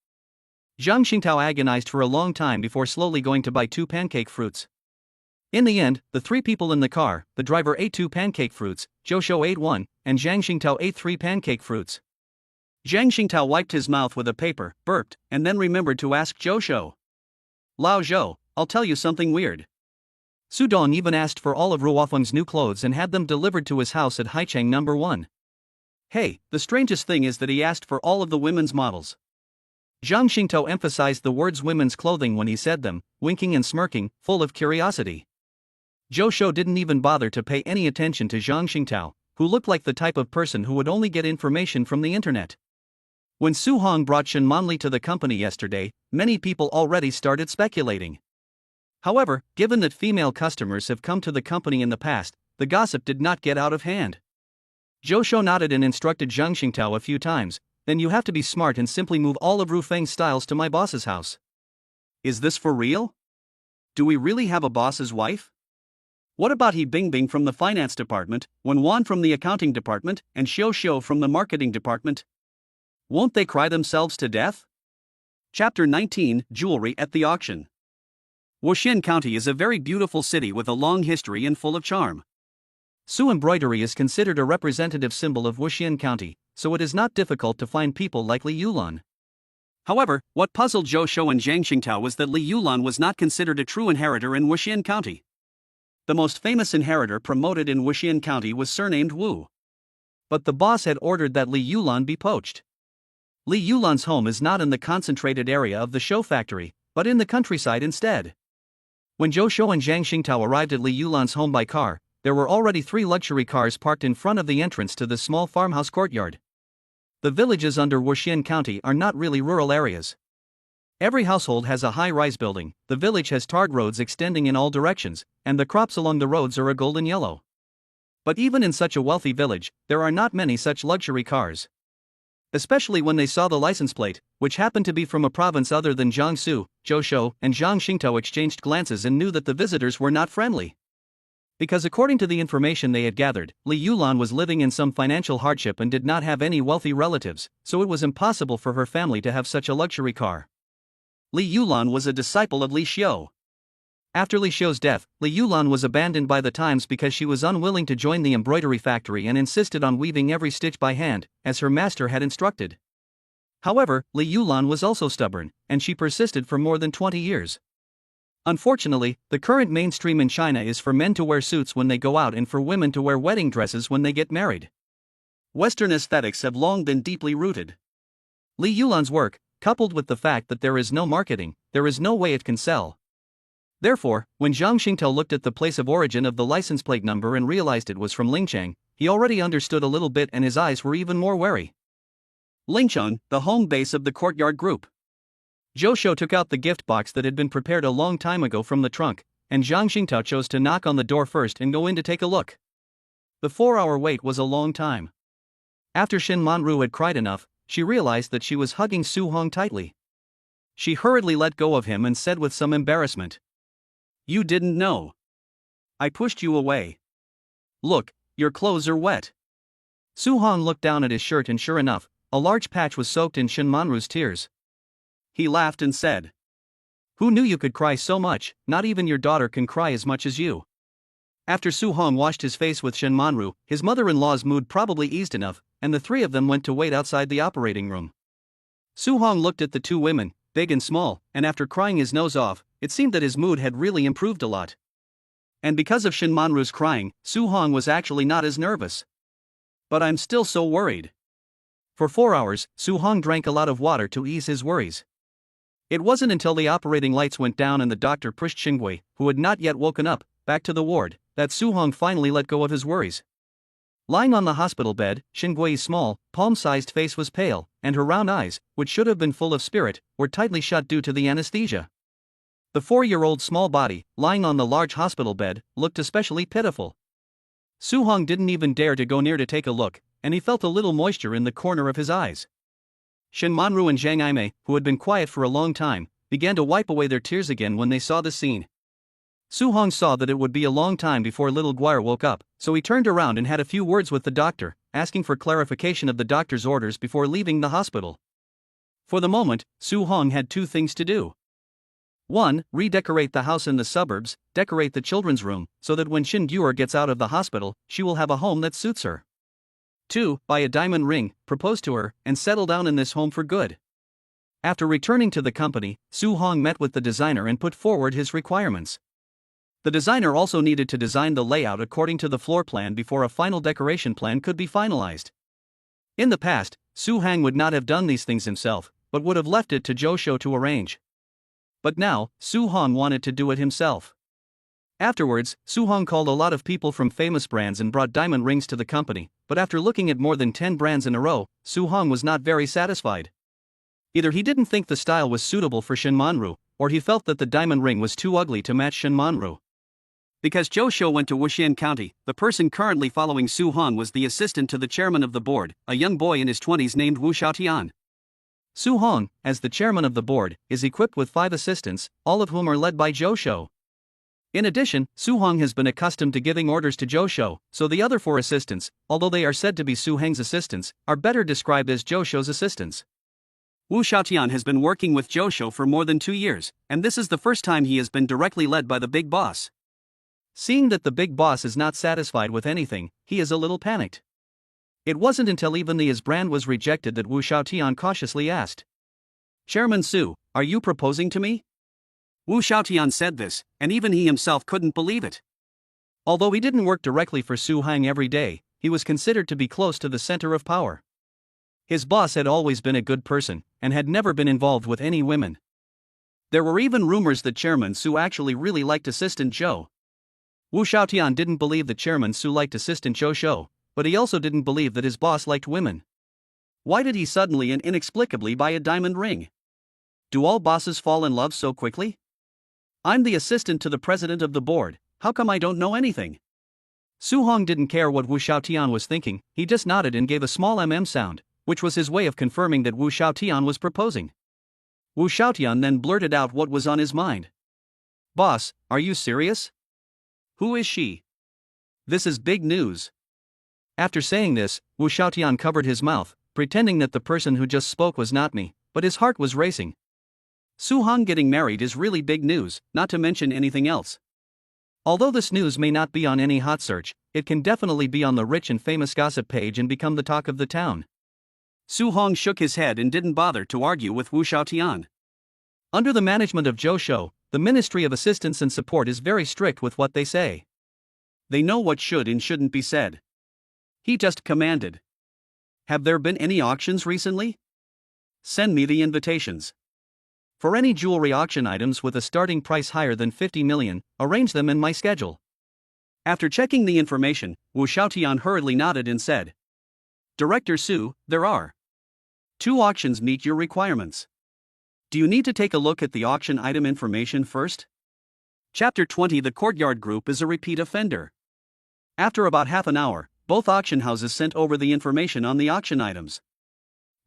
Zhang Xingtao agonized for a long time before slowly going to buy 2 pancake fruits. In the end, the 3 people in the car, the driver ate 2 pancake fruits, Zhou Shou ate 1, and Zhang Xingtao ate 3 pancake fruits. Zhang Xingtao wiped his mouth with a paper, burped, and then remembered to ask Zhou Shou. "Lao Zhou, I'll tell you something weird." Su Dong even asked for all of Ruofeng's new clothes and had them delivered to his house at Haicheng No. 1. Hey, the strangest thing is that he asked for all of the women's models. Zhang Xingtao emphasized the words women's clothing when he said them, winking and smirking, full of curiosity. Zhou Shou didn't even bother to pay any attention to Zhang Xingtao, who looked like the type of person who would only get information from the internet. When Su Hong brought Shen Manli to the company yesterday, many people already started speculating. However, given that female customers have come to the company in the past, the gossip did not get out of hand. Zhou Shou nodded and instructed Zhang Xingtao a few times, "Then you have to be smart and simply move all of Rufeng's styles to my boss's house." Is this for real? Do we really have a boss's wife? What about He Bingbing from the finance department, Wen Wan from the accounting department, and Xiu Xiu from the marketing department? Won't they cry themselves to death? Chapter 19, Jewelry at the Auction. Wuxian County is a very beautiful city with a long history and full of charm. Su embroidery is considered a representative symbol of Wuxian County, so it is not difficult to find people like Li Yulan. However, what puzzled Zhou Shou and Zhang Xingtao was that Li Yulan was not considered a true inheritor in Wuxian County. The most famous inheritor promoted in Wuxian County was surnamed Wu. But the boss had ordered that Li Yulan be poached. Li Yulan's home is not in the concentrated area of the show factory, but in the countryside instead. When Zhou Shou and Zhang Xingtao arrived at Li Yulan's home by car, there were already 3 luxury cars parked in front of the entrance to the small farmhouse courtyard. The villages under Wuxian County are not really rural areas. Every household has a high-rise building, the village has tarred roads extending in all directions, and the crops along the roads are a golden yellow. But even in such a wealthy village, there are not many such luxury cars. especially when they saw the license plate, which happened to be from a province other than Jiangsu. Zhou Shou and Zhang Xingtao exchanged glances and knew that the visitors were not friendly. Because according to the information they had gathered, Li Yulan was living in some financial hardship and did not have any wealthy relatives, so it was impossible for her family to have such a luxury car. Li Yulan was a disciple of Li Xiu. After Li Xiu's death, Li Yulan was abandoned by the times because she was unwilling to join the embroidery factory and insisted on weaving every stitch by hand, as her master had instructed. However, Li Yulan was also stubborn, and she persisted for more than 20 years. Unfortunately, the current mainstream in China is for men to wear suits when they go out and for women to wear wedding dresses when they get married. Western aesthetics have long been deeply rooted. Li Yulan's work, coupled with the fact that there is no marketing, there is no way it can sell. Therefore, when Zhang Xingtao looked at the place of origin of the license plate number and realized it was from Lingcheng, he already understood a little bit and his eyes were even more wary. Lingcheng, the home base of the Courtyard Group. Zhou Shou took out the gift box that had been prepared a long time ago from the trunk, and Zhang Xingtao chose to knock on the door first and go in to take a look. The 4-hour wait was a long time. After Shin Manru had cried enough, she realized that she was hugging Su Hong tightly. She hurriedly let go of him and said with some embarrassment, "You didn't know. I pushed you away. Look, your clothes are wet." Su Hong looked down at his shirt and sure enough, a large patch was soaked in Shin Manru's tears. He laughed and said, "Who knew you could cry so much? Not even your daughter can cry as much as you." After Su Hong washed his face with Shin Manru, his mother-in-law's mood probably eased enough, and the three of them went to wait outside the operating room. Su Hong looked at the two women, big and small, and after crying his nose off, it seemed that his mood had really improved a lot. And because of Shin Manru's crying, Su Hong was actually not as nervous. "But I'm still so worried." For 4 hours, Su Hong drank a lot of water to ease his worries. It wasn't until the operating lights went down and the doctor pushed Xingui, who had not yet woken up, back to the ward, that Su Hong finally let go of his worries. Lying on the hospital bed, Xingui's small, palm-sized face was pale, and her round eyes, which should have been full of spirit, were tightly shut due to the anesthesia. The 4-year-old small body, lying on the large hospital bed, looked especially pitiful. Su Hong didn't even dare to go near to take a look, and he felt a little moisture in the corner of his eyes. Shin Manru and Zhang Aimei, who had been quiet for a long time, began to wipe away their tears again when they saw the scene. Su Hong saw that it would be a long time before little Guire woke up, so he turned around and had a few words with the doctor, asking for clarification of the doctor's orders before leaving the hospital. For the moment, Su Hong had 2 things to do. 1. Redecorate the house in the suburbs, decorate the children's room, so that when Shin Guire gets out of the hospital, she will have a home that suits her. 2. Buy a diamond ring, propose to her, and settle down in this home for good. After returning to the company, Su Hong met with the designer and put forward his requirements. The designer also needed to design the layout according to the floor plan before a final decoration plan could be finalized. In the past, Su Hang would not have done these things himself, but would have left it to Zhou Shou to arrange. But now, Su Hong wanted to do it himself. Afterwards, Su Hong called a lot of people from famous brands and brought diamond rings to the company, but after looking at more than 10 brands in a row, Su Hong was not very satisfied. Either he didn't think the style was suitable for Shin Manru, or he felt that the diamond ring was too ugly to match Shin Manru. Because Zhou Shou went to Wuxian County, the person currently following Su Hong was the assistant to the chairman of the board, a young boy in his 20s named Wu Xiaotian. Su Hong, as the chairman of the board, is equipped with 5 assistants, all of whom are led by Zhou Shou. In addition, Su Hong has been accustomed to giving orders to Zhou Shou, so the other 4 assistants, although they are said to be Su Heng's assistants, are better described as Zhou Shou's assistants. Wu Xiaotian has been working with Zhou Shou for more than 2 years, and this is the first time he has been directly led by the big boss. Seeing that the big boss is not satisfied with anything, he is a little panicked. It wasn't until even his brand was rejected that Wu Xiaotian cautiously asked, "Chairman Su, are you proposing to me?" Wu Xiaotian said this, and even he himself couldn't believe it. Although he didn't work directly for Su Hang every day, he was considered to be close to the center of power. His boss had always been a good person, and had never been involved with any women. There were even rumors that Chairman Su actually really liked Assistant Zhou. Wu Xiaotian didn't believe that Chairman Su liked Assistant Zhou Shou, but he also didn't believe that his boss liked women. Why did he suddenly and inexplicably buy a diamond ring? Do all bosses fall in love so quickly? I'm the assistant to the president of the board, how come I don't know anything? Su Hong didn't care what Wu Xiaotian was thinking, he just nodded and gave a small sound, which was his way of confirming that Wu Xiaotian was proposing. Wu Xiaotian then blurted out what was on his mind. "Boss, are you serious? Who is she? This is big news." After saying this, Wu Xiaotian covered his mouth, pretending that the person who just spoke was not me, but his heart was racing. Su Hong getting married is really big news, not to mention anything else. Although this news may not be on any hot search, it can definitely be on the rich and famous gossip page and become the talk of the town. Su Hong shook his head and didn't bother to argue with Wu Xiaotian. Under the management of Zhou Shou, the Ministry of Assistance and Support is very strict with what they say. They know what should and shouldn't be said. He just commanded. "Have there been any auctions recently? Send me the invitations. For any jewelry auction items with a starting price higher than 50 million, arrange them in my schedule." After checking the information, Wu Xiaotian hurriedly nodded and said, "Director Su, there are 2 auctions meet your requirements. Do you need to take a look at the auction item information first?" Chapter 20. The Courtyard Group is a repeat offender. After about half an hour, both auction houses sent over the information on the auction items.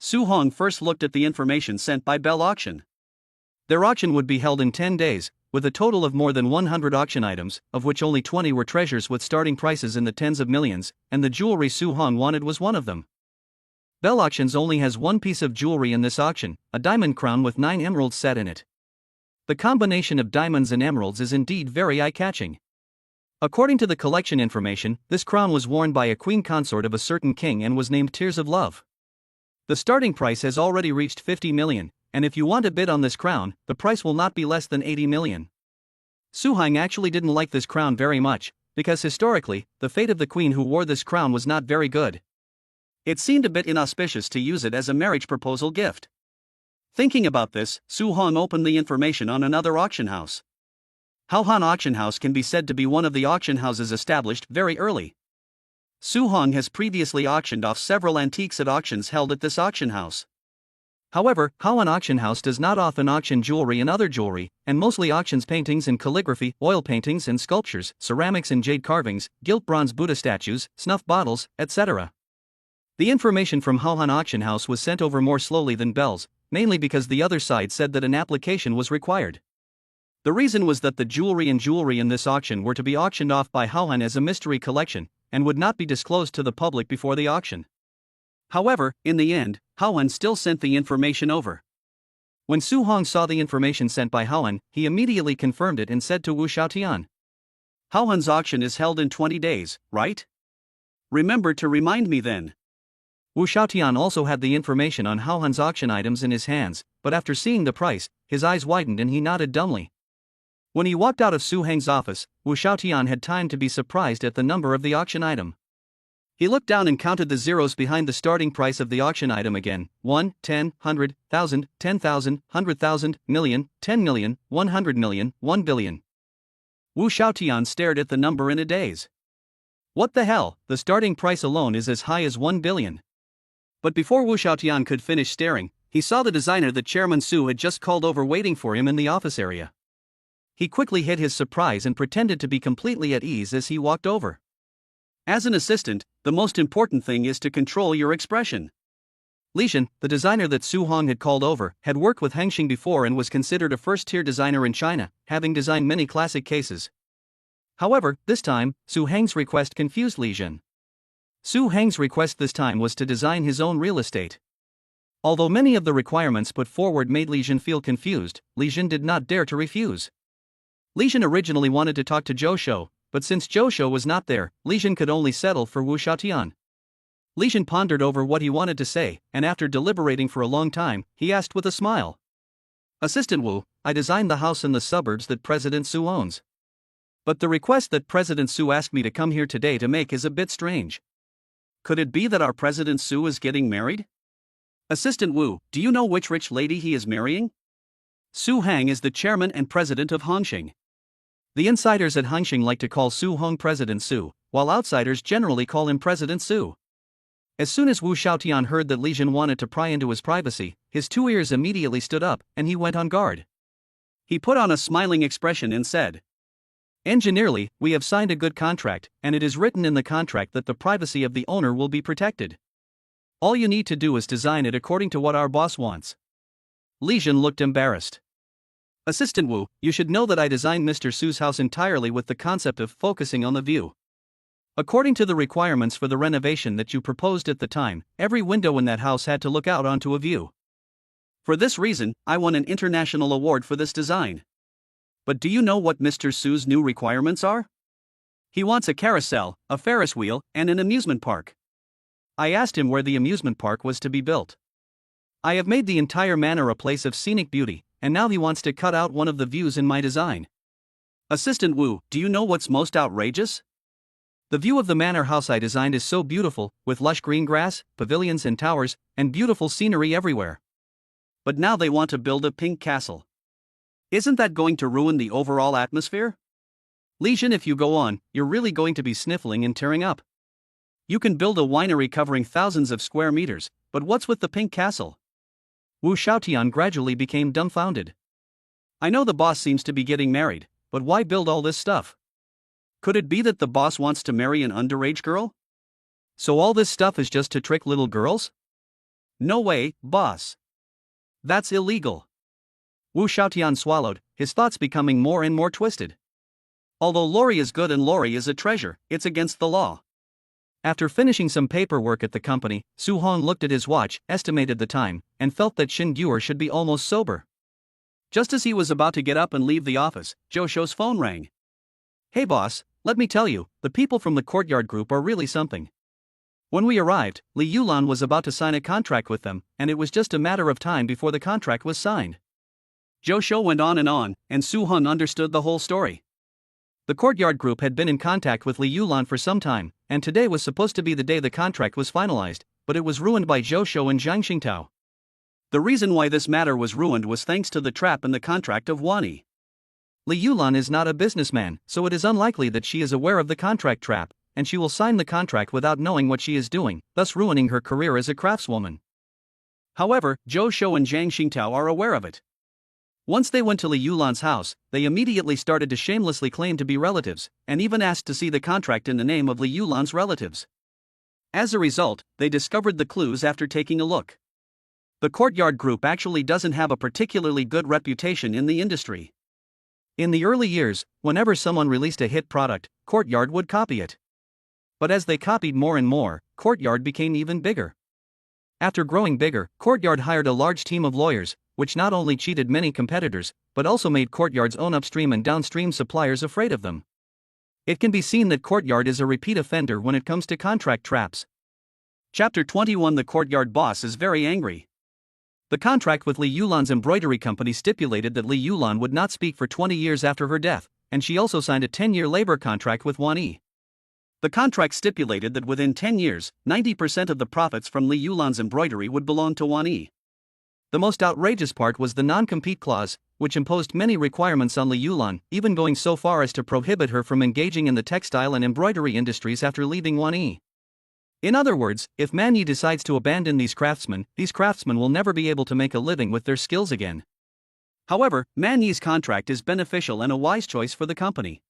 Su Hong first looked at the information sent by Bell Auction. Their auction would be held in 10 days, with a total of more than 100 auction items, of which only 20 were treasures with starting prices in the tens of millions, and the jewelry Su Hong wanted was one of them. Bell Auctions only has one piece of jewelry in this auction, a diamond crown with 9 emeralds set in it. The combination of diamonds and emeralds is indeed very eye-catching. According to the collection information, this crown was worn by a queen consort of a certain king and was named Tears of Love. The starting price has already reached 50 million, and if you want to bid on this crown, the price will not be less than 80 million. Su Hong actually didn't like this crown very much, because historically, the fate of the queen who wore this crown was not very good. It seemed a bit inauspicious to use it as a marriage proposal gift. Thinking about this, Su Hong opened the information on another auction house. Haohan Auction House can be said to be one of the auction houses established very early. Su Hong has previously auctioned off several antiques at auctions held at this auction house. However, Haohan Auction House does not often auction jewelry and other jewelry, and mostly auctions paintings and calligraphy, oil paintings and sculptures, ceramics and jade carvings, gilt bronze Buddha statues, snuff bottles, etc. The information from Haohan Auction House was sent over more slowly than Bell's, mainly because the other side said that an application was required. The reason was that the jewelry in this auction were to be auctioned off by Haohan as a mystery collection, and would not be disclosed to the public before the auction. However, in the end, Haohan still sent the information over. When Su Hong saw the information sent by Haohan, he immediately confirmed it and said to Wu Xiaotian, "Haohan's auction is held in 20 days, right? Remember to remind me then." Wu Xiaotian also had the information on Haohan's auction items in his hands, but after seeing the price, his eyes widened and he nodded dumbly. When he walked out of Su Heng's office, Wu Xiaotian had time to be surprised at the number of the auction item. He looked down and counted the zeros behind the starting price of the auction item again: 1, 10, 100, 1,000, 10,000, 100,000, million, 10 million, 100 million, 1 billion. Wu Xiaotian stared at the number in a daze. What the hell, the starting price alone is as high as 1 billion. But before Wu Xiaotian could finish staring, he saw the designer that Chairman Su had just called over waiting for him in the office area. He quickly hid his surprise and pretended to be completely at ease as he walked over. As an assistant, the most important thing is to control your expression. Li Jin, the designer that Su Hong had called over, had worked with Hengxing before and was considered a first-tier designer in China, having designed many classic cases. However, this time, Su Heng's request confused Li Jin. Su Heng's request this time was to design his own real estate. Although many of the requirements put forward made Li Jin feel confused, Li Jin did not dare to refuse. Li Jin originally wanted to talk to Zhou Shou, but since Zhou Shou was not there, Li Jin could only settle for Wu Xiaotian. Li Jin pondered over what he wanted to say, and after deliberating for a long time, he asked with a smile. "Assistant Wu, I designed the house in the suburbs that President Su owns. But the request that President Su asked me to come here today to make is a bit strange. Could it be that our President Su is getting married? Assistant Wu, do you know which rich lady he is marrying? Su Heng is the chairman and president of Hongxing. The insiders at Hongxing like to call Su Hong President Su, while outsiders generally call him President Su." As soon as Wu Xiaotian heard that Li Jin wanted to pry into his privacy, his 2 ears immediately stood up, and he went on guard. He put on a smiling expression and said, "Engineerly, we have signed a good contract, and it is written in the contract that the privacy of the owner will be protected. All you need to do is design it according to what our boss wants. Li Jun looked embarrassed. Assistant Wu, you should know that I designed Mr. Su's house entirely with the concept of focusing on the view. According to the requirements for the renovation that you proposed at the time, every window in that house had to look out onto a view. For this reason, I won an international award for this design. But do you know what Mr. Su's new requirements are? He wants a carousel, a Ferris wheel, and an amusement park. I asked him where the amusement park was to be built. I have made the entire manor a place of scenic beauty, and now he wants to cut out one of the views in my design. Assistant Wu, do you know what's most outrageous? The view of the manor house I designed is so beautiful, with lush green grass, pavilions and towers, and beautiful scenery everywhere. But now they want to build a pink castle. Isn't that going to ruin the overall atmosphere? Li Jun, if you go on, you're really going to be sniffling and tearing up. You can build a winery covering thousands of square meters, but what's with the pink castle? Wu Xiaotian gradually became dumbfounded. I know the boss seems to be getting married, but why build all this stuff? Could it be that the boss wants to marry an underage girl? So all this stuff is just to trick little girls? No way, boss. That's illegal. Wu Xiaotian swallowed, his thoughts becoming more and more twisted. Although Lori is good and Lori is a treasure, it's against the law. After finishing some paperwork at the company, Su Hong looked at his watch, estimated the time, and felt that Shin Guer should be almost sober. Just as he was about to get up and leave the office, Zhou Shou's phone rang. Hey boss, let me tell you, the people from the Courtyard Group are really something. When we arrived, Li Yulan was about to sign a contract with them, and it was just a matter of time before the contract was signed. Zhou Shou went on, and Su Hong understood the whole story. The Courtyard Group had been in contact with Li Yulan for some time, and today was supposed to be the day the contract was finalized, but it was ruined by Zhou Shou and Zhang Xingtao. The reason why this matter was ruined was thanks to the trap in the contract of Wani. Li Yulan is not a businessman, so it is unlikely that she is aware of the contract trap, and she will sign the contract without knowing what she is doing, thus ruining her career as a craftswoman. However, Zhou Shou and Zhang Xingtao are aware of it. Once they went to Li Yulan's house, they immediately started to shamelessly claim to be relatives, and even asked to see the contract in the name of Li Yulan's relatives. As a result, they discovered the clues after taking a look. The Courtyard Group actually doesn't have a particularly good reputation in the industry. In the early years, whenever someone released a hit product, Courtyard would copy it. But as they copied more and more, Courtyard became even bigger. After growing bigger, Courtyard hired a large team of lawyers, which not only cheated many competitors, but also made Courtyard's own upstream and downstream suppliers afraid of them. It can be seen that Courtyard is a repeat offender when it comes to contract traps. Chapter 21. The Courtyard boss is very angry. The contract with Li Yulan's embroidery company stipulated that Li Yulan would not speak for 20 years after her death, and she also signed a 10-year labor contract with Wani. The contract stipulated that within 10 years, 90% of the profits from Li Yulan's embroidery would belong to Wani. The most outrageous part was the non-compete clause, which imposed many requirements on Li Yulan, even going so far as to prohibit her from engaging in the textile and embroidery industries after leaving Wani. In other words, if Manhwa decides to abandon these craftsmen will never be able to make a living with their skills again. However, Manhwa's contract is beneficial and a wise choice for the company.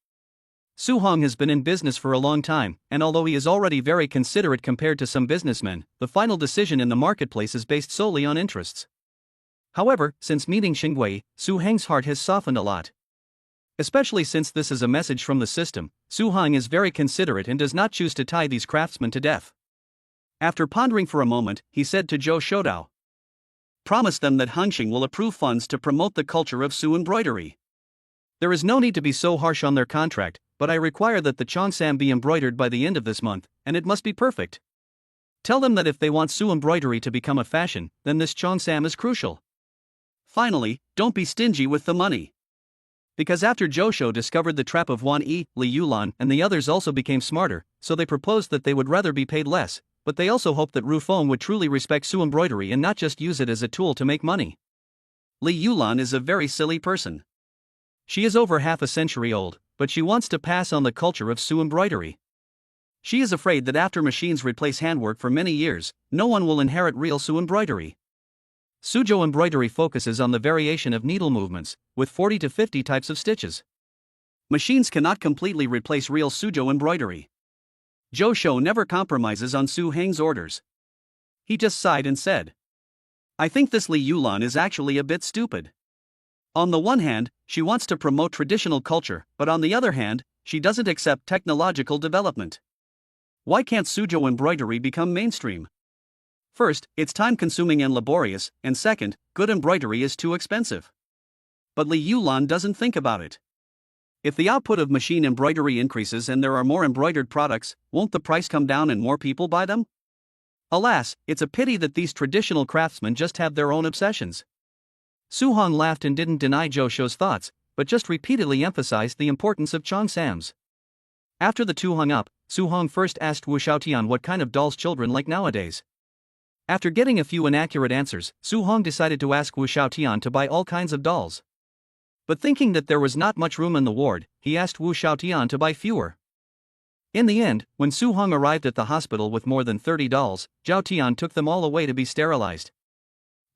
Su Hong has been in business for a long time, and although he is already very considerate compared to some businessmen, the final decision in the marketplace is based solely on interests. However, since meeting Xingwei, Su Heng's heart has softened a lot. Especially since this is a message from the system, Su Hong is very considerate and does not choose to tie these craftsmen to death. After pondering for a moment, he said to Zhou Shoudao, "Promise them that Hongxing will approve funds to promote the culture of Su embroidery. There is no need to be so harsh on their contract, but I require that the cheongsam be embroidered by the end of this month, and it must be perfect. Tell them that if they want Su embroidery to become a fashion, then this cheongsam is crucial. Finally, don't be stingy with the money." Because after Zhou Shou discovered the trap of Wani, Li Yulan and the others also became smarter, so they proposed that they would rather be paid less, but they also hoped that Ru Feng would truly respect Su embroidery and not just use it as a tool to make money. Li Yulan is a very silly person. She is over half a century old, but she wants to pass on the culture of Su embroidery. She is afraid that after machines replace handwork for many years, no one will inherit real Su embroidery. Suzhou embroidery focuses on the variation of needle movements, with 40 to 50 types of stitches. Machines cannot completely replace real Suzhou embroidery. Zhou Shou never compromises on Su Heng's orders. he just sighed and said, I think this Li Yulan is actually a bit stupid. On the one hand, she wants to promote traditional culture, but on the other hand, she doesn't accept technological development. Why can't Suzhou embroidery become mainstream? First, it's time-consuming and laborious, and second, good embroidery is too expensive. But Li Yulan doesn't think about it. If the output of machine embroidery increases and there are more embroidered products, won't the price come down and more people buy them? Alas, it's a pity that these traditional craftsmen just have their own obsessions. Su Hong laughed and didn't deny Zhou Shou's thoughts, but just repeatedly emphasized the importance of Chong Sam's. After the two hung up, Su Hong first asked Wu Xiaotian what kind of dolls children like nowadays. After getting a few inaccurate answers, Su Hong decided to ask Wu Xiaotian to buy all kinds of dolls. But thinking that there was not much room in the ward, he asked Wu Xiaotian to buy fewer. In the end, when Su Hong arrived at the hospital with more than 30 dolls, Zhao Tian took them all away to be sterilized.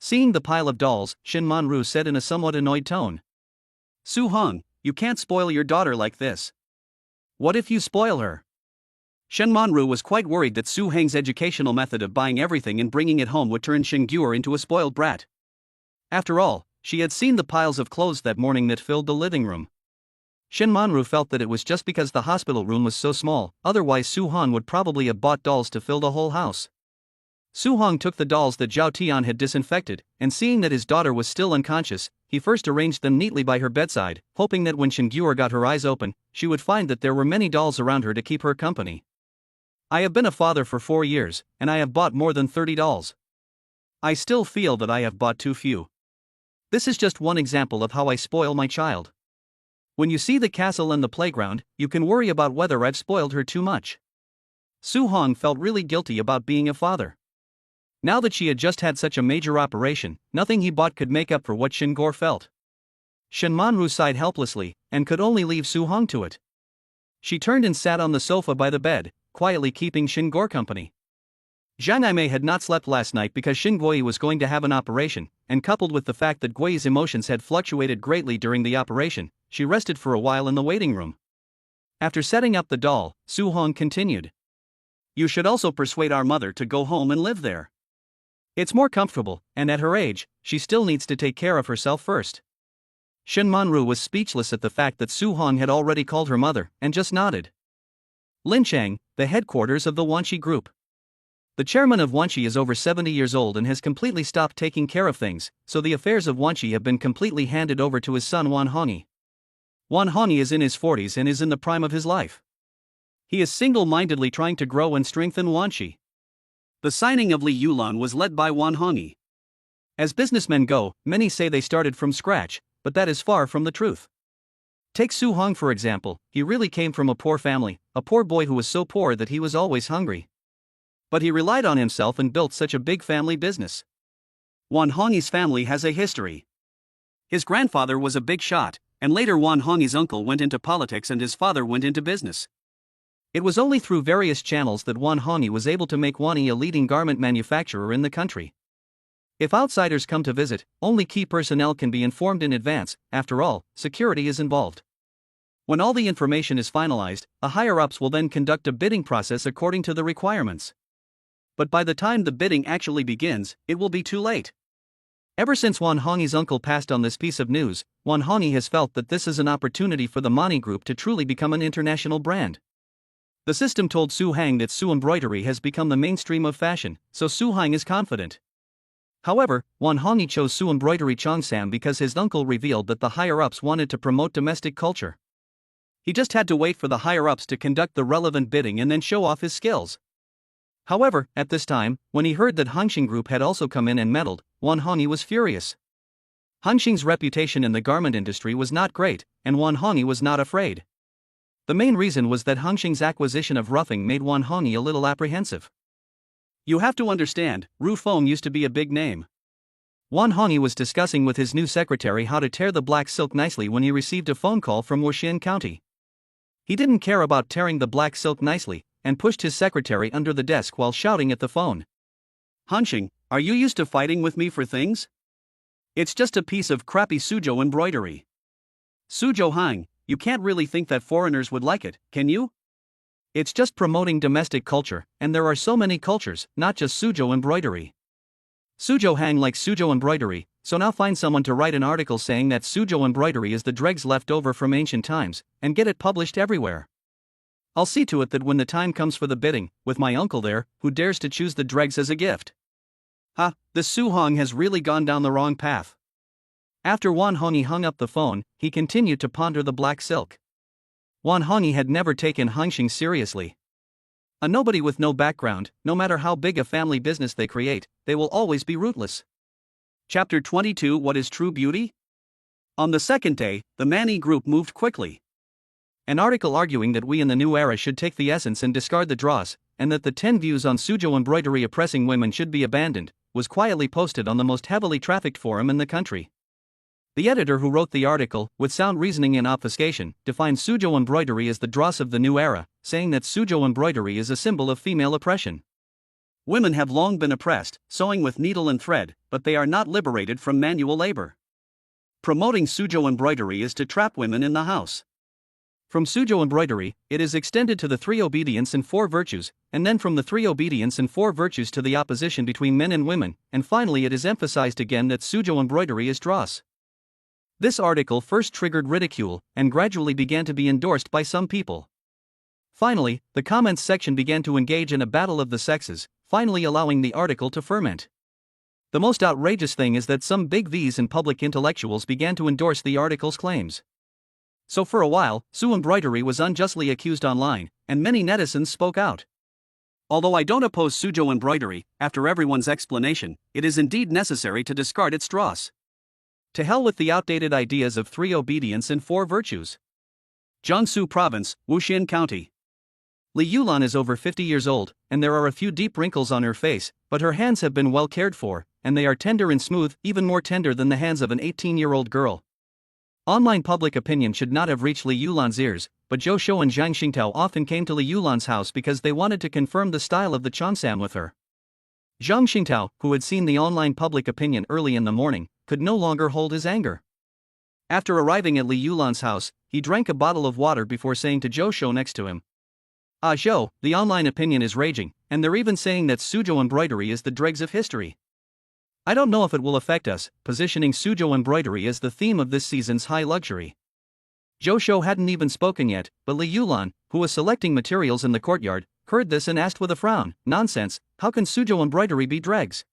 Seeing the pile of dolls, Shin Manru said in a somewhat annoyed tone, Su Hong, you can't spoil your daughter like this. What if you spoil her? Shen Manru was quite worried that Su Heng's educational method of buying everything and bringing it home would turn Xingyuer into a spoiled brat. After all, she had seen the piles of clothes that morning that filled the living room. Shen Manru felt that it was just because the hospital room was so small, otherwise Su Hong would probably have bought dolls to fill the whole house. Su Hong took the dolls that Zhao Tian had disinfected, and seeing that his daughter was still unconscious, he first arranged them neatly by her bedside, hoping that when Xingyuer got her eyes open, she would find that there were many dolls around her to keep her company. I have been a father for 4 years, and I have bought more than 30 dolls. I still feel that I have bought too few. This is just one example of how I spoil my child. When you see the castle and the playground, you can worry about whether I've spoiled her too much. Su Hong felt really guilty about being a father. Now that she had just had such a major operation, nothing he bought could make up for what Xingor felt. Shen Manru sighed helplessly, and could only leave Su Hong to it. She turned and sat on the sofa by the bed, quietly keeping Xingor company. Zhang Aimei had not slept last night because Xin Guoyi was going to have an operation, and coupled with the fact that Guoyi's emotions had fluctuated greatly during the operation, she rested for a while in the waiting room. After setting up the doll, Su Hong continued. You should also persuade our mother to go home and live there. It's more comfortable, and at her age, she still needs to take care of herself first. Shen Manru was speechless at the fact that Su Hong had already called her mother, and just nodded. Linchang, the headquarters of the Wanxi Group. The chairman of Wanxi is over 70 years old and has completely stopped taking care of things, so the affairs of Wanxi have been completely handed over to his son Wan Hongyi. Wan Hongyi is in his 40s and is in the prime of his life. He is single-mindedly trying to grow and strengthen Wanxi. The signing of Li Yulan was led by Wan Hongyi. As businessmen go, many say they started from scratch, but that is far from the truth. Take Su Hong for example, he really came from a poor family, a poor boy who was so poor that he was always hungry. But he relied on himself and built such a big family business. Wan Hongyi's family has a history. His grandfather was a big shot, and later Wan Hongyi's uncle went into politics and his father went into business. It was only through various channels that Wan Hongyi was able to make Wanyi a leading garment manufacturer in the country. If outsiders come to visit, only key personnel can be informed in advance, after all, security is involved. When all the information is finalized, the higher-ups will then conduct a bidding process according to the requirements. But by the time the bidding actually begins, it will be too late. Ever since Wan Hongyi's uncle passed on this piece of news, Wan Hongyi has felt that this is an opportunity for the Mani Group to truly become an international brand. The system told Su Hang that Su embroidery has become the mainstream of fashion, so Su Hang is confident. However, Wan Hongyi chose Su embroidery Chongsam because his uncle revealed that the higher-ups wanted to promote domestic culture. He just had to wait for the higher-ups to conduct the relevant bidding and then show off his skills. However, at this time, when he heard that Hongxing Group had also come in and meddled, Wan Hongyi was furious. Hongxing's reputation in the garment industry was not great, and Wan Hongyi was not afraid. The main reason was that Hongxing's acquisition of Ruffing made Wan Hongyi a little apprehensive. You have to understand, Ru Feng used to be a big name. Wan Hongyi was discussing with his new secretary how to tear the black silk nicely when he received a phone call from Wuxin County. He didn't care about tearing the black silk nicely, and pushed his secretary under the desk while shouting at the phone. Hongxing, are you used to fighting with me for things? It's just a piece of crappy Suzhou embroidery. Suzhou Hang, you can't really think that foreigners would like it, can you? It's just promoting domestic culture, and there are so many cultures, not just Suzhou embroidery. Suzhou Hang likes Suzhou embroidery, so now find someone to write an article saying that Suzhou embroidery is the dregs left over from ancient times, and get it published everywhere. I'll see to it that when the time comes for the bidding, with my uncle there, who dares to choose the dregs as a gift. This Su Hong has really gone down the wrong path. After Wan Hongyi hung up the phone, he continued to ponder the black silk. Wan Hongyi had never taken Hangxing seriously. A nobody with no background, no matter how big a family business they create, they will always be rootless. Chapter 22 What is True Beauty? On the second day, the Manhwa group moved quickly. An article arguing that we in the new era should take the essence and discard the dross, and that the 10 views on Suzhou embroidery oppressing women should be abandoned, was quietly posted on the most heavily trafficked forum in the country. The editor who wrote the article, with sound reasoning and obfuscation, defined Suzhou embroidery as the dross of the new era, saying that Suzhou embroidery is a symbol of female oppression. Women have long been oppressed, sewing with needle and thread, but they are not liberated from manual labor. Promoting Suzhou embroidery is to trap women in the house. From Suzhou embroidery, it is extended to the 3 obedience and 4 virtues, and then from the 3 obedience and 4 virtues to the opposition between men and women, and finally it is emphasized again that Suzhou embroidery is dross. This article first triggered ridicule, and gradually began to be endorsed by some people. Finally, the comments section began to engage in a battle of the sexes, finally allowing the article to ferment. The most outrageous thing is that some big V's and public intellectuals began to endorse the article's claims. So for a while, Su embroidery was unjustly accused online, and many netizens spoke out. Although I don't oppose Suzhou embroidery, after everyone's explanation, it is indeed necessary to discard its dross. To hell with the outdated ideas of 3 obedience and 4 virtues. Jiangsu Province, Wuxian County. Li Yulan is over 50 years old, and there are a few deep wrinkles on her face, but her hands have been well cared for, and they are tender and smooth, even more tender than the hands of an 18-year-old girl. Online public opinion should not have reached Li Yulan's ears, but Zhou Shou and Zhang Xingtao often came to Li Yulan's house because they wanted to confirm the style of the Chansam with her. Zhang Xingtao, who had seen the online public opinion early in the morning, could no longer hold his anger. After arriving at Li Yulan's house, he drank a bottle of water before saying to Zhou Shou next to him, Zhou, the online opinion is raging, and they're even saying that Suzhou embroidery is the dregs of history. I don't know if it will affect us, positioning Suzhou embroidery as the theme of this season's high luxury. Zhou Shou hadn't even spoken yet, but Li Yulan, who was selecting materials in the courtyard, heard this and asked with a frown, Nonsense, how can Suzhou embroidery be dregs?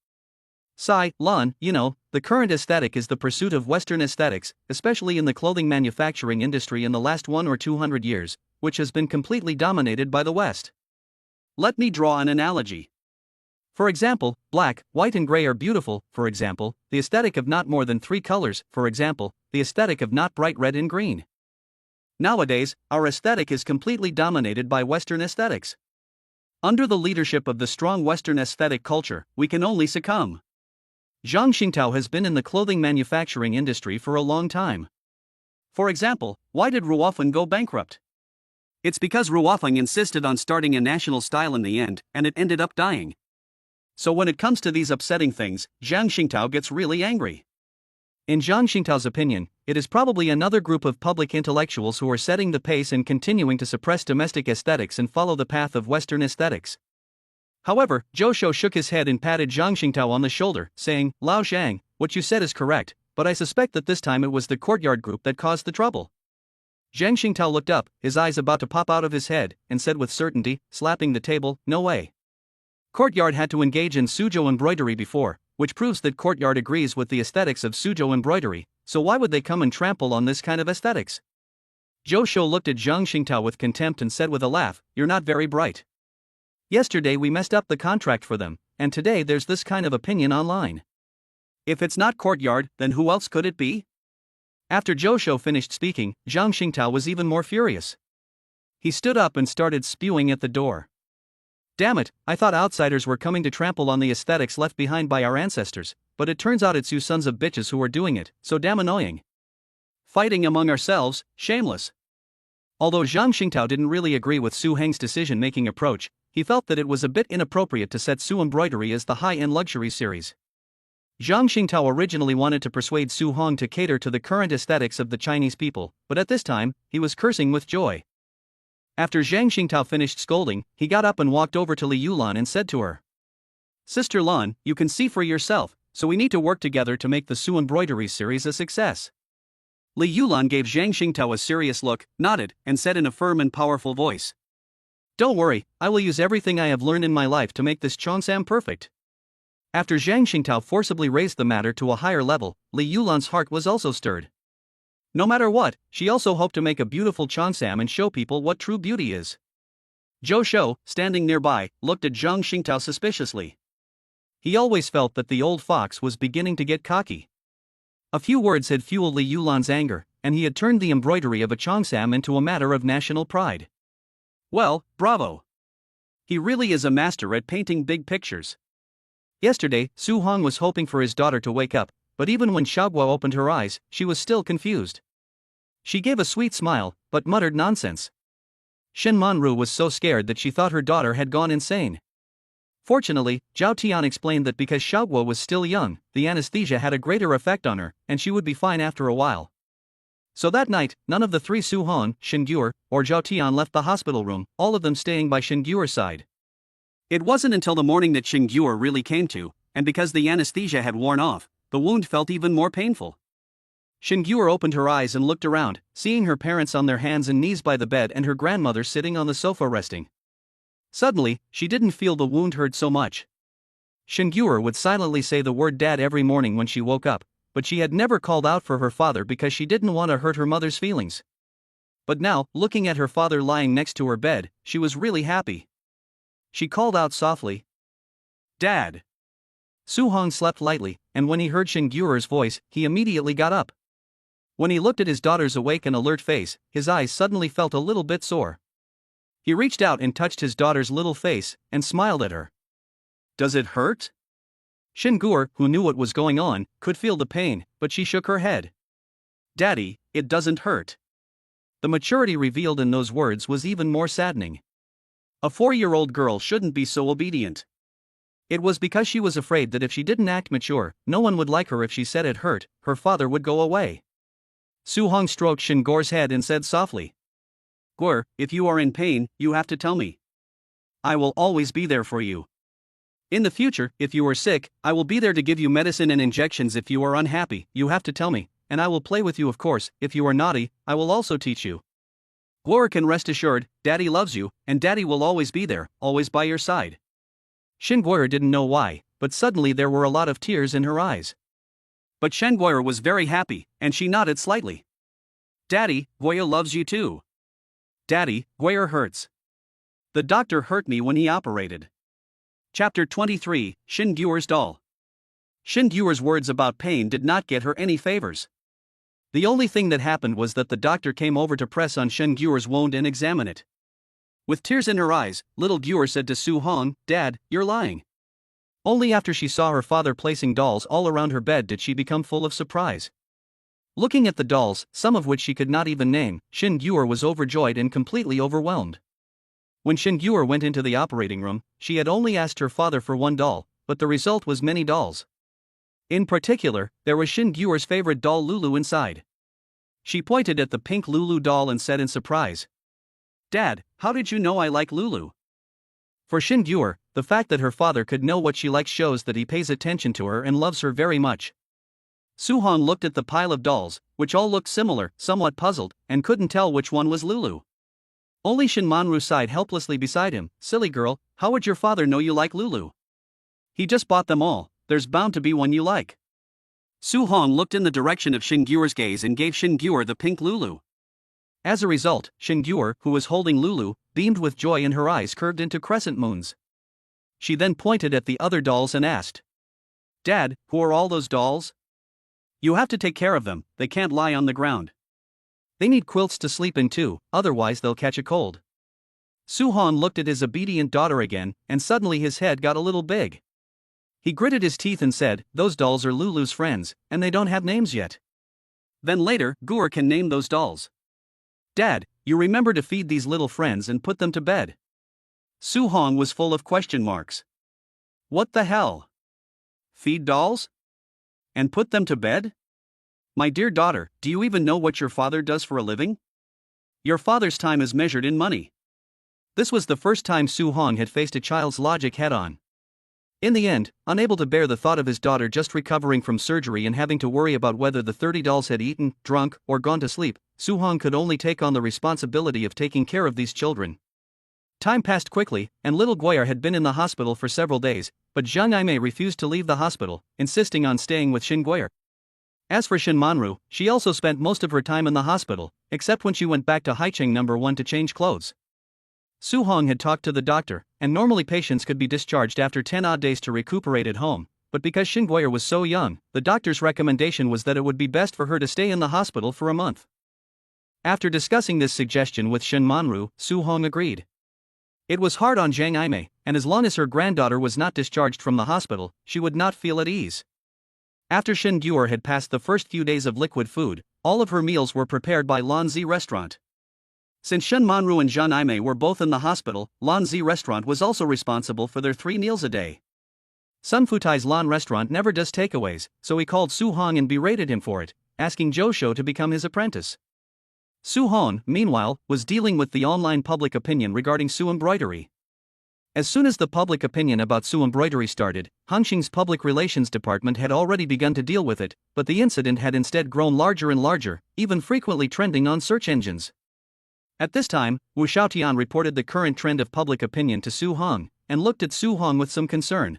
Sai, Lan, the current aesthetic is the pursuit of Western aesthetics, especially in the clothing manufacturing industry in the last 100 or 200 years, which has been completely dominated by the West. Let me draw an analogy. For example, black, white and gray are beautiful, for example, the aesthetic of not more than 3 colors, for example, the aesthetic of not bright red and green. Nowadays, our aesthetic is completely dominated by Western aesthetics. Under the leadership of the strong Western aesthetic culture, we can only succumb. Zhang Xingtao has been in the clothing manufacturing industry for a long time. For example, why did Ruofeng go bankrupt? It's because Ruofeng insisted on starting a national style in the end, and it ended up dying. So when it comes to these upsetting things, Zhang Xingtao gets really angry. In Zhang Xingtao's opinion, it is probably another group of public intellectuals who are setting the pace and continuing to suppress domestic aesthetics and follow the path of Western aesthetics. However, Zhou Shou shook his head and patted Zhang Xingtao on the shoulder, saying, Lao Zhang, what you said is correct, but I suspect that this time it was the courtyard group that caused the trouble. Zhang Xingtao looked up, his eyes about to pop out of his head, and said with certainty, slapping the table, No way. Courtyard had to engage in Suzhou embroidery before, which proves that Courtyard agrees with the aesthetics of Suzhou embroidery, so why would they come and trample on this kind of aesthetics? Zhou Shou looked at Zhang Xingtao with contempt and said with a laugh, You're not very bright. Yesterday we messed up the contract for them, and today there's this kind of opinion online. If it's not Courtyard, then who else could it be? After Zhou Shou finished speaking, Zhang Xingtao was even more furious. He stood up and started spewing at the door. Damn it, I thought outsiders were coming to trample on the aesthetics left behind by our ancestors, but it turns out it's you sons of bitches who are doing it, so damn annoying. Fighting among ourselves, shameless. Although Zhang Xingtao didn't really agree with Su Heng's decision-making approach, he felt that it was a bit inappropriate to set Su embroidery as the high-end luxury series. Zhang Xingtao originally wanted to persuade Su Hong to cater to the current aesthetics of the Chinese people, but at this time, he was cursing with joy. After Zhang Xingtao finished scolding, he got up and walked over to Li Yulan and said to her, "Sister Lan, you can see for yourself, so we need to work together to make the Su embroidery series a success." Li Yulan gave Zhang Xingtao a serious look, nodded, and said in a firm and powerful voice, "Don't worry, I will use everything I have learned in my life to make this Cheongsam perfect." After Zhang Xingtao forcibly raised the matter to a higher level, Li Yulan's heart was also stirred. No matter what, she also hoped to make a beautiful Cheongsam and show people what true beauty is. Zhou Shou, standing nearby, looked at Zhang Xingtao suspiciously. He always felt that the old fox was beginning to get cocky. A few words had fueled Li Yulan's anger, and he had turned the embroidery of a Cheongsam into a matter of national pride. Well, bravo! He really is a master at painting big pictures. Yesterday, Su Hong was hoping for his daughter to wake up, but even when Xiaoguo opened her eyes, she was still confused. She gave a sweet smile, but muttered nonsense. Shen Manru was so scared that she thought her daughter had gone insane. Fortunately, Zhao Tian explained that because Xiaoguo was still young, the anesthesia had a greater effect on her, and she would be fine after a while. So that night, none of the three Su Hong, Shenguer, or Zhao Tian left the hospital room, all of them staying by Shenguer's side. It wasn't until the morning that Shenguer really came to, and because the anesthesia had worn off, the wound felt even more painful. Shenguer opened her eyes and looked around, seeing her parents on their hands and knees by the bed and her grandmother sitting on the sofa resting. Suddenly, she didn't feel the wound hurt so much. Shenguer would silently say the word dad every morning when she woke up, but she had never called out for her father because she didn't want to hurt her mother's feelings. But now, looking at her father lying next to her bed, she was really happy. She called out softly, "Dad!" Su Hong slept lightly, and when he heard Shenguer's voice, he immediately got up. When he looked at his daughter's awake and alert face, his eyes suddenly felt a little bit sore. He reached out and touched his daughter's little face, and smiled at her. "Does it hurt?" Shenguer, who knew what was going on, could feel the pain, but she shook her head. "Daddy, it doesn't hurt." The maturity revealed in those words was even more saddening. A 4-year-old girl shouldn't be so obedient. It was because she was afraid that if she didn't act mature, no one would like her. If she said it hurt, her father would go away. Su Hong stroked Shenguer's head and said softly, "Guer, if you are in pain, you have to tell me. I will always be there for you. In the future, if you are sick, I will be there to give you medicine and injections. If you are unhappy, you have to tell me, and I will play with you. Of course, if you are naughty, I will also teach you. Guer can rest assured, Daddy loves you, and Daddy will always be there, always by your side." Shenguer didn't know why, but suddenly there were a lot of tears in her eyes. But Shenguer was very happy, and she nodded slightly. "Daddy, Guer loves you too." "Daddy, Guer hurts. The doctor hurt me when he operated." Chapter 23, Shenguer's Doll. Shenguer's words about pain did not get her any favors. The only thing that happened was that the doctor came over to press on Shenguer's wound and examine it. With tears in her eyes, little Guer said to Su Hong, "Dad, you're lying." Only after she saw her father placing dolls all around her bed did she become full of surprise. Looking at the dolls, some of which she could not even name, Shenguer was overjoyed and completely overwhelmed. When Shenguer went into the operating room, she had only asked her father for one doll, but the result was many dolls. In particular, there was Shenguer's favorite doll Lulu inside. She pointed at the pink Lulu doll and said in surprise, "Dad, how did you know I like Lulu?" For Shenguer, the fact that her father could know what she likes shows that he pays attention to her and loves her very much. Su Hong looked at the pile of dolls, which all looked similar, somewhat puzzled, and couldn't tell which one was Lulu. Only Shen Manru sighed helplessly beside him. "Silly girl, how would your father know you like Lulu? He just bought them all, there's bound to be one you like." Su Hong looked in the direction of Shenguer's gaze and gave Shenguer the pink Lulu. As a result, Shenguer, who was holding Lulu, beamed with joy and her eyes curved into crescent moons. She then pointed at the other dolls and asked, "Dad, who are all those dolls? You have to take care of them, they can't lie on the ground. They need quilts to sleep in too, otherwise they'll catch a cold." Su Hong looked at his obedient daughter again, and suddenly his head got a little big. He gritted his teeth and said, "Those dolls are Lulu's friends, and they don't have names yet. Then later, Guer can name those dolls. Dad, you remember to feed these little friends and put them to bed." Su Hong was full of question marks. What the hell? Feed dolls? And put them to bed? My dear daughter, do you even know what your father does for a living? Your father's time is measured in money. This was the first time Su Hong had faced a child's logic head-on. In the end, unable to bear the thought of his daughter just recovering from surgery and having to worry about whether the 30 dolls had eaten, drunk, or gone to sleep, Su Hong could only take on the responsibility of taking care of these children. Time passed quickly, and little Guoyar had been in the hospital for several days, but Zhang Yimei refused to leave the hospital, insisting on staying with Shin Guoyar. As for Shin Manru, she also spent most of her time in the hospital, except when she went back to Haicheng No. 1 to change clothes. Su Hong had talked to the doctor, and normally patients could be discharged after 10 odd days to recuperate at home, but because Shin Guoyar was so young, the doctor's recommendation was that it would be best for her to stay in the hospital for a month. After discussing this suggestion with Shin Manru, Su Hong agreed. It was hard on Zhang Yimei, and as long as her granddaughter was not discharged from the hospital, she would not feel at ease. After Shin Guoyar had passed the first few days of liquid food, all of her meals were prepared by Lanzi Restaurant. Since Shin Manru and Zhang Yimei were both in the hospital, Lanzi Restaurant was also responsible for their 3 meals a day. Sun Futai's Lan Restaurant never does takeaways, so he called Su Hong and berated him for it, asking Zhou Shou to become his apprentice. Su Hong, meanwhile, was dealing with the online public opinion regarding Su embroidery. As soon as the public opinion about Su embroidery started, Hongxing's public relations department had already begun to deal with it, but the incident had instead grown larger and larger, even frequently trending on search engines. At this time, Wu Xiaotian reported the current trend of public opinion to Su Hong, and looked at Su Hong with some concern.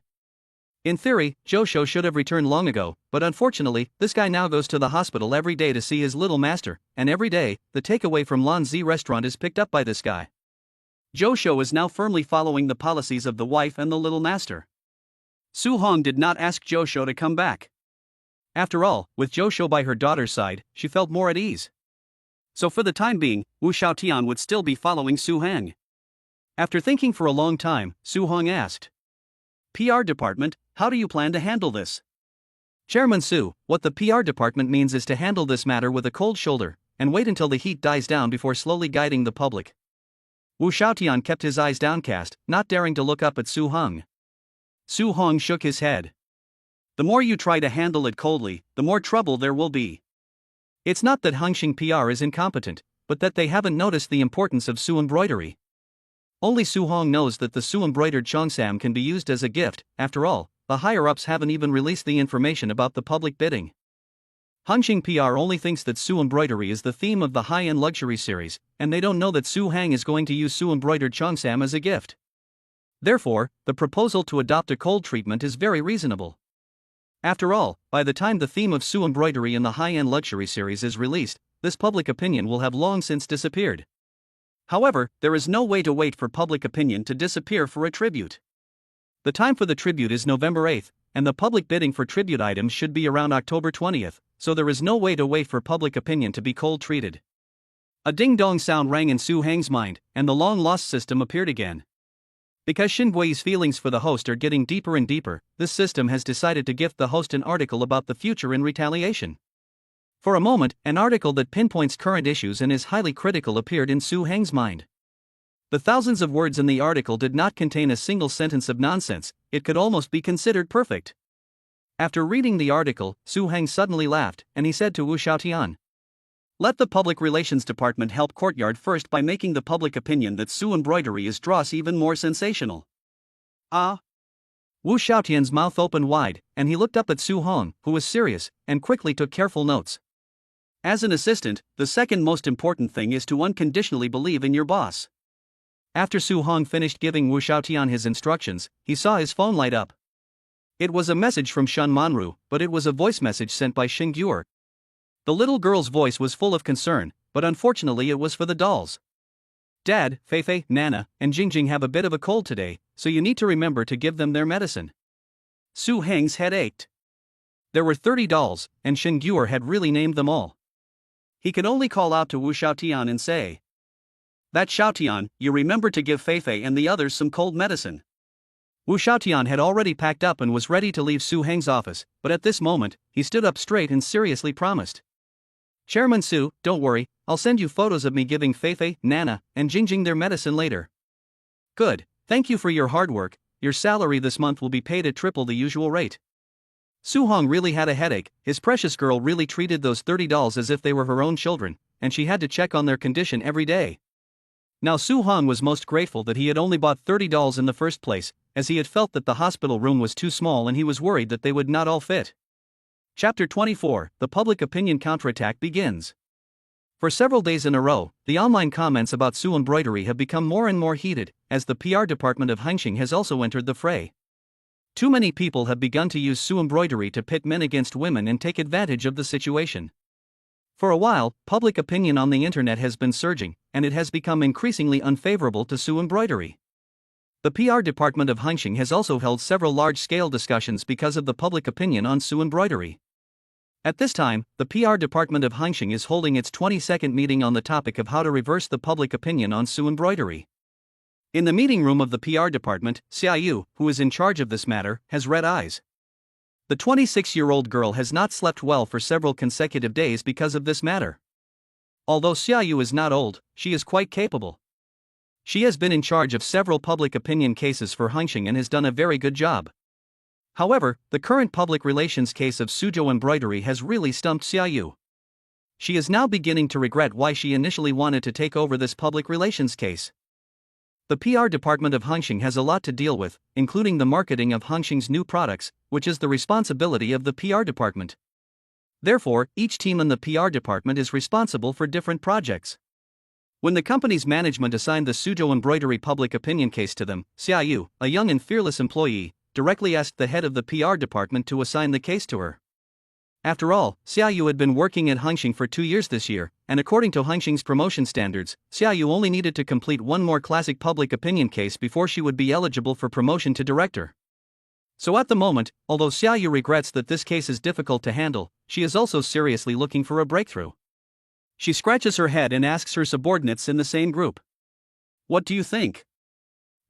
In theory, Zhou Shou should have returned long ago, but unfortunately, this guy now goes to the hospital every day to see his little master, and every day, the takeaway from Lanzi Restaurant is picked up by this guy. Zhou Shou is now firmly following the policies of the wife and the little master. Su Hong did not ask Zhou Shou to come back. After all, with Zhou Shou by her daughter's side, she felt more at ease. So for the time being, Wu Xiaotian would still be following Su Hong. After thinking for a long time, Su Hong asked, "PR department, how do you plan to handle this?" Chairman Su, what the PR department means is to handle this matter with a cold shoulder, and wait until the heat dies down before slowly guiding the public. Wu Xiaotian kept his eyes downcast, not daring to look up at Su Hong. Su Hong shook his head. "The more you try to handle it coldly, the more trouble there will be. It's not that Hongxing PR is incompetent, but that they haven't noticed the importance of Su embroidery. Only Su Hong knows that the Su embroidered cheongsam can be used as a gift. After all, the higher-ups haven't even released the information about the public bidding. Hongxing PR only thinks that Su embroidery is the theme of the high-end luxury series, and they don't know that Su Hang is going to use Su embroidered cheongsam as a gift. Therefore, the proposal to adopt a cold treatment is very reasonable. After all, by the time the theme of Su embroidery in the high-end luxury series is released, this public opinion will have long since disappeared. However, there is no way to wait for public opinion to disappear for a tribute. The time for the tribute is November 8th, and the public bidding for tribute items should be around October 20th, so there is no way to wait for public opinion to be cold treated. A ding-dong sound rang in Su Hang's mind, and the long-lost system appeared again. Because Shin Gui's feelings for the host are getting deeper and deeper, this system has decided to gift the host an article about the future in retaliation. For a moment, an article that pinpoints current issues and is highly critical appeared in Su Hang's mind. The thousands of words in the article did not contain a single sentence of nonsense. It could almost be considered perfect. After reading the article, Su Hang suddenly laughed, and he said to Wu Xiaotian, "Let the public relations department help Courtyard first by making the public opinion that Su embroidery is dross even more sensational." Ah? Wu Xiaotian's mouth opened wide, and he looked up at Su Hong, who was serious, and quickly took careful notes. As an assistant, the second most important thing is to unconditionally believe in your boss. After Su Hong finished giving Wu Xiaotian his instructions, he saw his phone light up. It was a message from Shen Manru, but it was a voice message sent by Xing Guor. The little girl's voice was full of concern, but unfortunately it was for the dolls. "Dad, Feifei, Nana, and Jingjing have a bit of a cold today, so you need to remember to give them their medicine." Su Heng's head ached. There were 30 dolls, and Xing Guor had really named them all. He could only call out to Wu Xiaotian and say, "That Xiaotian, you remember to give Feifei and the others some cold medicine." Wu Xiaotian had already packed up and was ready to leave Su Heng's office, but at this moment, he stood up straight and seriously promised. "Chairman Su, don't worry, I'll send you photos of me giving Feifei, Nana, and Jingjing their medicine later." "Good, thank you for your hard work. Your salary this month will be paid at triple the usual rate." Su Hong really had a headache. His precious girl really treated those 30 dolls as if they were her own children, and she had to check on their condition every day. Now Su Hong was most grateful that he had only bought 30 dolls in the first place, as he had felt that the hospital room was too small and he was worried that they would not all fit. Chapter 24, The Public Opinion Counterattack begins. For several days in a row, the online comments about Su embroidery have become more and more heated, as the PR department of Hengqin has also entered the fray. Too many people have begun to use Su embroidery to pit men against women and take advantage of the situation. For a while, public opinion on the internet has been surging, and it has become increasingly unfavorable to Su embroidery. The PR department of Hengqin has also held several large-scale discussions because of the public opinion on Su embroidery. At this time, the PR department of Hengqin is holding its 22nd meeting on the topic of how to reverse the public opinion on Su embroidery. In the meeting room of the PR department, Xiaoyu, who is in charge of this matter, has red eyes. The 26-year-old girl has not slept well for several consecutive days because of this matter. Although Xiaoyu is not old, she is quite capable. She has been in charge of several public opinion cases for Hengqin and has done a very good job. However, the current public relations case of Suzhou embroidery has really stumped Xiaoyu. She is now beginning to regret why she initially wanted to take over this public relations case. The PR department of Hengqin has a lot to deal with, including the marketing of Hengqin's new products, which is the responsibility of the PR department. Therefore, each team in the PR department is responsible for different projects. When the company's management assigned the Suzhou embroidery public opinion case to them, Xiaoyu, a young and fearless employee, directly asked the head of the PR department to assign the case to her. After all, Xiaoyu had been working at Hengqin for 2 years this year, and according to Hengqin's promotion standards, Xiaoyu only needed to complete one more classic public opinion case before she would be eligible for promotion to director. So at the moment, although Xiaoyu regrets that this case is difficult to handle, she is also seriously looking for a breakthrough. She scratches her head and asks her subordinates in the same group. What do you think?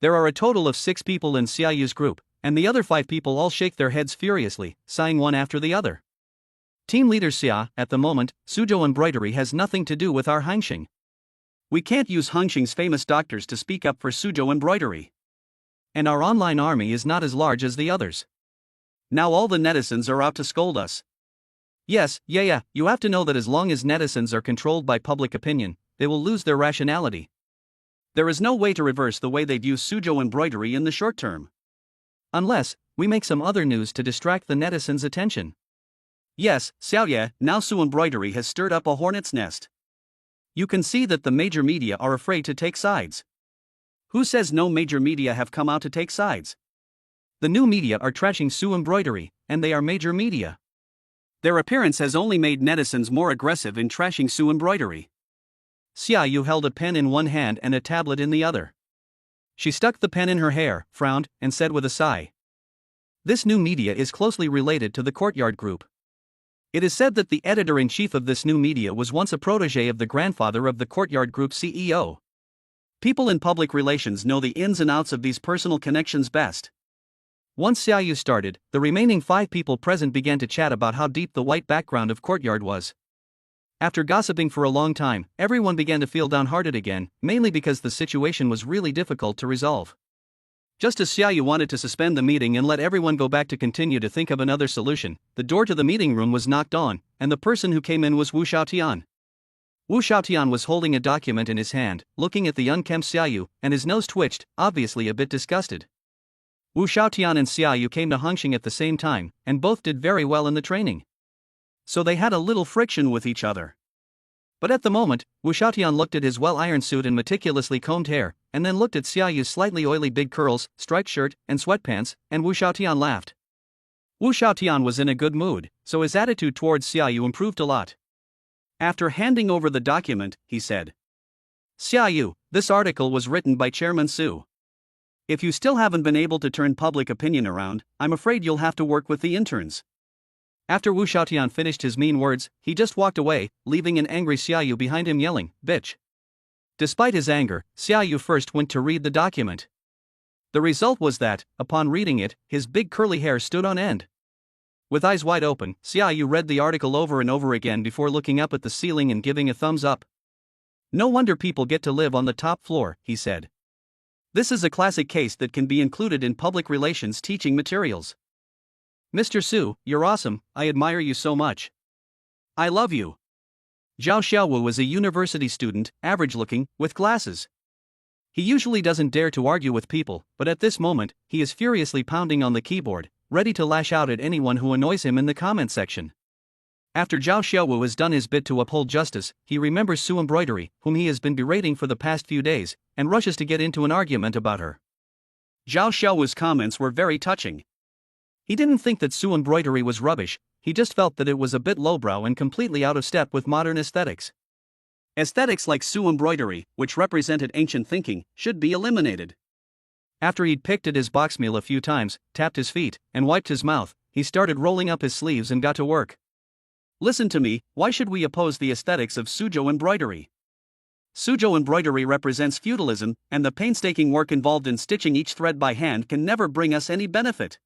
There are a total of 6 people in Xiaoyu's group, and the other 5 people all shake their heads furiously, sighing one after the other. Team leader Xia, at the moment, Suzhou embroidery has nothing to do with our Hengqin. We can't use Hengqin's famous doctors to speak up for Suzhou embroidery. And our online army is not as large as the others. Now all the netizens are out to scold us. Yes, you have to know that as long as netizens are controlled by public opinion, they will lose their rationality. There is no way to reverse the way they view Suzhou embroidery in the short term. Unless, we make some other news to distract the netizens' attention. Yes, Xiaoye, now Su embroidery has stirred up a hornet's nest. You can see that the major media are afraid to take sides. Who says no major media have come out to take sides? The new media are trashing Su embroidery, and they are major media. Their appearance has only made netizens more aggressive in trashing Su embroidery. Xiaoyu held a pen in one hand and a tablet in the other. She stuck the pen in her hair, frowned, and said with a sigh. This new media is closely related to the Courtyard Group. It is said that the editor-in-chief of this new media was once a protege of the grandfather of the Courtyard Group CEO. People in public relations know the ins and outs of these personal connections best. Once Xiaoyu started, the remaining 5 people present began to chat about how deep the white background of Courtyard was. After gossiping for a long time, everyone began to feel downhearted again, mainly because the situation was really difficult to resolve. Just as Xiaoyu wanted to suspend the meeting and let everyone go back to continue to think of another solution, the door to the meeting room was knocked on, and the person who came in was Wu Xiaotian. Wu Xiaotian was holding a document in his hand, looking at the unkempt Xiaoyu, and his nose twitched, obviously a bit disgusted. Wu Xiaotian and Xiaoyu came to Hengqin at the same time, and both did very well in the training. So they had a little friction with each other. But at the moment, Wu Xiaotian looked at his well-ironed suit and meticulously combed hair, and then looked at Xiaoyu's slightly oily big curls, striped shirt, and sweatpants, and Wu Xiaotian laughed. Wu Xiaotian was in a good mood, so his attitude towards Xiaoyu improved a lot. After handing over the document, he said, Xiaoyu, this article was written by Chairman Su. If you still haven't been able to turn public opinion around, I'm afraid you'll have to work with the interns. After Wu Xiaotian finished his mean words, he just walked away, leaving an angry Xiaoyu behind him yelling, "Bitch." Despite his anger, Xiaoyu first went to read the document. The result was that, upon reading it, his big curly hair stood on end. With eyes wide open, Xiaoyu read the article over and over again before looking up at the ceiling and giving a thumbs up. No wonder people get to live on the top floor, he said. This is a classic case that can be included in public relations teaching materials. Mr. Su, you're awesome, I admire you so much. I love you. Zhao Xiaowu was a university student, average-looking, with glasses. He usually doesn't dare to argue with people, but at this moment, he is furiously pounding on the keyboard, ready to lash out at anyone who annoys him in the comment section. After Zhao Xiaowu has done his bit to uphold justice, he remembers Su Embroidery, whom he has been berating for the past few days, and rushes to get into an argument about her. Zhao Xiaowu's comments were very touching. He didn't think that Su Embroidery was rubbish, he just felt that it was a bit lowbrow and completely out of step with modern aesthetics. Aesthetics like Su Embroidery, which represented ancient thinking, should be eliminated. After he'd picked at his box meal a few times, tapped his feet, and wiped his mouth, he started rolling up his sleeves and got to work. Listen to me, why should we oppose the aesthetics of Suzhou embroidery? Suzhou embroidery represents feudalism, and the painstaking work involved in stitching each thread by hand can never bring us any benefit.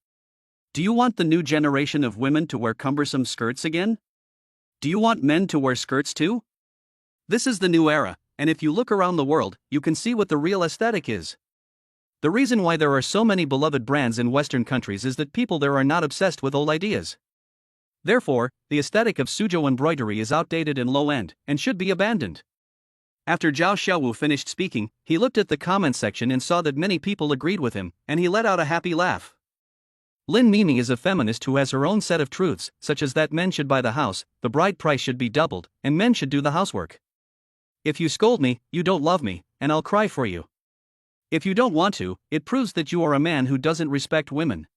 Do you want the new generation of women to wear cumbersome skirts again? Do you want men to wear skirts too? This is the new era, and if you look around the world, you can see what the real aesthetic is. The reason why there are so many beloved brands in Western countries is that people there are not obsessed with old ideas. Therefore, the aesthetic of Suzhou embroidery is outdated and low-end, and should be abandoned. After Zhao Xiaowu finished speaking, he looked at the comment section and saw that many people agreed with him, and he let out a happy laugh. Lin Mimi is a feminist who has her own set of truths, such as that men should buy the house, the bride price should be doubled, and men should do the housework. If you scold me, you don't love me, and I'll cry for you. If you don't want to, it proves that you are a man who doesn't respect women.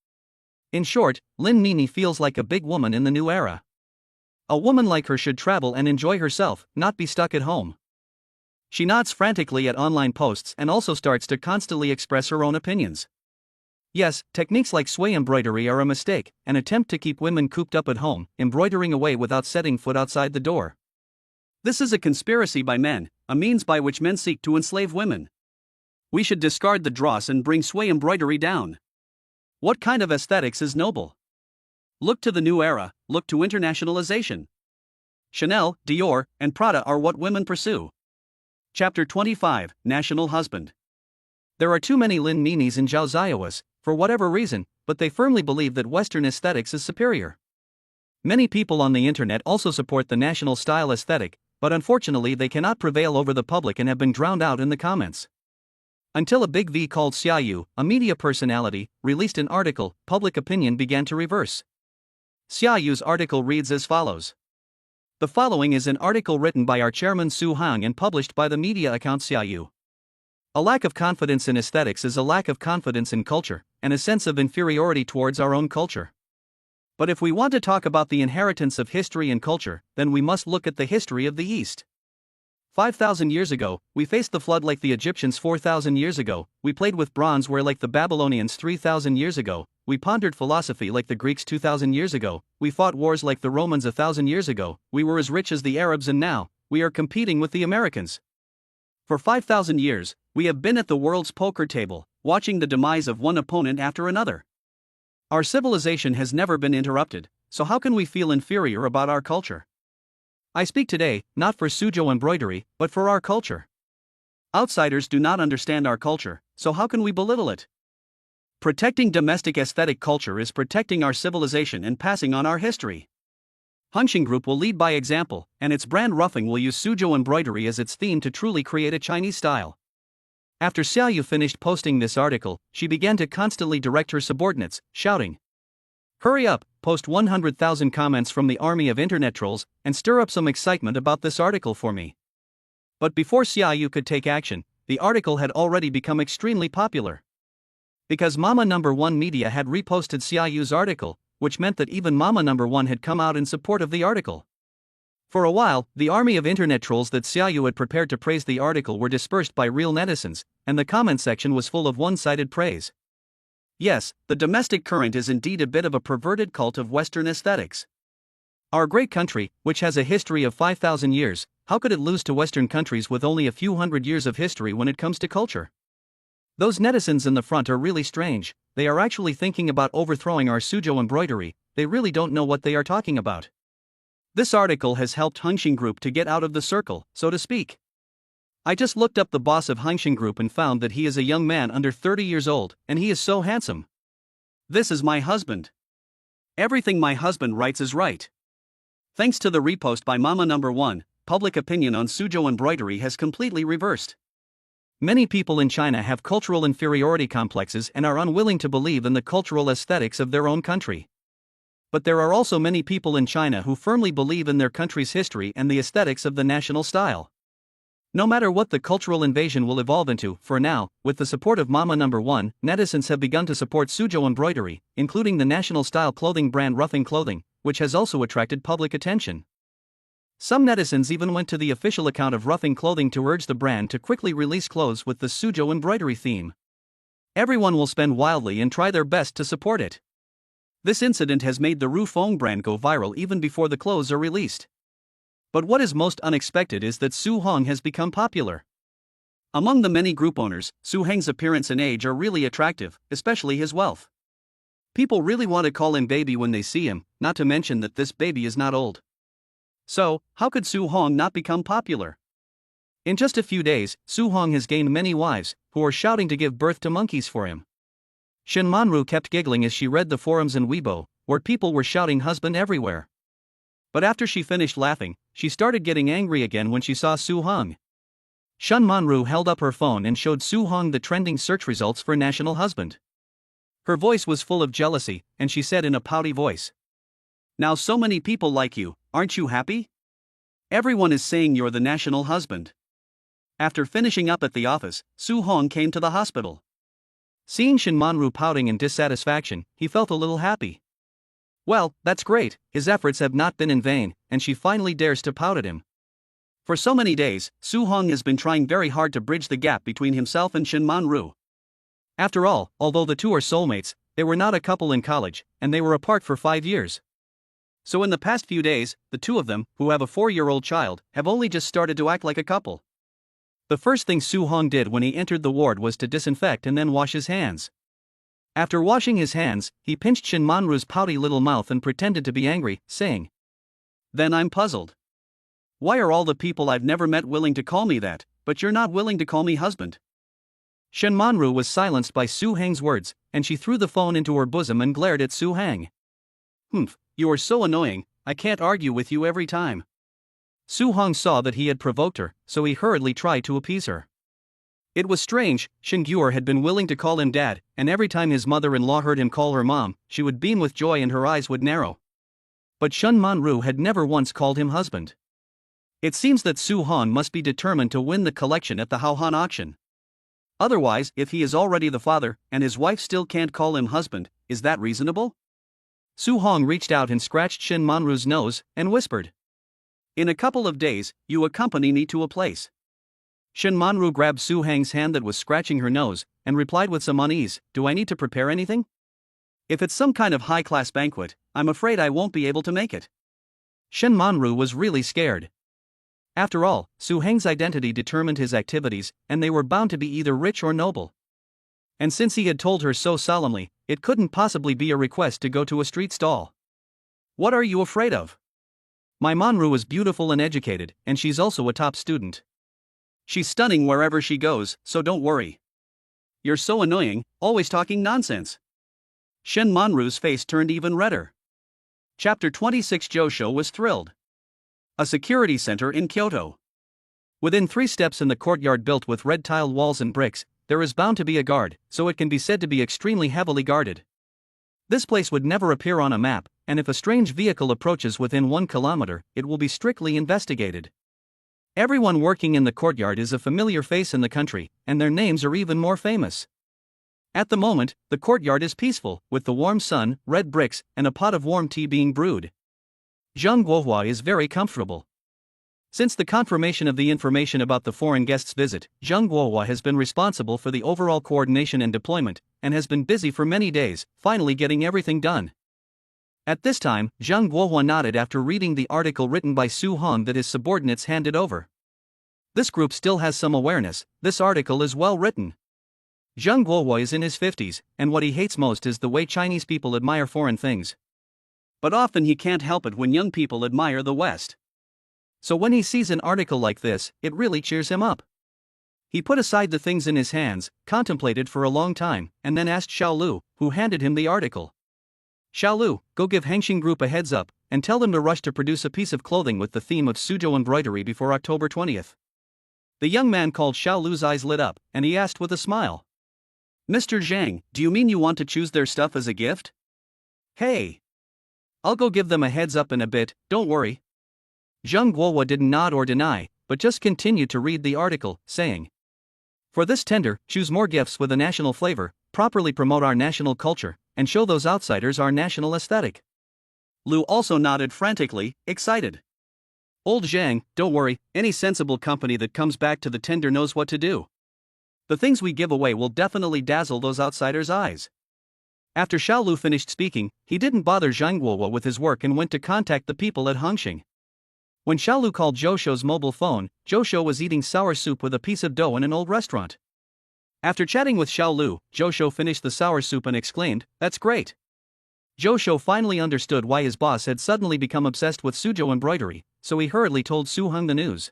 In short, Lin Mimi feels like a big woman in the new era. A woman like her should travel and enjoy herself, not be stuck at home. She nods frantically at online posts and also starts to constantly express her own opinions. Yes, techniques like sway embroidery are a mistake, an attempt to keep women cooped up at home, embroidering away without setting foot outside the door. This is a conspiracy by men, a means by which men seek to enslave women. We should discard the dross and bring sway embroidery down. What kind of aesthetics is noble? Look to the new era, look to internationalization. Chanel, Dior, and Prada are what women pursue. Chapter 25, National Husband. There are too many Lin Mimis and Zhao Xiaowas, for whatever reason, but they firmly believe that Western aesthetics is superior. Many people on the internet also support the national style aesthetic, but unfortunately they cannot prevail over the public and have been drowned out in the comments. Until a big V called Xiaoyu, a media personality, released an article, public opinion began to reverse. Xiaoyu's article reads as follows. The following is an article written by our chairman Su Hang and published by the media account Xiaoyu. A lack of confidence in aesthetics is a lack of confidence in culture, and a sense of inferiority towards our own culture. But if we want to talk about the inheritance of history and culture, then we must look at the history of the East. 5,000 years ago, we faced the flood like the Egyptians 4,000 years ago, we played with bronze ware like the Babylonians 3,000 years ago, we pondered philosophy like the Greeks 2,000 years ago, we fought wars like the Romans 1,000 years ago, we were as rich as the Arabs, and now, we are competing with the Americans. For 5,000 years, we have been at the world's poker table, watching the demise of one opponent after another. Our civilization has never been interrupted, so how can we feel inferior about our culture? I speak today, not for Suzhou embroidery, but for our culture. Outsiders do not understand our culture, so how can we belittle it? Protecting domestic aesthetic culture is protecting our civilization and passing on our history. Hongxing Group will lead by example, and its brand Ruffing will use Suzhou embroidery as its theme to truly create a Chinese style. After Xiaoyu finished posting this article, she began to constantly direct her subordinates, shouting, "Hurry up, post 100,000 comments from the army of internet trolls, and stir up some excitement about this article for me." But before Xiaoyu could take action, the article had already become extremely popular. Because Mama Number 1 Media had reposted Xiaoyu's article, which meant that even Mama Number 1 had come out in support of the article. For a while, the army of internet trolls that Xiaoyu had prepared to praise the article were dispersed by real netizens, and the comment section was full of one-sided praise. Yes, the domestic current is indeed a bit of a perverted cult of Western aesthetics. Our great country, which has a history of 5,000 years, how could it lose to Western countries with only a few hundred years of history when it comes to culture? Those netizens in the front are really strange, they are actually thinking about overthrowing our Suzhou embroidery, they really don't know what they are talking about. This article has helped Hongxing Group to get out of the circle, so to speak. I just looked up the boss of Hongxing Group and found that he is a young man under 30 years old, and he is so handsome. This is my husband. Everything my husband writes is right. Thanks to the repost by Mama Number 1, public opinion on Suzhou embroidery has completely reversed. Many people in China have cultural inferiority complexes and are unwilling to believe in the cultural aesthetics of their own country. But there are also many people in China who firmly believe in their country's history and the aesthetics of the national style. No matter what the cultural invasion will evolve into, for now, with the support of Mama No. 1, netizens have begun to support Suzhou embroidery, including the national style clothing brand Roughing Clothing, which has also attracted public attention. Some netizens even went to the official account of Roughing Clothing to urge the brand to quickly release clothes with the Suzhou embroidery theme. Everyone will spend wildly and try their best to support it. This incident has made the Rufeng brand go viral even before the clothes are released. But what is most unexpected is that Su Hong has become popular. Among the many group owners, Su Heng's appearance and age are really attractive, especially his wealth. People really want to call him baby when they see him, not to mention that this baby is not old. So, how could Su Hong not become popular? In just a few days, Su Hong has gained many wives, who are shouting to give birth to monkeys for him. Shen Manru kept giggling as she read the forums in Weibo, where people were shouting husband everywhere. But after she finished laughing, she started getting angry again when she saw Su Hong. Shen Manru held up her phone and showed Su Hong the trending search results for national husband. Her voice was full of jealousy, and she said in a pouty voice, "Now so many people like you, aren't you happy? Everyone is saying you're the national husband." After finishing up at the office, Su Hong came to the hospital. Seeing Shen Manru pouting in dissatisfaction, he felt a little happy. Well, that's great, his efforts have not been in vain, and she finally dares to pout at him. For so many days, Su Hong has been trying very hard to bridge the gap between himself and Shen Manru. After all, although the two are soulmates, they were not a couple in college, and they were apart for 5 years. So in the past few days, the two of them, who have a 4-year-old child, have only just started to act like a couple. The first thing Su Hong did when he entered the ward was to disinfect and then wash his hands. After washing his hands, he pinched Shen Manru's pouty little mouth and pretended to be angry, saying, "Then I'm puzzled. Why are all the people I've never met willing to call me that, but you're not willing to call me husband?" Shen Manru was silenced by Su Heng's words, and she threw the phone into her bosom and glared at Su Heng. "Humph, you are so annoying, I can't argue with you every time." Su Hong saw that he had provoked her, so he hurriedly tried to appease her. It was strange, Shen Guer had been willing to call him dad, and every time his mother-in-law heard him call her mom, she would beam with joy and her eyes would narrow. But Shen Manru had never once called him husband. It seems that Su Hong must be determined to win the collection at the Haohan auction. Otherwise, if he is already the father, and his wife still can't call him husband, is that reasonable? Su Hong reached out and scratched Shen Manru's nose, and whispered, "In a couple of days, you accompany me to a place." Shen Manru grabbed Su Heng's hand that was scratching her nose, and replied with some unease, "Do I need to prepare anything? If it's some kind of high-class banquet, I'm afraid I won't be able to make it." Shen Manru was really scared. After all, Su Heng's identity determined his activities, and they were bound to be either rich or noble. And since he had told her so solemnly, it couldn't possibly be a request to go to a street stall. "What are you afraid of? My Manru is beautiful and educated, and she's also a top student. She's stunning wherever she goes, so don't worry. You're so annoying, always talking nonsense." Shen Manru's face turned even redder. Chapter 26. Josho was thrilled. A security center in Kyoto. Within 3 steps in the courtyard built with red tiled walls and bricks, there is bound to be a guard, so it can be said to be extremely heavily guarded. This place would never appear on a map, and if a strange vehicle approaches within 1 kilometer, it will be strictly investigated. Everyone working in the courtyard is a familiar face in the country, and their names are even more famous. At the moment, the courtyard is peaceful, with the warm sun, red bricks, and a pot of warm tea being brewed. Zhang Guohua is very comfortable. Since the confirmation of the information about the foreign guest's visit, Zhang Guohua has been responsible for the overall coordination and deployment, and has been busy for many days, finally getting everything done. At this time, Zhang Guohua nodded after reading the article written by Su Hong that his subordinates handed over. This group still has some awareness, this article is well written. Zhang Guohua is in his 50s, and what he hates most is the way Chinese people admire foreign things. But often he can't help it when young people admire the West. So when he sees an article like this, it really cheers him up. He put aside the things in his hands, contemplated for a long time, and then asked Xiao Lu, who handed him the article. "Xiao Lu, go give Hengxing Group a heads up, and tell them to rush to produce a piece of clothing with the theme of Suzhou embroidery before October 20th. The young man called Xiao Lu's eyes lit up, and he asked with a smile. Mr. Zhang, do you mean you want to choose their stuff as a gift? Hey! I'll go give them a heads up in a bit, don't worry. Zhang Guohua didn't nod or deny, but just continued to read the article, saying, for this tender, choose more gifts with a national flavor, properly promote our national culture, and show those outsiders our national aesthetic. Lu also nodded frantically, excited. Old Zhang, don't worry, any sensible company that comes back to the tender knows what to do. The things we give away will definitely dazzle those outsiders' eyes. After Xiao Lu finished speaking, he didn't bother Zhang Guohua with his work and went to contact the people at Hongxing. When Xiao Lu called Zhou Shou's mobile phone, Zhou Shou was eating sour soup with a piece of dough in an old restaurant. After chatting with Xiao Lu, Zhou Shou finished the sour soup and exclaimed, "That's great." Zhou Shou finally understood why his boss had suddenly become obsessed with suzhou embroidery, so he hurriedly told Su Hong the news.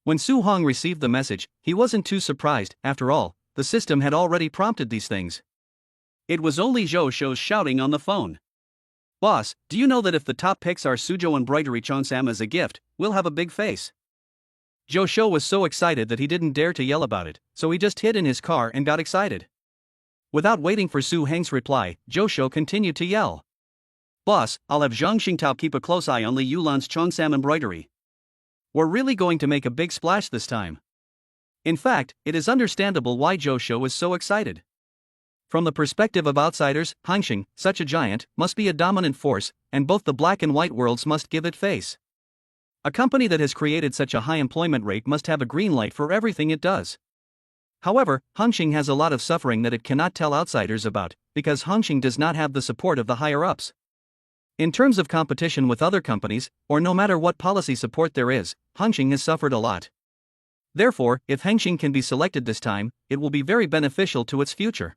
When Su Hong received the message, he wasn't too surprised. After all, the system had already prompted these things. It was only Zhou Shou shouting on the phone. Boss, do you know that if the top picks our suzhou embroidery cheongsam as a gift, we'll have a big face? Zhou Shou was so excited that he didn't dare to yell about it, so he just hid in his car and got excited. Without waiting for Su Heng's reply, Zhou Shou continued to yell. Boss, I'll have Zhang Xingtao keep a close eye on Li Yulan's cheongsam embroidery. We're really going to make a big splash this time. In fact, it is understandable why Zhou Shou is so excited. From the perspective of outsiders, Hongxing, such a giant, must be a dominant force, and both the black and white worlds must give it face. A company that has created such a high employment rate must have a green light for everything it does. However, Hongxing has a lot of suffering that it cannot tell outsiders about, because Hongxing does not have the support of the higher-ups. In terms of competition with other companies, or no matter what policy support there is, Hongxing has suffered a lot. Therefore, if Hongxing can be selected this time, it will be very beneficial to its future.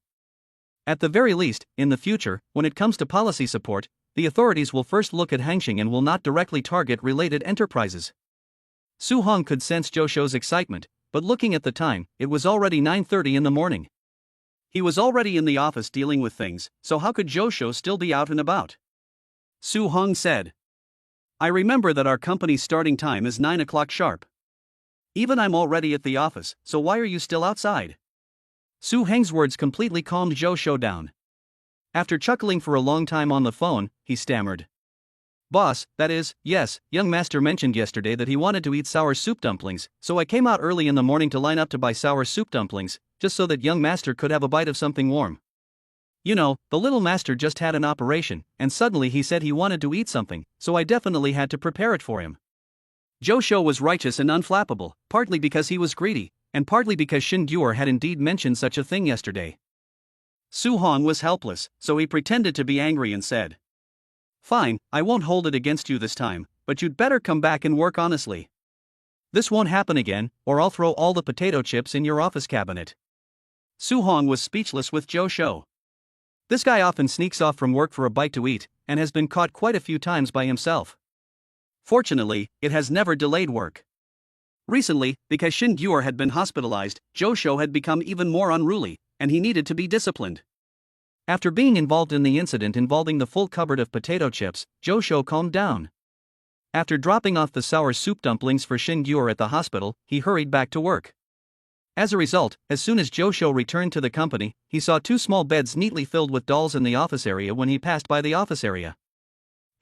At the very least, in the future, when it comes to policy support, the authorities will first look at Hongxing and will not directly target related enterprises. Su Hong could sense Zhou Shou's excitement, but looking at the time, it was already 9:30 in the morning. He was already in the office dealing with things, so how could Zhou Shou still be out and about? Su Hong said, I remember that our company's starting time is 9 o'clock sharp. Even I'm already at the office, so why are you still outside? Su Heng's words completely calmed Zhou Shou down. After chuckling for a long time on the phone, he stammered. Boss, that is, yes, young master mentioned yesterday that he wanted to eat sour soup dumplings, so I came out early in the morning to line up to buy sour soup dumplings, just so that young master could have a bite of something warm. You know, the little master just had an operation, and suddenly he said he wanted to eat something, so I definitely had to prepare it for him. Zhou Shou was righteous and unflappable, partly because he was greedy, and partly because Xin Duer had indeed mentioned such a thing yesterday. Su Hong was helpless, so he pretended to be angry and said, Fine, I won't hold it against you this time, but you'd better come back and work honestly. This won't happen again, or I'll throw all the potato chips in your office cabinet. Su Hong was speechless with Zhou Shou. This guy often sneaks off from work for a bite to eat, and has been caught quite a few times by himself. Fortunately, it has never delayed work. Recently, because Xin Duer had been hospitalized, Zhou Shou had become even more unruly, and he needed to be disciplined. After being involved in the incident involving the full cupboard of potato chips, Zhou Shou calmed down. After dropping off the sour soup dumplings for Xin Duer at the hospital, he hurried back to work. As a result, as soon as Zhou Shou returned to the company, he saw 2 small beds neatly filled with dolls in the office area when he passed by the office area.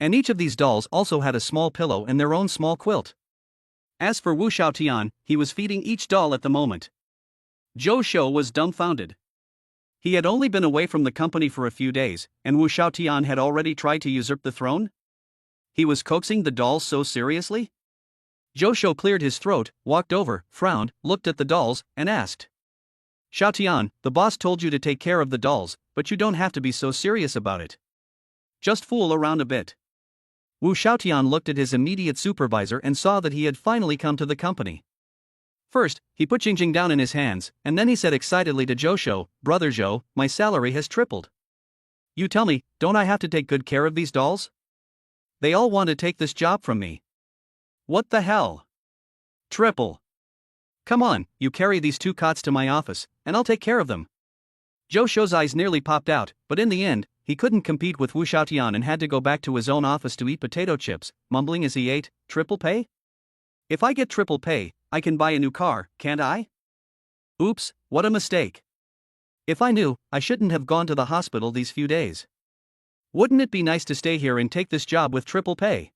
And each of these dolls also had a small pillow and their own small quilt. As for Wu Xiaotian, he was feeding each doll at the moment. Zhou Shou was dumbfounded. He had only been away from the company for a few days, and Wu Xiaotian had already tried to usurp the throne? He was coaxing the dolls so seriously? Zhou Shou cleared his throat, walked over, frowned, looked at the dolls, and asked. Xiaotian, the boss told you to take care of the dolls, but you don't have to be so serious about it. Just fool around a bit. Wu Xiaotian looked at his immediate supervisor and saw that he had finally come to the company. First, he put Jingjing down in his hands, and then he said excitedly to Zhou Shou, Brother Zhou, my salary has tripled. You tell me, don't I have to take good care of these dolls? They all want to take this job from me. What the hell? Triple. Come on, you carry these 2 cots to my office, and I'll take care of them. Zhou Shou's eyes nearly popped out, but in the end, he couldn't compete with Wu Xiaotian and had to go back to his own office to eat potato chips, mumbling as he ate, triple pay? If I get triple pay, I can buy a new car, can't I? Oops, what a mistake. If I knew, I shouldn't have gone to the hospital these few days. Wouldn't it be nice to stay here and take this job with triple pay?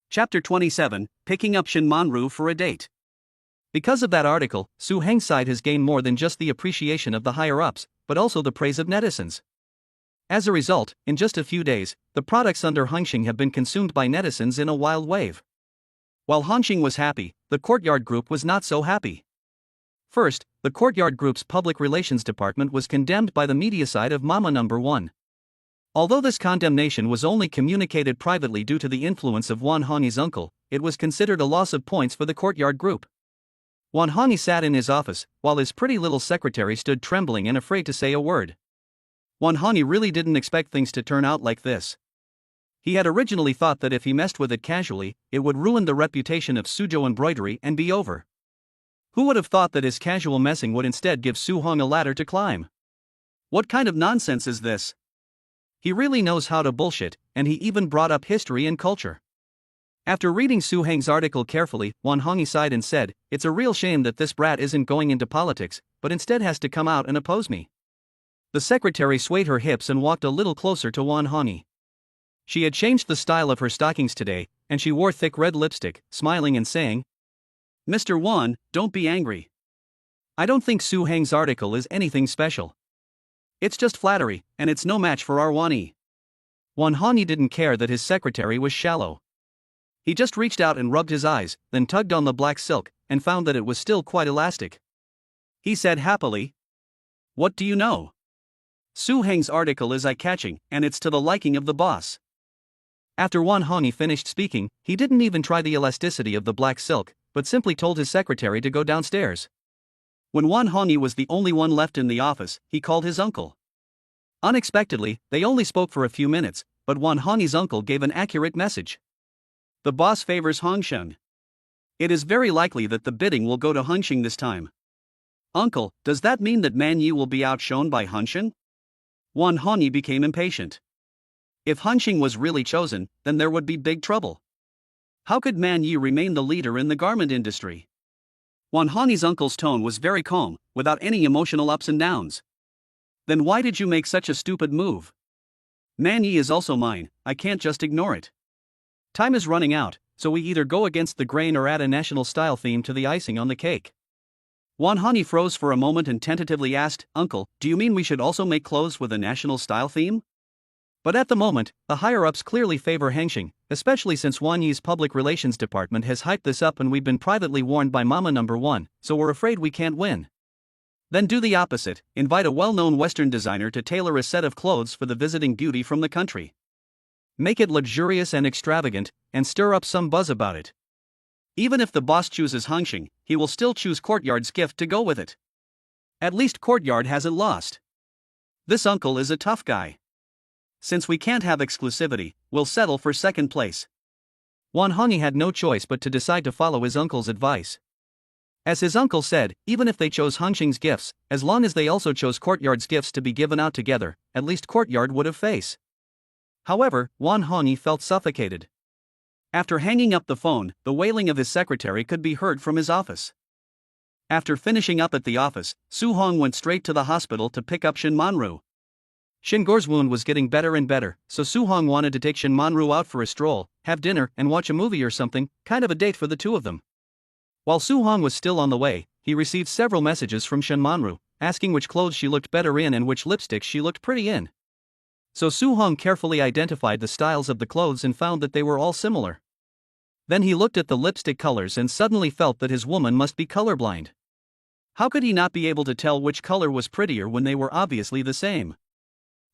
Chapter 27, Picking Up Shinmanru for a Date. Because of that article, Su Heng's side has gained more than just the appreciation of the higher-ups, but also the praise of netizens. As a result, in just a few days, the products under Hongxing have been consumed by netizens in a wild wave. While Hongxing was happy, the Courtyard Group was not so happy. First, the Courtyard Group's public relations department was condemned by the media side of Mama Number 1. Although this condemnation was only communicated privately due to the influence of Wan Hongyi's uncle, it was considered a loss of points for the Courtyard Group. Wan Hongyi sat in his office, while his pretty little secretary stood trembling and afraid to say a word. Wan Hongyi really didn't expect things to turn out like this. He had originally thought that if he messed with it casually, it would ruin the reputation of Suzhou embroidery and be over. Who would have thought that his casual messing would instead give Su Hong a ladder to climb? What kind of nonsense is this? He really knows how to bullshit, and he even brought up history and culture. After reading Su Heng's article carefully, Wan Hongyi sighed and said, "It's a real shame that this brat isn't going into politics, but instead has to come out and oppose me." The secretary swayed her hips and walked a little closer to Wan Hongyi. She had changed the style of her stockings today, and she wore thick red lipstick, smiling and saying, "Mr. Wan, don't be angry. I don't think Su Heng's article is anything special. It's just flattery, and it's no match for our Wan-yi." Wan Hongyi didn't care that his secretary was shallow. He just reached out and rubbed his eyes, then tugged on the black silk, and found that it was still quite elastic. He said happily, "What do you know? Su Heng's article is eye-catching, and it's to the liking of the boss." After Wan Hongyi finished speaking, he didn't even try the elasticity of the black silk, but simply told his secretary to go downstairs. When Wan Hongyi was the only one left in the office, he called his uncle. Unexpectedly, they only spoke for a few minutes, but Wan Hongyi's uncle gave an accurate message. "The boss favors Hongxing. It is very likely that the bidding will go to Hongxing this time." "Uncle, does that mean that Manhwa will be outshone by Hongxing?" Wan Hongyi became impatient. If Hongxing was really chosen, then there would be big trouble. How could Manhwa remain the leader in the garment industry? Wan Hongyi's uncle's tone was very calm, without any emotional ups and downs. "Then why did you make such a stupid move? Manhwa is also mine, I can't just ignore it. Time is running out, so we either go against the grain or add a national style theme to the icing on the cake." Wan Hongyi froze for a moment and tentatively asked, "Uncle, do you mean we should also make clothes with a national style theme?" But at the moment, the higher-ups clearly favor Hongxing, especially since Wan Yi's public relations department has hyped this up and we've been privately warned by Mama Number 1, so we're afraid we can't win. Then do the opposite, invite a well-known Western designer to tailor a set of clothes for the visiting beauty from the country. Make it luxurious and extravagant, and stir up some buzz about it. Even if the boss chooses Hongxing, he will still choose Courtyard's gift to go with it. At least Courtyard hasn't lost. This uncle is a tough guy. Since we can't have exclusivity, we'll settle for second place." Wan Hongyi had no choice but to decide to follow his uncle's advice. As his uncle said, even if they chose Hongxing's gifts, as long as they also chose Courtyard's gifts to be given out together, at least Courtyard would have face. However, Wan Hongyi felt suffocated. After hanging up the phone, the wailing of his secretary could be heard from his office. After finishing up at the office, Su Hong went straight to the hospital to pick up Shinmanru. Shingor's wound was getting better and better, so Su Hong wanted to take Shinmanru out for a stroll, have dinner, and watch a movie or something, kind of a date for the two of them. While Su Hong was still on the way, he received several messages from Shinmanru, asking which clothes she looked better in and which lipstick she looked pretty in. So Su Hong carefully identified the styles of the clothes and found that they were all similar. Then he looked at the lipstick colors and suddenly felt that his woman must be colorblind. How could he not be able to tell which color was prettier when they were obviously the same?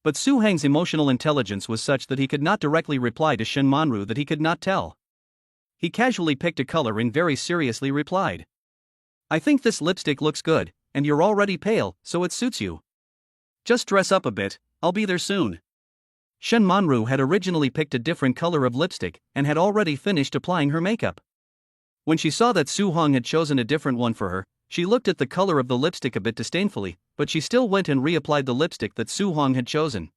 But Su Heng's emotional intelligence was such that he could not directly reply to Shinmanru that he could not tell. He casually picked a color and very seriously replied, "I think this lipstick looks good, and you're already pale, so it suits you. Just dress up a bit, I'll be there soon." Shinmanru had originally picked a different color of lipstick and had already finished applying her makeup. When she saw that Su Hong had chosen a different one for her, she looked at the color of the lipstick a bit disdainfully, but she still went and reapplied the lipstick that Su Hong had chosen.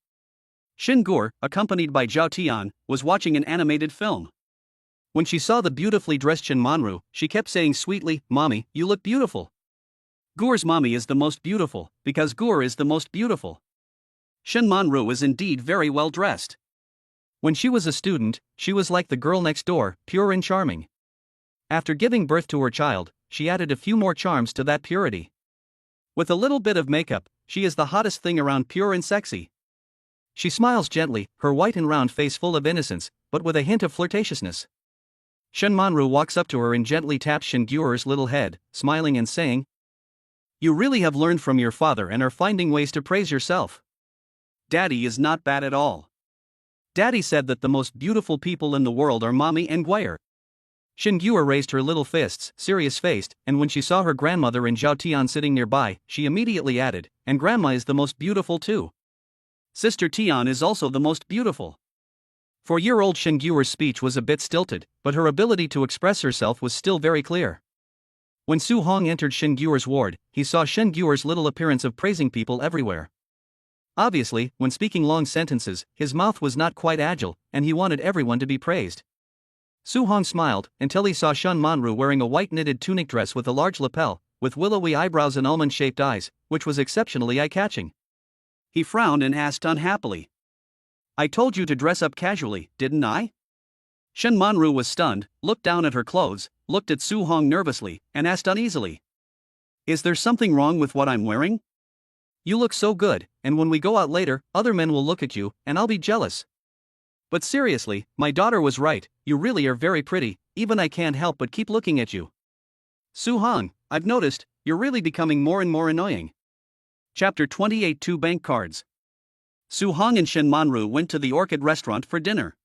Shin Gur, accompanied by Zhao Tian, was watching an animated film. When she saw the beautifully dressed Shin Manru, she kept saying sweetly, "Mommy, you look beautiful." Guer's mommy is the most beautiful, because Guer is the most beautiful. Shin Manru is indeed very well dressed. When she was a student, she was like the girl next door, pure and charming. After giving birth to her child, she added a few more charms to that purity. With a little bit of makeup, she is the hottest thing around, pure and sexy. She smiles gently, her white and round face full of innocence, but with a hint of flirtatiousness. Shin Manru walks up to her and gently taps Shin Guer's little head, smiling and saying, "You really have learned from your father and are finding ways to praise yourself. Daddy is not bad at all. Daddy said that the most beautiful people in the world are Mommy and Guer." Shin Guer raised her little fists, serious-faced, and when she saw her grandmother and Zhao Tian sitting nearby, she immediately added, "And Grandma is the most beautiful too. Sister Tian is also the most beautiful." 4-year-old Shin Guer's speech was a bit stilted, but her ability to express herself was still very clear. When Su Hong entered Shin Guer's ward, he saw Shin Guer's little appearance of praising people everywhere. Obviously, when speaking long sentences, his mouth was not quite agile, and he wanted everyone to be praised. Su Hong smiled until he saw Shin Manru wearing a white knitted tunic dress with a large lapel, with willowy eyebrows and almond-shaped eyes, which was exceptionally eye-catching. He frowned and asked unhappily, "I told you to dress up casually, didn't I?" Shin Manru was stunned, looked down at her clothes, looked at Su Hong nervously, and asked uneasily, "Is there something wrong with what I'm wearing? You look so good, and when we go out later, other men will look at you, and I'll be jealous. But seriously, my daughter was right, you really are very pretty, even I can't help but keep looking at you. Su Hong, I've noticed, you're really becoming more and more annoying." Chapter 28 Two Bank Cards. Su Hong and Shin Manru went to the Orchid restaurant for dinner.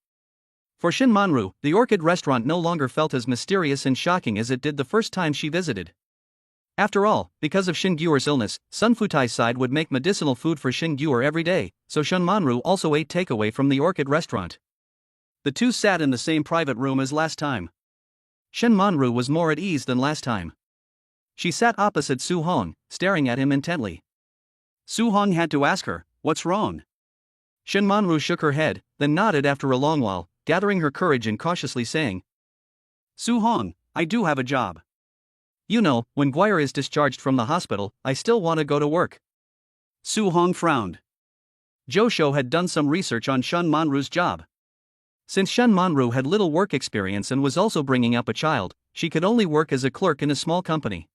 For Shin Manru, the Orchid restaurant no longer felt as mysterious and shocking as it did the first time she visited. After all, because of Shin Guer's illness, Sun Futai's side would make medicinal food for Shin Guer every day, so Shin Manru also ate takeaway from the Orchid restaurant. The two sat in the same private room as last time. Shin Manru was more at ease than last time. She sat opposite Su Hong, staring at him intently. Su Hong had to ask her, "What's wrong?" Shin Manru shook her head, then nodded after a long while, gathering her courage and cautiously saying, "Su Hong, I do have a job. You know, when Guer is discharged from the hospital, I still want to go to work." Su Hong frowned. Josho had done some research on Shin Manru's job. Since Shin Manru had little work experience and was also bringing up a child, she could only work as a clerk in a small company.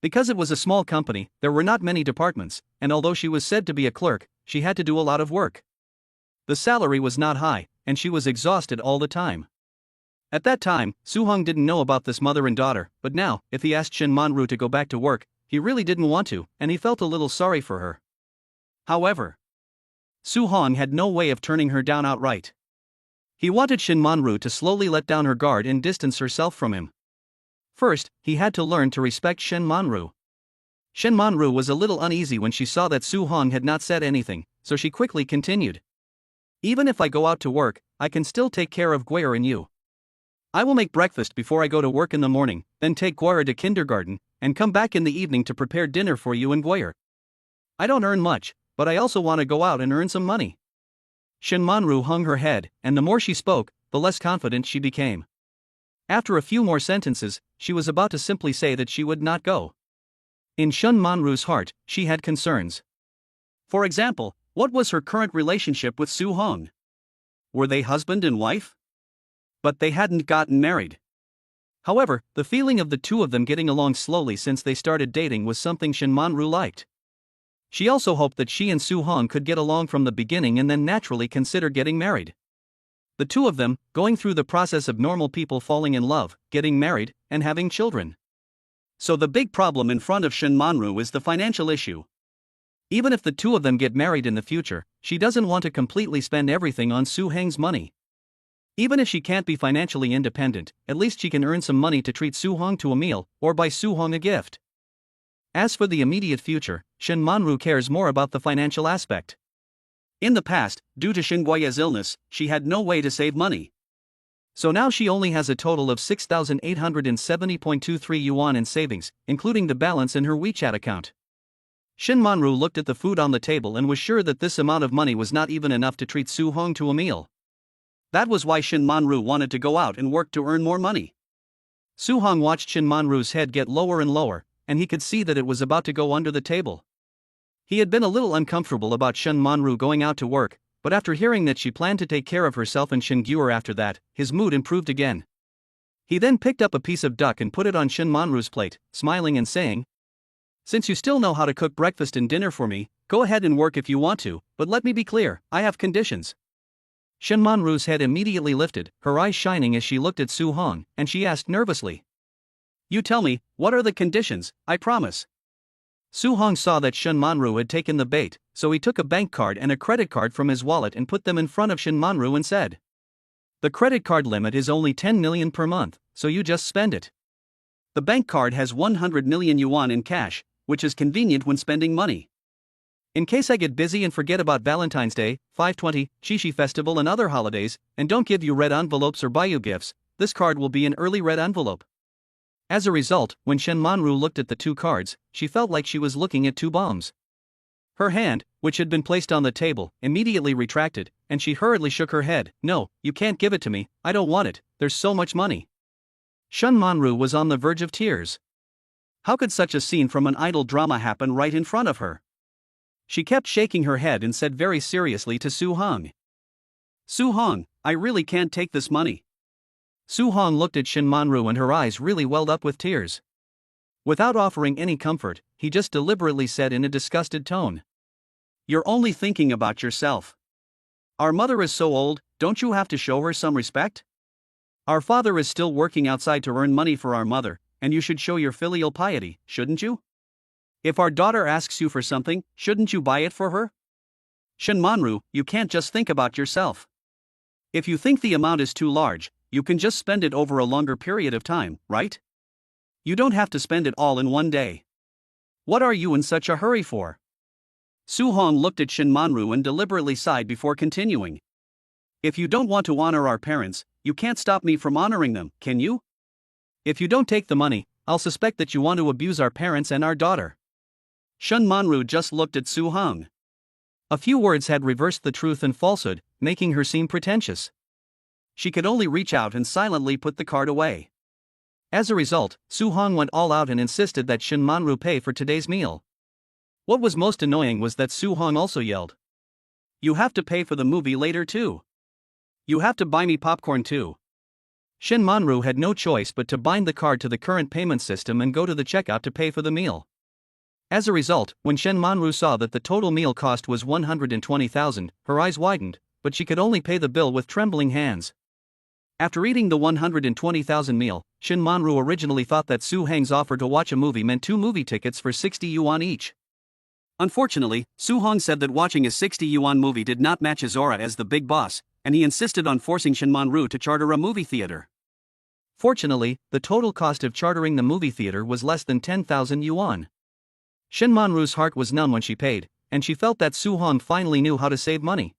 Because it was a small company, there were not many departments, and although she was said to be a clerk, she had to do a lot of work. The salary was not high, and she was exhausted all the time. At that time, Su Hong didn't know about this mother and daughter, but now, if he asked Shin Manru to go back to work, he really didn't want to, and he felt a little sorry for her. However, Su Hong had no way of turning her down outright. He wanted Shin Manru to slowly let down her guard and distance herself from him. First, he had to learn to respect Shin Manru. Shin Manru was a little uneasy when she saw that Su Hong had not said anything, so she quickly continued. "Even if I go out to work, I can still take care of Guer and you. I will make breakfast before I go to work in the morning, then take Guer to kindergarten, and come back in the evening to prepare dinner for you and Guer. I don't earn much, but I also want to go out and earn some money." Shin Manru hung her head, and the more she spoke, the less confident she became. After a few more sentences, she was about to simply say that she would not go. In Shin Manru's heart, she had concerns. For example, what was her current relationship with Su Hong? Were they husband and wife? But they hadn't gotten married. However, the feeling of the two of them getting along slowly since they started dating was something Shin Manru liked. She also hoped that she and Su Hong could get along from the beginning and then naturally consider getting married. The two of them, going through the process of normal people falling in love, getting married, and having children. So the big problem in front of Shin Manru is the financial issue. Even if the two of them get married in the future, she doesn't want to completely spend everything on Su Hong's money. Even if she can't be financially independent, at least she can earn some money to treat Su Hong to a meal, or buy Su Hong a gift. As for the immediate future, Shin Manru cares more about the financial aspect. In the past, due to Shin Guoya's illness, she had no way to save money. So now she only has a total of 6,870.23 yuan in savings, including the balance in her WeChat account. Shin Manru looked at the food on the table and was sure that this amount of money was not even enough to treat Su Hong to a meal. That was why Shin Manru wanted to go out and work to earn more money. Su Hong watched Shin Manru's head get lower and lower, and he could see that it was about to go under the table. He had been a little uncomfortable about Shin Manru going out to work, but after hearing that she planned to take care of herself and Shin Gyur after that, his mood improved again. He then picked up a piece of duck and put it on Shin Manru's plate, smiling and saying, "Since you still know how to cook breakfast and dinner for me, go ahead and work if you want to, but let me be clear, I have conditions." Shin Manru's head immediately lifted, her eyes shining as she looked at Su Hong, and she asked nervously, "You tell me, what are the conditions? I promise." Su Hong saw that Shin Manru had taken the bait, so he took a bank card and a credit card from his wallet and put them in front of Shin Manru and said, "The credit card limit is only 10 million per month, so you just spend it. The bank card has 100 million yuan in cash, which is convenient when spending money. In case I get busy and forget about Valentine's Day, 520, Qixi Festival and other holidays, and don't give you red envelopes or buy you gifts, this card will be an early red envelope." As a result, when Shin Manru looked at the two cards, she felt like she was looking at two bombs. Her hand, which had been placed on the table, immediately retracted, and she hurriedly shook her head. "No, you can't give it to me, I don't want it, there's so much money." Shin Manru was on the verge of tears. How could such a scene from an idol drama happen right in front of her? She kept shaking her head and said very seriously to Su Hong, "Su Hong, I really can't take this money." Su Hong looked at Shin Manru and her eyes really welled up with tears. Without offering any comfort, he just deliberately said in a disgusted tone, "You're only thinking about yourself. Our mother is so old, don't you have to show her some respect? Our father is still working outside to earn money for our mother, and you should show your filial piety, shouldn't you? If our daughter asks you for something, shouldn't you buy it for her? Shin Manru, you can't just think about yourself. If you think the amount is too large, you can just spend it over a longer period of time, right? You don't have to spend it all in one day. What are you in such a hurry for?" Su Hong looked at Shin Manru and deliberately sighed before continuing. "If you don't want to honor our parents, you can't stop me from honoring them, can you? If you don't take the money, I'll suspect that you want to abuse our parents and our daughter." Shin Manru just looked at Su Hong. A few words had reversed the truth and falsehood, making her seem pretentious. She could only reach out and silently put the card away. As a result, Su Hong went all out and insisted that Shin Manru pay for today's meal. What was most annoying was that Su Hong also yelled, "You have to pay for the movie later too. You have to buy me popcorn too." Shin Manru had no choice but to bind the card to the current payment system and go to the checkout to pay for the meal. As a result, when Shin Manru saw that the total meal cost was 120,000, her eyes widened, but she could only pay the bill with trembling hands. After eating the 120,000 meal, Shin Manru originally thought that Su Hong's offer to watch a movie meant 2 movie tickets for 60 yuan each. Unfortunately, Su Hong said that watching a 60 yuan movie did not match his aura as the big boss, and he insisted on forcing Shin Manru to charter a movie theater. Fortunately, the total cost of chartering the movie theater was less than 10,000 yuan. Shin Manru's heart was numb when she paid, and she felt that Su Hong finally knew how to save money.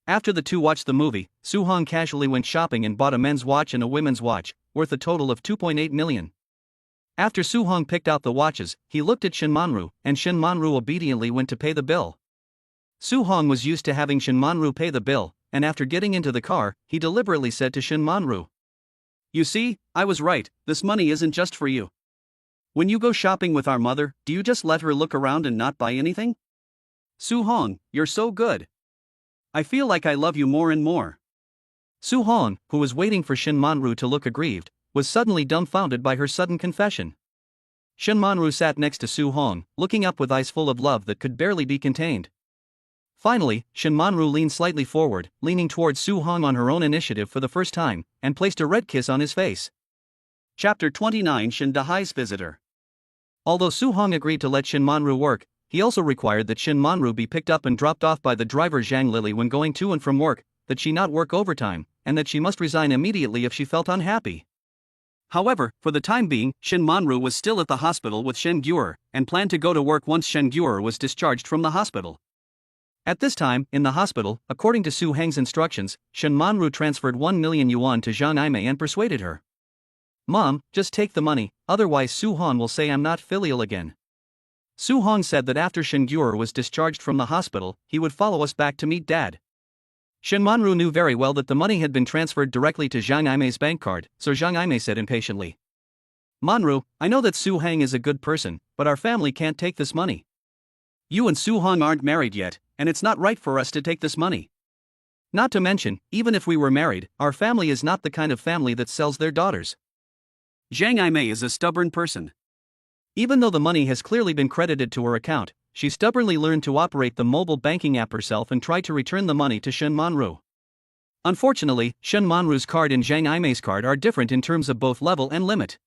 After the two watched the movie, Su Hong casually went shopping and bought a men's watch and a women's watch, worth a total of 2.8 million. After Su Hong picked out the watches, he looked at Shin Manru, and Shin Manru obediently went to pay the bill. Su Hong was used to having Shin Manru pay the bill, and after getting into the car, he deliberately said to Shin Manru, "You see, I was right, this money isn't just for you. When you go shopping with our mother, do you just let her look around and not buy anything? Su Hong, you're so good. I feel like I love you more and more." Su Hong, who was waiting for Shin Manru to look aggrieved, was suddenly dumbfounded by her sudden confession. Shin Manru sat next to Su Hong, looking up with eyes full of love that could barely be contained. Finally, Shin Manru leaned slightly forward, leaning towards Su Hong on her own initiative for the first time, and placed a red kiss on his face. Chapter 29 Shin Dahai's Visitor. Although Su Hong agreed to let Shin Manru work, he also required that Shin Manru be picked up and dropped off by the driver Zhang Lily when going to and from work, that she not work overtime, and that she must resign immediately if she felt unhappy. However, for the time being, Shin Manru was still at the hospital with Shen Gyur, and planned to go to work once Shen Gyur was discharged from the hospital. At this time, in the hospital, according to Su Hong's instructions, Shin Manru transferred 1 million yuan to Zhang Aimei and persuaded her. "Mom, just take the money, otherwise Su Hong will say I'm not filial again." Su Hong said that after Shen Gyur was discharged from the hospital, he would follow us back to meet Dad. Shen Manru knew very well that the money had been transferred directly to Zhang Imei's bank card, so Zhang Imei said impatiently. Manru, I know that Su Hang is a good person, but our family can't take this money. You and Su Hang aren't married yet, and it's not right for us to take this money. Not to mention, even if we were married, our family is not the kind of family that sells their daughters. Zhang Imei is a stubborn person. Even though the money has clearly been credited to her account, she stubbornly learned to operate the mobile banking app herself and tried to return the money to Shen Manru. Unfortunately, Shen Manru's card and Zhang Imei's card are different in terms of both level and limit.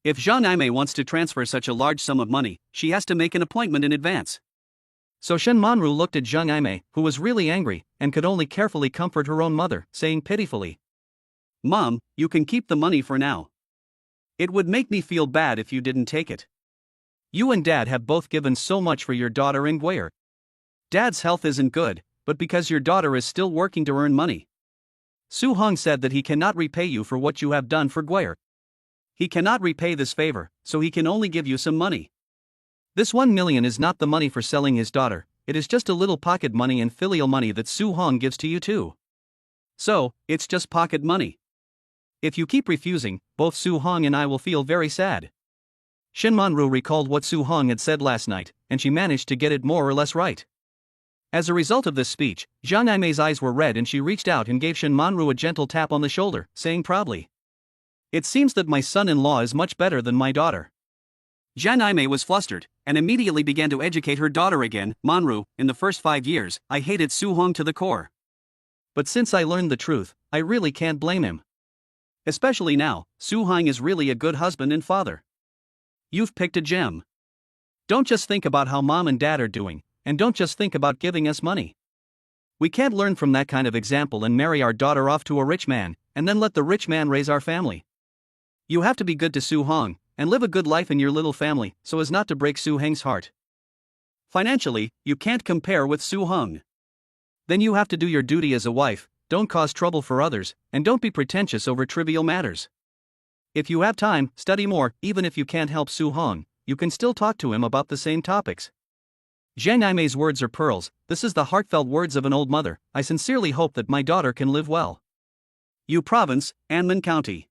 If Zhang Imei wants to transfer such a large sum of money, she has to make an appointment in advance. So Shen Manru looked at Zhang Imei, who was really angry, and could only carefully comfort her own mother, saying pitifully, Mom, you can keep the money for now. It would make me feel bad if you didn't take it. You and Dad have both given so much for your daughter in Gwyer. Dad's health isn't good, but because your daughter is still working to earn money. Su Hong said that he cannot repay you for what you have done for Gwyer. He cannot repay this favor, so he can only give you some money. This 1 million is not the money for selling his daughter, it is just a little pocket money and filial money that Su Hong gives to you too. So, it's just pocket money. If you keep refusing, both Su Hong and I will feel very sad. Shen Manru recalled what Su Hong had said last night, and she managed to get it more or less right. As a result of this speech, Zhang Imei's eyes were red and she reached out and gave Shen Manru a gentle tap on the shoulder, saying proudly, It seems that my son-in-law is much better than my daughter. Zhang Imei was flustered, and immediately began to educate her daughter again. Manru, in the first 5 years, I hated Su Hong to the core. But since I learned the truth, I really can't blame him. Especially now, Su Hong is really a good husband and father. You've picked a gem. Don't just think about how Mom and Dad are doing, and don't just think about giving us money. We can't learn from that kind of example and marry our daughter off to a rich man, and then let the rich man raise our family. You have to be good to Su Hong, and live a good life in your little family, so as not to break Su Heng's heart. Financially, you can't compare with Su Hong. Then you have to do your duty as a wife, don't cause trouble for others, and don't be pretentious over trivial matters. If you have time, study more. Even if you can't help Su Hong, you can still talk to him about the same topics. Zhang Imei's words are pearls. This is the heartfelt words of an old mother. I sincerely hope that my daughter can live well. Yu Province, Anmen County.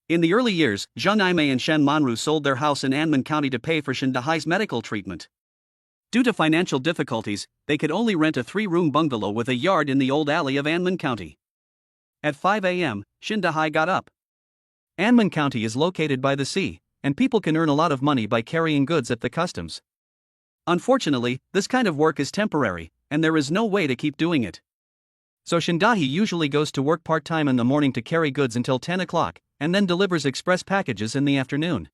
In the early years, Zhang Imei and Shen Manru sold their house in Anmen County to pay for Shen Dahai's medical treatment. Due to financial difficulties, they could only rent a 3-room bungalow with a yard in the old alley of Anmen County. At 5 a.m., Shen Dahai got up. Anmen County is located by the sea, and people can earn a lot of money by carrying goods at the customs. Unfortunately, this kind of work is temporary, and there is no way to keep doing it. So Shen Dahi usually goes to work part-time in the morning to carry goods until 10 o'clock, and then delivers express packages in the afternoon.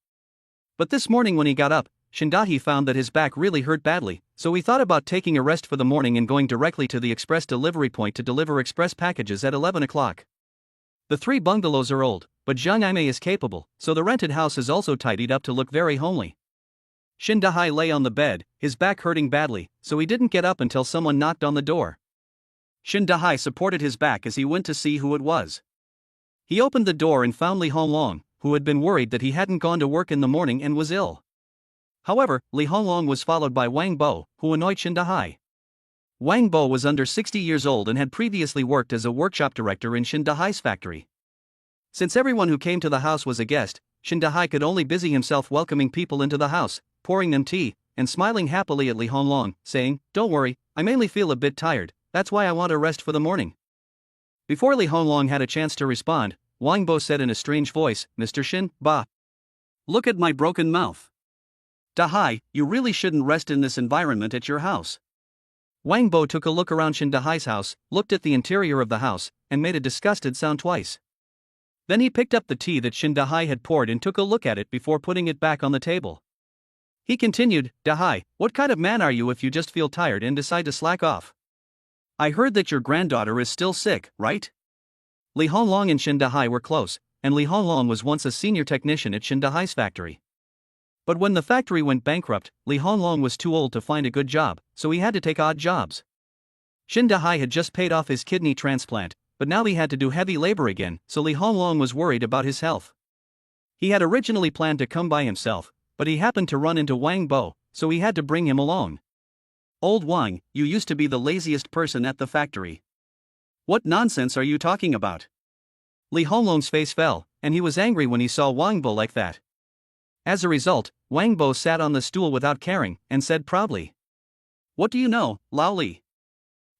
But this morning when he got up, Shen Dahi found that his back really hurt badly, so he thought about taking a rest for the morning and going directly to the express delivery point to deliver express packages at 11 o'clock. The 3 bungalows are old, but Zhang Imei is capable, so the rented house is also tidied up to look very homely. Shen Dahai lay on the bed, his back hurting badly, so he didn't get up until someone knocked on the door. Shen Dahai supported his back as he went to see who it was. He opened the door and found Li Honglong, who had been worried that he hadn't gone to work in the morning and was ill. However, Li Honglong was followed by Wang Bo, who annoyed Shen Dahai. Wang Bo was under 60 years old and had previously worked as a workshop director in Shen Dahai's factory. Since everyone who came to the house was a guest, Shen Dahai could only busy himself welcoming people into the house, pouring them tea, and smiling happily at Li Honglong, saying, Don't worry, I mainly feel a bit tired, that's why I want a rest for the morning. Before Li Honglong had a chance to respond, Wang Bo said in a strange voice, Mr. Shen, Ba. Look at my broken mouth. Dahai, you really shouldn't rest in this environment at your house. Wang Bo took a look around Shen Dahai's house, looked at the interior of the house, and made a disgusted sound twice. Then he picked up the tea that Shen Dahai had poured and took a look at it before putting it back on the table. He continued, Dahai, what kind of man are you if you just feel tired and decide to slack off? I heard that your granddaughter is still sick, right? Li Honglong and Shen Dahai were close, and Li Honglong was once a senior technician at Shen Dahai's factory. But when the factory went bankrupt, Li Honglong was too old to find a good job, so he had to take odd jobs. Shen Dahai had just paid off his kidney transplant, but now he had to do heavy labor again, so Li Honglong was worried about his health. He had originally planned to come by himself, but he happened to run into Wang Bo, so he had to bring him along. Old Wang, you used to be the laziest person at the factory. What nonsense are you talking about? Li Honglong's face fell, and he was angry when he saw Wang Bo like that. As a result, Wang Bo sat on the stool without caring, and said proudly, "What do you know, Lao Li?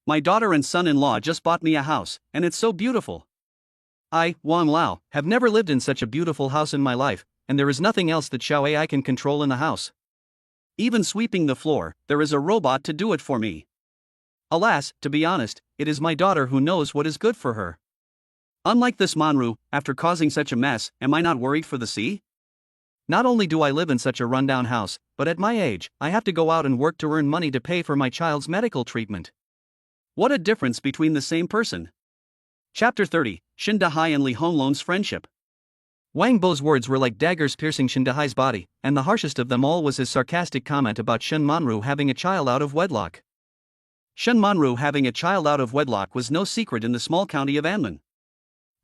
My daughter and son-in-law just bought me a house, and it's so beautiful. I, Wang Lao, have never lived in such a beautiful house in my life, and there is nothing else that Xiao Ai can control in the house. Even sweeping the floor, there is a robot to do it for me. Alas, to be honest, it is my daughter who knows what is good for her. Unlike this Manhwa, after causing such a mess, am I not worried for the sea? Not only do I live in such a rundown house, but at my age, I have to go out and work to earn money to pay for my child's medical treatment. What a difference between the same person." Chapter 30, Shin Dahai and Li Honglong's friendship. Wang Bo's words were like daggers piercing Shin Dahai's body, and the harshest of them all was his sarcastic comment about Shen Manhwa having a child out of wedlock. Shen Manhwa having a child out of wedlock was no secret in the small county of Anman.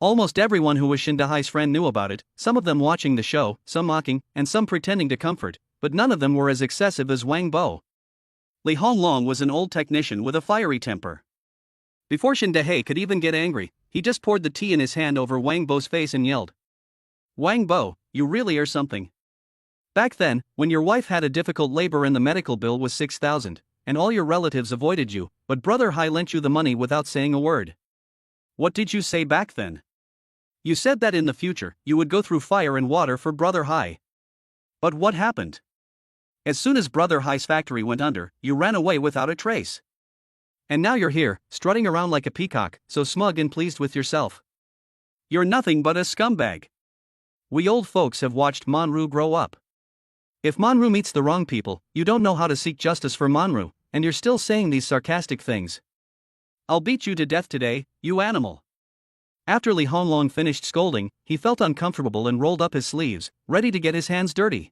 Almost everyone who was Shin Dahai's friend knew about it, some of them watching the show, some mocking, and some pretending to comfort, but none of them were as excessive as Wang Bo. Li Honglong was an old technician with a fiery temper. Before Shin Dahai could even get angry, he just poured the tea in his hand over Wang Bo's face and yelled, "Wang Bo, you really are something. Back then, when your wife had a difficult labor and the medical bill was 6,000, and all your relatives avoided you, but Brother Hai lent you the money without saying a word. What did you say back then? You said that in the future, you would go through fire and water for Brother Hai. But what happened? As soon as Brother Hai's factory went under, you ran away without a trace. And now you're here, strutting around like a peacock, so smug and pleased with yourself. You're nothing but a scumbag. We old folks have watched Manhwa grow up. If Manhwa meets the wrong people, you don't know how to seek justice for Manhwa, and you're still saying these sarcastic things. I'll beat you to death today, you animal." After Li Honglong finished scolding, he felt uncomfortable and rolled up his sleeves, ready to get his hands dirty.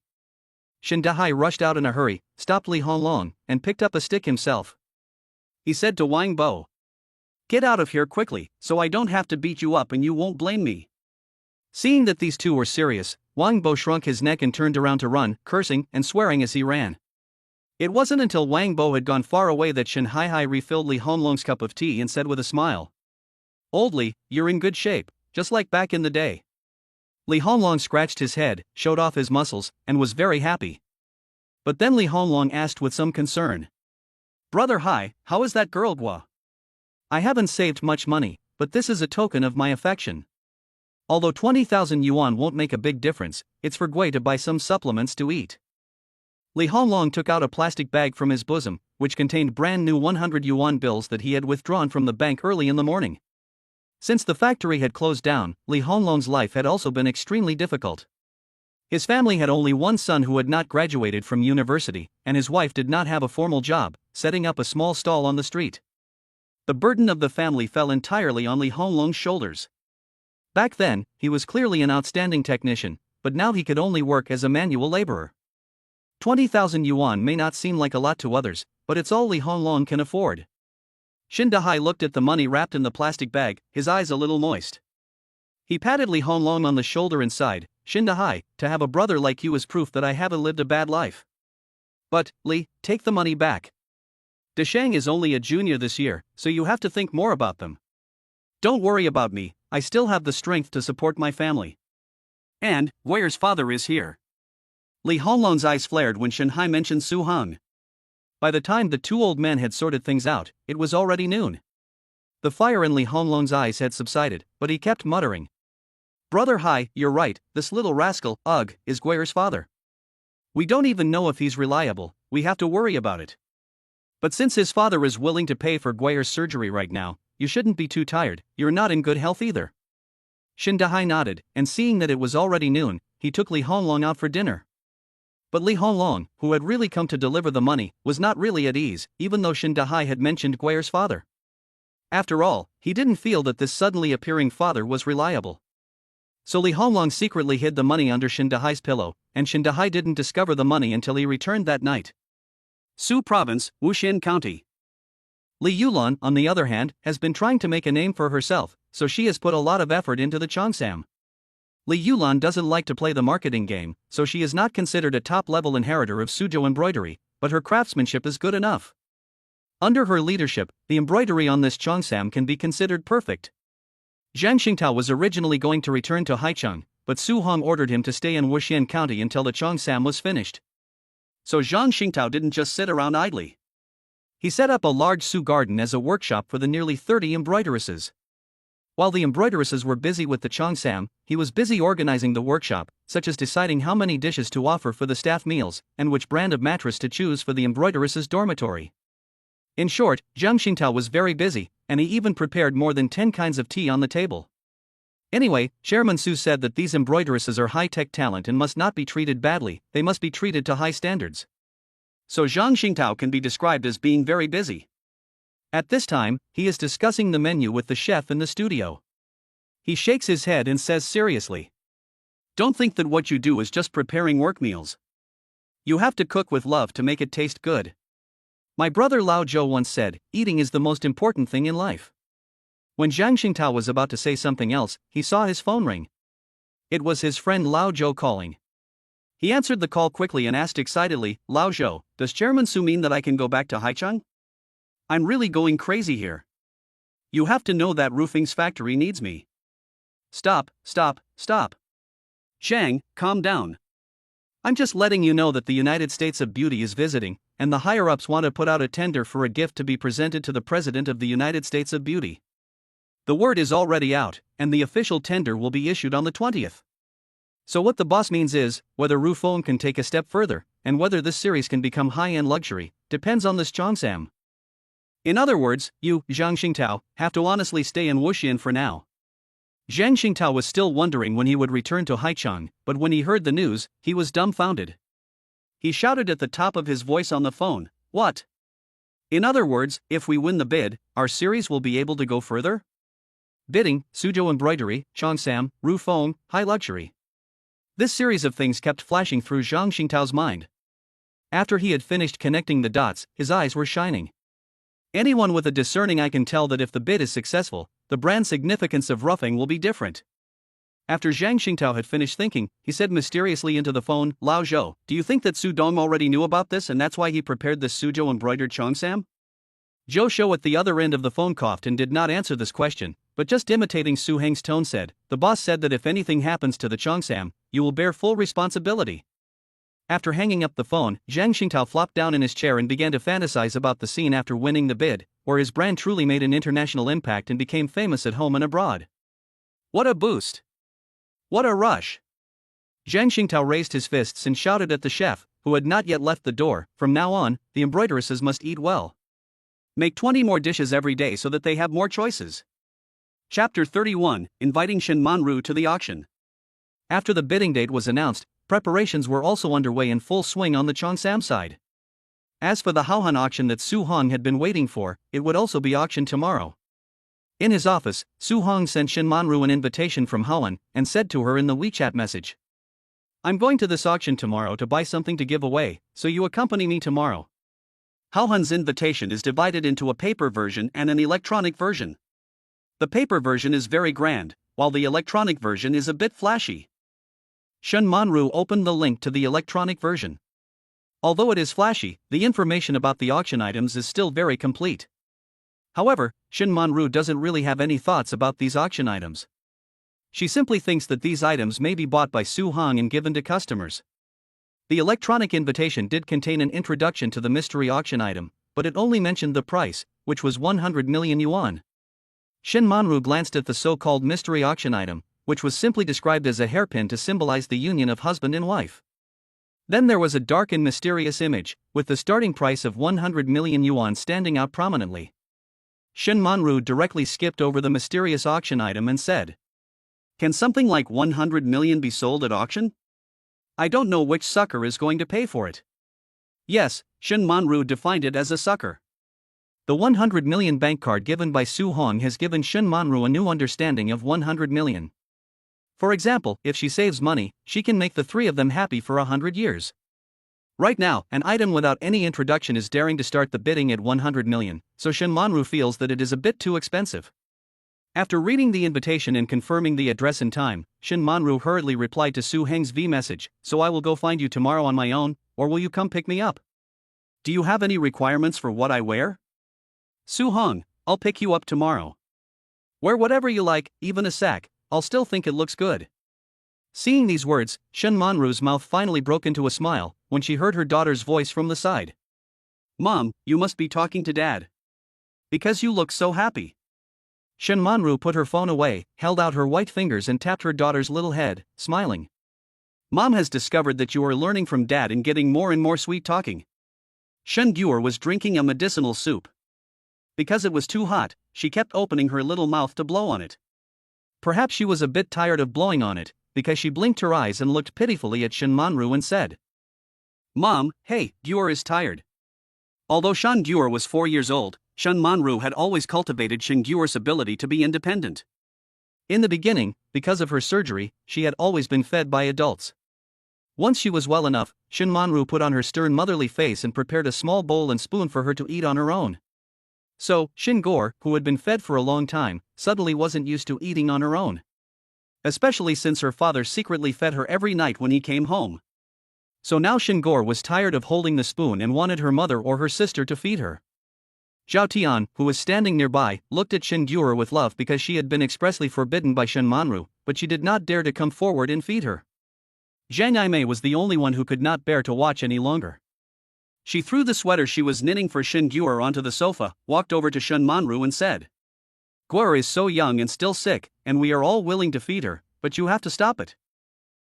Shin Dahai rushed out in a hurry, stopped Li Honglong, and picked up a stick himself. He said to Wang Bo, "Get out of here quickly, so I don't have to beat you up and you won't blame me." Seeing that these two were serious, Wang Bo shrunk his neck and turned around to run, cursing and swearing as he ran. It wasn't until Wang Bo had gone far away that Shin Dahai refilled Li Honglong's cup of tea and said with a smile, "Old Li, you're in good shape, just like back in the day." Li Honglong scratched his head, showed off his muscles, and was very happy. But then Li Honglong asked with some concern, "Brother Hai, how is that girl Gua? I haven't saved much money, but this is a token of my affection. Although 20,000 yuan won't make a big difference, it's for Gui to buy some supplements to eat." Li Honglong took out a plastic bag from his bosom, which contained brand new 100 yuan bills that he had withdrawn from the bank early in the morning. Since the factory had closed down, Li Honglong's life had also been extremely difficult. His family had only one son who had not graduated from university, and his wife did not have a formal job, setting up a small stall on the street. The burden of the family fell entirely on Li Honglong's shoulders. Back then, he was clearly an outstanding technician, but now he could only work as a manual laborer. 20,000 yuan may not seem like a lot to others, but it's all Li Honglong can afford. Shin Dahai looked at the money wrapped in the plastic bag, his eyes a little moist. He patted Li Honglong on the shoulder and sighed, "Shin Dahai, to have a brother like you is proof that I haven't lived a bad life. But, Li, take the money back. Deshang is only a junior this year, so you have to think more about them. Don't worry about me, I still have the strength to support my family. And, Gui's father is here." Li Honglong's eyes flared when Shin Hai mentioned Su Heng. By the time the two old men had sorted things out, it was already noon. The fire in Li Honglong's eyes had subsided, but he kept muttering, "Brother Hai, you're right, this little rascal, is Gui's father. We don't even know if he's reliable, we have to worry about it. But since his father is willing to pay for Gui's surgery right now, you shouldn't be too tired, you're not in good health either." Shin Dahai nodded, and seeing that it was already noon, he took Li Honglong out for dinner. But Li Honglong, who had really come to deliver the money, was not really at ease, even though Shin Dahai had mentioned Gui's father. After all, he didn't feel that this suddenly appearing father was reliable. So Li Honglong secretly hid the money under Shin Dahai's pillow, and Shin Dahai didn't discover the money until he returned that night. Su Province, Wuxin County. Li Yulan, on the other hand, has been trying to make a name for herself, so she has put a lot of effort into the Cheongsam. Li Yulan doesn't like to play the marketing game, so she is not considered a top-level inheritor of Suzhou embroidery, but her craftsmanship is good enough. Under her leadership, the embroidery on this cheongsam can be considered perfect. Zhang Xingtao was originally going to return to Haicheng, but Su Hong ordered him to stay in Wuxian County until the cheongsam was finished. So Zhang Xingtao didn't just sit around idly. He set up a large Su garden as a workshop for the nearly 30 embroideresses. While the embroideresses were busy with the cheongsam, he was busy organizing the workshop, such as deciding how many dishes to offer for the staff meals, and which brand of mattress to choose for the embroideresses' dormitory. In short, Zhang Xingtao was very busy, and he even prepared more than 10 kinds of tea on the table. Anyway, Chairman Su said that these embroideresses are high-tech talent and must not be treated badly, they must be treated to high standards. So Zhang Xingtao can be described as being very busy. At this time, he is discussing the menu with the chef in the studio. He shakes his head and says seriously, "Don't think that what you do is just preparing work meals. You have to cook with love to make it taste good. My brother Lao Zhou once said, eating is the most important thing in life." When Zhang Xingtao was about to say something else, he saw his phone ring. It was his friend Lao Zhou calling. He answered the call quickly and asked excitedly, "Lao Zhou, does Chairman Su mean that I can go back to Haicheng? I'm really going crazy here. You have to know that roofing's factory needs me." Stop. Zhang, calm down. I'm just letting you know that the United States of Beauty is visiting, and the higher-ups want to put out a tender for a gift to be presented to the President of the United States of Beauty. The word is already out, and the official tender will be issued on the 20th. So what the boss means is, whether Rufeng can take a step further, and whether this series can become high-end luxury, depends on this cheongsam. In other words, you, Zhang Xingtao, have to honestly stay in Wuxian for now. Zhang Xingtao was still wondering when he would return to Haicheng, but when he heard the news, he was dumbfounded. He shouted at the top of his voice on the phone, "What? In other words, if we win the bid, our series will be able to go further? Bidding, Suzhou embroidery, cheongsam, Rufeng, high luxury." This series of things kept flashing through Zhang Xingtao's mind. After he had finished connecting the dots, his eyes were shining. Anyone with a discerning eye can tell that if the bid is successful, the brand significance of Rufeng will be different. After Zhang Xingtao had finished thinking, he said mysteriously into the phone, "Lao Zhou, do you think that Su Dong already knew about this and that's why he prepared this Suzhou embroidered cheongsam?" Zhou Shou at the other end of the phone coughed and did not answer this question, but just imitating Su Heng's tone said, "The boss said that if anything happens to the cheongsam, you will bear full responsibility." After hanging up the phone, Zhang Xingtao flopped down in his chair and began to fantasize about the scene after winning the bid, where his brand truly made an international impact and became famous at home and abroad. What a boost! What a rush! Zhang Xingtao raised his fists and shouted at the chef, who had not yet left the door, "From now on, the embroideresses must eat well. Make 20 more dishes every day so that they have more choices." Chapter 31, Inviting Shen Manru to the auction. After the bidding date was announced, preparations were also underway in full swing on the cheongsam side. As for the Haohan auction that Su Hong had been waiting for, it would also be auctioned tomorrow. In his office, Su Hong sent Shen Manru an invitation from Haohan and said to her in the WeChat message, "I'm going to this auction tomorrow to buy something to give away, so you accompany me tomorrow." Haohan's invitation is divided into a paper version and an electronic version. The paper version is very grand, while the electronic version is a bit flashy. Shen Manru opened the link to the electronic version. Although it is flashy, the information about the auction items is still very complete. However, Shen Manru doesn't really have any thoughts about these auction items. She simply thinks that these items may be bought by Su Hong and given to customers. The electronic invitation did contain an introduction to the mystery auction item, but it only mentioned the price, which was 100 million yuan. Shen Manru glanced at the so-called mystery auction item, which was simply described as a hairpin to symbolize the union of husband and wife. Then there was a dark and mysterious image, with the starting price of 100 million yuan standing out prominently. Shen Manru directly skipped over the mysterious auction item and said, "Can something like 100 million be sold at auction? I don't know which sucker is going to pay for it." Yes, Shen Manru defined it as a sucker. The 100 million bank card given by Su Hong has given Shen Manru a new understanding of 100 million. For example, if she saves money, she can make the three of them happy for 100 years. Right now, an item without any introduction is daring to start the bidding at 100 million, so Shen Manru feels that it is a bit too expensive. After reading the invitation and confirming the address and time, Shen Manru hurriedly replied to Su Heng's V message, "So I will go find you tomorrow on my own, or will you come pick me up? Do you have any requirements for what I wear?" Su-hong, I'll pick you up tomorrow. Wear whatever you like, even a sack, I'll still think it looks good. Seeing these words, Shen Manru's mouth finally broke into a smile when she heard her daughter's voice from the side. Mom, you must be talking to Dad. Because you look so happy. Shen Manru put her phone away, held out her white fingers and tapped her daughter's little head, smiling. Mom has discovered that you are learning from Dad and getting more and more sweet talking. Shen Guer was drinking a medicinal soup. Because it was too hot, she kept opening her little mouth to blow on it. Perhaps she was a bit tired of blowing on it, because she blinked her eyes and looked pitifully at Shen Manru and said, Mom, hey, Guer is tired. Although Shen Guer was 4 years old, Shen Manru had always cultivated Shen Guer's ability to be independent. In the beginning, because of her surgery, she had always been fed by adults. Once she was well enough, Shen Manru put on her stern motherly face and prepared a small bowl and spoon for her to eat on her own. So, Shen Guer, who had been fed for a long time, suddenly wasn't used to eating on her own. Especially since her father secretly fed her every night when he came home. So now Shen Guer was tired of holding the spoon and wanted her mother or her sister to feed her. Zhao Tian, who was standing nearby, looked at Shen Guer with love because she had been expressly forbidden by Shen Manru, but she did not dare to come forward and feed her. Zhang Yimei was the only one who could not bear to watch any longer. She threw the sweater she was knitting for Shen Guer onto the sofa, walked over to Shen Manru and said, Guer is so young and still sick, and we are all willing to feed her, but you have to stop it.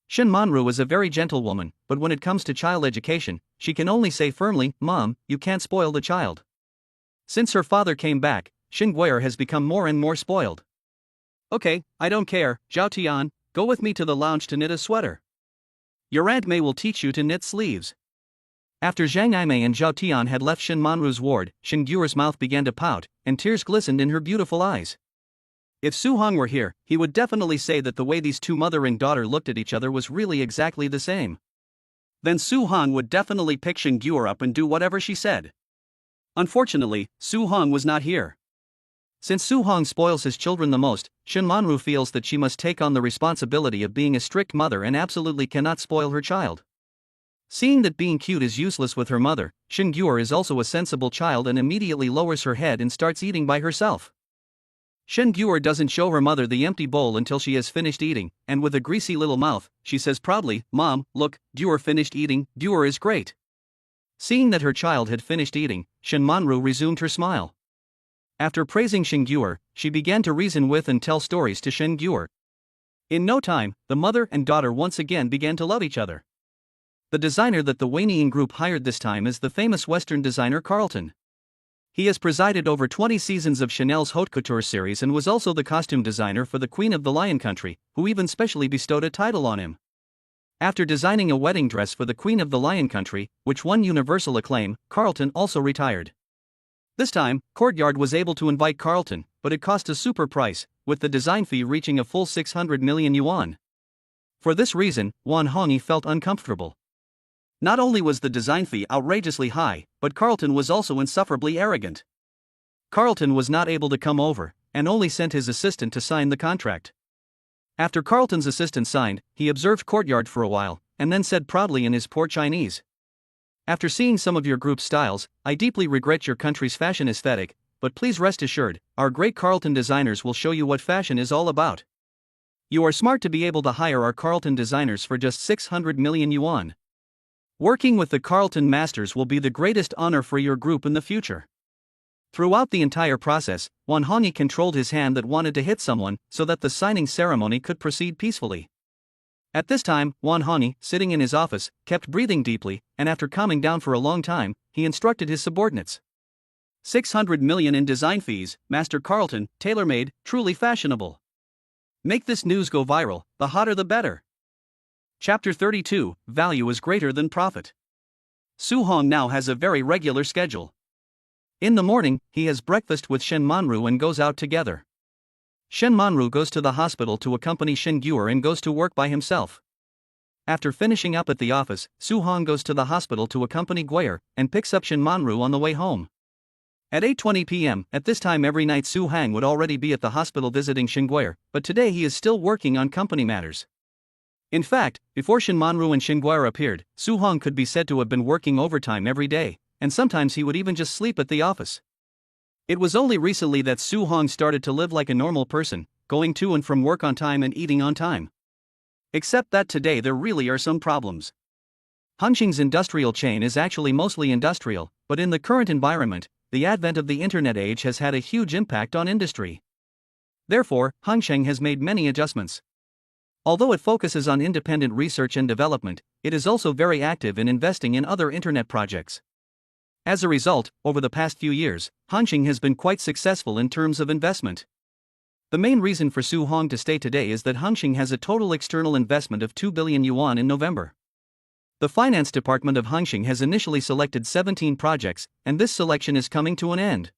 Shen Manru is a very gentle woman, but when it comes to child education, she can only say firmly, Mom, you can't spoil the child. Since her father came back, Shen Guer has become more and more spoiled. Okay, I don't care, Zhao Tian, go with me to the lounge to knit a sweater. Your Aunt Mei will teach you to knit sleeves. After Zhang Yimei and Zhao Tian had left Shen Manru's ward, Shen Guer's mouth began to pout, and tears glistened in her beautiful eyes. If Su-hong were here, he would definitely say that the way these two mother and daughter looked at each other was really exactly the same. Then Su-hong would definitely pick Shen Guer up and do whatever she said. Unfortunately, Su-hong was not here. Since Su-hong spoils his children the most, Shen Manru feels that she must take on the responsibility of being a strict mother and absolutely cannot spoil her child. Seeing that being cute is useless with her mother, Shen Guer is also a sensible child and immediately lowers her head and starts eating by herself. Shen Guer doesn't show her mother the empty bowl until she has finished eating, and with a greasy little mouth, she says proudly, Mom, look, Guer finished eating, Guer is great. Seeing that her child had finished eating, Shen Manru resumed her smile. After praising Shen Guer, she began to reason with and tell stories to Shen Guer. In no time, the mother and daughter once again began to love each other. The designer that the Waynean group hired this time is the famous Western designer Carlton. He has presided over 20 seasons of Chanel's haute couture series and was also the costume designer for the Queen of the Lion Country, who even specially bestowed a title on him. After designing a wedding dress for the Queen of the Lion Country, which won universal acclaim, Carlton also retired. This time, Courtyard was able to invite Carlton, but it cost a super price, with the design fee reaching a full 600 million yuan. For this reason, Wan Hongyi felt uncomfortable. Not only was the design fee outrageously high, but Carlton was also insufferably arrogant. Carlton was not able to come over, and only sent his assistant to sign the contract. After Carlton's assistant signed, he observed Courtyard for a while, and then said proudly in his poor Chinese, After seeing some of your group's styles, I deeply regret your country's fashion aesthetic, but please rest assured, our great Carlton designers will show you what fashion is all about. You are smart to be able to hire our Carlton designers for just 600 million yuan. Working with the Carlton masters will be the greatest honor for your group in the future. Throughout the entire process, Wan Hongyi controlled his hand that wanted to hit someone so that the signing ceremony could proceed peacefully. At this time, Wan Hongyi, sitting in his office, kept breathing deeply, and after calming down for a long time, he instructed his subordinates. 600 million in design fees, Master Carlton, tailor-made, truly fashionable. Make this news go viral, the hotter the better. Chapter 32, Value is greater than profit. Su-hong now has a very regular schedule. In the morning, he has breakfast with Shen Manru and goes out together. Shen Manru goes to the hospital to accompany Shen Guer and goes to work by himself. After finishing up at the office, Su-hong goes to the hospital to accompany Guer and picks up Shen Manru on the way home. At 8:20 p.m., at this time every night Su-hang would already be at the hospital visiting Shen Guer, but today he is still working on company matters. In fact, before Shen Manru and Shen Guer appeared, Su-hong could be said to have been working overtime every day, and sometimes he would even just sleep at the office. It was only recently that Su Hong started to live like a normal person, going to and from work on time and eating on time. Except that today there really are some problems. Hongqing's industrial chain is actually mostly industrial, but in the current environment, the advent of the internet age has had a huge impact on industry. Therefore, Hongqing has made many adjustments. Although it focuses on independent research and development, it is also very active in investing in other internet projects. As a result, over the past few years, Hongqing has been quite successful in terms of investment. The main reason for Su Hong to stay today is that Hongqing has a total external investment of 2 billion yuan in November. The finance department of Hongqing has initially selected 17 projects, and this selection is coming to an end.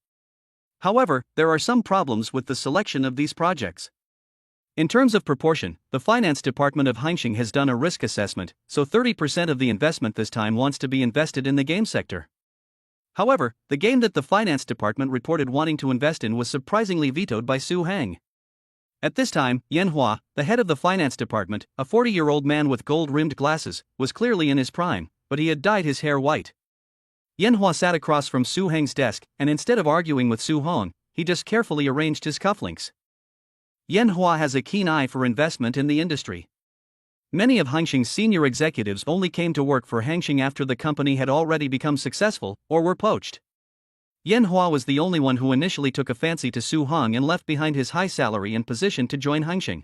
However, there are some problems with the selection of these projects. In terms of proportion, the finance department of Hongqing has done a risk assessment, so 30% of the investment this time wants to be invested in the game sector. However, the game that the finance department reported wanting to invest in was surprisingly vetoed by Su Hang. At this time, Manhwa, the head of the finance department, a 40-year-old man with gold-rimmed glasses, was clearly in his prime, but he had dyed his hair white. Manhwa sat across from Su Hang's desk, and instead of arguing with Su Hong, he just carefully arranged his cufflinks. Manhwa has a keen eye for investment in the industry. Many of Hongqing's senior executives only came to work for Hongqing after the company had already become successful, or were poached. Manhwa was the only one who initially took a fancy to Su Hong and left behind his high salary and position to join Hongqing.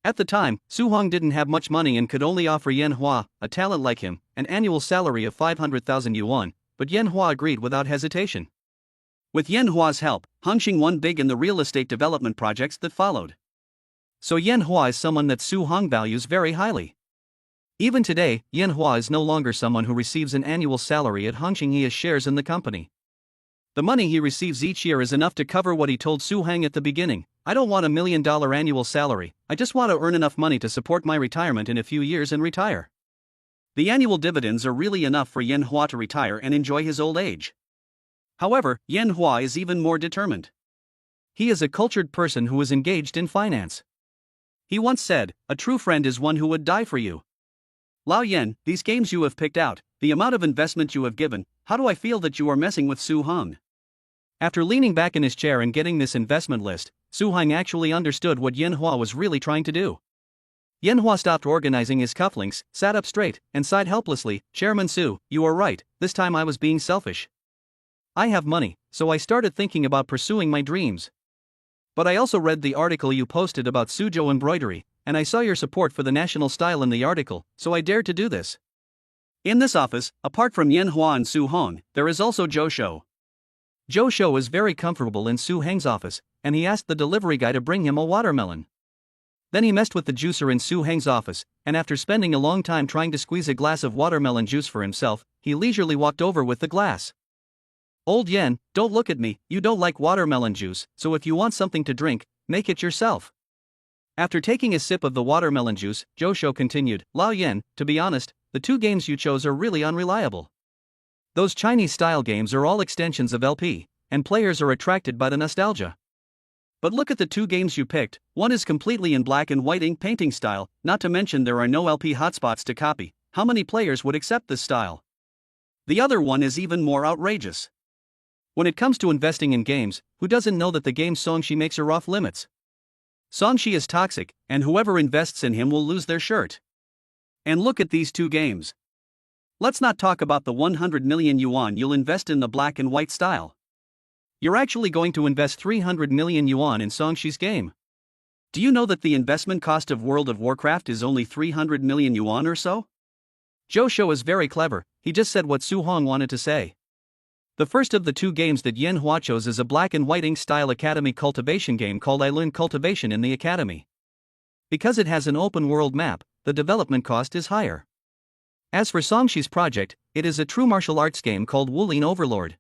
At the time, Su Hong didn't have much money and could only offer Manhwa, a talent like him, an annual salary of 500,000 yuan, but Manhwa agreed without hesitation. With Manhwa's help, Hongqing won big in the real estate development projects that followed. So Manhwa is someone that Su Hong values very highly. Even today, Manhwa is no longer someone who receives an annual salary at Hongqing. He has shares in the company. The money he receives each year is enough to cover what he told Su Hang at the beginning: "I don't want $1 million annual salary, I just want to earn enough money to support my retirement in a few years and retire." The annual dividends are really enough for Manhwa to retire and enjoy his old age. However, Manhwa is even more determined. He is a cultured person who is engaged in finance. He once said, "A true friend is one who would die for you." Lao Yen, these games you have picked out, the amount of investment you have given, how do I feel that you are messing with Su Hong? After leaning back in his chair and getting this investment list, Su Hong actually understood what Manhwa was really trying to do. Manhwa stopped organizing his cufflinks, sat up straight, and sighed helplessly. "Chairman Su, you are right, this time I was being selfish. I have money, so I started thinking about pursuing my dreams. But I also read the article you posted about Suzhou embroidery, and I saw your support for the national style in the article, so I dared to do this." In this office, apart from Manhwa and Su Hong, there is also Zhou Shou. Zhou Shou is very comfortable in Su Hang's office, and he asked the delivery guy to bring him a watermelon. Then he messed with the juicer in Su Hang's office, and after spending a long time trying to squeeze a glass of watermelon juice for himself, he leisurely walked over with the glass. "Old Yen, don't look at me, you don't like watermelon juice, so if you want something to drink, make it yourself." After taking a sip of the watermelon juice, Zhou Shou continued, "Lao Yen, to be honest, the two games you chose are really unreliable. Those Chinese-style games are all extensions of LP, and players are attracted by the nostalgia. But look at the two games you picked, one is completely in black and white ink painting style, not to mention there are no LP hotspots to copy. How many players would accept this style? The other one is even more outrageous. When it comes to investing in games, who doesn't know that the game Songshi makes are off limits? Songshi is toxic, and whoever invests in him will lose their shirt. And look at these two games. Let's not talk about the 100 million yuan you'll invest in the black and white style. You're actually going to invest 300 million yuan in Songshi's game. Do you know that the investment cost of World of Warcraft is only 300 million yuan or so? Zhou Shou is very clever, he just said what Su Hong wanted to say. The first of the two games that Manhwa chose is a black and white ink style academy cultivation game called I Learn Cultivation in the Academy. Because it has an open world map, the development cost is higher. As for Songshi's project, it is a true martial arts game called Wulin Overlord.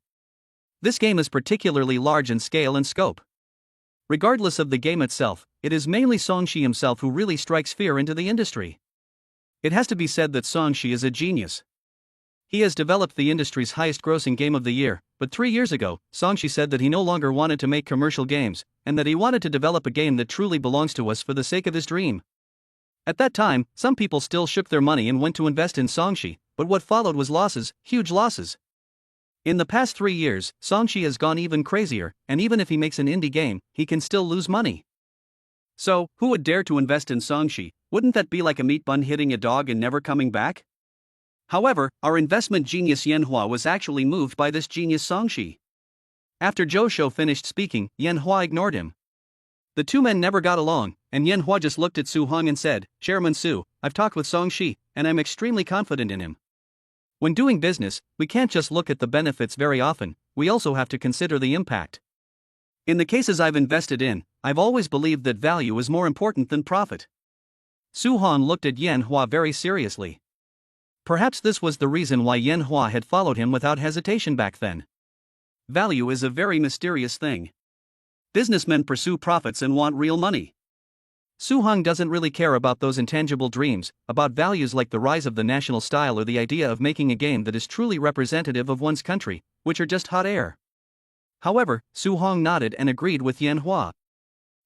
This game is particularly large in scale and scope. Regardless of the game itself, it is mainly Songshi himself who really strikes fear into the industry. It has to be said that Songshi is a genius. He has developed the industry's highest grossing game of the year, but 3 years ago, Songshi said that he no longer wanted to make commercial games, and that he wanted to develop a game that truly belongs to us for the sake of his dream. At that time, some people still shook their money and went to invest in Songshi, but what followed was losses, huge losses. In the past 3 years, Songshi has gone even crazier, and even if he makes an indie game, he can still lose money. So, who would dare to invest in Songshi? Wouldn't that be like a meat bun hitting a dog and never coming back? However, our investment genius Manhwa was actually moved by this genius Songshi. After Josho finished speaking, Manhwa ignored him. The two men never got along, and Manhwa just looked at Su Hong and said, "Chairman Su, I've talked with Songshi, and I'm extremely confident in him. When doing business, we can't just look at the benefits very often, we also have to consider the impact. In the cases I've invested in, I've always believed that value is more important than profit." Su Hong looked at Manhwa very seriously. Perhaps this was the reason why Manhwa had followed him without hesitation back then. Value is a very mysterious thing. Businessmen pursue profits and want real money. Su Hong doesn't really care about those intangible dreams, about values like the rise of the national style or the idea of making a game that is truly representative of one's country, which are just hot air. However, Su Hong nodded and agreed with Manhwa.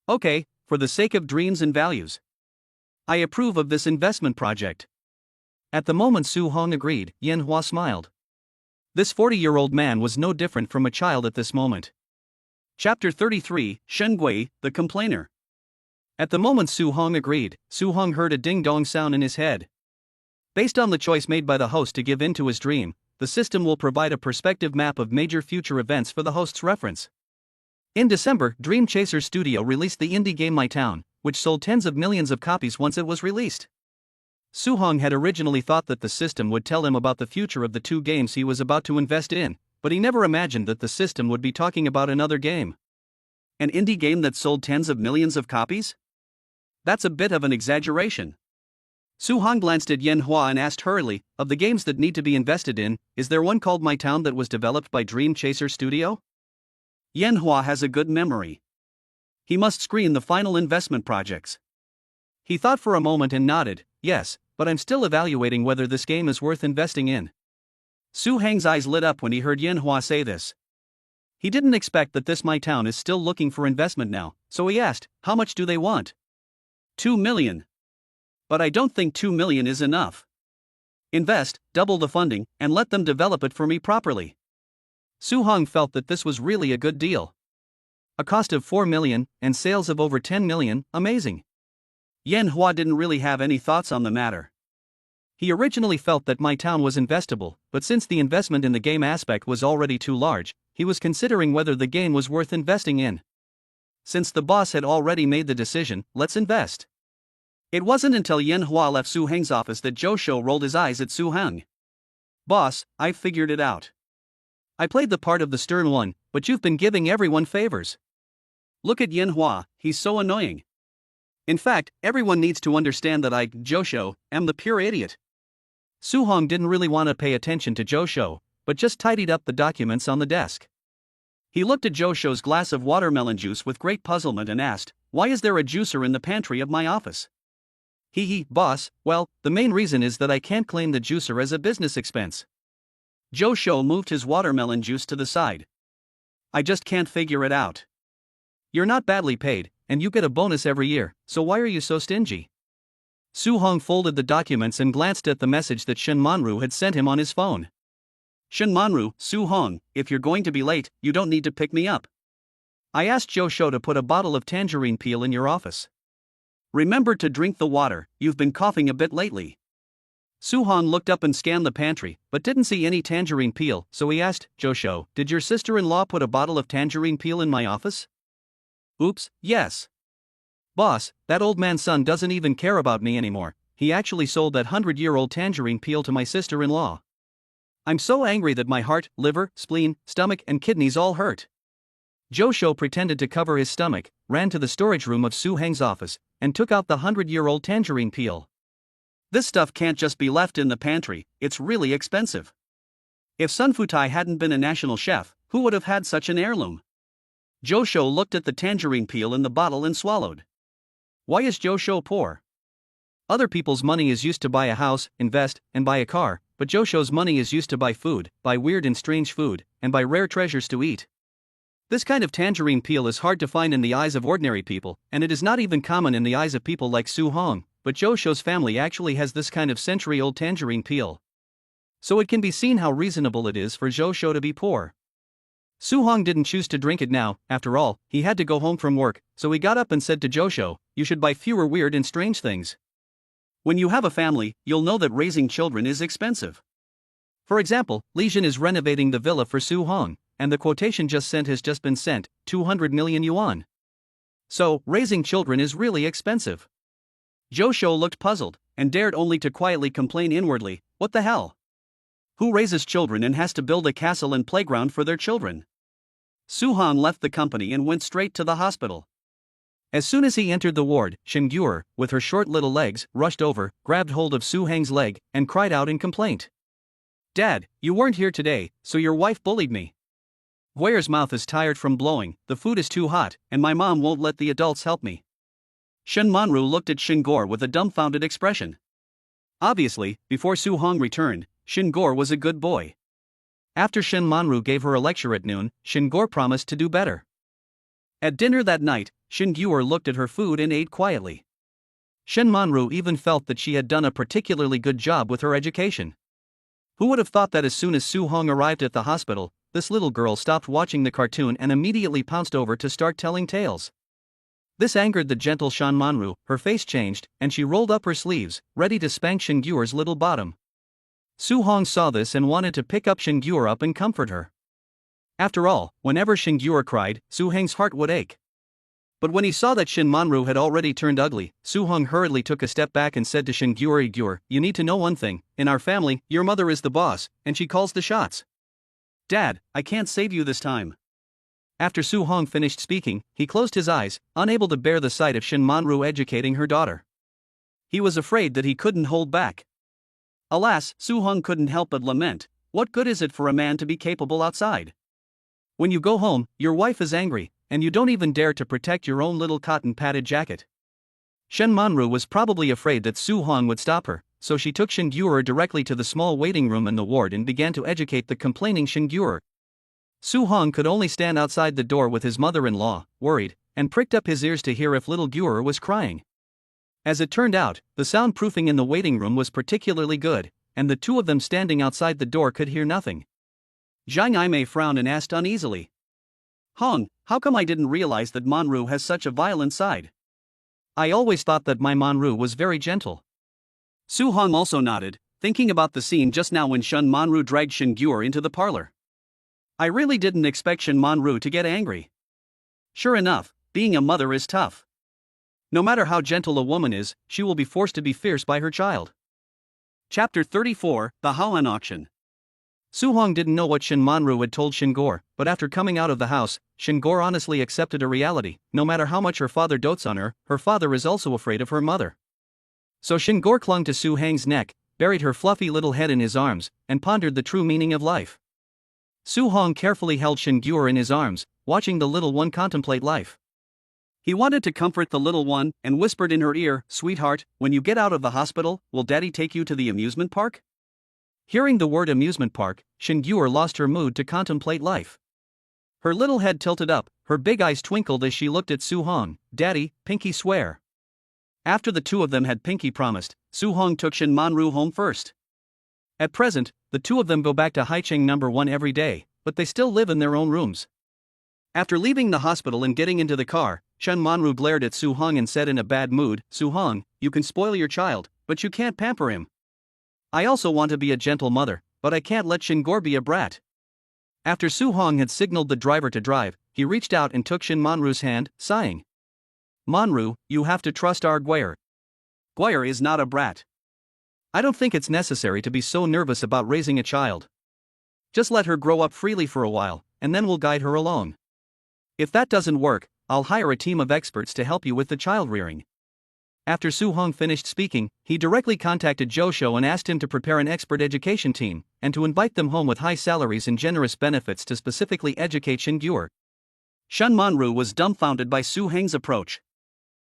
"Okay, for the sake of dreams and values, I approve of this investment project." At the moment Su Hong agreed, Manhwa smiled. This 40-year-old man was no different from a child at this moment. Chapter 33, Shen Gui, the Complainer. At the moment Su Hong agreed, Su Hong heard a ding-dong sound in his head. Based on the choice made by the host to give in to his dream, the system will provide a perspective map of major future events for the host's reference. In December, Dream Chaser Studio released the indie game My Town, which sold tens of millions of copies once it was released. Su Hong had originally thought that the system would tell him about the future of the two games he was about to invest in, but he never imagined that the system would be talking about another game. An indie game that sold tens of millions of copies? That's a bit of an exaggeration. Su Hong glanced at Manhwa and asked hurriedly, "Of the games that need to be invested in, is there one called My Town that was developed by Dream Chaser Studio?" Manhwa has a good memory. He must screen the final investment projects. He thought for a moment and nodded, "Yes, but I'm still evaluating whether this game is worth investing in." Su Hong's eyes lit up when he heard Manhwa say this. He didn't expect that this My Town is still looking for investment now, so he asked, "How much do they want?" 2 million. But I don't think 2 million is enough. Invest, double the funding, and let them develop it for me properly. Su Hong felt that this was really a good deal. A cost of 4 million, and sales of over 10 million, amazing. Manhwa didn't really have any thoughts on the matter. He originally felt that My Town was investable, but since the investment in the game aspect was already too large, he was considering whether the game was worth investing in. Since the boss had already made the decision, let's invest. It wasn't until Manhwa left Su Hong's office that Josho rolled his eyes at Su Hong. "Boss, I've figured it out. I played the part of the stern one, but you've been giving everyone favors. Look at Manhwa, he's so annoying. In fact, everyone needs to understand that I, Josho, am the pure idiot." Su Hong didn't really want to pay attention to Josho, but just tidied up the documents on the desk. He looked at Josho's glass of watermelon juice with great puzzlement and asked, "Why is there a juicer in the pantry of my office?" Boss, well, the main reason is that I can't claim the juicer as a business expense." Josho moved his watermelon juice to the side. "I just can't figure it out. You're not badly paid, and you get a bonus every year, so why are you so stingy?" Su Hong folded the documents and glanced at the message that Shen Manru had sent him on his phone. "Shen Manru, Su Hong, if you're going to be late, you don't need to pick me up. I asked Josho to put a bottle of tangerine peel in your office. Remember to drink the water, you've been coughing a bit lately." Su Hong looked up and scanned the pantry, but didn't see any tangerine peel, so he asked, "Josho, did your sister-in-law put a bottle of tangerine peel in my office?" "Oops, yes. Boss, that old man's son doesn't even care about me anymore, he actually sold that 100-year-old tangerine peel to my sister-in-law. I'm so angry that my heart, liver, spleen, stomach and kidneys all hurt." Josho pretended to cover his stomach, ran to the storage room of Su Hong's office, and took out the 100-year-old tangerine peel. "This stuff can't just be left in the pantry, it's really expensive. If Sun Futai hadn't been a national chef, who would have had such an heirloom?" Josho looked at the tangerine peel in the bottle and swallowed. Why is Josho poor? Other people's money is used to buy a house, invest, and buy a car, but Josho's money is used to buy food, buy weird and strange food, and buy rare treasures to eat. This kind of tangerine peel is hard to find in the eyes of ordinary people, and it is not even common in the eyes of people like Su Hong, but Josho's family actually has this kind of century-old tangerine peel. So it can be seen how reasonable it is for Zhou Shou to be poor. Su Hong didn't choose to drink it now. After all, he had to go home from work, so he got up and said to Zhou Shou, "You should buy fewer weird and strange things. When you have a family, you'll know that raising children is expensive." For example, Li Jin is renovating the villa for Su Hong, and the quotation just sent has just been sent, 200 million yuan. So, raising children is really expensive. Zhou Shou looked puzzled, and dared only to quietly complain inwardly, "What the hell? Who raises children and has to build a castle and playground for their children?" Su Hong left the company and went straight to the hospital. As soon as he entered the ward, Shen Guer, with her short little legs, rushed over, grabbed hold of Su Hang's leg, and cried out in complaint. "Dad, you weren't here today, so your wife bullied me. Guer's mouth is tired from blowing, the food is too hot, and my mom won't let the adults help me." Shen Manru looked at Shen Guer with a dumbfounded expression. Obviously, before Su Hong returned, Shen Guer was a good boy. After Shen Manru gave her a lecture at noon, Shen Guer promised to do better. At dinner that night, Shen Guer looked at her food and ate quietly. Shen Manru even felt that she had done a particularly good job with her education. Who would have thought that as soon as Su Hong arrived at the hospital, this little girl stopped watching the cartoon and immediately pounced over to start telling tales. This angered the gentle Shen Manru, her face changed, and she rolled up her sleeves, ready to spank Shen Guer's little bottom. Su Hong saw this and wanted to pick up Shen Guer up and comfort her. After all, whenever Shen Guer cried, Su Hong's heart would ache. But when he saw that Shen Manru had already turned ugly, Su Hong hurriedly took a step back and said to Shen Guer, "You need to know one thing, in our family, your mother is the boss, and she calls the shots. Dad, I can't save you this time." After Su Hong finished speaking, he closed his eyes, unable to bear the sight of Shen Manru educating her daughter. He was afraid that he couldn't hold back. Alas, Su Hong couldn't help but lament, "What good is it for a man to be capable outside? When you go home, your wife is angry, and you don't even dare to protect your own little cotton-padded jacket." Shen Manru was probably afraid that Su Hong would stop her, so she took Shen Guer directly to the small waiting room in the ward and began to educate the complaining Shen Guer. Su Hong could only stand outside the door with his mother-in-law, worried, and pricked up his ears to hear if little Guer was crying. As it turned out, the soundproofing in the waiting room was particularly good, and the two of them standing outside the door could hear nothing. Zhang Yimei frowned and asked uneasily, "Hong, how come I didn't realize that Manru has such a violent side? I always thought that my Manru was very gentle." Su Hong also nodded, thinking about the scene just now when Shen Manru dragged Shen Guer into the parlor. "I really didn't expect Shen Manru to get angry. Sure enough, being a mother is tough. No matter how gentle a woman is, she will be forced to be fierce by her child." Chapter 34, The Haoan Auction. Su Hong didn't know what Shen Manru had told Shen Guer, but after coming out of the house, Shen Guer honestly accepted a reality: no matter how much her father dotes on her father is also afraid of her mother. So Shen Guer clung to Su Hang's neck, buried her fluffy little head in his arms, and pondered the true meaning of life. Su Hong carefully held Shen Guer in his arms, watching the little one contemplate life. He wanted to comfort the little one, and whispered in her ear, "Sweetheart, when you get out of the hospital, will Daddy take you to the amusement park?" Hearing the word amusement park, Shen Guer lost her mood to contemplate life. Her little head tilted up, her big eyes twinkled as she looked at Su Hong. "Daddy, Pinky swear." After the two of them had Pinky promised, Su Hong took Shen Manru home first. At present, the two of them go back to Haicheng number 1 every day, but they still live in their own rooms. After leaving the hospital and getting into the car, Shen Manru glared at Su Hong and said in a bad mood, "Su Hong, you can spoil your child, but you can't pamper him. I also want to be a gentle mother, but I can't let Shen Guer be a brat." After Su Hong had signaled the driver to drive, he reached out and took Shen Manru's hand, sighing. "Manru, you have to trust our Guer. Guer is not a brat. I don't think it's necessary to be so nervous about raising a child. Just let her grow up freely for a while, and then we'll guide her along. If that doesn't work, I'll hire a team of experts to help you with the child rearing." After Su Hong finished speaking, he directly contacted Zhou Shou and asked him to prepare an expert education team, and to invite them home with high salaries and generous benefits to specifically educate Shen Guer. Shen Manru was dumbfounded by Su Hang's approach.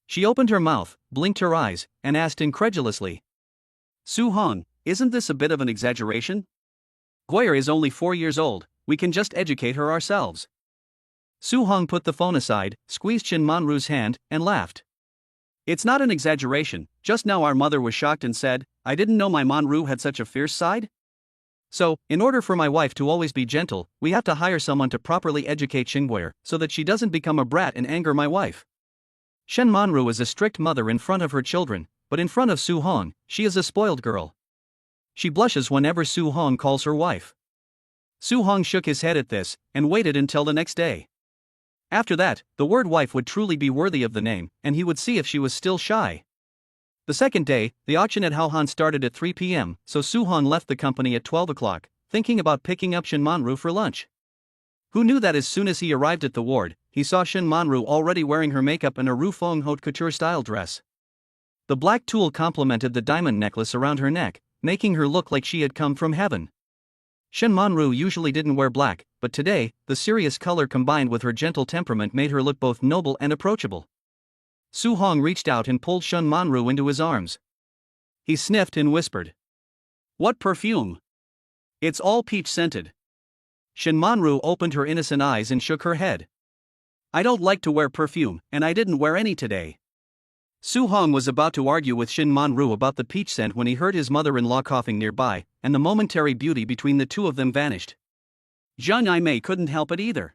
She opened her mouth, blinked her eyes, and asked incredulously, "Su Hong, isn't this a bit of an exaggeration? Guer is only 4 years old, we can just educate her ourselves." Su Hong put the phone aside, squeezed Shen Manru's hand, and laughed. "It's not an exaggeration, just now our mother was shocked and said, 'I didn't know my Manru had such a fierce side.' So, in order for my wife to always be gentle, we have to hire someone to properly educate Xingguo so that she doesn't become a brat and anger my wife. Shen Manru is a strict mother in front of her children, but in front of Su Hong, she is a spoiled girl. She blushes whenever Su Hong calls her wife. Su Hong shook his head at this, and waited until the next day. After that, the word wife would truly be worthy of the name, and he would see if she was still shy. The second day, the auction at Haohan started at 3 p.m., so Su Hong left the company at 12 o'clock, thinking about picking up Shen Manru for lunch. Who knew that as soon as he arrived at the ward, he saw Shen Manru already wearing her makeup and a Rufeng haute couture style dress. The black tulle complemented the diamond necklace around her neck, making her look like she had come from heaven. Shen Manru usually didn't wear black, but today, the serious color combined with her gentle temperament made her look both noble and approachable. Su Hong reached out and pulled Shen Manru into his arms. He sniffed and whispered, "What perfume? It's all peach-scented." Shen Manru opened her innocent eyes and shook her head. "I don't like to wear perfume, and I didn't wear any today." Su Hong was about to argue with Shen Manru about the peach scent when he heard his mother-in-law coughing nearby, and the momentary beauty between the two of them vanished. Zhang Yimei couldn't help it either.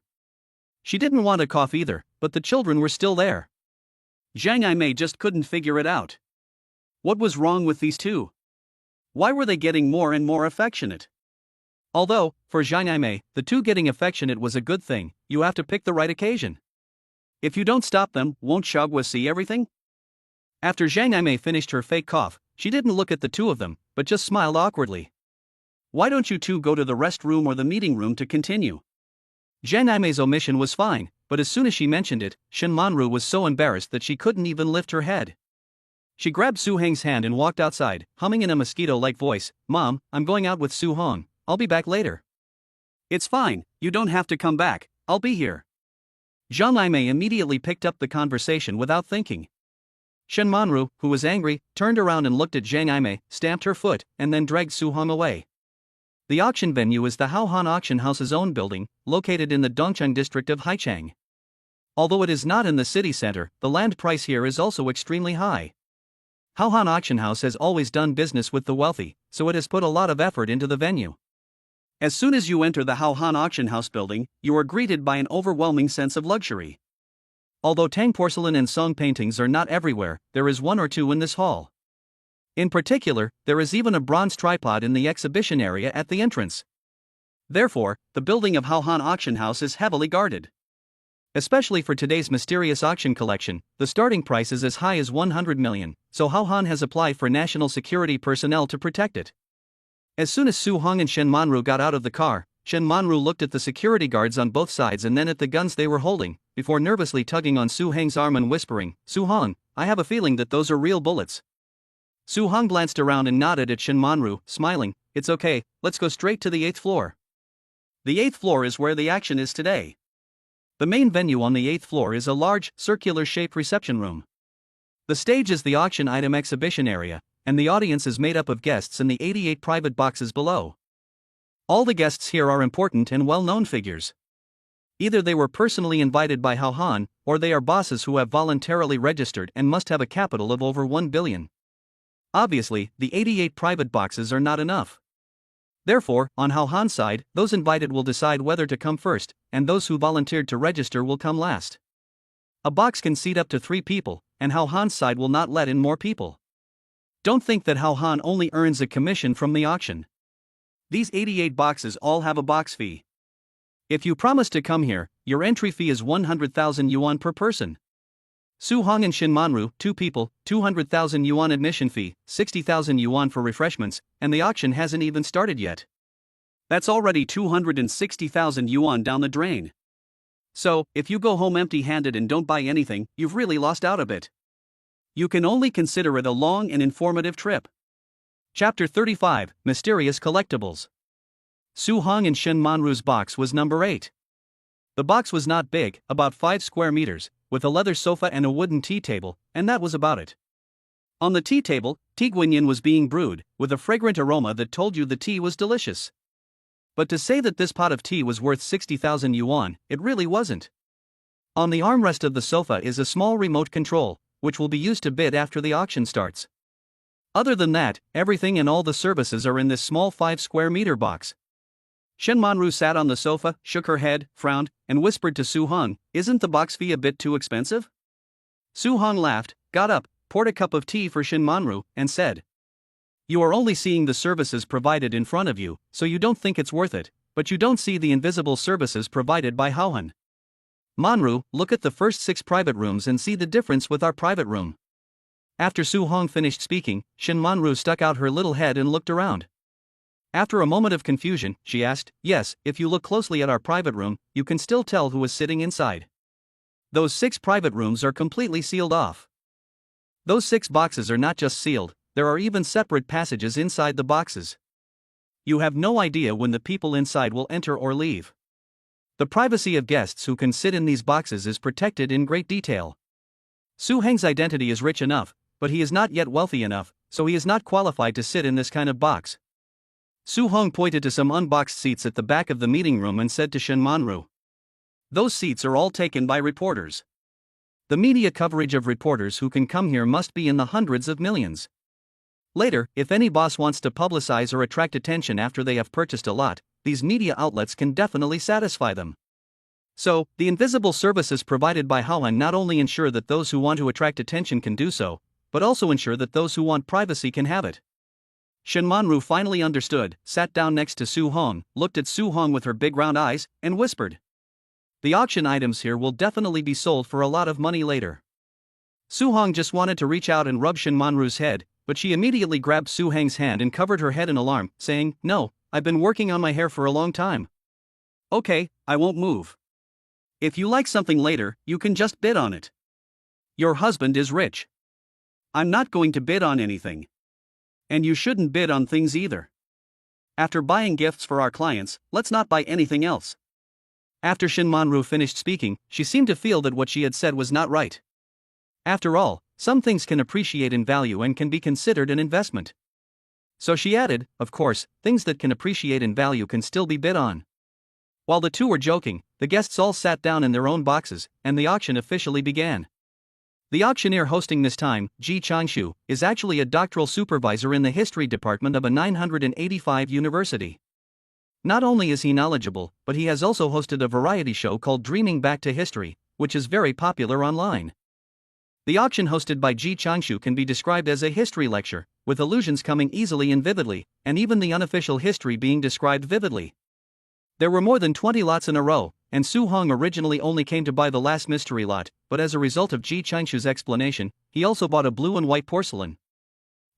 She didn't want to cough either, but the children were still there. Zhang Yimei just couldn't figure it out. What was wrong with these two? Why were they getting more and more affectionate? Although, for Zhang Yimei, the two getting affectionate was a good thing, you have to pick the right occasion. If you don't stop them, won't Xiaoguo see everything? After Zhang Yimei finished her fake cough, she didn't look at the two of them, but just smiled awkwardly. "Why don't you two go to the rest room or the meeting room to continue?" Zhang Yimei's omission was fine, but as soon as she mentioned it, Shen Manru was so embarrassed that she couldn't even lift her head. She grabbed Su Hong's hand and walked outside, humming in a mosquito-like voice, "Mom, I'm going out with Su Hong, I'll be back later." "It's fine, you don't have to come back, I'll be here." Zhang Yimei immediately picked up the conversation without thinking. Shen Manru, who was angry, turned around and looked at Zhang Yimei, stamped her foot, and then dragged Su Hong away. The auction venue is the Haohan Auction House's own building, located in the Dongcheng district of Haicheng. Although it is not in the city center, the land price here is also extremely high. Haohan Auction House has always done business with the wealthy, so it has put a lot of effort into the venue. As soon as you enter the Haohan Auction House building, you are greeted by an overwhelming sense of luxury. Although Tang porcelain and Song paintings are not everywhere, there is one or two in this hall. In particular, there is even a bronze tripod in the exhibition area at the entrance. Therefore, the building of Haohan Auction House is heavily guarded. Especially for today's mysterious auction collection, the starting price is as high as 100 million, so Haohan has applied for national security personnel to protect it. As soon as Su Hong and Shen Manru got out of the car, Shen Manru looked at the security guards on both sides and then at the guns they were holding, before nervously tugging on Su Hong's arm and whispering, "Su Hong, I have a feeling that those are real bullets." Su Hong glanced around and nodded at Shen Manru, smiling, "It's okay, let's go straight to the 8th floor." The 8th floor is where the action is today. The main venue on the 8th floor is a large, circular-shaped reception room. The stage is the auction item exhibition area, and the audience is made up of guests in the 88 private boxes below. All the guests here are important and well-known figures. Either they were personally invited by Haohan, or they are bosses who have voluntarily registered and must have a capital of over 1 billion. Obviously, the 88 private boxes are not enough. Therefore, on Haohan's side, those invited will decide whether to come first, and those who volunteered to register will come last. A box can seat up to 3 people, and Haohan's side will not let in more people. Don't think that Haohan only earns a commission from the auction. These 88 boxes all have a box fee. If you promise to come here, your entry fee is 100,000 yuan per person. Su Hong and Shen Manru, 2 people, 200,000 yuan admission fee, 60,000 yuan for refreshments, and the auction hasn't even started yet. That's already 260,000 yuan down the drain. So, if you go home empty-handed and don't buy anything, you've really lost out a bit. You can only consider it a long and informative trip. Chapter 35, Mysterious Collectibles. Su Hong and Shen Manru's box was number 8. The box was not big, about 5 square meters, with a leather sofa and a wooden tea table, and that was about it. On the tea table, tea guanyin was being brewed, with a fragrant aroma that told you the tea was delicious. But to say that this pot of tea was worth 60,000 yuan, it really wasn't. On the armrest of the sofa is a small remote control, which will be used to bid after the auction starts. Other than that, everything and all the services are in this small 5 square meter box. Shen Manru sat on the sofa, shook her head, frowned, and whispered to Su Hong, "Isn't the box fee a bit too expensive?" Su Hong laughed, got up, poured a cup of tea for Shen Manru, and said, "You are only seeing the services provided in front of you, so you don't think it's worth it, but you don't see the invisible services provided by Haohan. Manru, look at the first 6 private rooms and see the difference with our private room." After Su Hong finished speaking, Shen Manru stuck out her little head and looked around. After a moment of confusion, she asked, "Yes, if you look closely at our private room, you can still tell who is sitting inside. Those 6 private rooms are completely sealed off. Those 6 boxes are not just sealed, there are even separate passages inside the boxes. You have no idea when the people inside will enter or leave. The privacy of guests who can sit in these boxes is protected in great detail. Su Heng's identity is rich enough, but he is not yet wealthy enough, so he is not qualified to sit in this kind of box." Su Hong pointed to some unboxed seats at the back of the meeting room and said to Shen Manru, "Those seats are all taken by reporters. The media coverage of reporters who can come here must be in the hundreds of millions. Later, if any boss wants to publicize or attract attention after they have purchased a lot, these media outlets can definitely satisfy them. So, the invisible services provided by Haohan not only ensure that those who want to attract attention can do so, but also ensure that those who want privacy can have it." Shen Manru finally understood, sat down next to Su Hong, looked at Su Hong with her big round eyes, and whispered, "The auction items here will definitely be sold for a lot of money later." Su Hong just wanted to reach out and rub Shen Manru's head, but she immediately grabbed Su Heng's hand and covered her head in alarm, saying, "No, I've been working on my hair for a long time. Okay, I won't move. If you like something later, you can just bid on it. Your husband is rich. I'm not going to bid on anything. And you shouldn't bid on things either. After buying gifts for our clients, let's not buy anything else." After Shen Manru finished speaking, she seemed to feel that what she had said was not right. After all, some things can appreciate in value and can be considered an investment. So she added, "Of course, things that can appreciate in value can still be bid on." While the two were joking, the guests all sat down in their own boxes, and the auction officially began. The auctioneer hosting this time, Ji Changshu, is actually a doctoral supervisor in the history department of a 985 university. Not only is he knowledgeable, but he has also hosted a variety show called Dreaming Back to History, which is very popular online. The auction hosted by Ji Changshu can be described as a history lecture, with allusions coming easily and vividly, and even the unofficial history being described vividly. There were more than 20 lots in a row, and Su Hong originally only came to buy the last mystery lot, but as a result of Ji Changshu's explanation, he also bought a blue and white porcelain.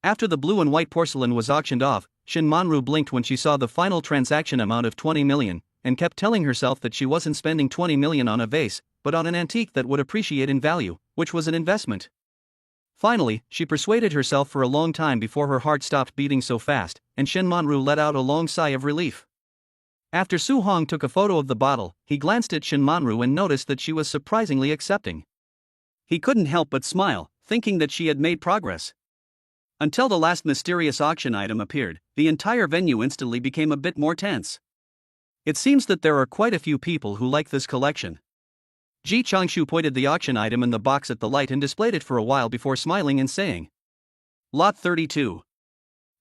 After the blue and white porcelain was auctioned off, Shen Manru blinked when she saw the final transaction amount of 20 million, and kept telling herself that she wasn't spending 20 million on a vase, but on an antique that would appreciate in value, which was an investment. Finally, she persuaded herself for a long time before her heart stopped beating so fast, and Shen Manru let out a long sigh of relief. After Su Hong took a photo of the bottle, he glanced at Shen Manru and noticed that she was surprisingly accepting. He couldn't help but smile, thinking that she had made progress. Until the last mysterious auction item appeared, the entire venue instantly became a bit more tense. It seems that there are quite a few people who like this collection. Ji Changshu pointed the auction item in the box at the light and displayed it for a while before smiling and saying, "Lot 32.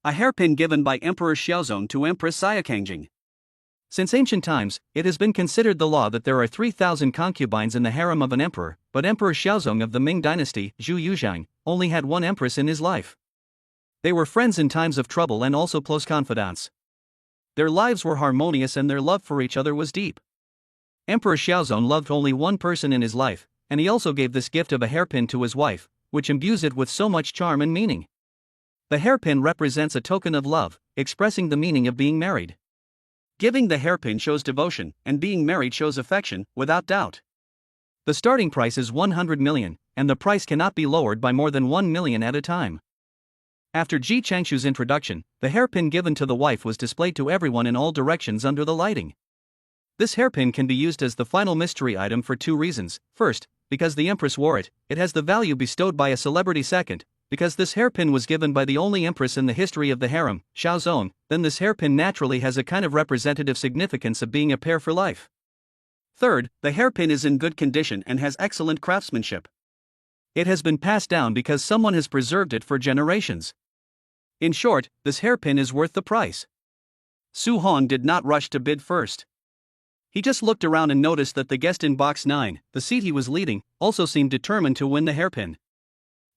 A hairpin given by Emperor Xiaozong to Empress Xiakangjing. Since ancient times, it has been considered the law that there are 3,000 concubines in the harem of an emperor, but Emperor Xiaozong of the Ming dynasty, Zhu Yuzhang, only had one empress in his life. They were friends in times of trouble and also close confidants. Their lives were harmonious and their love for each other was deep. Emperor Xiaozong loved only one person in his life, and he also gave this gift of a hairpin to his wife, which imbues it with so much charm and meaning. The hairpin represents a token of love, expressing the meaning of being married. Giving the hairpin shows devotion, and being married shows affection, without doubt. The starting price is 100 million, and the price cannot be lowered by more than 1 million at a time. After Ji Changshu's introduction, the hairpin given to the wife was displayed to everyone in all directions under the lighting. This hairpin can be used as the final mystery item for 2 reasons. First, because the empress wore it, it has the value bestowed by a celebrity. Second, because this hairpin was given by the only empress in the history of the harem, Xiaozong, then this hairpin naturally has a kind of representative significance of being a pair for life. Third, the hairpin is in good condition and has excellent craftsmanship. It has been passed down because someone has preserved it for generations. In short, this hairpin is worth the price. Su Hong did not rush to bid first. He just looked around and noticed that the guest in box 9, the seat he was leading, also seemed determined to win the hairpin.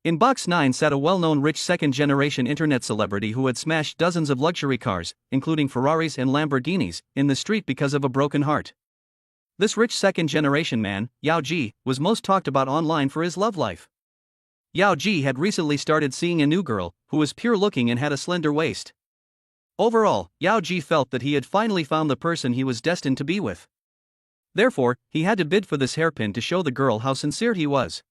In box 9 sat a well-known rich second-generation internet celebrity who had smashed dozens of luxury cars, including Ferraris and Lamborghinis, in the street because of a broken heart. This rich second-generation man, Yao Ji, was most talked about online for his love life. Yao Ji had recently started seeing a new girl, who was pure-looking and had a slender waist. Overall, Yao Ji felt that he had finally found the person he was destined to be with. Therefore, he had to bid for this hairpin to show the girl how sincere he was.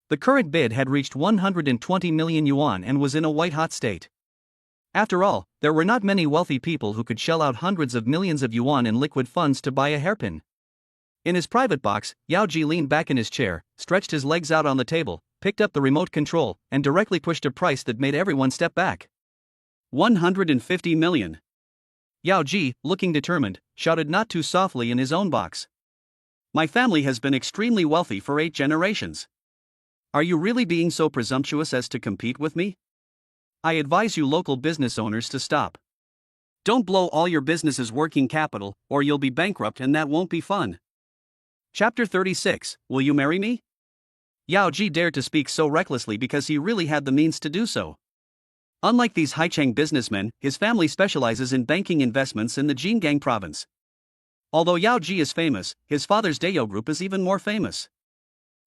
The current bid had reached 120 million yuan and was in a white-hot state. After all, there were not many wealthy people who could shell out hundreds of millions of yuan in liquid funds to buy a hairpin. In his private box, Yao Ji leaned back in his chair, stretched his legs out on the table, picked up the remote control, and directly pushed a price that made everyone step back. 150 million. Yao Ji, looking determined, shouted not too softly in his own box. My family has been extremely wealthy for 8 generations. Are you really being so presumptuous as to compete with me? I advise you local business owners to stop. Don't blow all your business's working capital, or you'll be bankrupt and that won't be fun. Chapter 36, Will You Marry Me? Yao Ji dared to speak so recklessly because he really had the means to do so. Unlike these Haicheng businessmen, his family specializes in banking investments in the Jingang province. Although Yao Ji is famous, his father's Dayo Group is even more famous.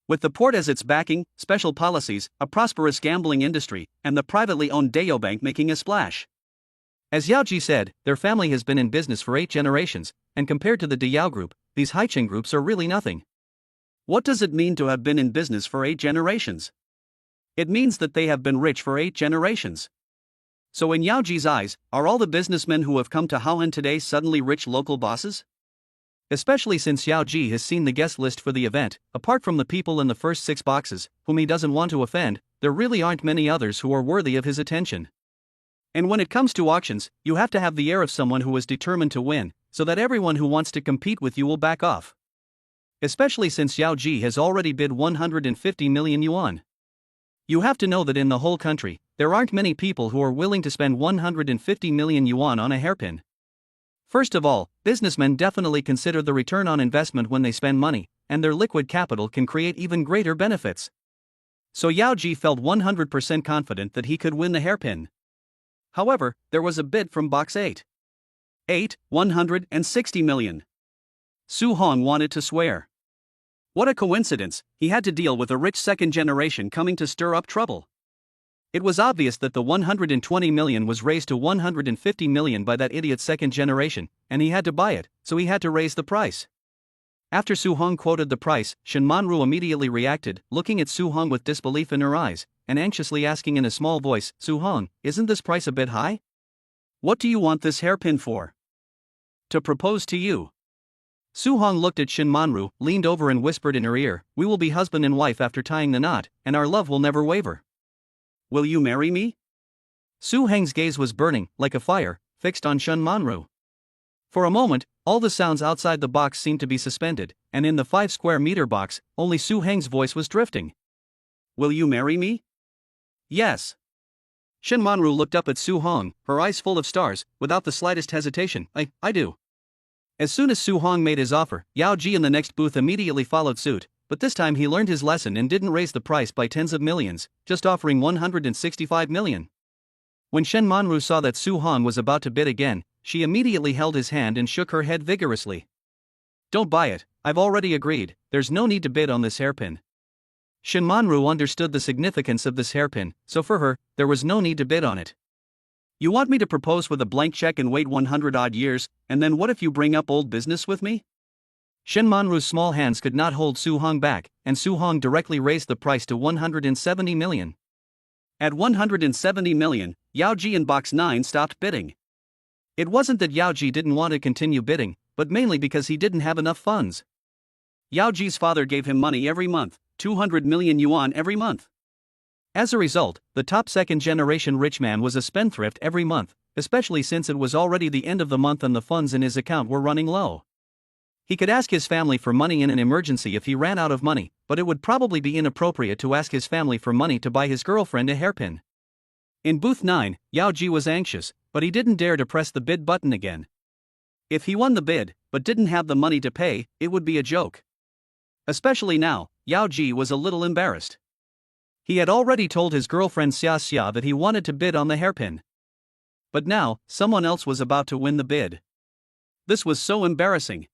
With the port as its backing, special policies, a prosperous gambling industry, and the privately owned Dayo Bank making a splash. As Yao Ji said, their family has been in business for 8 generations, and compared to the Dayao Group, these Haicheng groups are really nothing. What does it mean to have been in business for 8 generations? It means that they have been rich for 8 generations. So in Yao Ji's eyes, are all the businessmen who have come to Haohan today suddenly rich local bosses? Especially since Yao Ji has seen the guest list for the event, apart from the people in the first 6 boxes, whom he doesn't want to offend, there really aren't many others who are worthy of his attention. And when it comes to auctions, you have to have the air of someone who is determined to win, so that everyone who wants to compete with you will back off. Especially since Yao Ji has already bid 150 million yuan. You have to know that in the whole country, there aren't many people who are willing to spend 150 million yuan on a hairpin. First of all, businessmen definitely consider the return on investment when they spend money, and their liquid capital can create even greater benefits. So Yao Ji felt 100% confident that he could win the hairpin. However, there was a bid from box 8. 160 million. Su Hong wanted to swear. What a coincidence, he had to deal with a rich second generation coming to stir up trouble. It was obvious that the 120 million was raised to 150 million by that idiot second generation, and he had to buy it, so he had to raise the price. After Su Hong quoted the price, Shen Manru immediately reacted, looking at Su Hong with disbelief in her eyes, and anxiously asking in a small voice, Su Hong, isn't this price a bit high? What do you want this hairpin for? To propose to you. Su Hong looked at Shen Manru, leaned over and whispered in her ear, we will be husband and wife after tying the knot, and our love will never waver. Will you marry me? Su Heng's gaze was burning, like a fire, fixed on Shen Manru. For a moment, all the sounds outside the box seemed to be suspended, and in the 5 square meter box, only Su Heng's voice was drifting. Will you marry me? Yes. Shen Manru looked up at Su Hong, her eyes full of stars, without the slightest hesitation. I do. As soon as Su Hong made his offer, Yao Ji in the next booth immediately followed suit, but this time he learned his lesson and didn't raise the price by tens of millions, just offering 165 million. When Shen Manru saw that Su Hong was about to bid again, she immediately held his hand and shook her head vigorously. Don't buy it, I've already agreed, there's no need to bid on this hairpin. Shen Manru understood the significance of this hairpin, so for her, there was no need to bid on it. You want me to propose with a blank check and wait 100-odd years, and then what if you bring up old business with me? Shen Manru's small hands could not hold Su Hong back, and Su Hong directly raised the price to 170 million. At 170 million, Yao Ji in box 9 stopped bidding. It wasn't that Yao Ji didn't want to continue bidding, but mainly because he didn't have enough funds. Yao Ji's father gave him money every month, 200 million yuan every month. As a result, the top second-generation rich man was a spendthrift every month, especially since it was already the end of the month and the funds in his account were running low. He could ask his family for money in an emergency if he ran out of money, but it would probably be inappropriate to ask his family for money to buy his girlfriend a hairpin. In booth 9, Yao Ji was anxious, but he didn't dare to press the bid button again. If he won the bid, but didn't have the money to pay, it would be a joke. Especially now, Yao Ji was a little embarrassed. He had already told his girlfriend Xia Xia that he wanted to bid on the hairpin. But now, someone else was about to win the bid. This was so embarrassing.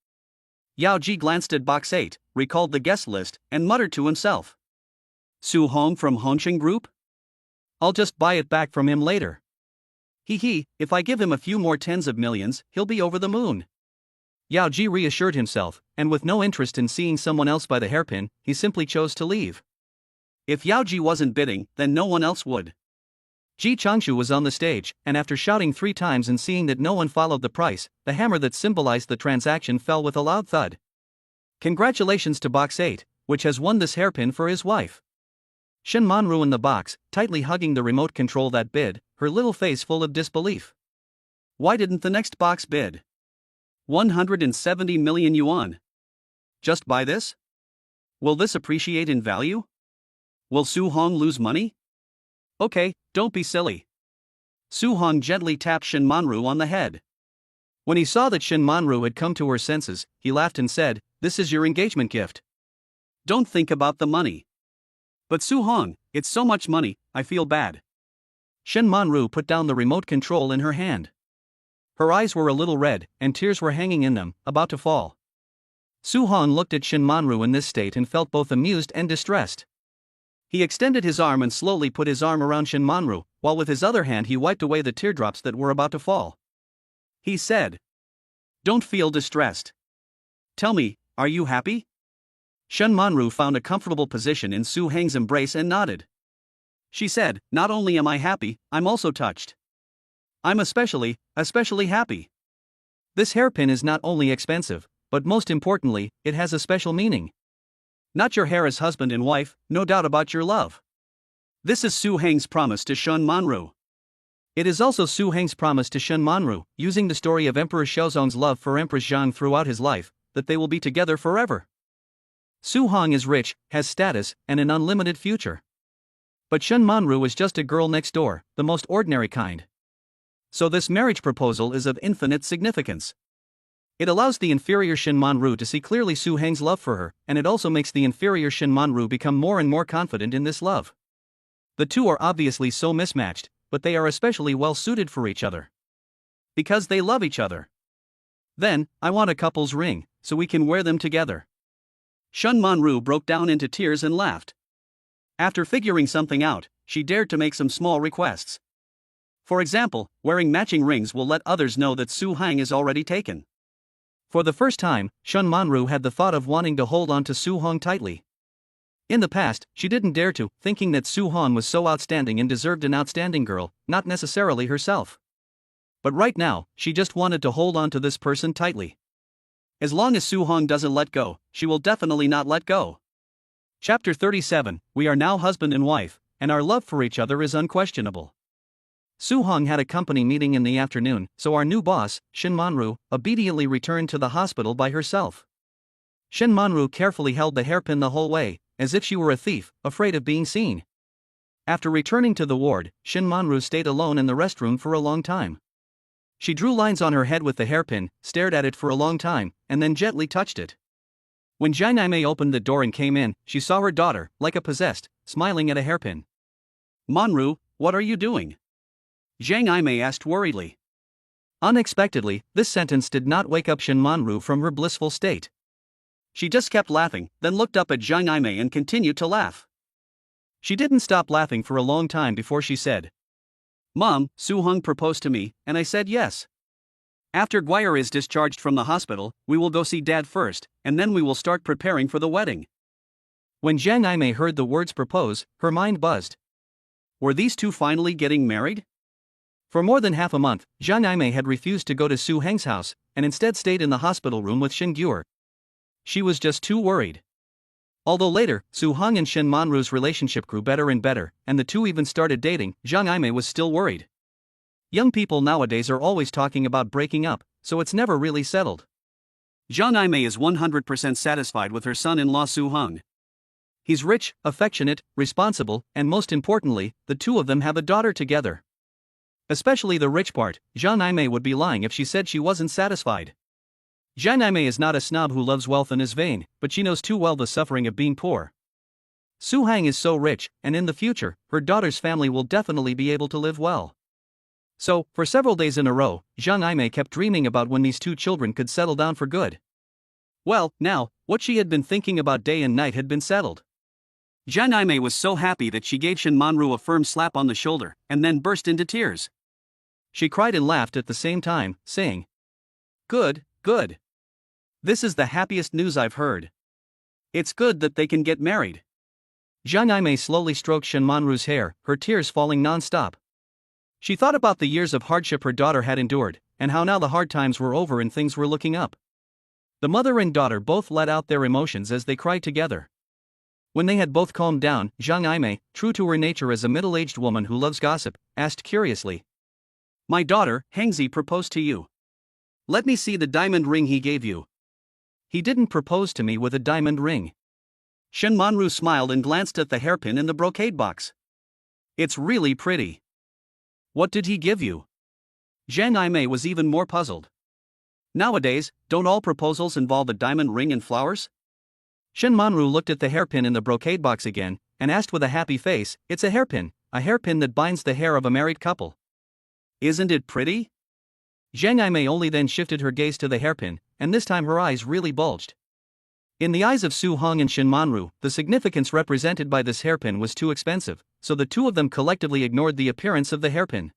Yao Ji glanced at box 8, recalled the guest list, and muttered to himself. Su Hong from Hongqing Group? I'll just buy it back from him later. If I give him a few more tens of millions, he'll be over the moon. Yao Ji reassured himself, and with no interest in seeing someone else buy the hairpin, he simply chose to leave. If Yao Ji wasn't bidding, then no one else would. Ji Changshu was on the stage, and after shouting 3 times and seeing that no one followed the price, the hammer that symbolized the transaction fell with a loud thud. Congratulations to box 8, which has won this hairpin for his wife. Shen Manru in the box, tightly hugging the remote control that bid, her little face full of disbelief. Why didn't the next box bid? 170 million yuan. Just buy this? Will this appreciate in value? Will Su Hong lose money? Okay, don't be silly. Su Hong gently tapped Shen Manru on the head. When he saw that Shen Manru had come to her senses, he laughed and said, "This is your engagement gift. Don't think about the money." But Su Hong, it's so much money, I feel bad. Shen Manru put down the remote control in her hand. Her eyes were a little red, and tears were hanging in them, about to fall. Su Hong looked at Shen Manru in this state and felt both amused and distressed. He extended his arm and slowly put his arm around Shen Manru, while with his other hand he wiped away the teardrops that were about to fall. He said, "Don't feel distressed. Tell me, are you happy?" Shen Manru found a comfortable position in Su Heng's embrace and nodded. She said, "Not only am I happy, I'm also touched. I'm especially happy. This hairpin is not only expensive, but most importantly, it has a special meaning. Not your hair as husband and wife, no doubt about your love. This is Su Heng's promise to Shen Manru. It is also Su Heng's promise to Shen Manru, using the story of Emperor Xiaozong's love for Empress Zhang throughout his life, that they will be together forever. Su Hong is rich, has status, and an unlimited future. But Shen Manru is just a girl next door, the most ordinary kind. So this marriage proposal is of infinite significance. It allows the inferior Shen Manru to see clearly Su Heng's love for her, and it also makes the inferior Shen Manru become more and more confident in this love. The two are obviously so mismatched, but they are especially well suited for each other. Because they love each other. Then, I want a couple's ring, so we can wear them together. Shen Manru broke down into tears and laughed. After figuring something out, she dared to make some small requests. For example, wearing matching rings will let others know that Su Heng is already taken. For the first time, Shen Manru had the thought of wanting to hold on to Su Hong tightly. In the past, she didn't dare to, thinking that Su Hong was so outstanding and deserved an outstanding girl, not necessarily herself. But right now, she just wanted to hold on to this person tightly. As long as Su Hong doesn't let go, she will definitely not let go. Chapter 37, We are now husband and wife, and our love for each other is unquestionable. Su Hong had a company meeting in the afternoon, so our new boss, Shen Manru, obediently returned to the hospital by herself. Shen Manru carefully held the hairpin the whole way, as if she were a thief, afraid of being seen. After returning to the ward, Shen Manru stayed alone in the restroom for a long time. She drew lines on her head with the hairpin, stared at it for a long time, and then gently touched it. When Zhang Aimei opened the door and came in, she saw her daughter, like a possessed, smiling at a hairpin. "Manru, what are you doing?" Zhang Aimei asked worriedly. Unexpectedly, this sentence did not wake up Shen Manru from her blissful state. She just kept laughing, then looked up at Zhang Aimei and continued to laugh. She didn't stop laughing for a long time before she said, "Mom, Su Hong proposed to me, and I said yes. After Guire is discharged from the hospital, we will go see Dad first, and then we will start preparing for the wedding." When Zhang Aimei heard the words propose, her mind buzzed. Were these two finally getting married? For more than half a month, Zhang Aimei had refused to go to Su Heng's house, and instead stayed in the hospital room with Shen Guer. She was just too worried. Although later, Su Hong and Shen Manru's relationship grew better and better, and the two even started dating, Zhang Aimei was still worried. Young people nowadays are always talking about breaking up, so it's never really settled. Zhang Aimei is 100% satisfied with her son-in-law Su Hong. He's rich, affectionate, responsible, and most importantly, the two of them have a daughter together. Especially the rich part, Zhang Aimei would be lying if she said she wasn't satisfied. Zhang Aimei is not a snob who loves wealth and is vain, but she knows too well the suffering of being poor. Su Hang is so rich, and in the future, her daughter's family will definitely be able to live well. So, for several days in a row, Zhang Aimei kept dreaming about when these two children could settle down for good. Well, now, what she had been thinking about day and night had been settled. Zhang Aimei was so happy that she gave Shen Manru a firm slap on the shoulder, and then burst into tears. She cried and laughed at the same time, saying, "Good, good. This is the happiest news I've heard. It's good that they can get married." Zhang Aimei slowly stroked Shen Manru's hair, her tears falling non-stop. She thought about the years of hardship her daughter had endured, and how now the hard times were over and things were looking up. The mother and daughter both let out their emotions as they cried together. When they had both calmed down, Zhang Aimei, true to her nature as a middle-aged woman who loves gossip, asked curiously, "My daughter, Hengzi proposed to you. Let me see the diamond ring he gave you." "He didn't propose to me with a diamond ring." Shen Manru smiled and glanced at the hairpin in the brocade box. "It's really pretty." "What did he give you?" Zhang Aimei was even more puzzled. "Nowadays, don't all proposals involve a diamond ring and flowers?" Shen Manru looked at the hairpin in the brocade box again, and asked with a happy face, "It's a hairpin that binds the hair of a married couple." "Isn't it pretty?" Zhang Aimei only then shifted her gaze to the hairpin, and this time her eyes really bulged. In the eyes of Su Hong and Shen Manru, the significance represented by this hairpin was too expensive, so the two of them collectively ignored the appearance of the hairpin.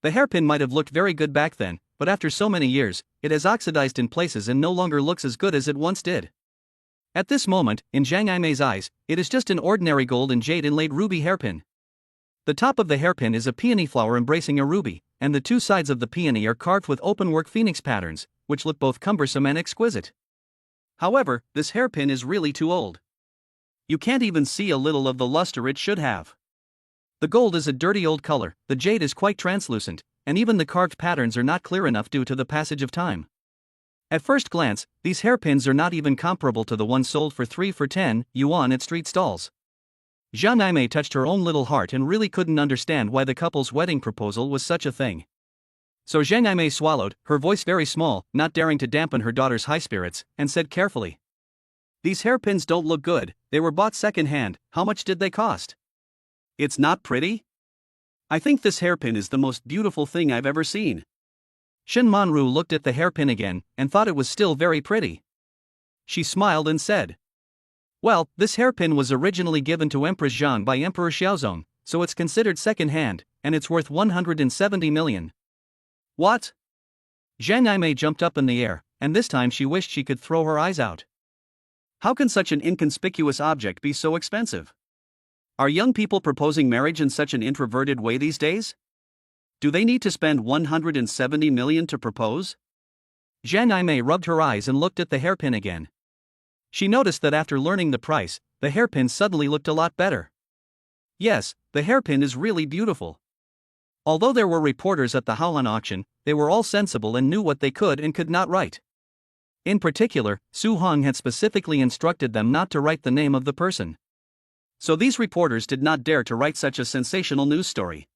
The hairpin might have looked very good back then, but after so many years, it has oxidized in places and no longer looks as good as it once did. At this moment, in Zhang Aimei's eyes, it is just an ordinary gold and jade inlaid ruby hairpin. The top of the hairpin is a peony flower embracing a ruby, and the two sides of the peony are carved with openwork phoenix patterns, which look both cumbersome and exquisite. However, this hairpin is really too old. You can't even see a little of the luster it should have. The gold is a dirty old color, the jade is quite translucent, and even the carved patterns are not clear enough due to the passage of time. At first glance, these hairpins are not even comparable to the ones sold for 3 for 10 yuan at street stalls. Zhang Aimei touched her own little heart and really couldn't understand why the couple's wedding proposal was such a thing. So Zhang Aimei swallowed, her voice very small, not daring to dampen her daughter's high spirits, and said carefully, "These hairpins don't look good, they were bought second-hand, how much did they cost?" "It's not pretty? I think this hairpin is the most beautiful thing I've ever seen." Shen Manru looked at the hairpin again, and thought it was still very pretty. She smiled and said, "Well, this hairpin was originally given to Empress Zhang by Emperor Xiaozong, so it's considered second-hand, and it's worth 170 million. "What?" Zhang Aimei jumped up in the air, and this time she wished she could throw her eyes out. How can such an inconspicuous object be so expensive? Are young people proposing marriage in such an introverted way these days? Do they need to spend 170 million to propose? Zhang Aimei rubbed her eyes and looked at the hairpin again. She noticed that after learning the price, the hairpin suddenly looked a lot better. Yes, the hairpin is really beautiful. Although there were reporters at the Haolan auction, they were all sensible and knew what they could and could not write. In particular, Su Hong had specifically instructed them not to write the name of the person. So these reporters did not dare to write such a sensational news story.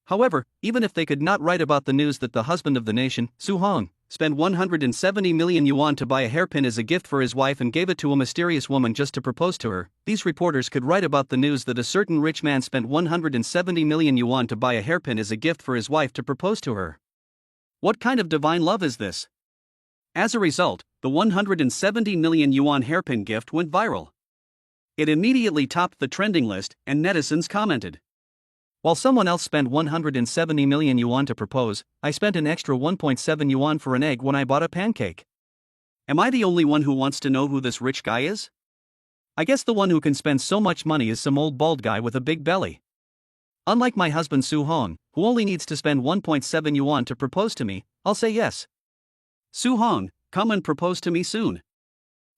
However, even if they could not write about the news that the husband of the nation, Su Hong, spent 170 million yuan to buy a hairpin as a gift for his wife and gave it to a mysterious woman just to propose to her, these reporters could write about the news that a certain rich man spent 170 million yuan to buy a hairpin as a gift for his wife to propose to her. What kind of divine love is this? As a result, the 170 million yuan hairpin gift went viral. It immediately topped the trending list, and netizens commented, "While someone else spent 170 million yuan to propose, I spent an extra 1.7 yuan for an egg when I bought a pancake. Am I the only one who wants to know who this rich guy is? I guess the one who can spend so much money is some old bald guy with a big belly. Unlike my husband Su Hong, who only needs to spend 1.7 yuan to propose to me, I'll say yes. Su Hong, come and propose to me soon."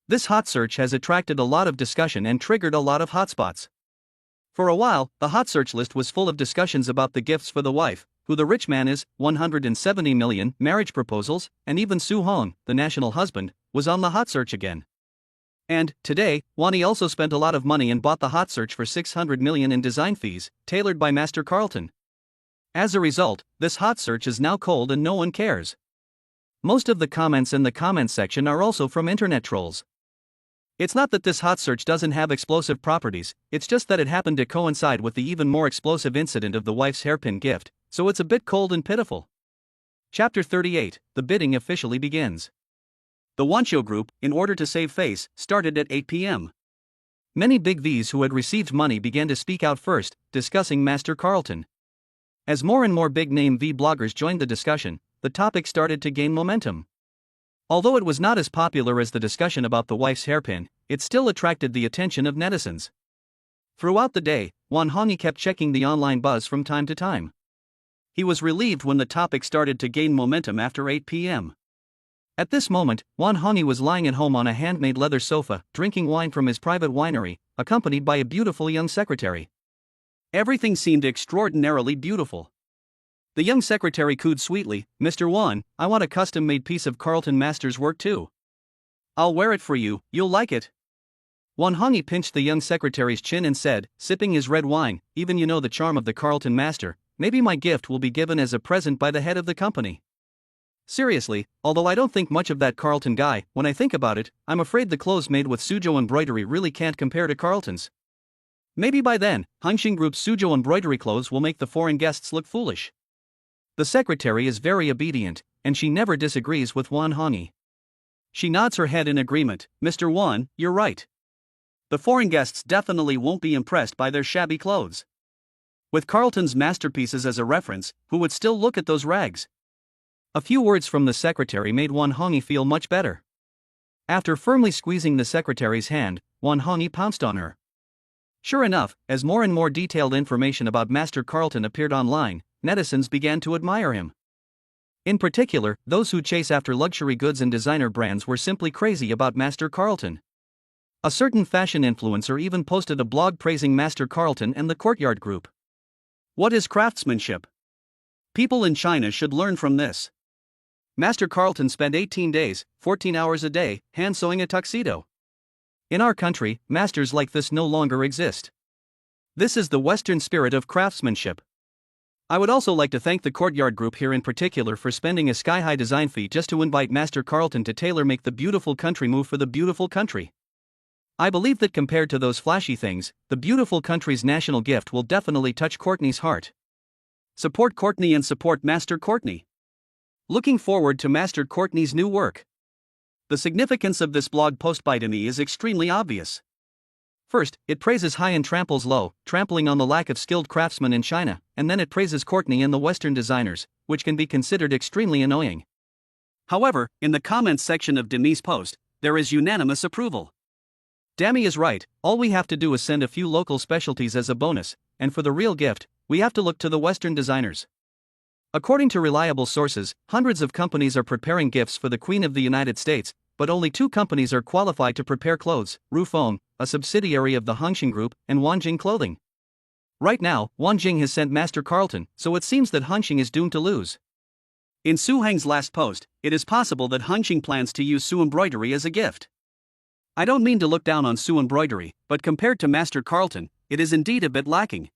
This hot search has attracted a lot of discussion and triggered a lot of hotspots. For a while, the hot search list was full of discussions about the gifts for the wife, who the rich man is, 170 million, marriage proposals, and even Su Hong, the national husband, was on the hot search again. And, today, Wani also spent a lot of money and bought the hot search for 600 million in design fees, tailored by Master Carlton. As a result, this hot search is now cold and no one cares. Most of the comments in the comments section are also from internet trolls. It's not that this hot search doesn't have explosive properties, it's just that it happened to coincide with the even more explosive incident of the wife's hairpin gift, so it's a bit cold and pitiful. Chapter 38, the bidding officially begins. The Wanshou group, in order to save face, started at 8 p.m. Many big Vs who had received money began to speak out first, discussing Master Carlton. As more and more big-name V bloggers joined the discussion, the topic started to gain momentum. Although it was not as popular as the discussion about the wife's hairpin, it still attracted the attention of netizens. Throughout the day, Wan Hongyi kept checking the online buzz from time to time. He was relieved when the topic started to gain momentum after 8 p.m. At this moment, Wan Hongyi was lying at home on a handmade leather sofa, drinking wine from his private winery, accompanied by a beautiful young secretary. Everything seemed extraordinarily beautiful. The young secretary cooed sweetly, "Mr. Wan, I want a custom-made piece of Carlton Master's work too. I'll wear it for you, you'll like it." Wan Hongyi pinched the young secretary's chin and said, sipping his red wine, "Even you know the charm of the Carlton Master, maybe my gift will be given as a present by the head of the company." Seriously, although I don't think much of that Carlton guy, when I think about it, I'm afraid the clothes made with Suzhou embroidery really can't compare to Carlton's. Maybe by then, Hongxing Group's Suzhou embroidery clothes will make the foreign guests look foolish. The secretary is very obedient, and she never disagrees with Wan Hongyi. She nods her head in agreement. "Mr. Wan, you're right. The foreign guests definitely won't be impressed by their shabby clothes. With Carlton's masterpieces as a reference, who would still look at those rags?" A few words from the secretary made Wan Hongyi feel much better. After firmly squeezing the secretary's hand, Wan Hongyi pounced on her. Sure enough, as more and more detailed information about Master Carlton appeared online, netizens began to admire him. In particular, those who chase after luxury goods and designer brands were simply crazy about Master Carlton. A certain fashion influencer even posted a blog praising Master Carlton and the Courtyard Group. What is craftsmanship? People in China should learn from this. Master Carlton spent 18 days, 14 hours a day, hand sewing a tuxedo. In our country, masters like this no longer exist. This is the Western spirit of craftsmanship. I would also like to thank the Courtyard Group here in particular for spending a sky-high design fee just to invite Master Carlton to tailor-make the beautiful country move for the beautiful country. I believe that compared to those flashy things, the beautiful country's national gift will definitely touch Courtney's heart. Support Courtney and support Master Courtney. Looking forward to Master Courtney's new work. The significance of this blog post by me is extremely obvious. First, it praises high and tramples low, trampling on the lack of skilled craftsmen in China, and then it praises Courtney and the Western designers, which can be considered extremely annoying. However, in the comments section of Demi's post, there is unanimous approval. Demi is right, all we have to do is send a few local specialties as a bonus, and for the real gift, we have to look to the Western designers. According to reliable sources, hundreds of companies are preparing gifts for the Queen of the United States, but only 2 companies are qualified to prepare clothes: Rufeng, a subsidiary of the Hongxing Group, and Wanjing Clothing. Right now, Wanjing has sent Master Carlton, so it seems that Hongxing is doomed to lose. In Su Heng's last post, it is possible that Hongxing plans to use Su embroidery as a gift. I don't mean to look down on Su embroidery, but compared to Master Carlton, it is indeed a bit lacking.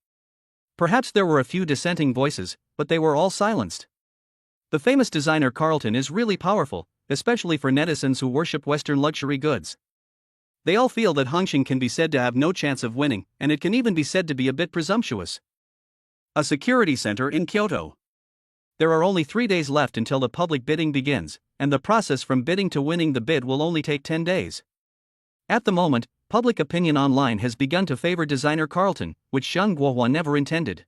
Perhaps there were a few dissenting voices, but they were all silenced. The famous designer Carlton is really powerful, especially for netizens who worship Western luxury goods. They all feel that Hongxing can be said to have no chance of winning, and it can even be said to be a bit presumptuous. A security center in Kyoto. There are only 3 days left until the public bidding begins, and the process from bidding to winning the bid will only take 10 days. At the moment, public opinion online has begun to favor designer Carlton, which Zhang Guohua never intended.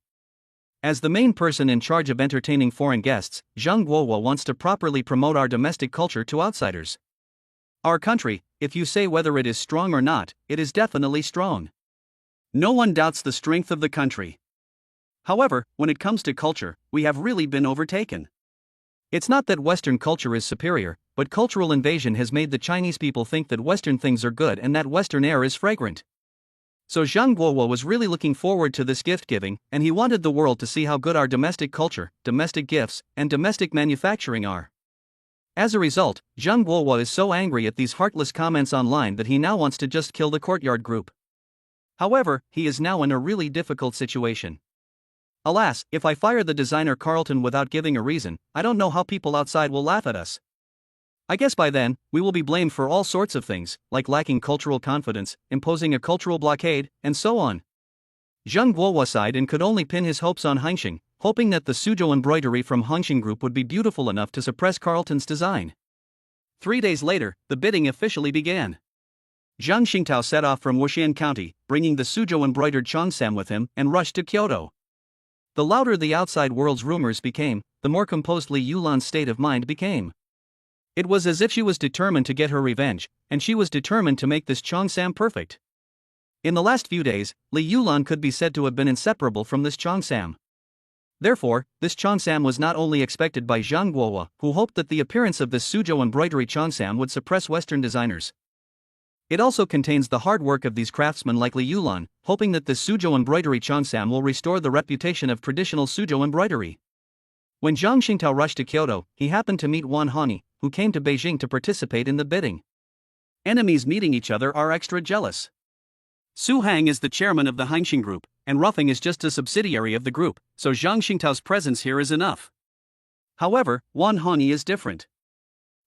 As the main person in charge of entertaining foreign guests, Zhang Guohua wants to properly promote our domestic culture to outsiders. Our country, if you say whether it is strong or not, it is definitely strong. No one doubts the strength of the country. However, when it comes to culture, we have really been overtaken. It's not that Western culture is superior, but cultural invasion has made the Chinese people think that Western things are good and that Western air is fragrant. So Zhang Guohua was really looking forward to this gift giving, and he wanted the world to see how good our domestic culture, domestic gifts, and domestic manufacturing are. As a result, Zhang Guohua is so angry at these heartless comments online that he now wants to just kill the courtyard group. However, he is now in a really difficult situation. Alas, if I fire the designer Carlton without giving a reason, I don't know how people outside will laugh at us. I guess by then, we will be blamed for all sorts of things, like lacking cultural confidence, imposing a cultural blockade, and so on. Zhang Guohua sighed and could only pin his hopes on Hengxing, hoping that the Suzhou embroidery from Hengxing Group would be beautiful enough to suppress Carlton's design. 3 days later, the bidding officially began. Zhang Xingtao set off from Wuxian County, bringing the Suzhou embroidered cheongsam with him, and rushed to Kyoto. The louder the outside world's rumors became, the more composed Li Yulan's state of mind became. It was as if she was determined to get her revenge, and she was determined to make this cheongsam perfect. In the last few days, Li Yulan could be said to have been inseparable from this cheongsam. Therefore, this cheongsam was not only expected by Zhang Guohua, who hoped that the appearance of this Suzhou embroidery cheongsam would suppress Western designers. It also contains the hard work of these craftsmen like Li Yulan, hoping that this Suzhou embroidery cheongsam will restore the reputation of traditional Suzhou embroidery. When Zhang Xingtao rushed to Kyoto, he happened to meet Wan Hani, who came to Beijing to participate in the bidding. Enemies meeting each other are extra jealous. Su Hang is the chairman of the Hengxing Group, and Ruffing is just a subsidiary of the group, so Zhang Xingtao's presence here is enough. However, Wan Hani is different.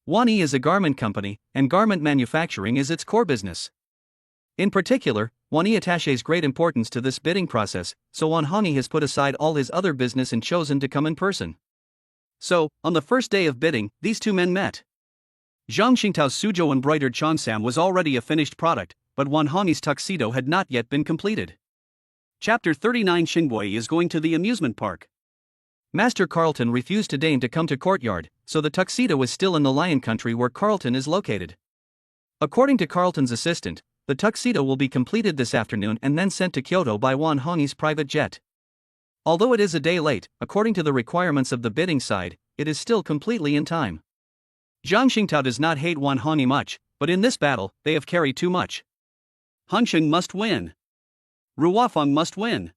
Wan Yi is a garment company, and garment manufacturing is its core business. In particular, Wan Yi attaches great importance to this bidding process, so Wan Hani has put aside all his other business and chosen to come in person. So, on the first day of bidding, these two men met. Zhang Xingtao's Suzhou embroidered cheongsam was already a finished product, but Wan Hani's tuxedo had not yet been completed. Chapter 39 Xingbui is going to the amusement park. Master Carlton refused to deign to come to courtyard, so the tuxedo is still in the Lion Country where Carlton is located. According to Carlton's assistant, the tuxedo will be completed this afternoon and then sent to Kyoto by Wan Hani's private jet. Although it is a day late, according to the requirements of the bidding side, it is still completely in time. Zhang Xingtao does not hate Wan Hani much, but in this battle, they have carried too much. Hengxing must win. Ruofeng must win.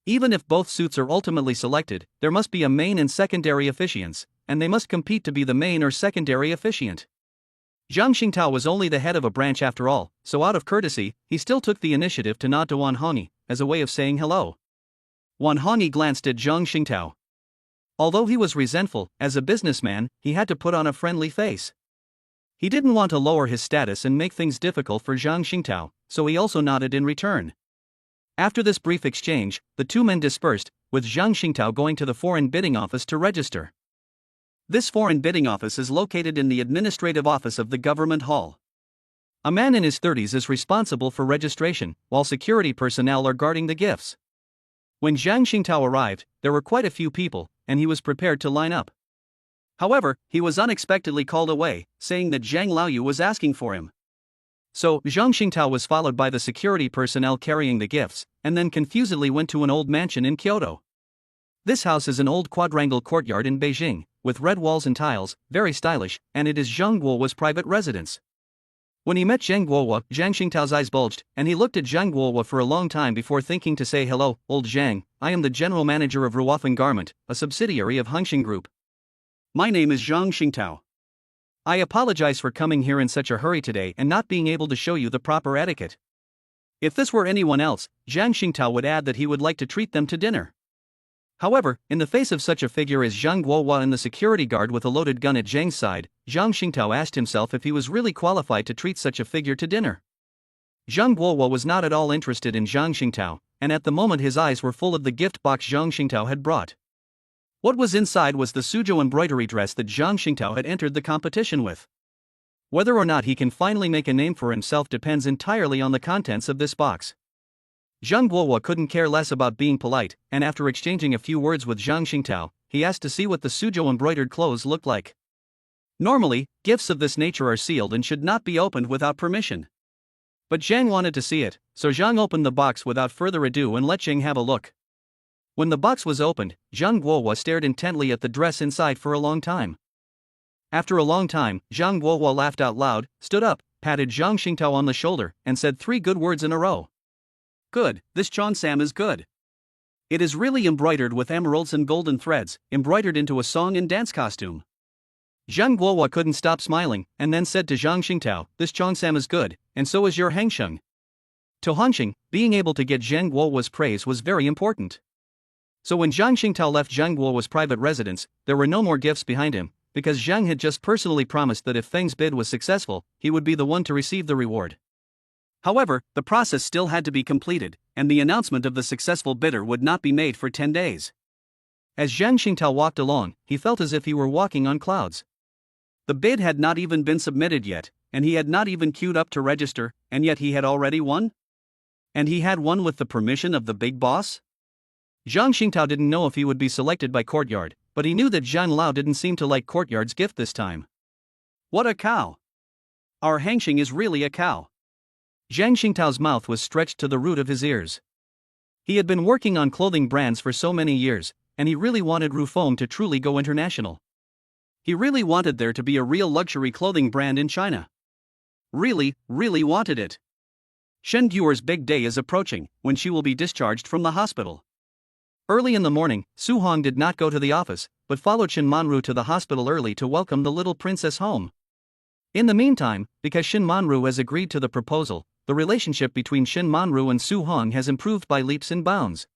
Even if both suits are ultimately selected, there must be a main and secondary officiants, and they must compete to be the main or secondary officiant. Zhang Xingtao was only the head of a branch after all, so out of courtesy, he still took the initiative to nod to Wan Hani, as a way of saying hello. Wan Hani glanced at Zhang Xingtao. Although he was resentful, as a businessman, he had to put on a friendly face. He didn't want to lower his status and make things difficult for Zhang Xingtao, so he also nodded in return. After this brief exchange, the two men dispersed, with Zhang Xingtao going to the foreign bidding office to register. This foreign bidding office is located in the administrative office of the government hall. A man in his 30s is responsible for registration, while security personnel are guarding the gifts. When Zhang Xingtao arrived, there were quite a few people, and he was prepared to line up. However, he was unexpectedly called away, saying that Zhang Laoyu was asking for him. So, Zhang Xingtao was followed by the security personnel carrying the gifts, and then confusedly went to an old mansion in Kyoto. This house is an old quadrangle courtyard in Beijing, with red walls and tiles, very stylish, and it is Zhang Guohua's private residence. When he met Zhang Guohua, Zhang Xingtao's eyes bulged, and he looked at Zhang Guohua for a long time before thinking to say, "Hello, old Zhang, I am the general manager of Ruofeng Garment, a subsidiary of Hengxing Group. My name is Zhang Xingtao. I apologize for coming here in such a hurry today and not being able to show you the proper etiquette." If this were anyone else, Zhang Xingtao would add that he would like to treat them to dinner. However, in the face of such a figure as Zhang Guohua and the security guard with a loaded gun at Zhang's side, Zhang Xingtao asked himself if he was really qualified to treat such a figure to dinner. Zhang Guohua was not at all interested in Zhang Xingtao, and at the moment his eyes were full of the gift box Zhang Xingtao had brought. What was inside was the Suzhou embroidery dress that Zhang Xingtao had entered the competition with. Whether or not he can finally make a name for himself depends entirely on the contents of this box. Zhang Guohua couldn't care less about being polite, and after exchanging a few words with Zhang Xingtao, he asked to see what the Suzhou embroidered clothes looked like. Normally, gifts of this nature are sealed and should not be opened without permission. But Zhang wanted to see it, so Zhang opened the box without further ado and let Zhang have a look. When the box was opened, Zhang Guohua stared intently at the dress inside for a long time. After a long time, Zhang Guohua laughed out loud, stood up, patted Zhang Xingtao on the shoulder, and said 3 good words in a row. "Good, this cheongsam is good. It is really embroidered with emeralds and golden threads, embroidered into a song and dance costume. Zhang Guohua couldn't stop smiling, and then said to Zhang Xingtao, "This Chongsam is good, and so is your Hangsheng." To Hangsheng, being able to get Zhang Guohua's praise was very important. So when Zhang Xingtao left Zhang Guohua's private residence, there were no more gifts behind him, because Zhang had just personally promised that if Feng's bid was successful, he would be the one to receive the reward. However, the process still had to be completed, and the announcement of the successful bidder would not be made for 10 days. As Zhang Xingtao walked along, he felt as if he were walking on clouds. The bid had not even been submitted yet, and he had not even queued up to register, and yet he had already won? And he had won with the permission of the big boss? Zhang Xingtao didn't know if he would be selected by Courtyard, but he knew that Zhang Lao didn't seem to like Courtyard's gift this time. What a cow! Our Hangsheng is really a cow. Zhang Xingtao's mouth was stretched to the root of his ears. He had been working on clothing brands for so many years, and he really wanted Rufome to truly go international. He really wanted there to be a real luxury clothing brand in China. Really wanted it. Shen Guer's big day is approaching, when she will be discharged from the hospital. Early in the morning, Su Hong did not go to the office, but followed Shin Manru to the hospital early to welcome the little princess home. In the meantime, because Shin Manru has agreed to the proposal, the relationship between Shin Manru and Su Hong has improved by leaps and bounds.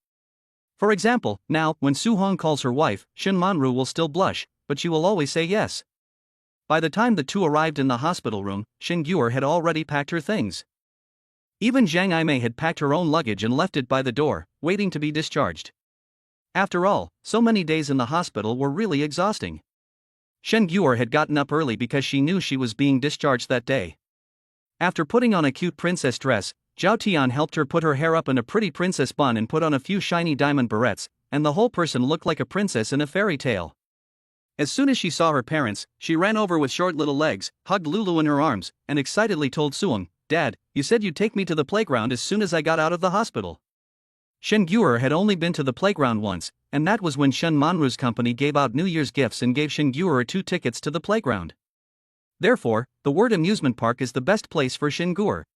For example, now, when Su Hong calls her wife, Shin Manru will still blush, but she will always say yes. By the time the two arrived in the hospital room, Shin Guer had already packed her things. Even Zhang Aimei had packed her own luggage and left it by the door, waiting to be discharged. After all, so many days in the hospital were really exhausting. Shen Guer had gotten up early because she knew she was being discharged that day. After putting on a cute princess dress, Zhao Tian helped her put her hair up in a pretty princess bun and put on a few shiny diamond barrettes, and the whole person looked like a princess in a fairy tale. As soon as she saw her parents, she ran over with short little legs, hugged Lulu in her arms, and excitedly told Suong, "Dad, you said you'd take me to the playground as soon as I got out of the hospital." Shen Guer had only been to the playground once, and that was when Shen Manru's company gave out New Year's gifts and gave Shen Guer 2 tickets to the playground. Therefore, the word amusement park is the best place for Shen Guer.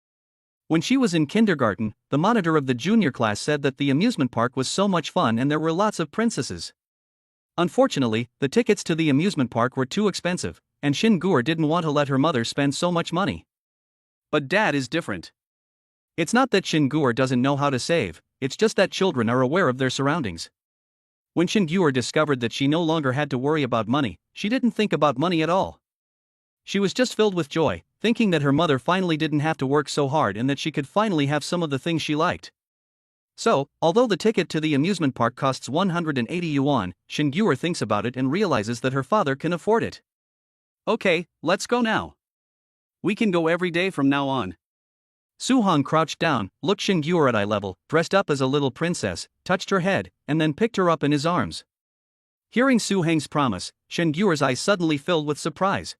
When she was in kindergarten, the monitor of the junior class said that the amusement park was so much fun and there were lots of princesses. Unfortunately, the tickets to the amusement park were too expensive, and Shen Guer didn't want to let her mother spend so much money. But Dad is different. It's not that Shen Guer doesn't know how to save, it's just that children are aware of their surroundings. When Shen Guer discovered that she no longer had to worry about money, she didn't think about money at all. She was just filled with joy, thinking that her mother finally didn't have to work so hard and that she could finally have some of the things she liked. So, although the ticket to the amusement park costs 180 yuan, Shen Guer thinks about it and realizes that her father can afford it. Okay, let's go now. We can go every day from now on. Su Hong crouched down, looked Shen Guer at eye level, dressed up as a little princess, touched her head, and then picked her up in his arms. Hearing Su Heng's promise, Shen Guer's eyes suddenly filled with surprise.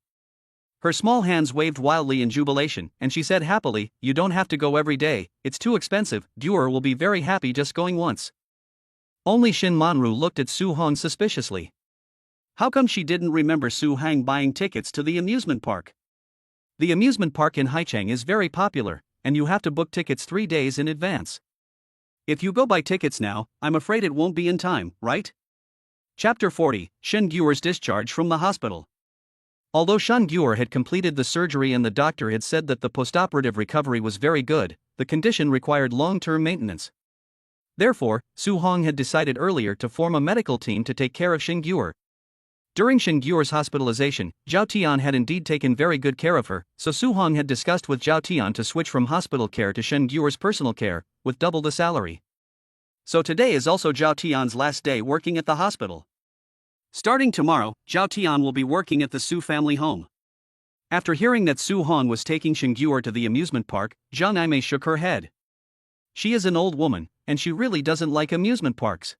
Her small hands waved wildly in jubilation, and she said happily, "You don't have to go every day, it's too expensive, Guer will be very happy just going once." Only Shin Manru looked at Su Hong suspiciously. How come she didn't remember Su Heng buying tickets to the amusement park? The amusement park in Haicheng is very popular, and you have to book tickets 3 days in advance. If you go buy tickets now, I'm afraid it won't be in time, right? Chapter 40, Shen Guer's discharge from the hospital. Although Shen Guer had completed the surgery and the doctor had said that the postoperative recovery was very good, the condition required long-term maintenance. Therefore, Su Hong had decided earlier to form a medical team to take care of Shen Guer. During Shen Guer's hospitalization, Zhao Tian had indeed taken very good care of her, so Su Hong had discussed with Zhao Tian to switch from hospital care to Shen Guer's personal care, with double the salary. So today is also Zhao Tian's last day working at the hospital. Starting tomorrow, Zhao Tian will be working at the Su family home. After hearing that Su Hong was taking Shen Guer to the amusement park, Zhang Aimei shook her head. She is an old woman, and she really doesn't like amusement parks.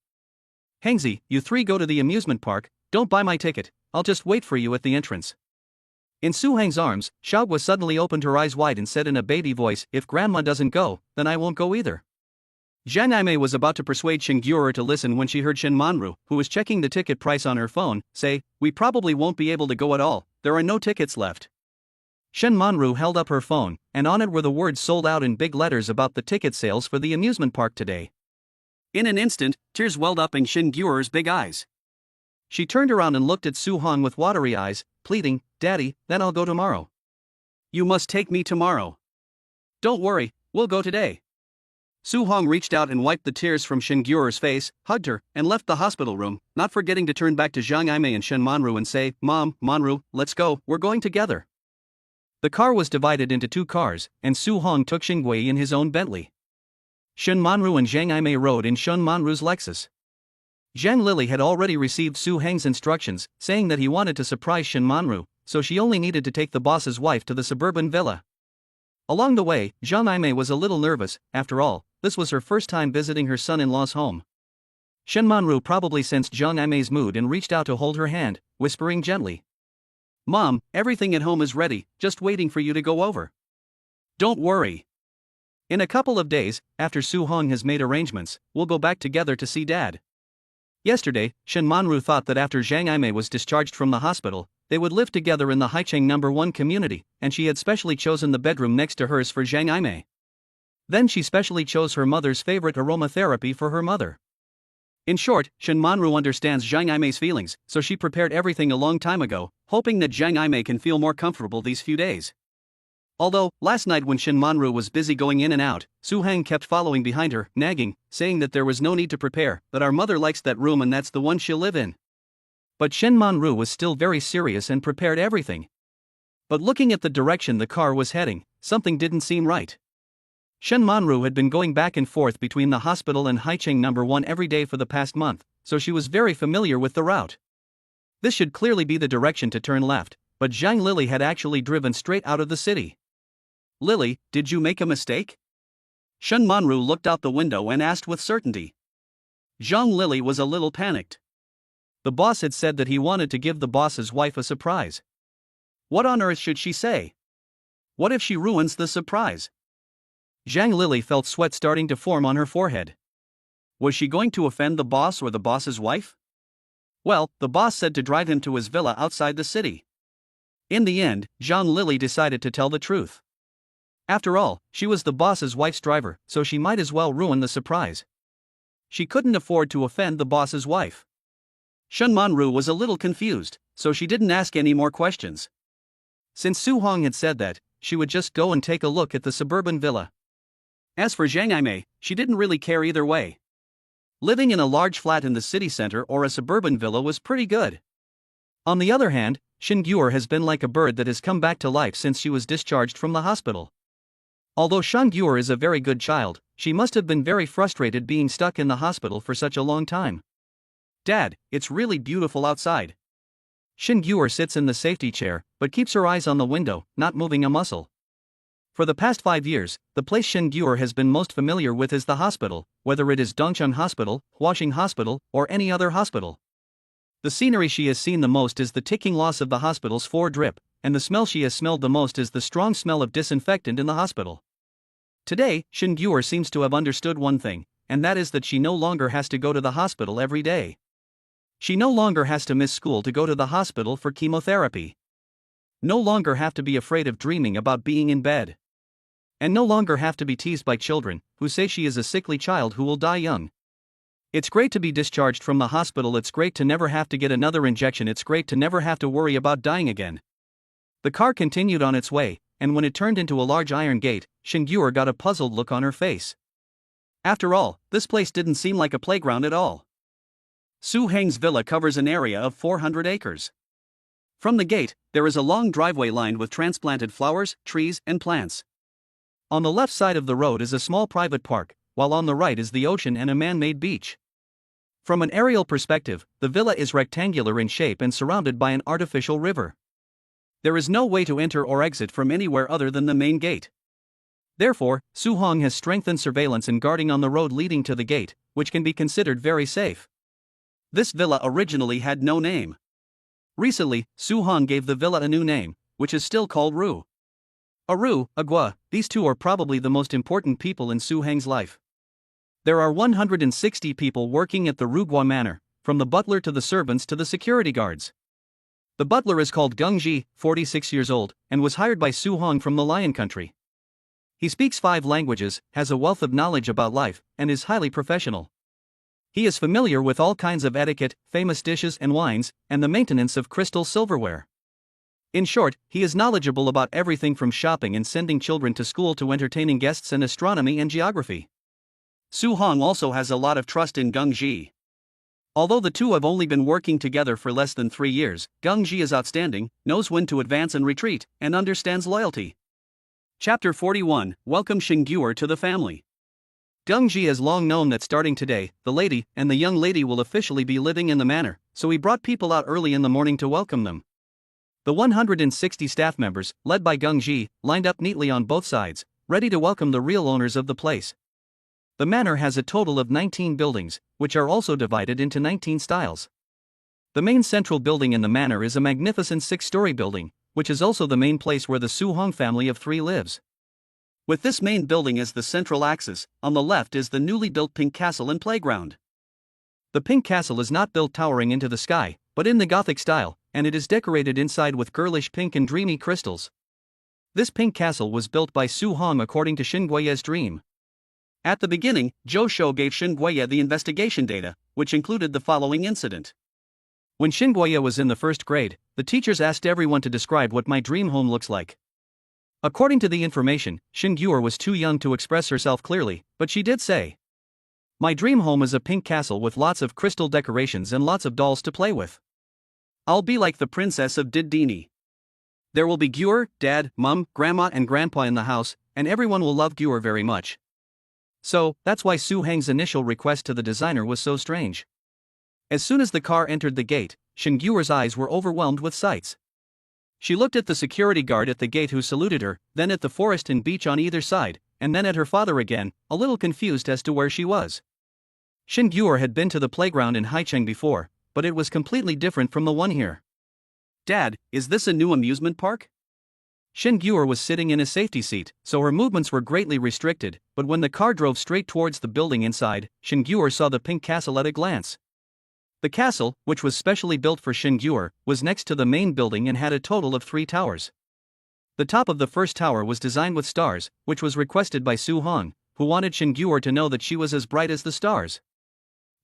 Hengzi, you 3 go to the amusement park, don't buy my ticket, I'll just wait for you at the entrance. In Su Heng's arms, Xiaogua suddenly opened her eyes wide and said in a baby voice, "If grandma doesn't go, then I won't go either." Zhang Aimei was about to persuade Shen Guer to listen when she heard Shen Manru, who was checking the ticket price on her phone, say, "We probably won't be able to go at all, there are no tickets left." Shen Manru held up her phone, and on it were the words sold out in big letters about the ticket sales for the amusement park today. In an instant, tears welled up in Shen Guer's big eyes. She turned around and looked at Su Hong with watery eyes, pleading, "Daddy, then I'll go tomorrow." "You must take me tomorrow." "Don't worry, we'll go today." Su-hong reached out and wiped the tears from Shin Gyur's face, hugged her, and left the hospital room, not forgetting to turn back to Zhang Yimei and Shen Manru and say, "Mom, Manru, let's go, we're going together." The car was divided into two cars, and Su-hong took Shin Gui in his own Bentley. Shen Manru and Zhang Yimei rode in Shen Manru's Lexus. Zhang Lili had already received Su Heng's instructions, saying that he wanted to surprise Shen Manru, so she only needed to take the boss's wife to the suburban villa. Along the way, Zhang Yimei was a little nervous. After all, this was her first time visiting her son-in-law's home. Shen Manru probably sensed Zhang Yimei's mood and reached out to hold her hand, whispering gently, "Mom, everything at home is ready, just waiting for you to go over. Don't worry. In a couple of days, after Su-hong has made arrangements, we'll go back together to see Dad." Yesterday, Shen Manru thought that after Zhang Yimei was discharged from the hospital, they would live together in the Haicheng No. 1 community, and she had specially chosen the bedroom next to hers for Zhang Yimei. Then she specially chose her mother's favorite aromatherapy for her mother. In short, Shen Manru understands Zhang Yimei's feelings, so she prepared everything a long time ago, hoping that Zhang Yimei can feel more comfortable these few days. Although, last night when Shen Manru was busy going in and out, Su Heng kept following behind her, nagging, saying that there was no need to prepare, that our mother likes that room and that's the one she'll live in. But Shen Manru was still very serious and prepared everything. But looking at the direction the car was heading, something didn't seem right. Shen Manru had been going back and forth between the hospital and Haicheng No. 1 every day for the past month, so she was very familiar with the route. This should clearly be the direction to turn left, but Zhang Lili had actually driven straight out of the city. "Lily, did you make a mistake?" Shen Manru looked out the window and asked with certainty. Zhang Lili was a little panicked. The boss had said that he wanted to give the boss's wife a surprise. What on earth should she say? What if she ruins the surprise? Zhang Lili felt sweat starting to form on her forehead. Was she going to offend the boss or the boss's wife? Well, the boss said to drive him to his villa outside the city. In the end, Zhang Lili decided to tell the truth. After all, she was the boss's wife's driver, so she might as well ruin the surprise. She couldn't afford to offend the boss's wife. Shen Manru was a little confused, so she didn't ask any more questions. Since Su-hong had said that, she would just go and take a look at the suburban villa. As for Zhang Yimei, she didn't really care either way. Living in a large flat in the city center or a suburban villa was pretty good. On the other hand, Shin Gyur has been like a bird that has come back to life since she was discharged from the hospital. Although Shin Gyur is a very good child, she must have been very frustrated being stuck in the hospital for such a long time. "Dad, it's really beautiful outside." Shin Gyur sits in the safety chair, but keeps her eyes on the window, not moving a muscle. For the past 5 years, the place Shin Gyur has been most familiar with is the hospital, whether it is Dongcheng Hospital, Huaxing Hospital, or any other hospital. The scenery she has seen the most is the ticking loss of the hospital's 4 drip, and the smell she has smelled the most is the strong smell of disinfectant in the hospital. Today, Shin Gyur seems to have understood one thing, and that is that she no longer has to go to the hospital every day. She no longer has to miss school to go to the hospital for chemotherapy. No longer have to be afraid of dreaming about being in bed. And no longer have to be teased by children who say she is a sickly child who will die young. It's great to be discharged from the hospital. It's great to never have to get another injection. It's great to never have to worry about dying again. The car continued on its way, and when it turned into a large iron gate, Shin Gyur got a puzzled look on her face. After all, this place didn't seem like a playground at all. Su Heng's villa covers an area of 400 acres. From the gate, there is a long driveway lined with transplanted flowers, trees, and plants. On the left side of the road is a small private park, while on the right is the ocean and a man-made beach. From an aerial perspective, the villa is rectangular in shape and surrounded by an artificial river. There is no way to enter or exit from anywhere other than the main gate. Therefore, Su-hong has strengthened surveillance and guarding on the road leading to the gate, which can be considered very safe. This villa originally had no name. Recently, Su-hong gave the villa a new name, which is still called Ru. Aru, Agua, these two are probably the most important people in Su Heng's life. There are 160 people working at the Rugua Manor, from the butler to the servants to the security guards. The butler is called Gung Ji, 46 years old, and was hired by Su-hong from the Lion Country. He speaks 5 languages, has a wealth of knowledge about life, and is highly professional. He is familiar with all kinds of etiquette, famous dishes and wines, and the maintenance of crystal silverware. In short, he is knowledgeable about everything from shopping and sending children to school to entertaining guests and astronomy and geography. Su Hong also has a lot of trust in Gung Ji. Although the two have only been working together for less than 3 years, Gung Ji is outstanding, knows when to advance and retreat, and understands loyalty. Chapter 41, Welcome Xinguer to the family. Gung Ji has long known that starting today, the lady and the young lady will officially be living in the manor, so he brought people out early in the morning to welcome them. The 160 staff members, led by Gung Ji, lined up neatly on both sides, ready to welcome the real owners of the place. The manor has a total of 19 buildings, which are also divided into 19 styles. The main central building in the manor is a magnificent 6-story building, which is also the main place where the Su Hong family of 3 lives. With this main building as the central axis, on the left is the newly built Pink Castle and Playground. The Pink Castle is not built towering into the sky, but in the Gothic style, and it is decorated inside with girlish pink and dreamy crystals. This Pink Castle was built by Su Hong according to Xinguoye's dream. At the beginning, Zhou Shou gave Xinguoye the investigation data, which included the following incident. When Xinguoye was in the 1st grade, the teachers asked everyone to describe what my dream home looks like. According to the information, Xinguer was too young to express herself clearly, but she did say, "My dream home is a pink castle with lots of crystal decorations and lots of dolls to play with. I'll be like the princess of Didini. There will be Guer, Dad, Mum, Grandma and Grandpa in the house, and everyone will love Guer very much." So, that's why Su Heng's initial request to the designer was so strange. As soon as the car entered the gate, Xinguer's eyes were overwhelmed with sights. She looked at the security guard at the gate who saluted her, then at the forest and beach on either side, and then at her father again, a little confused as to where she was. Xinguer had been to the playground in Haicheng before, but it was completely different from the one here. "Dad, is this a new amusement park?" Xinguer was sitting in a safety seat, so her movements were greatly restricted, but when the car drove straight towards the building inside, Xinguer saw the Pink Castle at a glance. The castle, which was specially built for Xinguer, was next to the main building and had a total of 3 towers. The top of the first tower was designed with stars, which was requested by Su Hong, who wanted Xinguer to know that she was as bright as the stars.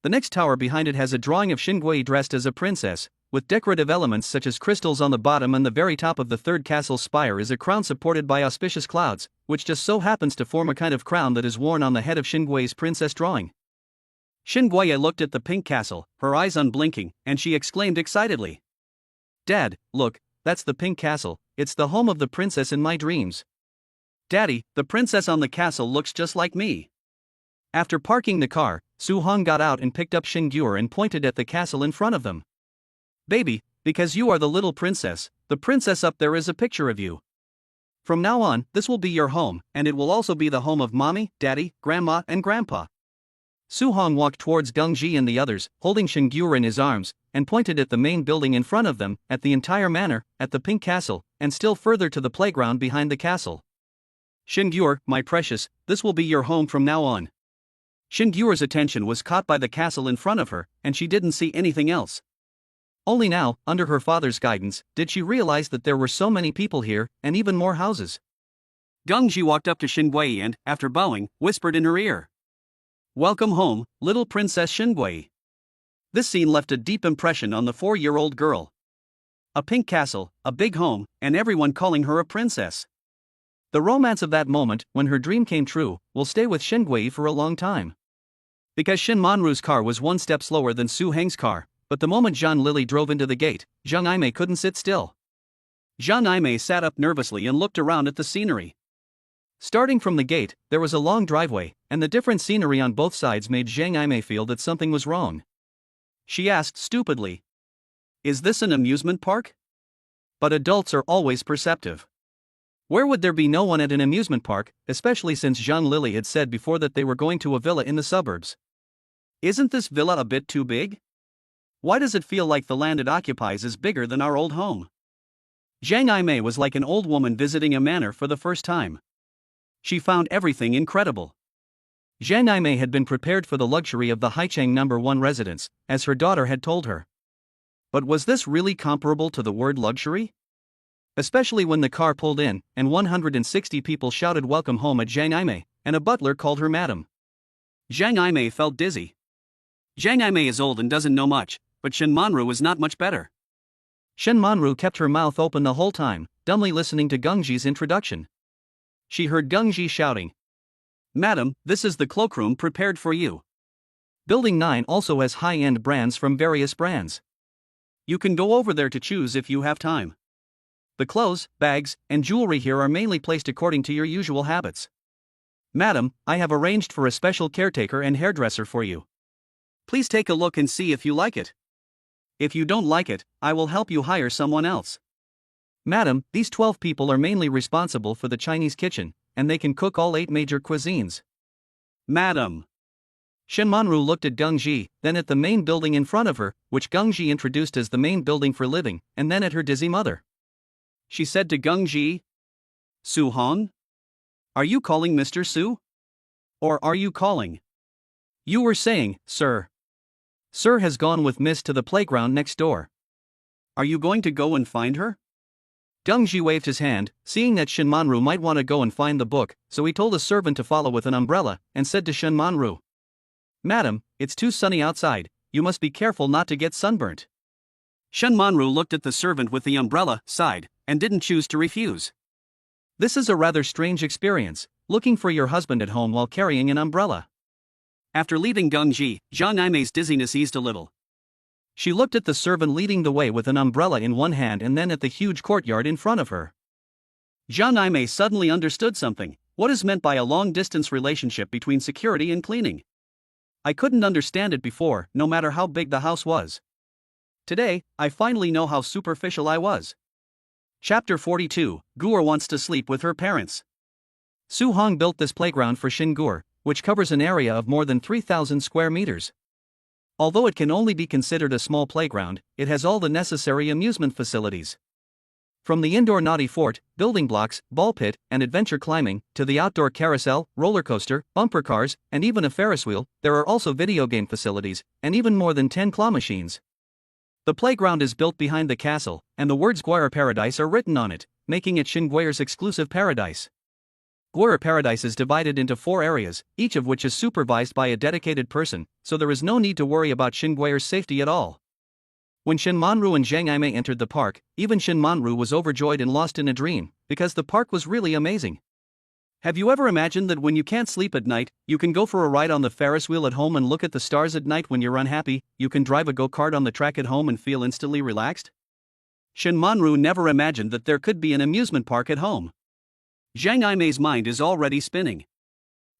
The next tower behind it has a drawing of Xinguer dressed as a princess, with decorative elements such as crystals on the bottom, and the very top of the 3rd castle's spire is a crown supported by auspicious clouds, which just so happens to form a kind of crown that is worn on the head of Xinguer's princess drawing. Xinguer looked at the Pink Castle, her eyes unblinking, and she exclaimed excitedly, "Dad, look, that's the Pink Castle, it's the home of the princess in my dreams. Daddy, the princess on the castle looks just like me." After parking the car, Su Hong got out and picked up Xinguer and pointed at the castle in front of them. "Baby, because you are the little princess, the princess up there is a picture of you. From now on, this will be your home, and it will also be the home of Mommy, Daddy, Grandma and Grandpa." Su Hong walked towards Gung Ji and the others, holding Xinguer in his arms, and pointed at the main building in front of them, at the entire manor, at the Pink Castle, and still further to the playground behind the castle. "Xinguer, my precious, this will be your home from now on." Xinguer's attention was caught by the castle in front of her, and she didn't see anything else. Only now, under her father's guidance, did she realize that there were so many people here, and even more houses. Gung Ji walked up to Xinguer and, after bowing, whispered in her ear, "Welcome home, little Princess Xinguer." This scene left a deep impression on the 4-year-old girl. A pink castle, a big home, and everyone calling her a princess. The romance of that moment, when her dream came true, will stay with Xinguer for a long time. Because Shin Manru's car was 1 step slower than Su Heng's car, but the moment Zhang Lili drove into the gate, Zhang Aimei couldn't sit still. Zhang Aimei sat up nervously and looked around at the scenery. Starting from the gate, there was a long driveway, and the different scenery on both sides made Zhang Aimei feel that something was wrong. She asked stupidly, "Is this an amusement park?" But adults are always perceptive. Where would there be no one at an amusement park, especially since Zhang Lili had said before that they were going to a villa in the suburbs? "Isn't this villa a bit too big? Why does it feel like the land it occupies is bigger than our old home?" Zhang Aimei was like an old woman visiting a manor for the first time. She found everything incredible. Zhang Aimei had been prepared for the luxury of the Haicheng No. 1 residence, as her daughter had told her. But was this really comparable to the word luxury? Especially when the car pulled in, and 160 people shouted welcome home at Zhang Aimei, and a butler called her madam. Zhang Aimei felt dizzy. Zhang Aimei is old and doesn't know much, but Shin Manru was not much better. Shen Manru kept her mouth open the whole time, dumbly listening to Gengji's introduction. She heard Gengji shouting, "Madam, this is the cloakroom prepared for you. Building 9 also has high-end brands from various brands. You can go over there to choose if you have time. The clothes, bags, and jewelry here are mainly placed according to your usual habits. Madam, I have arranged for a special caretaker and hairdresser for you. Please take a look and see if you like it. If you don't like it, I will help you hire someone else. Madam, these 12 people are mainly responsible for the Chinese kitchen, and they can cook all 8 major cuisines. Madam." Shen Manru looked at Gengji, then at the main building in front of her, which Gengji introduced as the main building for living, and then at her dizzy mother. She said to Gengji, "Su Hong? Are you calling Mr. Su? Or are you calling? You were saying, sir. Sir has gone with Miss to the playground next door. Are you going to go and find her?" Gengji waved his hand, seeing that Shen Manru might want to go and find the book, so he told a servant to follow with an umbrella, and said to Shen Manru, "Madam, it's too sunny outside, you must be careful not to get sunburnt." Shen Manru looked at the servant with the umbrella, sighed, and didn't choose to refuse. This is a rather strange experience, looking for your husband at home while carrying an umbrella. After leaving Gengji, Zhang Aime's dizziness eased a little. She looked at the servant leading the way with an umbrella in one hand and then at the huge courtyard in front of her. Zhang Aime suddenly understood something. What is meant by a long-distance relationship between security and cleaning? I couldn't understand it before, no matter how big the house was. Today, I finally know how superficial I was. Chapter 42, Guer wants to sleep with her parents. Su Hong built this playground for Xin Guer, which covers an area of more than 3,000 square meters. Although it can only be considered a small playground, it has all the necessary amusement facilities. From the indoor naughty fort, building blocks, ball pit, and adventure climbing, to the outdoor carousel, roller coaster, bumper cars, and even a Ferris wheel, there are also video game facilities, and even more than 10 claw machines. The playground is built behind the castle, and the words Guer Paradise are written on it, making it Xin Guer's exclusive paradise. Guer Paradise is divided into 4 areas, each of which is supervised by a dedicated person, so there is no need to worry about Xin Guer's safety at all. When Shen Manru and Zhang Aime entered the park, even Shen Manru was overjoyed and lost in a dream, because the park was really amazing. Have you ever imagined that when you can't sleep at night, you can go for a ride on the Ferris wheel at home and look at the stars at night? When you're unhappy, you can drive a go-kart on the track at home and feel instantly relaxed? Shen Manru never imagined that there could be an amusement park at home. Zhang Aime's mind is already spinning.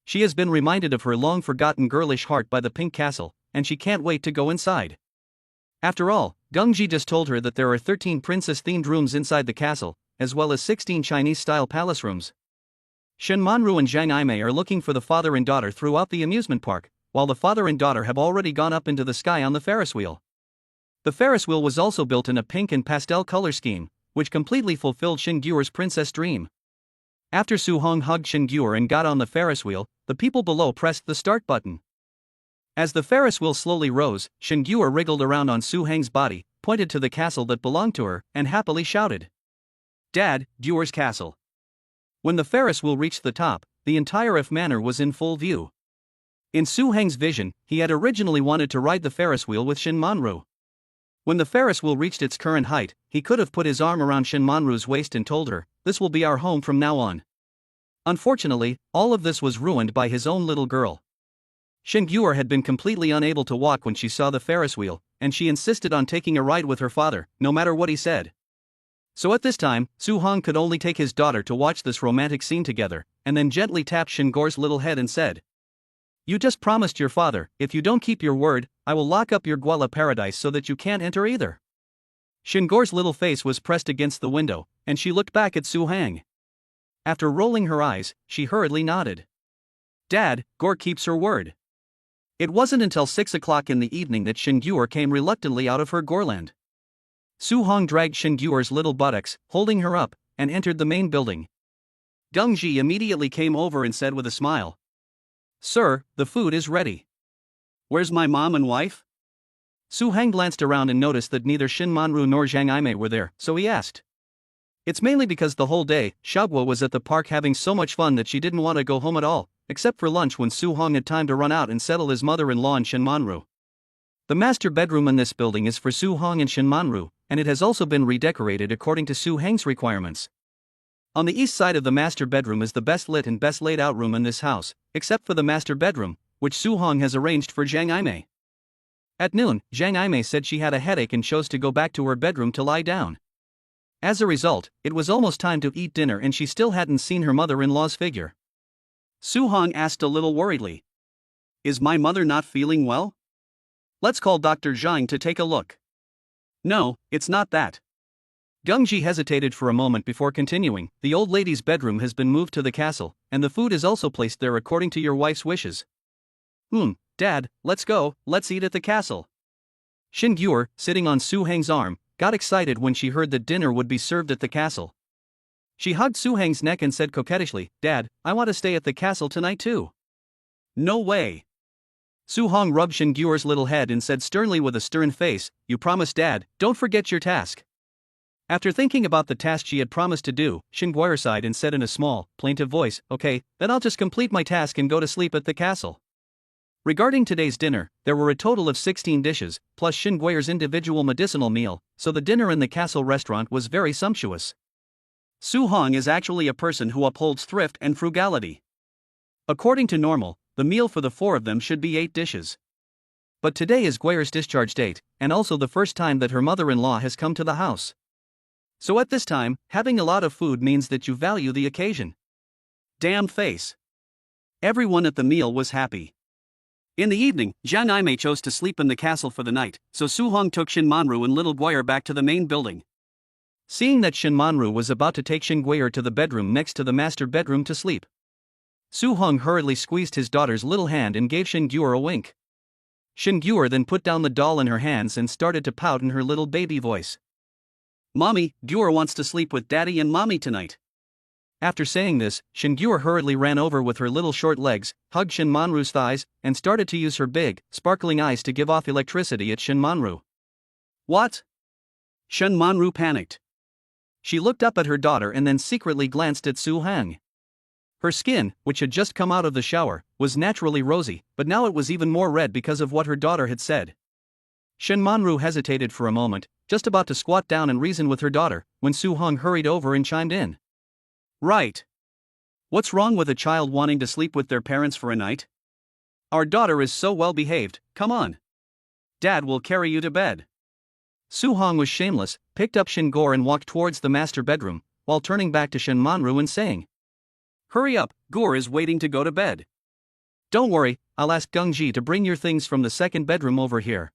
She has been reminded of her long-forgotten girlish heart by the Pink Castle, and she can't wait to go inside. After all, Gengji just told her that there are 13 princess-themed rooms inside the castle, as well as 16 Chinese-style palace rooms. Shen Manru and Zhang Aime are looking for the father and daughter throughout the amusement park, while the father and daughter have already gone up into the sky on the Ferris wheel. The Ferris wheel was also built in a pink and pastel color scheme, which completely fulfilled Xin Guer's princess dream. After Su Hong hugged Xin Guer and got on the Ferris wheel, the people below pressed the start button. As the Ferris wheel slowly rose, Xin Guer wriggled around on Su Hang's body, pointed to the castle that belonged to her, and happily shouted, "Dad, Guer's castle." When the Ferris wheel reached the top, the entire If manor was in full view. In Su Hang's vision, he had originally wanted to ride the Ferris wheel with Shen Manru. When the Ferris wheel reached its current height, he could have put his arm around Shen Manru's waist and told her, "This will be our home from now on." Unfortunately, all of this was ruined by his own little girl. Shen Guer had been completely unable to walk when she saw the Ferris wheel, and she insisted on taking a ride with her father, no matter what he said. So at this time, Su Hong could only take his daughter to watch this romantic scene together, and then gently tapped Shen Guer's little head and said, "You just promised your father, if you don't keep your word, I will lock up your Guala paradise so that you can't enter either." Shen Guer's little face was pressed against the window, and she looked back at Su Hang. After rolling her eyes, she hurriedly nodded. "Dad, Guer keeps her word." It wasn't until 6 o'clock in the evening that Shen Guer came reluctantly out of her Guerland. Su Hong dragged Shen Guer's little buttocks, holding her up, and entered the main building. Gengji immediately came over and said with a smile, "Sir, the food is ready." "Where's my mom and wife?" Su Hang glanced around and noticed that neither Shen Manru nor Zhang Aime were there, so he asked. It's mainly because the whole day, Xiaoguo was at the park having so much fun that she didn't want to go home at all, except for lunch when Su Hong had time to run out and settle his mother-in-law and Shen Manru. The master bedroom in this building is for Su Hong and Shen Manru, and it has also been redecorated according to Su Hang's requirements. On the east side of the master bedroom is the best lit and best laid out room in this house, except for the master bedroom, which Su Hong has arranged for Zhang Aimei. At noon, Zhang Aimei said she had a headache and chose to go back to her bedroom to lie down. As a result, it was almost time to eat dinner and she still hadn't seen her mother-in-law's figure. Su Hong asked a little worriedly. "Is my mother not feeling well? Let's call Dr. Zhang to take a look." "No, it's not that." Gengji hesitated for a moment before continuing. "The old lady's bedroom has been moved to the castle, and the food is also placed there according to your wife's wishes." Dad, let's go, let's eat at the castle." Xin Guer, sitting on Su Hang's arm, got excited when she heard that dinner would be served at the castle. She hugged Su Hang's neck and said coquettishly, "Dad, I want to stay at the castle tonight too." "No way." Su Hong rubbed Xin Guer's little head and said sternly with a stern face, "You promised Dad, don't forget your task." After thinking about the task she had promised to do, Xin Guer sighed and said in a small, plaintive voice, "Okay, then I'll just complete my task and go to sleep at the castle." Regarding today's dinner, there were a total of 16 dishes, plus Xin Guer's individual medicinal meal, so the dinner in the castle restaurant was very sumptuous. Su Hong is actually a person who upholds thrift and frugality. According to normal, the meal for the four of them should be 8 dishes. But today is Guer's discharge date, and also the first time that her mother-in-law has come to the house. So at this time, having a lot of food means that you value the occasion. Damn face. Everyone at the meal was happy. In the evening, Zhang Aimei chose to sleep in the castle for the night, so Su Hong took Xin Manru and little Guer back to the main building. Seeing that Xin Manru was about to take Xin Guer to the bedroom next to the master bedroom to sleep, Su Hong hurriedly squeezed his daughter's little hand and gave Xin Guer a wink. Xin Guer then put down the doll in her hands and started to pout in her little baby voice. "Mommy, Guer wants to sleep with Daddy and Mommy tonight." After saying this, Xin Guer hurriedly ran over with her little short legs, hugged Xin Manru's thighs, and started to use her big, sparkling eyes to give off electricity at Xin Manru. "What?" Xin Manru panicked. She looked up at her daughter and then secretly glanced at Su Hang. Her skin, which had just come out of the shower, was naturally rosy, but now it was even more red because of what her daughter had said. Xin Manru hesitated for a moment, just about to squat down and reason with her daughter, when Su Hong hurried over and chimed in. "Right. What's wrong with a child wanting to sleep with their parents for a night? Our daughter is so well behaved, come on. Dad will carry you to bed." Su Hong was shameless, picked up Xin Guer and walked towards the master bedroom, while turning back to Xin Manru and saying, "Hurry up, Guer is waiting to go to bed." "Don't worry, I'll ask Gengji to bring your things from the second bedroom over here."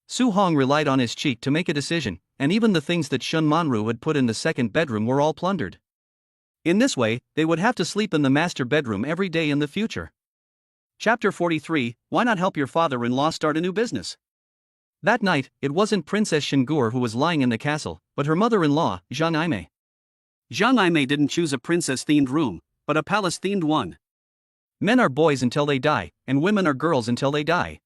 Su Hong relied on his cheek to make a decision, and even the things that Xin Manru had put in the second bedroom were all plundered. In this way, they would have to sleep in the master bedroom every day in the future. Chapter 43, Why Not Help Your Father-in-Law Start a New Business? That night, it wasn't Princess Xin Guer who was lying in the castle, but her mother-in-law, Zhang Aimei. Zhang Aimei didn't choose a princess-themed room, but a palace-themed one. Men are boys until they die, and women are girls until they die.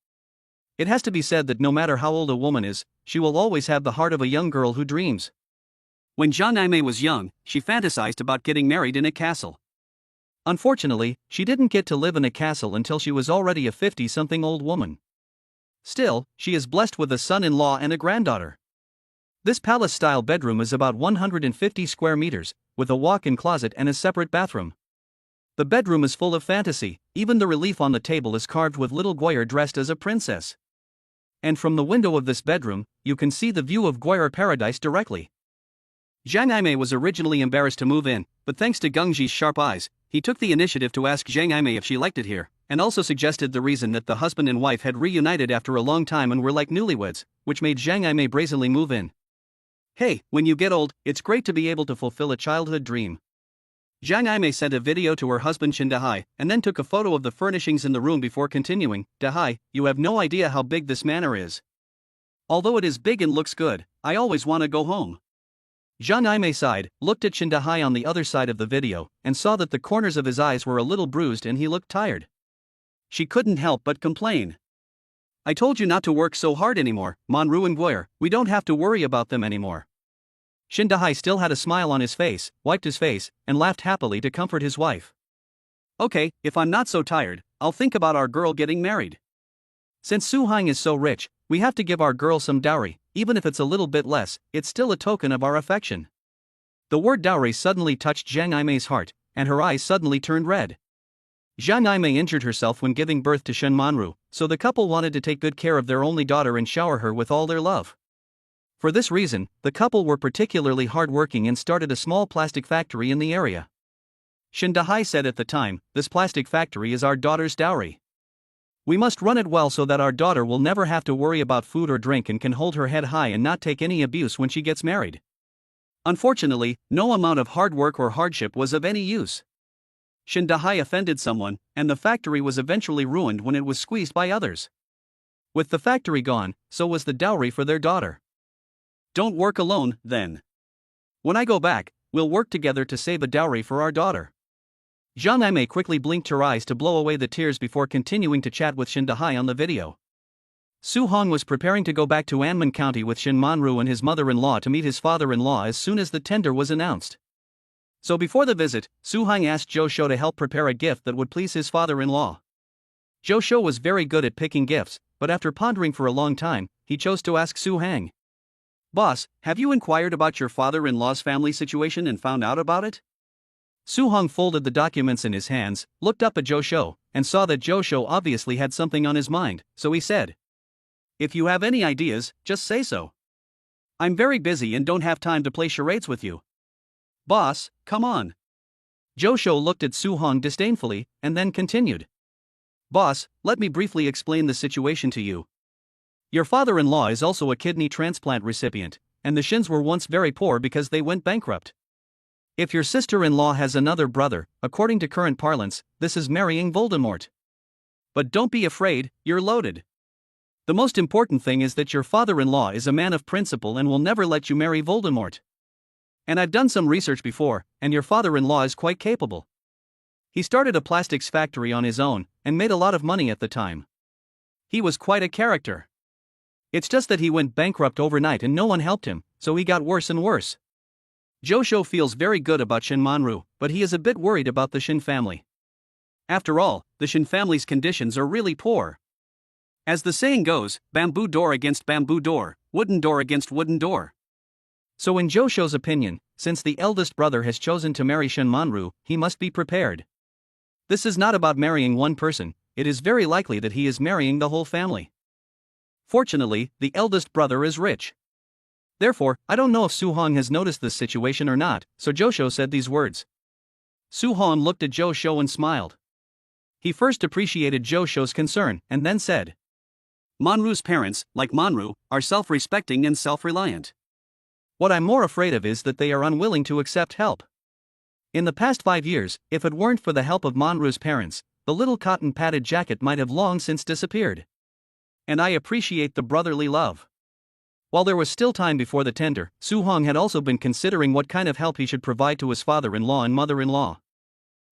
It has to be said that no matter how old a woman is, she will always have the heart of a young girl who dreams. When Zhang Aimei was young, she fantasized about getting married in a castle. Unfortunately, she didn't get to live in a castle until she was already a 50-something old woman. Still, she is blessed with a son-in-law and a granddaughter. This palace-style bedroom is about 150 square meters, with a walk-in closet and a separate bathroom. The bedroom is full of fantasy, even the relief on the table is carved with little Guer dressed as a princess. And from the window of this bedroom, you can see the view of Guer paradise directly. Zhang Aimei was originally embarrassed to move in, but thanks to Gengji's sharp eyes, he took the initiative to ask Zhang Aimei if she liked it here, and also suggested the reason that the husband and wife had reunited after a long time and were like newlyweds, which made Zhang Aimei brazenly move in. "Hey, when you get old, it's great to be able to fulfill a childhood dream." Zhang Aimei sent a video to her husband Qin Dahai, and then took a photo of the furnishings in the room before continuing, "Dahai, you have no idea how big this manor is. Although it is big and looks good, I always want to go home." Zhang Aimei sighed, looked at Qin Dahai on the other side of the video, and saw that the corners of his eyes were a little bruised and he looked tired. She couldn't help but complain. "I told you not to work so hard anymore, Manru and Guer, we don't have to worry about them anymore." Qin Dahai still had a smile on his face, wiped his face, and laughed happily to comfort his wife. "Okay, if I'm not so tired, I'll think about our girl getting married. Since Su Hang is so rich, we have to give our girl some dowry, even if it's a little bit less, it's still a token of our affection. The word dowry suddenly touched Zhang Yimei's heart, and her eyes suddenly turned red. Zhang Yimei injured herself when giving birth to Shen Manru, so the couple wanted to take good care of their only daughter and shower her with all their love. For this reason, the couple were particularly hardworking and started a small plastic factory in the area. Shen Dahai said at the time, "This plastic factory is our daughter's dowry. We must run it well so that our daughter will never have to worry about food or drink and can hold her head high and not take any abuse when she gets married." Unfortunately, no amount of hard work or hardship was of any use. Shen Dahai offended someone, and the factory was eventually ruined when it was squeezed by others. With the factory gone, so was the dowry for their daughter. Don't work alone, then. When I go back, we'll work together to save a dowry for our daughter. Zhang Yimei quickly blinked her eyes to blow away the tears before continuing to chat with Shen Dahai on the video. Su Hong was preparing to go back to Anmen County with Shen Manru and his mother-in-law to meet his father-in-law as soon as the tender was announced. So before the visit, Su Hong asked Zhou Shou to help prepare a gift that would please his father-in-law. Zhou Shou was very good at picking gifts, but after pondering for a long time, he chose to ask Su Hong, "Boss, have you inquired about your father-in-law's family situation and found out about it?" Su Hong folded the documents in his hands, looked up at Zhou Shou, and saw that Zhou Shou obviously had something on his mind, so he said, "If you have any ideas, just say so. I'm very busy and don't have time to play charades with you." "Boss, come on." Zhou Shou looked at Su Hong disdainfully, and then continued, "Boss, let me briefly explain the situation to you. Your father-in-law is also a kidney transplant recipient, and the Shins were once very poor because they went bankrupt. If your sister-in-law has another brother, according to current parlance, this is marrying Voldemort. But don't be afraid, you're loaded. The most important thing is that your father-in-law is a man of principle and will never let you marry Voldemort. And I've done some research before, and your father-in-law is quite capable. He started a plastics factory on his own, and made a lot of money at the time. He was quite a character. It's just that he went bankrupt overnight and no one helped him, so he got worse and worse. Zhou Shou feels very good about Shen Manru, but he is a bit worried about the Shen family. After all, the Shen family's conditions are really poor. As the saying goes, bamboo door against bamboo door, wooden door against wooden door. So in Zhou Shou's opinion, since the eldest brother has chosen to marry Shen Manru, he must be prepared. This is not about marrying one person, it is very likely that he is marrying the whole family. Fortunately, the eldest brother is rich. Therefore, I don't know if Su Hong has noticed this situation or not, so Zhou Shou said these words. Su Hong looked at Zhou Shou and smiled. He first appreciated Zhou Shou's concern, and then said, "Manru's parents, like Manru, are self-respecting and self-reliant. What I'm more afraid of is that they are unwilling to accept help. In the past 5 years, if it weren't for the help of Manru's parents, the little cotton-padded jacket might have long since disappeared. And I appreciate the brotherly love." While there was still time before the tender, Su Hong had also been considering what kind of help he should provide to his father-in-law and mother-in-law.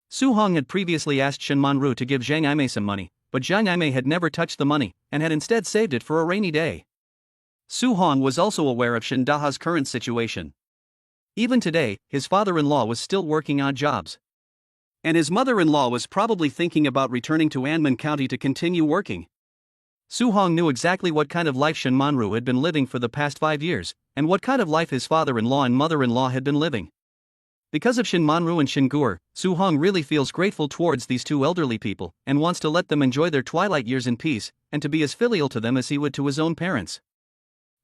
Su Hong had previously asked Shen Manru to give Zhang Yimei some money, but Zhang Yimei had never touched the money, and had instead saved it for a rainy day. Su Hong was also aware of Shen Daha's current situation. Even today, his father-in-law was still working odd jobs. And his mother-in-law was probably thinking about returning to Anmen County to continue working. Su Hong knew exactly what kind of life Shen Manru had been living for the past 5 years, and what kind of life his father-in-law and mother-in-law had been living. Because of Shen Manru and Shen Guer, Su Hong really feels grateful towards these two elderly people, and wants to let them enjoy their twilight years in peace, and to be as filial to them as he would to his own parents.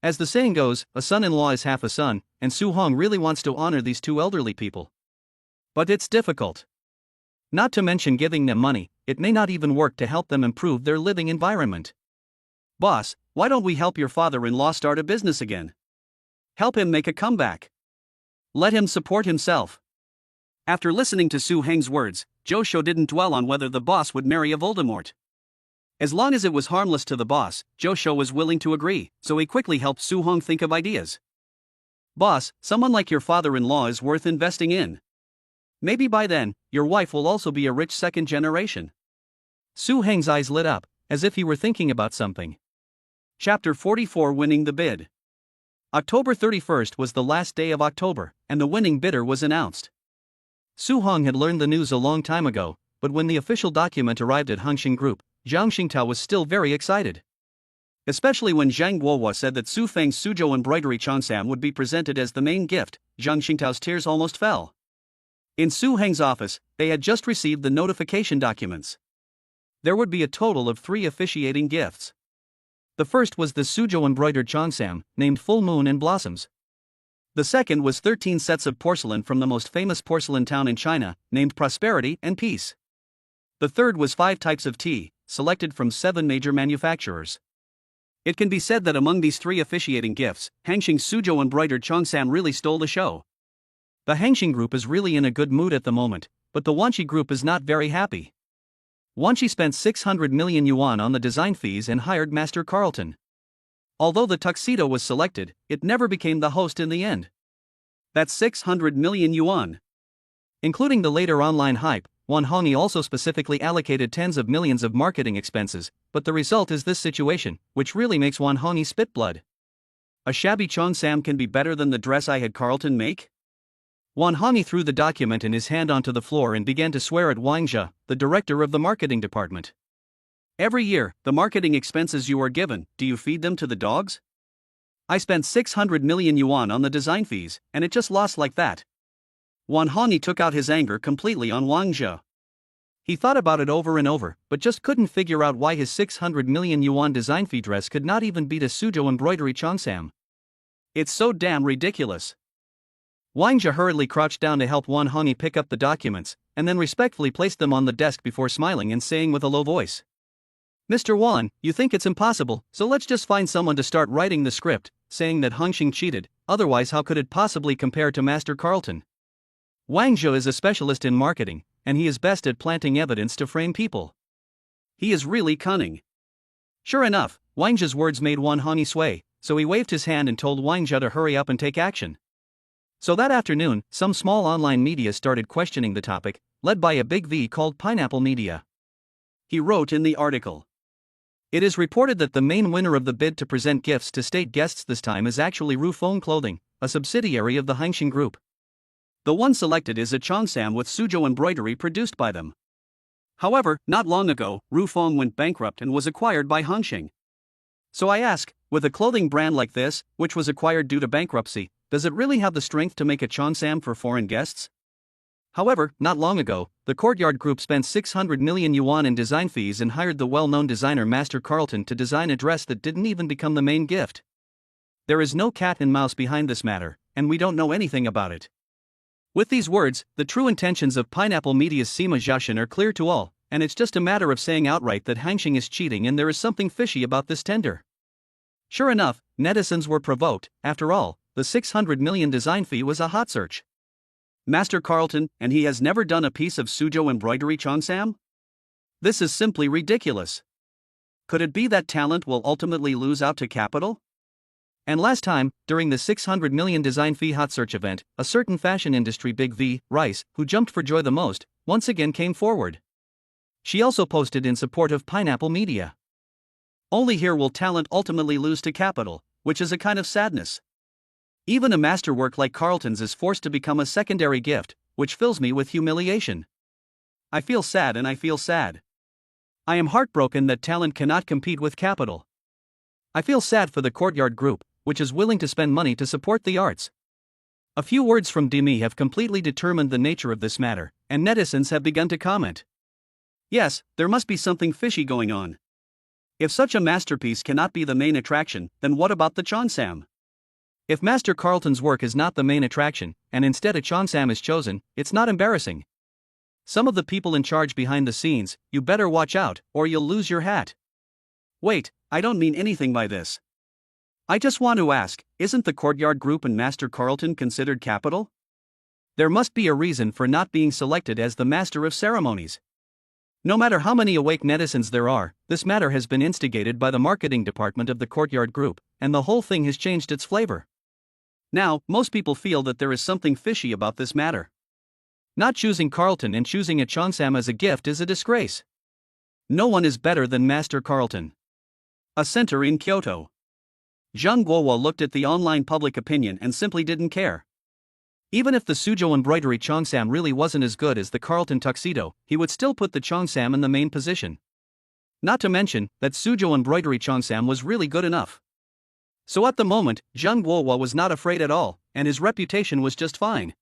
As the saying goes, a son-in-law is half a son, and Su Hong really wants to honor these two elderly people. But it's difficult. Not to mention giving them money, it may not even work to help them improve their living environment. "Boss, why don't we help your father-in-law start a business again? Help him make a comeback. Let him support himself." After listening to Su Heng's words, Zhou Shou didn't dwell on whether the boss would marry a Voldemort. As long as it was harmless to the boss, Zhou Shou was willing to agree, so he quickly helped Su Hong think of ideas. "Boss, someone like your father-in-law is worth investing in. Maybe by then, your wife will also be a rich second generation." Su Heng's eyes lit up, as if he were thinking about something. Chapter 44, Winning the Bid. October 31st was the last day of October, and the winning bidder was announced. Su Hong had learned the news a long time ago, but when the official document arrived at Hongxing Group, Zhang Xingtao was still very excited. Especially when Zhang Guohua said that Su Feng's Suzhou embroidery cheongsam would be presented as the main gift. Zhang Xingtao's tears almost fell. In Su Heng's office, they had just received the notification documents. There would be a total of 3 officiating gifts. The first was the Suzhou embroidered cheongsam, named Full Moon and Blossoms. The second was 13 sets of porcelain from the most famous porcelain town in China, named Prosperity and Peace. The third was 5 types of tea, selected from 7 major manufacturers. It can be said that among these 3 officiating gifts, Hangxing's Suzhou embroidered cheongsam really stole the show. The Hangxing group is really in a good mood at the moment, but the Wanqi group is not very happy. Wanqi spent 600 million yuan on the design fees and hired Master Carlton. Although the tuxedo was selected, it never became the host in the end. That's 600 million yuan. Including the later online hype, Wan Hongyi also specifically allocated tens of millions of marketing expenses, but the result is this situation, which really makes Wan Hongyi spit blood. A shabby cheongsam can be better than the dress I had Carlton make? Wan Hongyi threw the document in his hand onto the floor and began to swear at Wang Zhe, the director of the marketing department. Every year, the marketing expenses you are given, do you feed them to the dogs? I spent 600 million yuan on the design fees, and it just lost like that. Wan Hongyi took out his anger completely on Wang Zhe. He thought about it over and over, but just couldn't figure out why his 600 million yuan design fee dress could not even beat a Suzhou embroidery cheongsam. It's so damn ridiculous. Wang Zhe hurriedly crouched down to help Wan Hongyi pick up the documents, and then respectfully placed them on the desk before smiling and saying with a low voice, "Mr. Wan, you think it's impossible, so let's just find someone to start writing the script, saying that Hangxing cheated, otherwise how could it possibly compare to Master Carlton?" Wang Zhe is a specialist in marketing, and he is best at planting evidence to frame people. He is really cunning. Sure enough, Wang Zhe's words made Wan Hongyi sway, so he waved his hand and told Wang Zhe to hurry up and take action. So that afternoon, some small online media started questioning the topic, led by a big V called Pineapple Media. He wrote in the article, "It is reported that the main winner of the bid to present gifts to state guests this time is actually Rufeng Clothing, a subsidiary of the Hangxing Group. The one selected is a cheongsam with Suzhou embroidery produced by them. However, not long ago, Rufeng went bankrupt and was acquired by Hangxing. So I ask, with a clothing brand like this, which was acquired due to bankruptcy, does it really have the strength to make a cheongsam for foreign guests? However, not long ago, the Courtyard Group spent 600 million yuan in design fees and hired the well-known designer Master Carlton to design a dress that didn't even become the main gift. There is no cat and mouse behind this matter, and we don't know anything about it." With these words, the true intentions of Pineapple Media's Sima Zhaoshan are clear to all, and it's just a matter of saying outright that Hangxing is cheating and there is something fishy about this tender. Sure enough, netizens were provoked. After all, the 600 million design fee was a hot search. Master Carlton, and he has never done a piece of Suzhou embroidery cheongsam? This is simply ridiculous. Could it be that talent will ultimately lose out to capital? And last time, during the 600 million design fee hot search event, a certain fashion industry big V, Rice, who jumped for joy the most, once again came forward. She also posted in support of Pineapple Media. Only here will talent ultimately lose to capital, which is a kind of sadness. Even a masterwork like Carlton's is forced to become a secondary gift, which fills me with humiliation. I feel sad and I feel sad. I am heartbroken that talent cannot compete with capital. I feel sad for the Courtyard Group, which is willing to spend money to support the arts. A few words from Demi have completely determined the nature of this matter, and netizens have begun to comment. Yes, there must be something fishy going on. If such a masterpiece cannot be the main attraction, then what about the cheongsam? If Master Carlton's work is not the main attraction, and instead a cheongsam is chosen, it's not embarrassing. Some of the people in charge behind the scenes, you better watch out, or you'll lose your hat. Wait, I don't mean anything by this. I just want to ask, isn't the Courtyard Group and Master Carlton considered capital? There must be a reason for not being selected as the Master of Ceremonies. No matter how many awake netizens there are, this matter has been instigated by the marketing department of the Courtyard Group, and the whole thing has changed its flavor. Now, most people feel that there is something fishy about this matter. Not choosing Carlton and choosing a cheongsam as a gift is a disgrace. No one is better than Master Carlton. A center in Kyoto. Zhang Guohua looked at the online public opinion and simply didn't care. Even if the Suzhou embroidery cheongsam really wasn't as good as the Carlton tuxedo, he would still put the cheongsam in the main position. Not to mention that Suzhou embroidery Cheongsam was really good enough. So at the moment, Zheng Guohua was not afraid at all, and his reputation was just fine.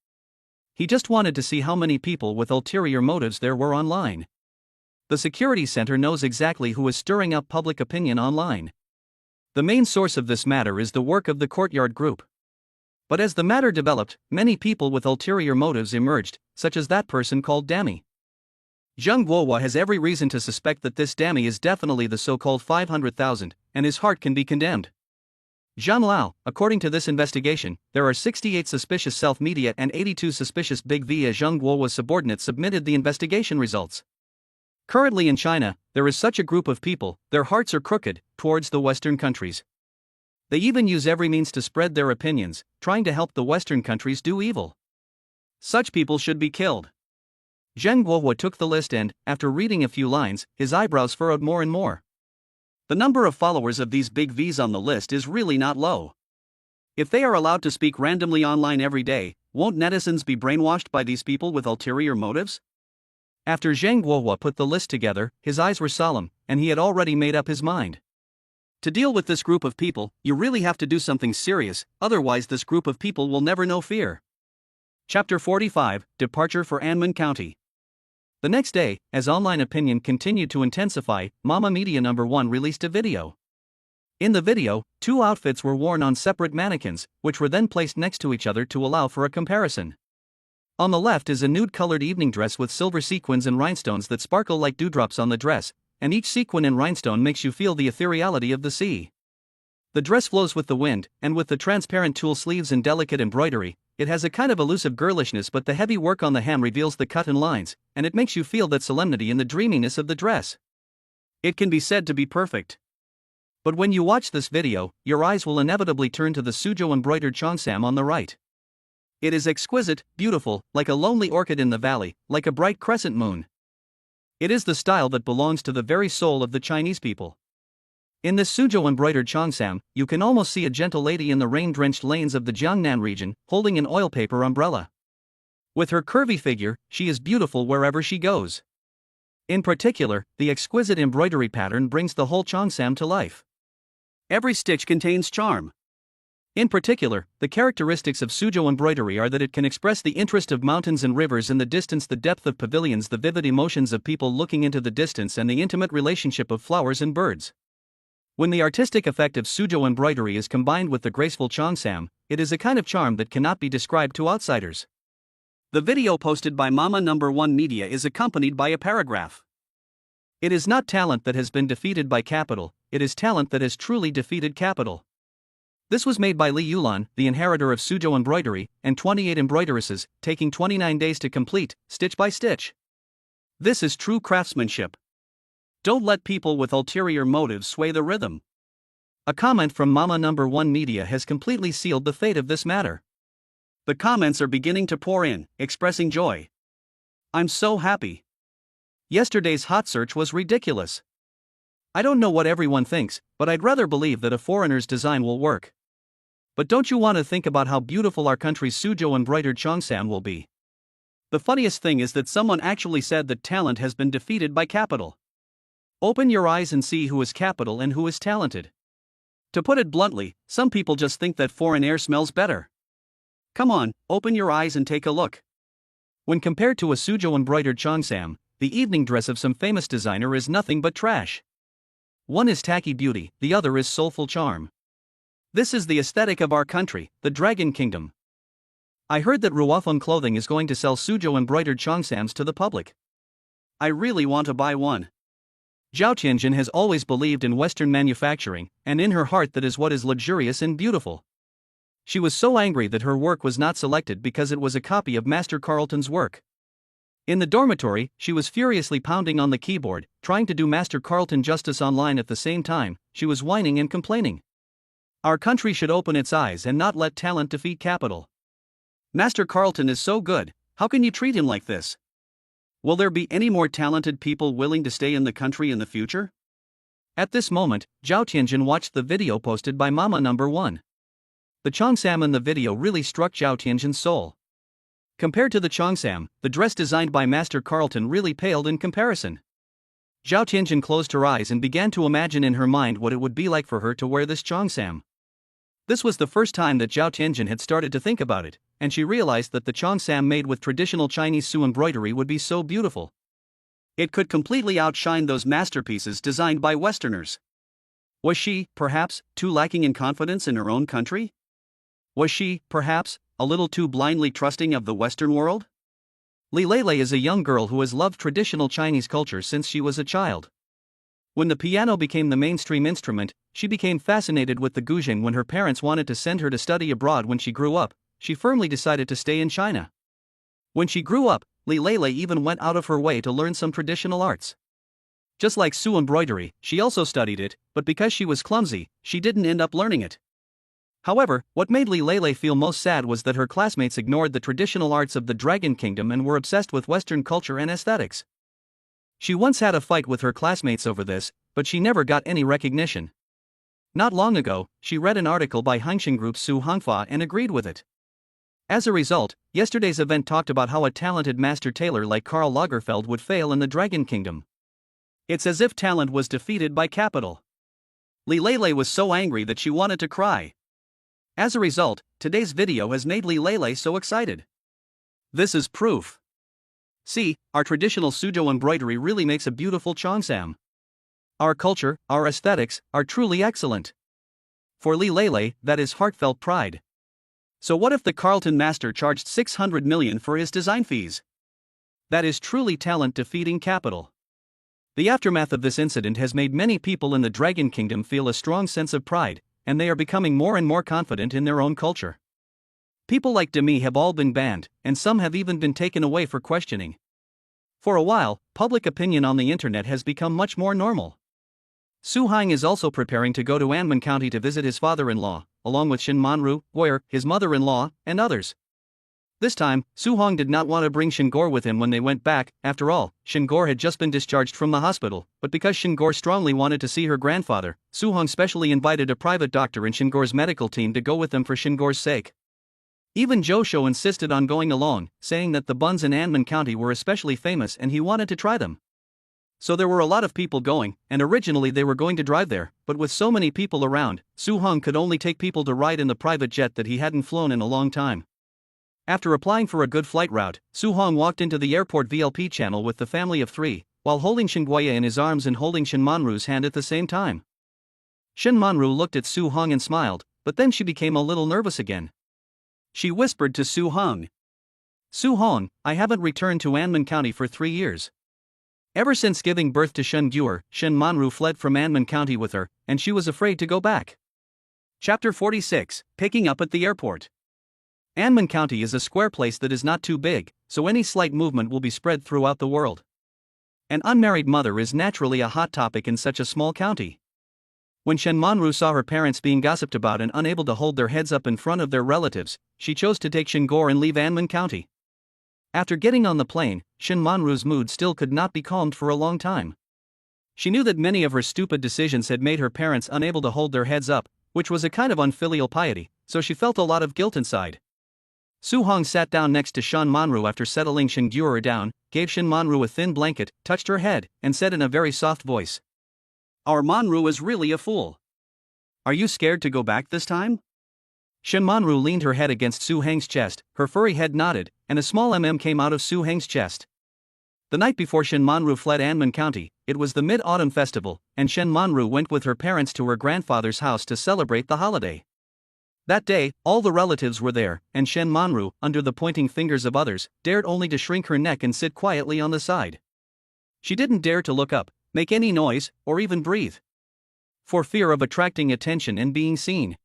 He just wanted to see how many people with ulterior motives there were online. The security center knows exactly who is stirring up public opinion online. The main source of this matter is the work of the Courtyard Group. But as the matter developed, many people with ulterior motives emerged, such as that person called Dammy. Zheng Guohua has every reason to suspect that this Dammy is definitely the so-called 500,000, and his heart can be condemned. Zhang Lao, according to this investigation, there are 68 suspicious self-media and 82 suspicious Big V as Zheng Guohua's subordinates submitted the investigation results. Currently in China, there is such a group of people, their hearts are crooked, towards the Western countries. They even use every means to spread their opinions, trying to help the Western countries do evil. Such people should be killed. Zheng Guohua took the list and, after reading a few lines, his eyebrows furrowed more and more. The number of followers of these big Vs on the list is really not low. If they are allowed to speak randomly online every day, won't netizens be brainwashed by these people with ulterior motives? After Zheng Guohua put the list together, his eyes were solemn, and he had already made up his mind. To deal with this group of people, you really have to do something serious, otherwise this group of people will never know fear. Chapter 45, Departure for Anmen County. The next day, as online opinion continued to intensify, Mama Media No. 1 released a video. In the video, two outfits were worn on separate mannequins, which were then placed next to each other to allow for a comparison. On the left is a nude-colored evening dress with silver sequins and rhinestones that sparkle like dewdrops on the dress, and each sequin and rhinestone makes you feel the ethereality of the sea. The dress flows with the wind, and with the transparent tulle sleeves and delicate embroidery, it has a kind of elusive girlishness, but the heavy work on the hem reveals the cut and lines, and it makes you feel that solemnity in the dreaminess of the dress. It can be said to be perfect. But when you watch this video, your eyes will inevitably turn to the Suzhou embroidered Cheongsam on the right. It is exquisite, beautiful, like a lonely orchid in the valley, like a bright crescent moon. It is the style that belongs to the very soul of the Chinese people. In this Suzhou embroidered Cheongsam, you can almost see a gentle lady in the rain-drenched lanes of the Jiangnan region, holding an oil paper umbrella. With her curvy figure, she is beautiful wherever she goes. In particular, the exquisite embroidery pattern brings the whole Cheongsam to life. Every stitch contains charm. In particular, the characteristics of Suzhou embroidery are that it can express the interest of mountains and rivers in the distance, the depth of pavilions, the vivid emotions of people looking into the distance, and the intimate relationship of flowers and birds. When the artistic effect of Suzhou embroidery is combined with the graceful Cheongsam, it is a kind of charm that cannot be described to outsiders. The video posted by Mama No. 1 Media is accompanied by a paragraph. It is not talent that has been defeated by capital, it is talent that has truly defeated capital. This was made by Li Yulan, the inheritor of Suzhou embroidery, and 28 embroideresses, taking 29 days to complete, stitch by stitch. This is true craftsmanship. Don't let people with ulterior motives sway the rhythm. A comment from Mama No. 1 Media has completely sealed the fate of this matter. The comments are beginning to pour in, expressing joy. I'm so happy. Yesterday's hot search was ridiculous. I don't know what everyone thinks, but I'd rather believe that a foreigner's design will work. But don't you want to think about how beautiful our country's Suzhou embroidered Cheongsam will be? The funniest thing is that someone actually said that talent has been defeated by capital. Open your eyes and see who is capital and who is talented. To put it bluntly, some people just think that foreign air smells better. Come on, open your eyes and take a look. When compared to a Suzhou embroidered Cheongsam, the evening dress of some famous designer is nothing but trash. One is tacky beauty, the other is soulful charm. This is the aesthetic of our country, the Dragon Kingdom. I heard that Ruofeng Clothing is going to sell Suzhou embroidered Cheongsams to the public. I really want to buy one. Zhao Tianjin has always believed in Western manufacturing, and in her heart that is what is luxurious and beautiful. She was so angry that her work was not selected because it was a copy of Master Carlton's work. In the dormitory, she was furiously pounding on the keyboard, trying to do Master Carlton justice online at the same time. She was whining and complaining. Our country should open its eyes and not let talent defeat capital. Master Carlton is so good, how can you treat him like this? Will there be any more talented people willing to stay in the country in the future? At this moment, Zhao Tianjin watched the video posted by Mama No. 1. The Cheongsam in the video really struck Zhao Tianjin's soul. Compared to the Cheongsam, the dress designed by Master Carlton really paled in comparison. Zhao Tianjin closed her eyes and began to imagine in her mind what it would be like for her to wear this cheongsam. This was the first time that Zhao Tianjin had started to think about it, and she realized that the cheongsam made with traditional Chinese Su embroidery would be so beautiful. It could completely outshine those masterpieces designed by Westerners. Was she, perhaps, too lacking in confidence in her own country? Was she, perhaps, a little too blindly trusting of the Western world? Li Lei is a young girl who has loved traditional Chinese culture since she was a child. When the piano became the mainstream instrument, she became fascinated with the guzheng. When her parents wanted to send her to study abroad when she grew up, she firmly decided to stay in China. When she grew up, Li Lei even went out of her way to learn some traditional arts. Just like Su embroidery, she also studied it, but because she was clumsy, she didn't end up learning it. However, what made Li Lei feel most sad was that her classmates ignored the traditional arts of the Dragon Kingdom and were obsessed with Western culture and aesthetics. She once had a fight with her classmates over this, but she never got any recognition. Not long ago, she read an article by Hanshin Group's Su Hongfa and agreed with it. As a result, yesterday's event talked about how a talented master tailor like Karl Lagerfeld would fail in the Dragon Kingdom. It's as if talent was defeated by capital. Li Lei was so angry that she wanted to cry. As a result, today's video has made Li Lei so excited. This is proof. See, our traditional Suzhou embroidery really makes a beautiful cheongsam. Our culture, our aesthetics, are truly excellent. For Li Lei, that is heartfelt pride. So what if the Carlton master charged 600 million for his design fees? That is truly talent defeating capital. The aftermath of this incident has made many people in the Dragon Kingdom feel a strong sense of pride, and they are becoming more and more confident in their own culture. People like Demi have all been banned, and some have even been taken away for questioning. For a while, public opinion on the internet has become much more normal. Su Hang is also preparing to go to Anmen County to visit his father-in-law, along with Shin Manru, Goyer, his mother-in-law, and others. This time, Su Hong did not want to bring Shingor with him when they went back. After all, Shingor had just been discharged from the hospital, but because Shingor strongly wanted to see her grandfather, Su Hong specially invited a private doctor in Shingor's medical team to go with them for Shingor's sake. Even Josho insisted on going along, saying that the buns in Anmen County were especially famous and he wanted to try them. So there were a lot of people going, and originally they were going to drive there, but with so many people around, Su Hong could only take people to ride in the private jet that he hadn't flown in a long time. After applying for a good flight route, Su Hong walked into the airport VLP channel with the family of three, while holding Shin Guoye in his arms and holding Shin Manru's hand at the same time. Shin Manru looked at Su Hong and smiled, but then she became a little nervous again. She whispered to Su Hong, "Su Hong, I haven't returned to Anmen County for 3 years." Ever since giving birth to Shen Guer, Shin Manru fled from Anmen County with her, and she was afraid to go back. Chapter 46, Picking Up at the Airport. Anmen County is a square place that is not too big, so any slight movement will be spread throughout the world. An unmarried mother is naturally a hot topic in such a small county. When Shen Manru saw her parents being gossiped about and unable to hold their heads up in front of their relatives, she chose to take Shingor and leave Anmen County. After getting on the plane, Shin Manru's mood still could not be calmed for a long time. She knew that many of her stupid decisions had made her parents unable to hold their heads up, which was a kind of unfilial piety, so she felt a lot of guilt inside. Su Hong sat down next to Shin Manru after settling Shin Guer down, gave Shin Manru a thin blanket, touched her head, and said in a very soft voice, "Our Manru is really a fool. Are you scared to go back this time?" Shin Manru leaned her head against Su Heng's chest, her furry head nodded, and a small came out of Su Heng's chest. The night before Shin Manru fled Anmen County, it was the Mid-Autumn Festival, and Shin Manru went with her parents to her grandfather's house to celebrate the holiday. That day, all the relatives were there, and Shin Manru, under the pointing fingers of others, dared only to shrink her neck and sit quietly on the side. She didn't dare to look up, make any noise, or even breathe, for fear of attracting attention and being seen.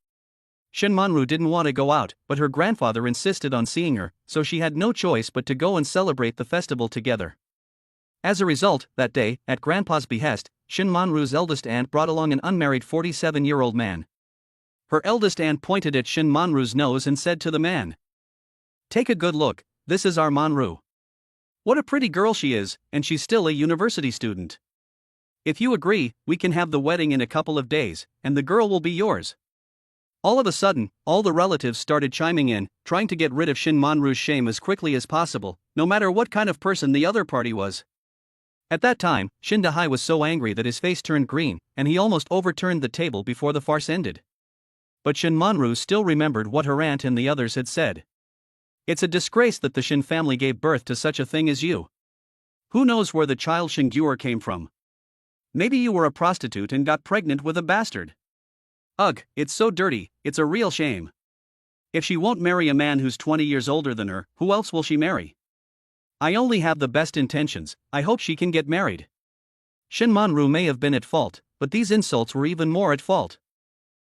Shin Manru didn't want to go out, but her grandfather insisted on seeing her, so she had no choice but to go and celebrate the festival together. As a result, that day, at Grandpa's behest, Shin Manru's eldest aunt brought along an unmarried 47-year-old man. Her eldest aunt pointed at Shin Manru's nose and said to the man, "Take a good look, this is our Manru. What a pretty girl she is, and she's still a university student. If you agree, we can have the wedding in a couple of days, and the girl will be yours." All of a sudden, all the relatives started chiming in, trying to get rid of Shin Manru's shame as quickly as possible, no matter what kind of person the other party was. At that time, Shin Dahai was so angry that his face turned green, and he almost overturned the table before the farce ended. But Shin Manru still remembered what her aunt and the others had said. It's a disgrace that the Shin family gave birth to such a thing as you. Who knows where the child Shingyur came from? Maybe you were a prostitute and got pregnant with a bastard. Ugh, it's so dirty, it's a real shame. If she won't marry a man who's 20 years older than her, who else will she marry? I only have the best intentions, I hope she can get married. Shin Manru may have been at fault, but these insults were even more at fault.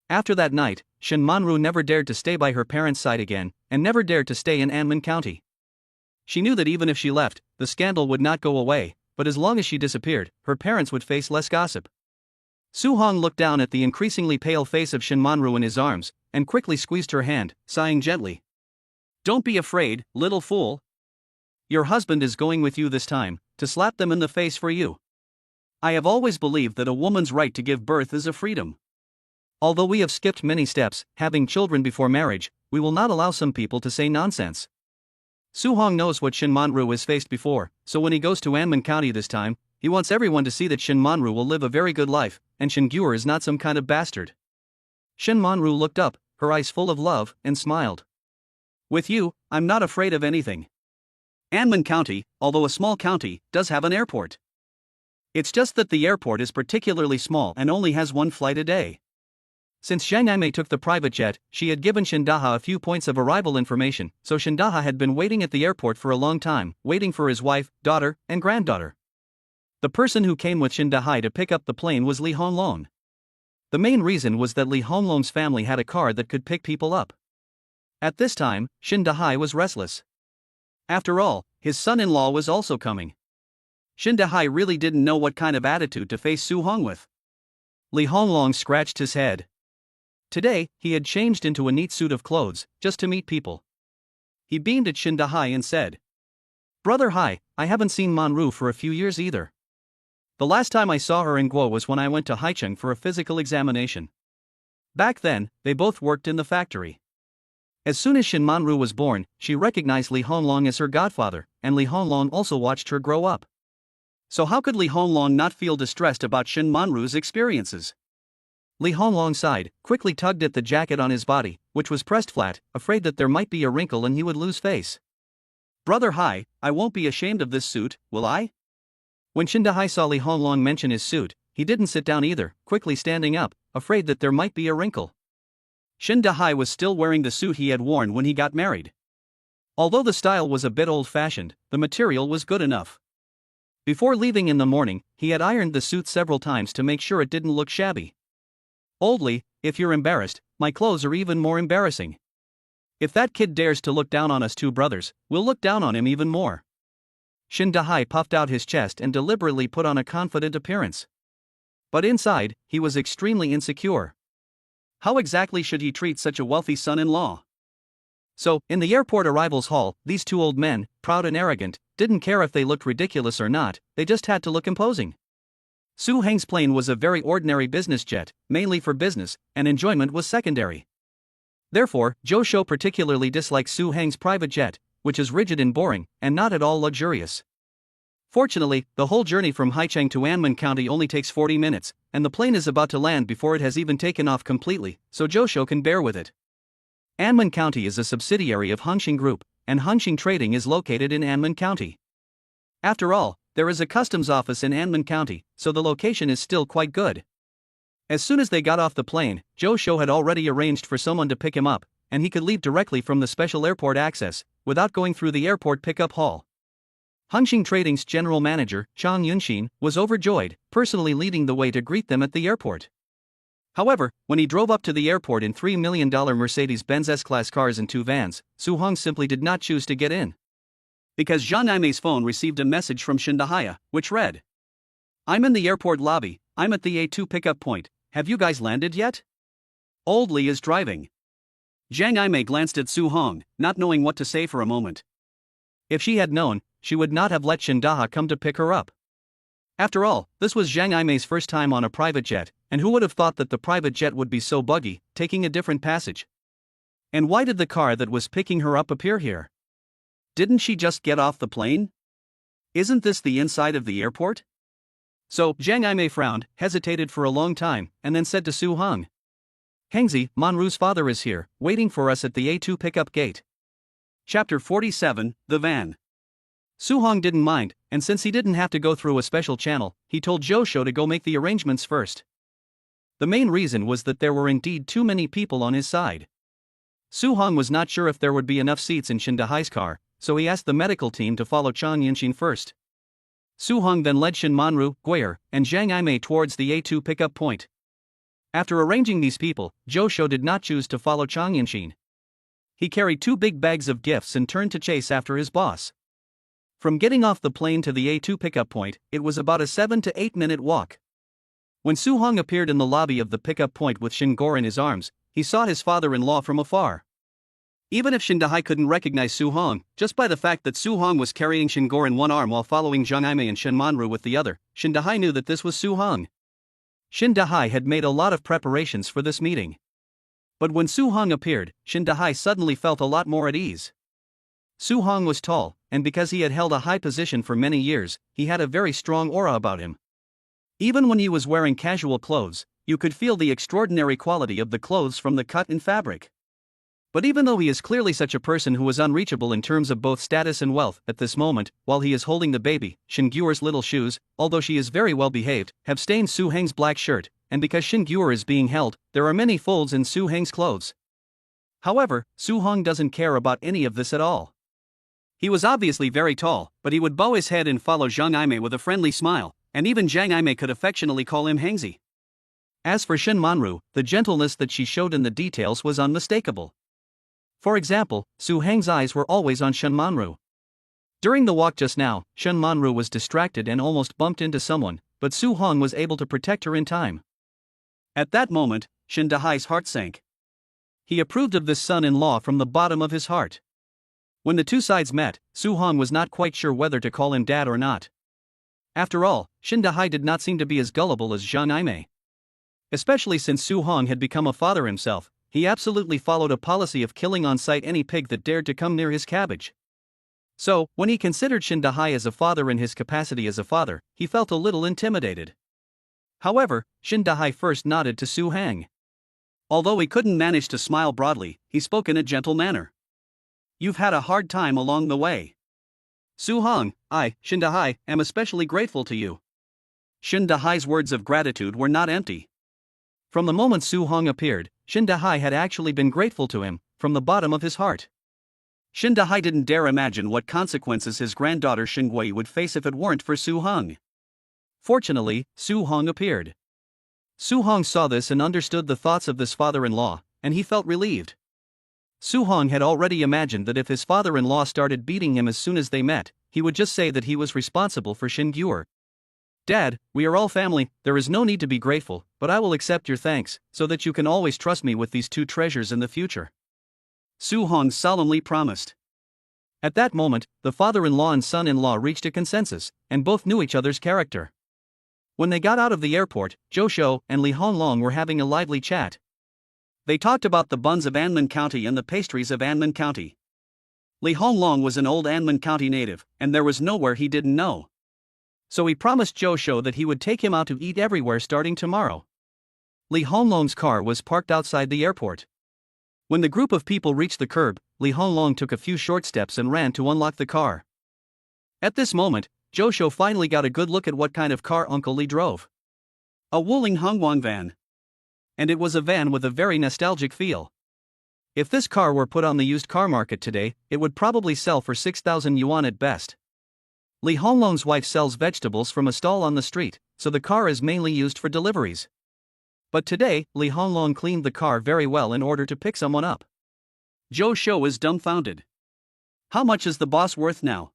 After that night, Shin Manru never dared to stay by her parents' side again, and never dared to stay in Anman County. She knew that even if she left, the scandal would not go away, but as long as she disappeared, her parents would face less gossip. Su Hong looked down at the increasingly pale face of Shin Manru in his arms, and quickly squeezed her hand, sighing gently. Don't be afraid, little fool. Your husband is going with you this time, to slap them in the face for you. I have always believed that a woman's right to give birth is a freedom. Although we have skipped many steps, having children before marriage, we will not allow some people to say nonsense. Su Hong knows what Shin Manru has faced before, so when he goes to Anman County this time, he wants everyone to see that Shin Manru will live a very good life, and Shingyur is not some kind of bastard. Shin Manru looked up, her eyes full of love, and smiled. With you, I'm not afraid of anything. Anman County, although a small county, does have an airport. It's just that the airport is particularly small and only has one flight a day. Since Zhang Yimei took the private jet, she had given Shindaha a few points of arrival information, so Shindaha had been waiting at the airport for a long time, waiting for his wife, daughter, and granddaughter. The person who came with Shindahai to pick up the plane was Li Honglong. The main reason was that Li Honglong's family had a car that could pick people up. At this time, Shindahai was restless. After all, his son-in-law was also coming. Shindahai really didn't know what kind of attitude to face Su Hong with. Li Honglong scratched his head. Today, he had changed into a neat suit of clothes, just to meet people. He beamed at Shindahai and said, Brother Hai, I haven't seen Manru for a few years either. The last time I saw her in Guo was when I went to Haicheng for a physical examination. Back then, they both worked in the factory. As soon as Shin Manru was born, she recognized Li Honglong as her godfather, and Li Honglong also watched her grow up. So how could Li Honglong not feel distressed about Shin Manru's experiences? Li Honglong sighed, quickly tugged at the jacket on his body, which was pressed flat, afraid that there might be a wrinkle and he would lose face. Brother Hai, I won't be ashamed of this suit, will I? When Shindahai saw Li Honglong mention his suit, he didn't sit down either, quickly standing up, afraid that there might be a wrinkle. Shindahai was still wearing the suit he had worn when he got married. Although the style was a bit old-fashioned, the material was good enough. Before leaving in the morning, he had ironed the suit several times to make sure it didn't look shabby. Oldly, if you're embarrassed, my clothes are even more embarrassing. If that kid dares to look down on us two brothers, we'll look down on him even more. Shindahai puffed out his chest and deliberately put on a confident appearance. But inside, he was extremely insecure. How exactly should he treat such a wealthy son-in-law? So, in the airport arrivals hall, these two old men, proud and arrogant, didn't care if they looked ridiculous or not, they just had to look imposing. Su Heng's plane was a very ordinary business jet, mainly for business, and enjoyment was secondary. Therefore, Zhou Shou particularly disliked Su Heng's private jet, which is rigid and boring, and not at all luxurious. Fortunately, the whole journey from Haicheng to Anman County only takes 40 minutes, and the plane is about to land before it has even taken off completely, so Zhou Shou can bear with it. Anman County is a subsidiary of Hongxing Group, and Hongxing Trading is located in Anman County. After all, there is a customs office in Anman County, so the location is still quite good. As soon as they got off the plane, Zhou Shou had already arranged for someone to pick him up, and he could leave directly from the special airport access, without going through the airport pickup hall. Hongxing Trading's general manager, Chang Yunxin, was overjoyed, personally leading the way to greet them at the airport. However, when he drove up to the airport in $3 million Mercedes-Benz S-Class cars and two vans, Su Hong simply did not choose to get in. Because Zhang Yimei's phone received a message from Shindahaya, which read, I'm in the airport lobby, I'm at the A2 pickup point, have you guys landed yet? Old Li is driving. Zhang Yimei glanced at Su Hong, not knowing what to say for a moment. If she had known, she would not have let Shindaha come to pick her up. After all, this was Zhang Yimei's first time on a private jet, and who would have thought that the private jet would be so buggy, taking a different passage? And why did the car that was picking her up appear here? Didn't she just get off the plane? Isn't this the inside of the airport? So, Jiang Aimei frowned, hesitated for a long time, and then said to Su Hong. Hengzi, Manru's father is here, waiting for us at the A2 pickup gate. Chapter 47, The Van. Su Hong didn't mind, and since he didn't have to go through a special channel, he told Zhou to go make the arrangements first. The main reason was that there were indeed too many people on his side. Su Hong was not sure if there would be enough seats in Shin Dahai's car, so he asked the medical team to follow Chang Yinxin first. Su Hong then led Shin Manru, Guier, and Jiang Aimei towards the A2 pickup point. After arranging these people, Zhou did not choose to follow Chang Yinxin. He carried 2 big bags of gifts and turned to chase after his boss. From getting off the plane to the A2 pickup point, it was about a 7 to 8 minute walk. When Su Hong appeared in the lobby of the pickup point with Shin Guo in his arms, he saw his father-in-law from afar. Even if Shin Dahai couldn't recognize Su Hong, just by the fact that Su Hong was carrying Shin Guo in one arm while following Jiang Aimei and Shin Manru with the other, Shin Dahai knew that this was Su Hong. Shin Dahai had made a lot of preparations for this meeting. But when Su Hong appeared, Shin Dahai suddenly felt a lot more at ease. Su Hong was tall, and because he had held a high position for many years, he had a very strong aura about him. Even when he was wearing casual clothes, you could feel the extraordinary quality of the clothes from the cut and fabric. But even though he is clearly such a person who is unreachable in terms of both status and wealth, at this moment, while he is holding the baby, Shin Guer's little shoes, although she is very well behaved, have stained Su Heng's black shirt, and because Shin Guer is being held, there are many folds in Su Heng's clothes. However, Su Hong doesn't care about any of this at all. He was obviously very tall, but he would bow his head and follow Jiang Aimei with a friendly smile, and even Jiang Aimei could affectionately call him Hengzi. As for Shin Manru, the gentleness that she showed in the details was unmistakable. For example, Su Heng's eyes were always on Shin Manru. During the walk just now, Shin Manru was distracted and almost bumped into someone, but Su Hong was able to protect her in time. At that moment, Shin Dahai's heart sank. He approved of this son-in-law from the bottom of his heart. When the two sides met, Su Hong was not quite sure whether to call him dad or not. After all, Shin Dahai did not seem to be as gullible as Jiang Aimei. Especially since Su Hong had become a father himself, he absolutely followed a policy of killing on sight any pig that dared to come near his cabbage. So, when he considered Shin Dahai as a father in his capacity as a father, he felt a little intimidated. However, Shin Dahai first nodded to Su Heng. Although he couldn't manage to smile broadly, he spoke in a gentle manner. You've had a hard time along the way. Su Hong, I, Shin Dahai, am especially grateful to you. Shin Dahai's words of gratitude were not empty. From the moment Su Hong appeared, Shin Dahai had actually been grateful to him, from the bottom of his heart. Shin Dahai didn't dare imagine what consequences his granddaughter Shin Gui would face if it weren't for Su Hong. Fortunately, Su Hong appeared. Su Hong saw this and understood the thoughts of this father-in-law, and he felt relieved. Su Hong had already imagined that if his father-in-law started beating him as soon as they met, he would just say that he was responsible for Shin Guer. Dad, we are all family, there is no need to be grateful, but I will accept your thanks, so that you can always trust me with these 2 treasures in the future. Su Hong solemnly promised. At that moment, the father-in-law and son-in-law reached a consensus, and both knew each other's character. When they got out of the airport, Zhou and Li Honglong were having a lively chat. They talked about the buns of Anmen County and the pastries of Anmen County. Li Honglong was an old Anmen County native, and there was nowhere he didn't know. So he promised Zhou that he would take him out to eat everywhere starting tomorrow. Li Honglong's car was parked outside the airport. When the group of people reached the curb, Li Honglong took a few short steps and ran to unlock the car. At this moment, Zhou finally got a good look at what kind of car Uncle Li drove. A Wuling Hongwang van. And it was a van with a very nostalgic feel. If this car were put on the used car market today, it would probably sell for 6,000 yuan at best. Li Honglong's wife sells vegetables from a stall on the street, so the car is mainly used for deliveries. But today, Li Honglong cleaned the car very well in order to pick someone up. Zhou is dumbfounded. How much is the boss worth now?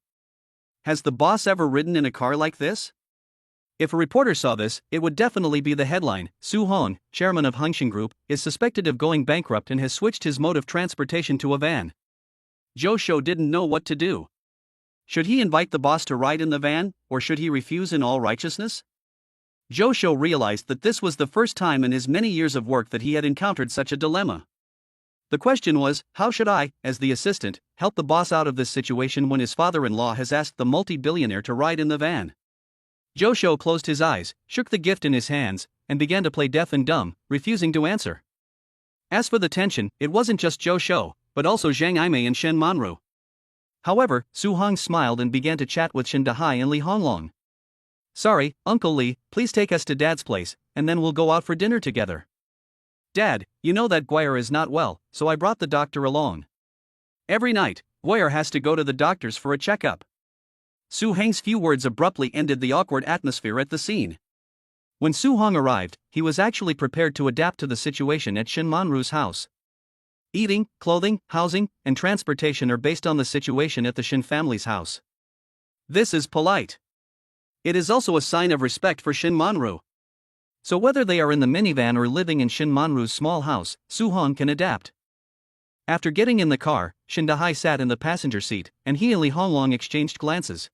Has the boss ever ridden in a car like this? If a reporter saw this, it would definitely be the headline: Su Hong, chairman of Hongxing Group, is suspected of going bankrupt and has switched his mode of transportation to a van. Zhou didn't know what to do. Should he invite the boss to ride in the van, or should he refuse in all righteousness? Zhou realized that this was the first time in his many years of work that he had encountered such a dilemma. The question was, how should I, as the assistant, help the boss out of this situation when his father-in-law has asked the multi-billionaire to ride in the van? Joe Shou closed his eyes, shook the gift in his hands, and began to play deaf and dumb, refusing to answer. As for the tension, it wasn't just Joe Shou, but also Zhang Yimei and Shen Manru. However, Su Hong smiled and began to chat with Shen Dahai and Li Honglong. Sorry, Uncle Li, please take us to Dad's place, and then we'll go out for dinner together. Dad, you know that Guire is not well, so I brought the doctor along. Every night, Guire has to go to the doctor's for a checkup. Su Heng's few words abruptly ended the awkward atmosphere at the scene. When Su Hong arrived, he was actually prepared to adapt to the situation at Shen Manru's house. Eating, clothing, housing, and transportation are based on the situation at the Shen family's house. This is polite. It is also a sign of respect for Shen Manru. So whether they are in the minivan or living in Shen Manru's small house, Su Hong can adapt. After getting in the car, Shen Dahai sat in the passenger seat, and he and Li Honglong exchanged glances.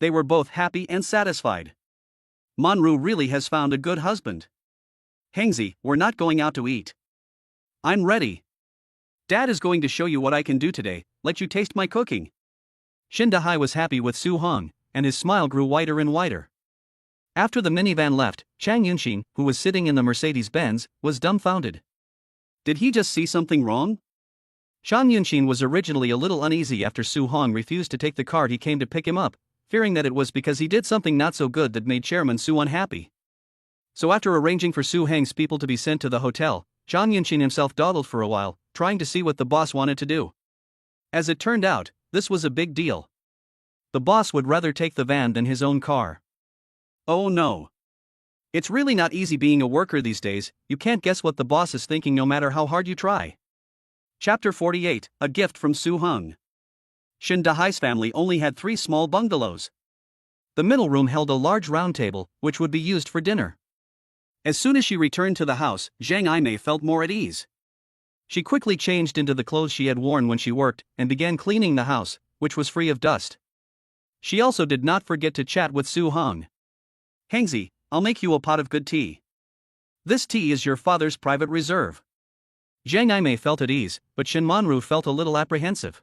They were both happy and satisfied. Manru really has found a good husband. Hengzi, we're not going out to eat. I'm ready. Dad is going to show you what I can do today, let you taste my cooking. Shen Dahai was happy with Su Hong, and his smile grew wider and wider. After the minivan left, Chang Yunxin, who was sitting in the Mercedes-Benz, was dumbfounded. Did he just see something wrong? Chang Yunxin was originally a little uneasy after Su Hong refused to take the cart he came to pick him up, fearing that it was because he did something not so good that made Chairman Su unhappy. So after arranging for Su Heng's people to be sent to the hotel, Chang Yunxin himself dawdled for a while, trying to see what the boss wanted to do. As it turned out, this was a big deal. The boss would rather take the van than his own car. Oh no. It's really not easy being a worker these days, you can't guess what the boss is thinking no matter how hard you try. Chapter 48, A Gift from Su Hong. Shen Dahai's family only had 3 small bungalows. The middle room held a large round table, which would be used for dinner. As soon as she returned to the house, Zhang Yimei felt more at ease. She quickly changed into the clothes she had worn when she worked, and began cleaning the house, which was free of dust. She also did not forget to chat with Su Hong. Hengzi, I'll make you a pot of good tea. This tea is your father's private reserve. Zhang Yimei felt at ease, but Shen Manru felt a little apprehensive.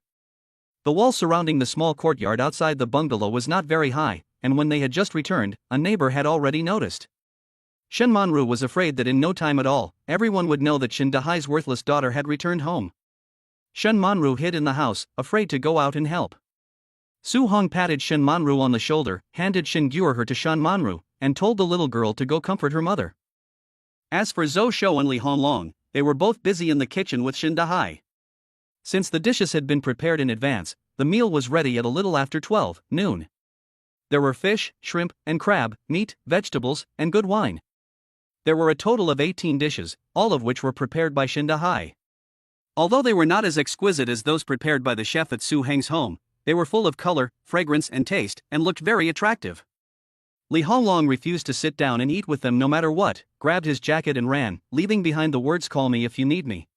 The wall surrounding the small courtyard outside the bungalow was not very high, and when they had just returned, a neighbor had already noticed. Shen Manru was afraid that in no time at all, everyone would know that Shen Dahai's worthless daughter had returned home. Shen Manru hid in the house, afraid to go out and help. Su Hong patted Shen Manru on the shoulder, handed Shen Guerher to Shen Manru, and told the little girl to go comfort her mother. As for Zhou Shou and Li Honglong, they were both busy in the kitchen with Shen Dahai. Since the dishes had been prepared in advance, the meal was ready at a little after 12 noon. There were fish, shrimp, and crab, meat, vegetables, and good wine. There were a total of 18 dishes, all of which were prepared by Shen Dahai. Although they were not as exquisite as those prepared by the chef at Su Heng's home, they were full of color, fragrance, and taste, and looked very attractive. Li Honglong refused to sit down and eat with them no matter what, grabbed his jacket and ran, leaving behind the words "call me if you need me."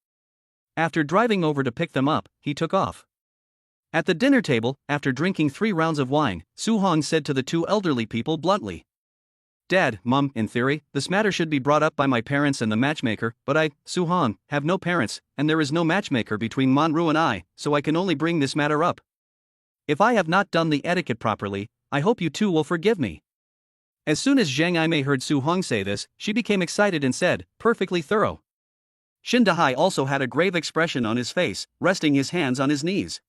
After driving over to pick them up, he took off. At the dinner table, after drinking 3 rounds of wine, Su Hong said to the 2 elderly people bluntly, "Dad, Mom, in theory, this matter should be brought up by my parents and the matchmaker, but I, Su Hong, have no parents, and there is no matchmaker between Manru and I, so I can only bring this matter up. If I have not done the etiquette properly, I hope you 2 will forgive me." As soon as Zhang Yimei heard Su Hong say this, she became excited and said, "Perfectly thorough." Shen Dahai also had a grave expression on his face, resting his hands on his knees.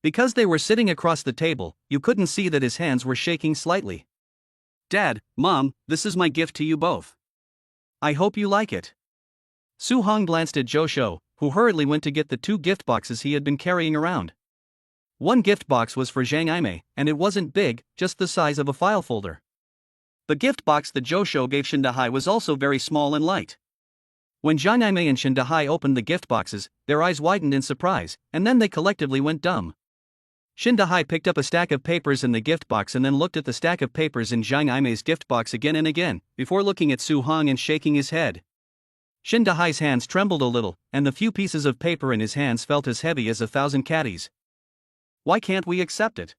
Because they were sitting across the table, you couldn't see that his hands were shaking slightly. "Dad, Mom, this is my gift to you both. I hope you like it." Su Hong glanced at Zhou Shou, who hurriedly went to get the 2 gift boxes he had been carrying around. One gift box was for Zhang Yimei, and it wasn't big, just the size of a file folder. The gift box that Zhou Shou gave Shen Dahai was also very small and light. When Zhang Yimei and Shen Dahai opened the gift boxes, their eyes widened in surprise, and then they collectively went dumb. Shen Dahai picked up a stack of papers in the gift box and then looked at the stack of papers in Zhang Yimei's gift box again and again, before looking at Su Hong and shaking his head. Shen Dahai's hands trembled a little, and the few pieces of paper in his hands felt as heavy as 1,000 caddies. "Why can't we accept it?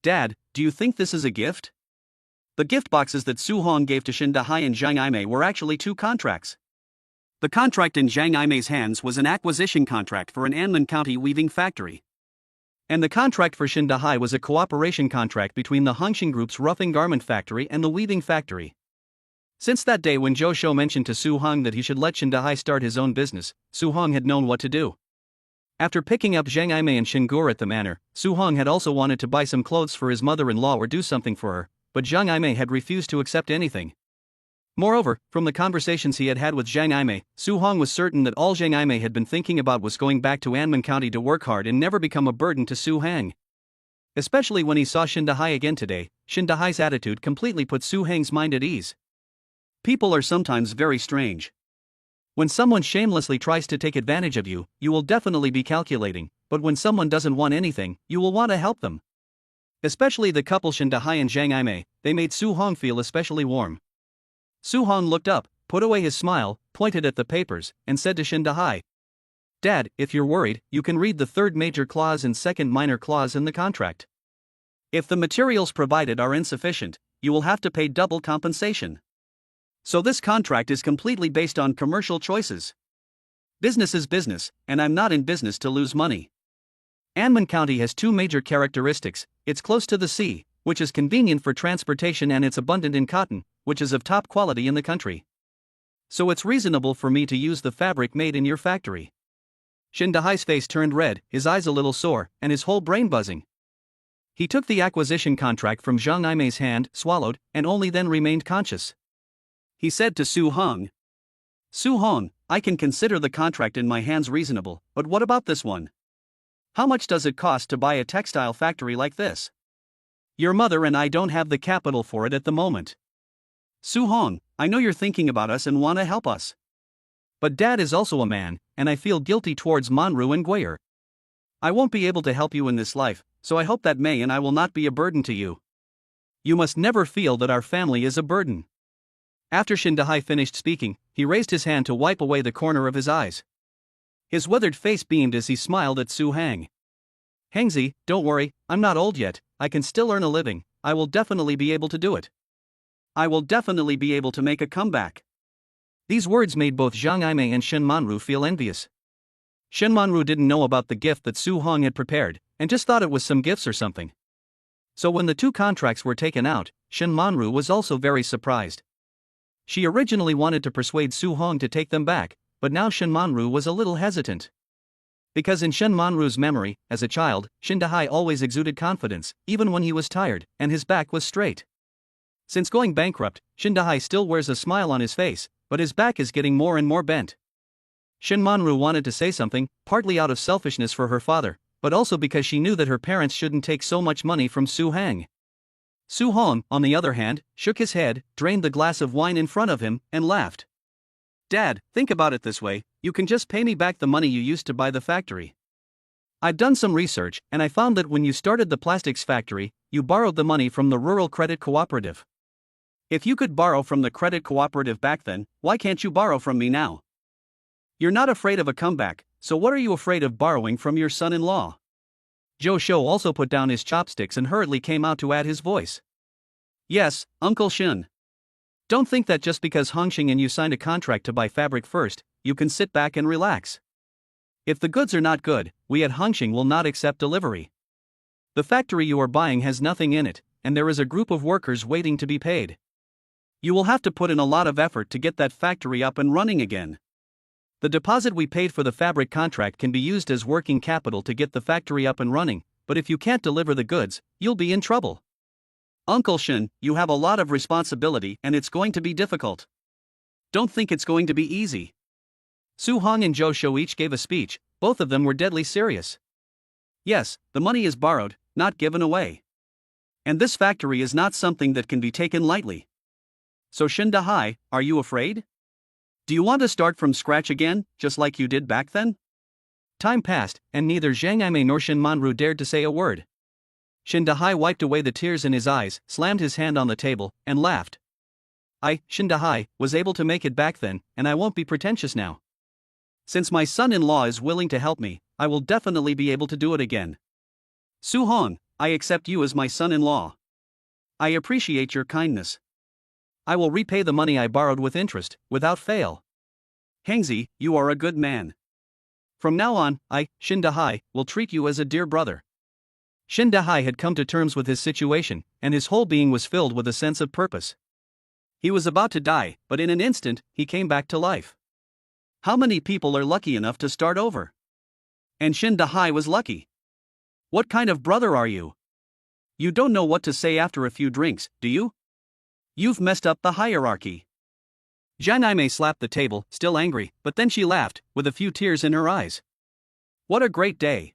Dad, do you think this is a gift?" The gift boxes that Su Hong gave to Shen Dahai and Zhang Yimei were actually 2 contracts. The contract in Zhang Imei's hands was an acquisition contract for an Anman County weaving factory. And the contract for Shin Dahai was a cooperation contract between the Hongxing Group's roughing garment factory and the weaving factory. Since that day when Zhou Shou mentioned to Su Hong that he should let Shin Dahai start his own business, Su Hong had known what to do. After picking up Zhang Imei and Shin Gur at the manor, Su Hong had also wanted to buy some clothes for his mother-in-law or do something for her, but Zhang Imei had refused to accept anything. Moreover, from the conversations he had had with Zhang Imei, Su Hong was certain that all Zhang Imei had been thinking about was going back to Anman County to work hard and never become a burden to Su Hang. Especially when he saw Shin Dahai again today, Shin Dahai's attitude completely put Su Hang's mind at ease. People are sometimes very strange. When someone shamelessly tries to take advantage of you, you will definitely be calculating, but when someone doesn't want anything, you will want to help them. Especially the couple Shin Dahai and Zhang Imei, they made Su Hong feel especially warm. Su Hong looked up, put away his smile, pointed at the papers, and said to Shin Dahai, "Dad, if you're worried, you can read the third major clause and second minor clause in the contract. If the materials provided are insufficient, you will have to pay double compensation. So this contract is completely based on commercial choices. Business is business, and I'm not in business to lose money. Anman County has two major characteristics: it's close to the sea, which is convenient for transportation, and it's abundant in cotton, which is of top quality in the country. So it's reasonable for me to use the fabric made in your factory." Shin Dahai's face turned red, his eyes a little sore, and his whole brain buzzing. He took the acquisition contract from Zhang Imei's hand, swallowed, and only then remained conscious. He said to Su Hong, "Su Hong, I can consider the contract in my hands reasonable, but what about this one? How much does it cost to buy a textile factory like this? Your mother and I don't have the capital for it at the moment. Su Hong, I know you're thinking about us and want to help us. But Dad is also a man, and I feel guilty towards Manru and Guyer. I won't be able to help you in this life, so I hope that Mei and I will not be a burden to you. You must never feel that our family is a burden." After Shin Dahai finished speaking, he raised his hand to wipe away the corner of his eyes. His withered face beamed as he smiled at Su Hang. "Hangzi, don't worry, I'm not old yet, I can still earn a living, I will definitely be able to do it. I will definitely be able to make a comeback." These words made both Zhang Imei and Shin Manru feel envious. Shin Manru didn't know about the gift that Su Hong had prepared, and just thought it was some gifts or something. So when the two contracts were taken out, Shin Manru was also very surprised. She originally wanted to persuade Su Hong to take them back, but now Shin Manru was a little hesitant. Because in Shin Manru's memory, as a child, Shin Dahai always exuded confidence, even when he was tired, and his back was straight. Since going bankrupt, Shin Dahai still wears a smile on his face, but his back is getting more and more bent. Shin Manru wanted to say something, partly out of selfishness for her father, but also because she knew that her parents shouldn't take so much money from Su Hang. Su Hong, on the other hand, shook his head, drained the glass of wine in front of him, and laughed. "Dad, think about it this way, you can just pay me back the money you used to buy the factory. I've done some research, and I found that when you started the plastics factory, you borrowed the money from the Rural Credit Cooperative. If you could borrow from the credit cooperative back then, why can't you borrow from me now? You're not afraid of a comeback, so what are you afraid of borrowing from your son-in-law?" Zhou Shou also put down his chopsticks and hurriedly came out to add his voice. "Yes, Uncle Shin. Don't think that just because Hongxing and you signed a contract to buy fabric first, you can sit back and relax. If the goods are not good, we at Hongxing will not accept delivery. The factory you are buying has nothing in it, and there is a group of workers waiting to be paid. You will have to put in a lot of effort to get that factory up and running again. The deposit we paid for the fabric contract can be used as working capital to get the factory up and running, but if you can't deliver the goods, you'll be in trouble. Uncle Shin, you have a lot of responsibility and it's going to be difficult. Don't think it's going to be easy." Su Hong and Zhou Shou each gave a speech, both of them were deadly serious. "Yes, the money is borrowed, not given away. And this factory is not something that can be taken lightly. So Shin Dahai, are you afraid? Do you want to start from scratch again, just like you did back then?" Time passed, and neither Zhang Imei nor Shin Manru dared to say a word. Shin Dahai wiped away the tears in his eyes, slammed his hand on the table, and laughed. "I, Shin Dahai, was able to make it back then, and I won't be pretentious now. Since my son-in-law is willing to help me, I will definitely be able to do it again. Su Hong, I accept you as my son-in-law. I appreciate your kindness. I will repay the money I borrowed with interest, without fail. Hangzi, you are a good man. From now on, I, Shin Dahai, will treat you as a dear brother. Shin Dahai had come to terms with his situation, and his whole being was filled with a sense of purpose. He was about to die, but in an instant, he came back to life. How many people are lucky enough to start over? And Shin Dahai was lucky. What kind of brother are you? You don't know what to say after a few drinks, do you? You've messed up the hierarchy. Zhang Aimei slapped the table, still angry, but then she laughed, with a few tears in her eyes. What a great day.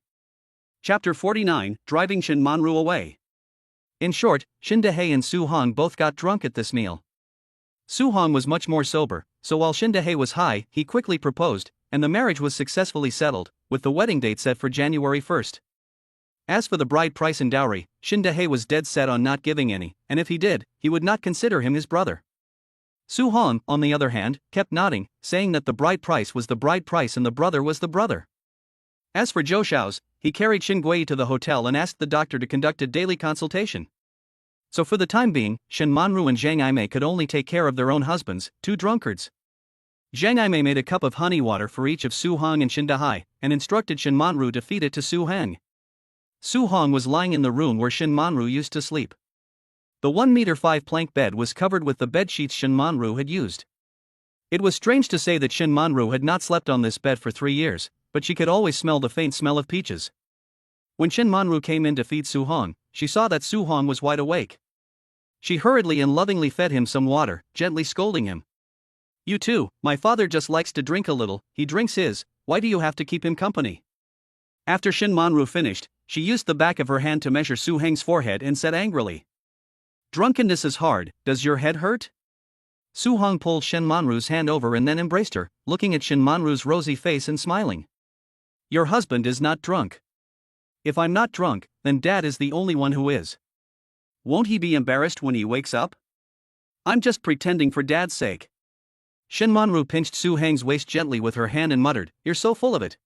Chapter 49, Driving Shin Manru Away. In short, Shin Dahai and Su Hong both got drunk at this meal. Su Hong was much more sober, so while Shin Dahai was high, he quickly proposed, and the marriage was successfully settled, with the wedding date set for January 1st. As for the bride price and dowry, Shin Dahai was dead set on not giving any, and if he did, he would not consider him his brother. Su Hong, on the other hand, kept nodding, saying that the bride price was the bride price and the brother was the brother. As for Zhou Xiao's, he carried Shin Gui to the hotel and asked the doctor to conduct a daily consultation. So for the time being, Shin Manru and Zhang Aimei could only take care of their own husbands, two drunkards. Zhang Aimei made a cup of honey water for each of Su Hong and Shin Dahai, and instructed Shin Manru to feed it to Su Hong. Su Hong was lying in the room where Shin Manru used to sleep. The 1-meter-5 plank bed was covered with the bed sheets Shin Manru had used. It was strange to say that Shin Manru had not slept on this bed for 3 years, but she could always smell the faint smell of peaches. When Shin Manru came in to feed Su Hong, she saw that Su Hong was wide awake. She hurriedly and lovingly fed him some water, gently scolding him. You too, my father just likes to drink a little, he drinks his, why do you have to keep him company? After Shin Manru finished, she used the back of her hand to measure Su Heng's forehead and said angrily. Drunkenness is hard, does your head hurt? Su Hong pulled Shin Manru's hand over and then embraced her, looking at Shin Manru's rosy face and smiling. Your husband is not drunk. If I'm not drunk, then Dad is the only one who is. Won't he be embarrassed when he wakes up? I'm just pretending for Dad's sake. Shin Manru pinched Su Heng's waist gently with her hand and muttered, You're so full of it.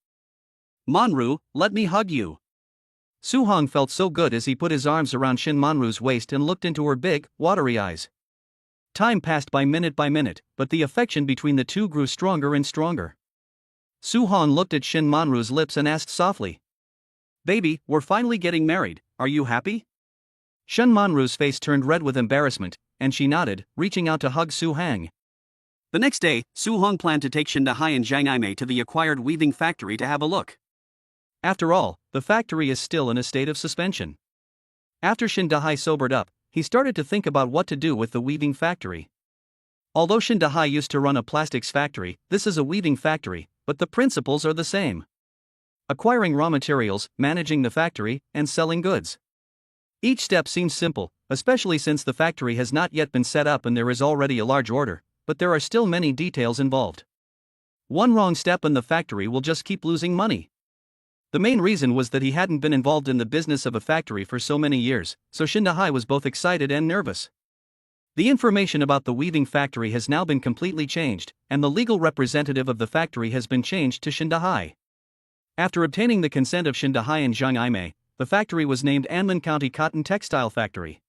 Manru, let me hug you. Su Hong felt so good as he put his arms around Shin Manru's waist and looked into her big, watery eyes. Time passed by minute, but the affection between the two grew stronger and stronger. Su Hong looked at Shin Manru's lips and asked softly. Baby, we're finally getting married, are you happy? Shin Manru's face turned red with embarrassment, and she nodded, reaching out to hug Su Hong. The next day, Su Hong planned to take Shin Dahai and Zhang Aimei to the acquired weaving factory to have a look. After all, the factory is still in a state of suspension. After Shin Dahai sobered up, he started to think about what to do with the weaving factory. Although Shin Dahai used to run a plastics factory, this is a weaving factory, but the principles are the same. Acquiring raw materials, managing the factory, and selling goods. Each step seems simple, especially since the factory has not yet been set up and there is already a large order, but there are still many details involved. One wrong step and the factory will just keep losing money. The main reason was that he hadn't been involved in the business of a factory for so many years, so Shin Dahai was both excited and nervous. The information about the weaving factory has now been completely changed, and the legal representative of the factory has been changed to Shin Dahai. After obtaining the consent of Shin Dahai and Zhang Aimei, the factory was named Anlin County Cotton Textile Factory.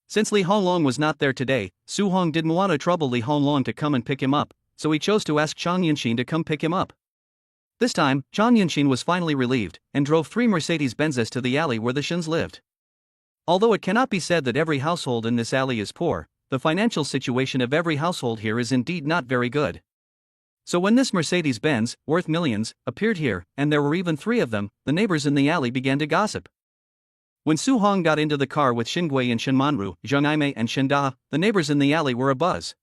Since Li Honglong was not there today, Su Hong didn't want to trouble Li Honglong to come and pick him up, so he chose to ask Chang Yunxin to come pick him up. This time, Chang Yunxin was finally relieved, and drove 3 Mercedes-Benzes to the alley where the Shins lived. Although it cannot be said that every household in this alley is poor, the financial situation of every household here is indeed not very good. So when this Mercedes-Benz, worth millions, appeared here, and there were even 3 of them, the neighbors in the alley began to gossip. When Su Hong got into the car with Shin Gui and Shin Manru, Zhang Aimei and Shin Da, the neighbors in the alley were abuzz.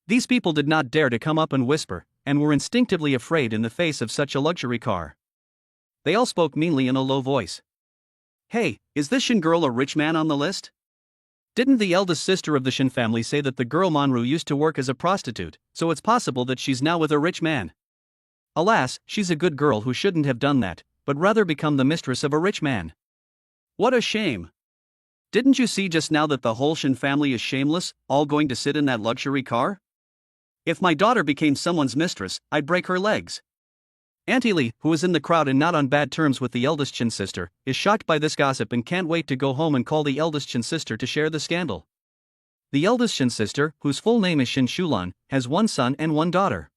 These people did not dare to come up and whisper, and were instinctively afraid in the face of such a luxury car. They all spoke meanly in a low voice. Hey, is this Shin girl a rich man on the list? Didn't the eldest sister of the Shin family say that the girl Manru used to work as a prostitute, so it's possible that she's now with a rich man? Alas, she's a good girl who shouldn't have done that, but rather become the mistress of a rich man. What a shame. Didn't you see just now that the whole Shin family is shameless, all going to sit in that luxury car? If my daughter became someone's mistress, I'd break her legs. Auntie Li, who is in the crowd and not on bad terms with the eldest Shin sister, is shocked by this gossip and can't wait to go home and call the eldest Shin sister to share the scandal. The eldest Shin sister, whose full name is Shin Shulan, has 1 son and 1 daughter.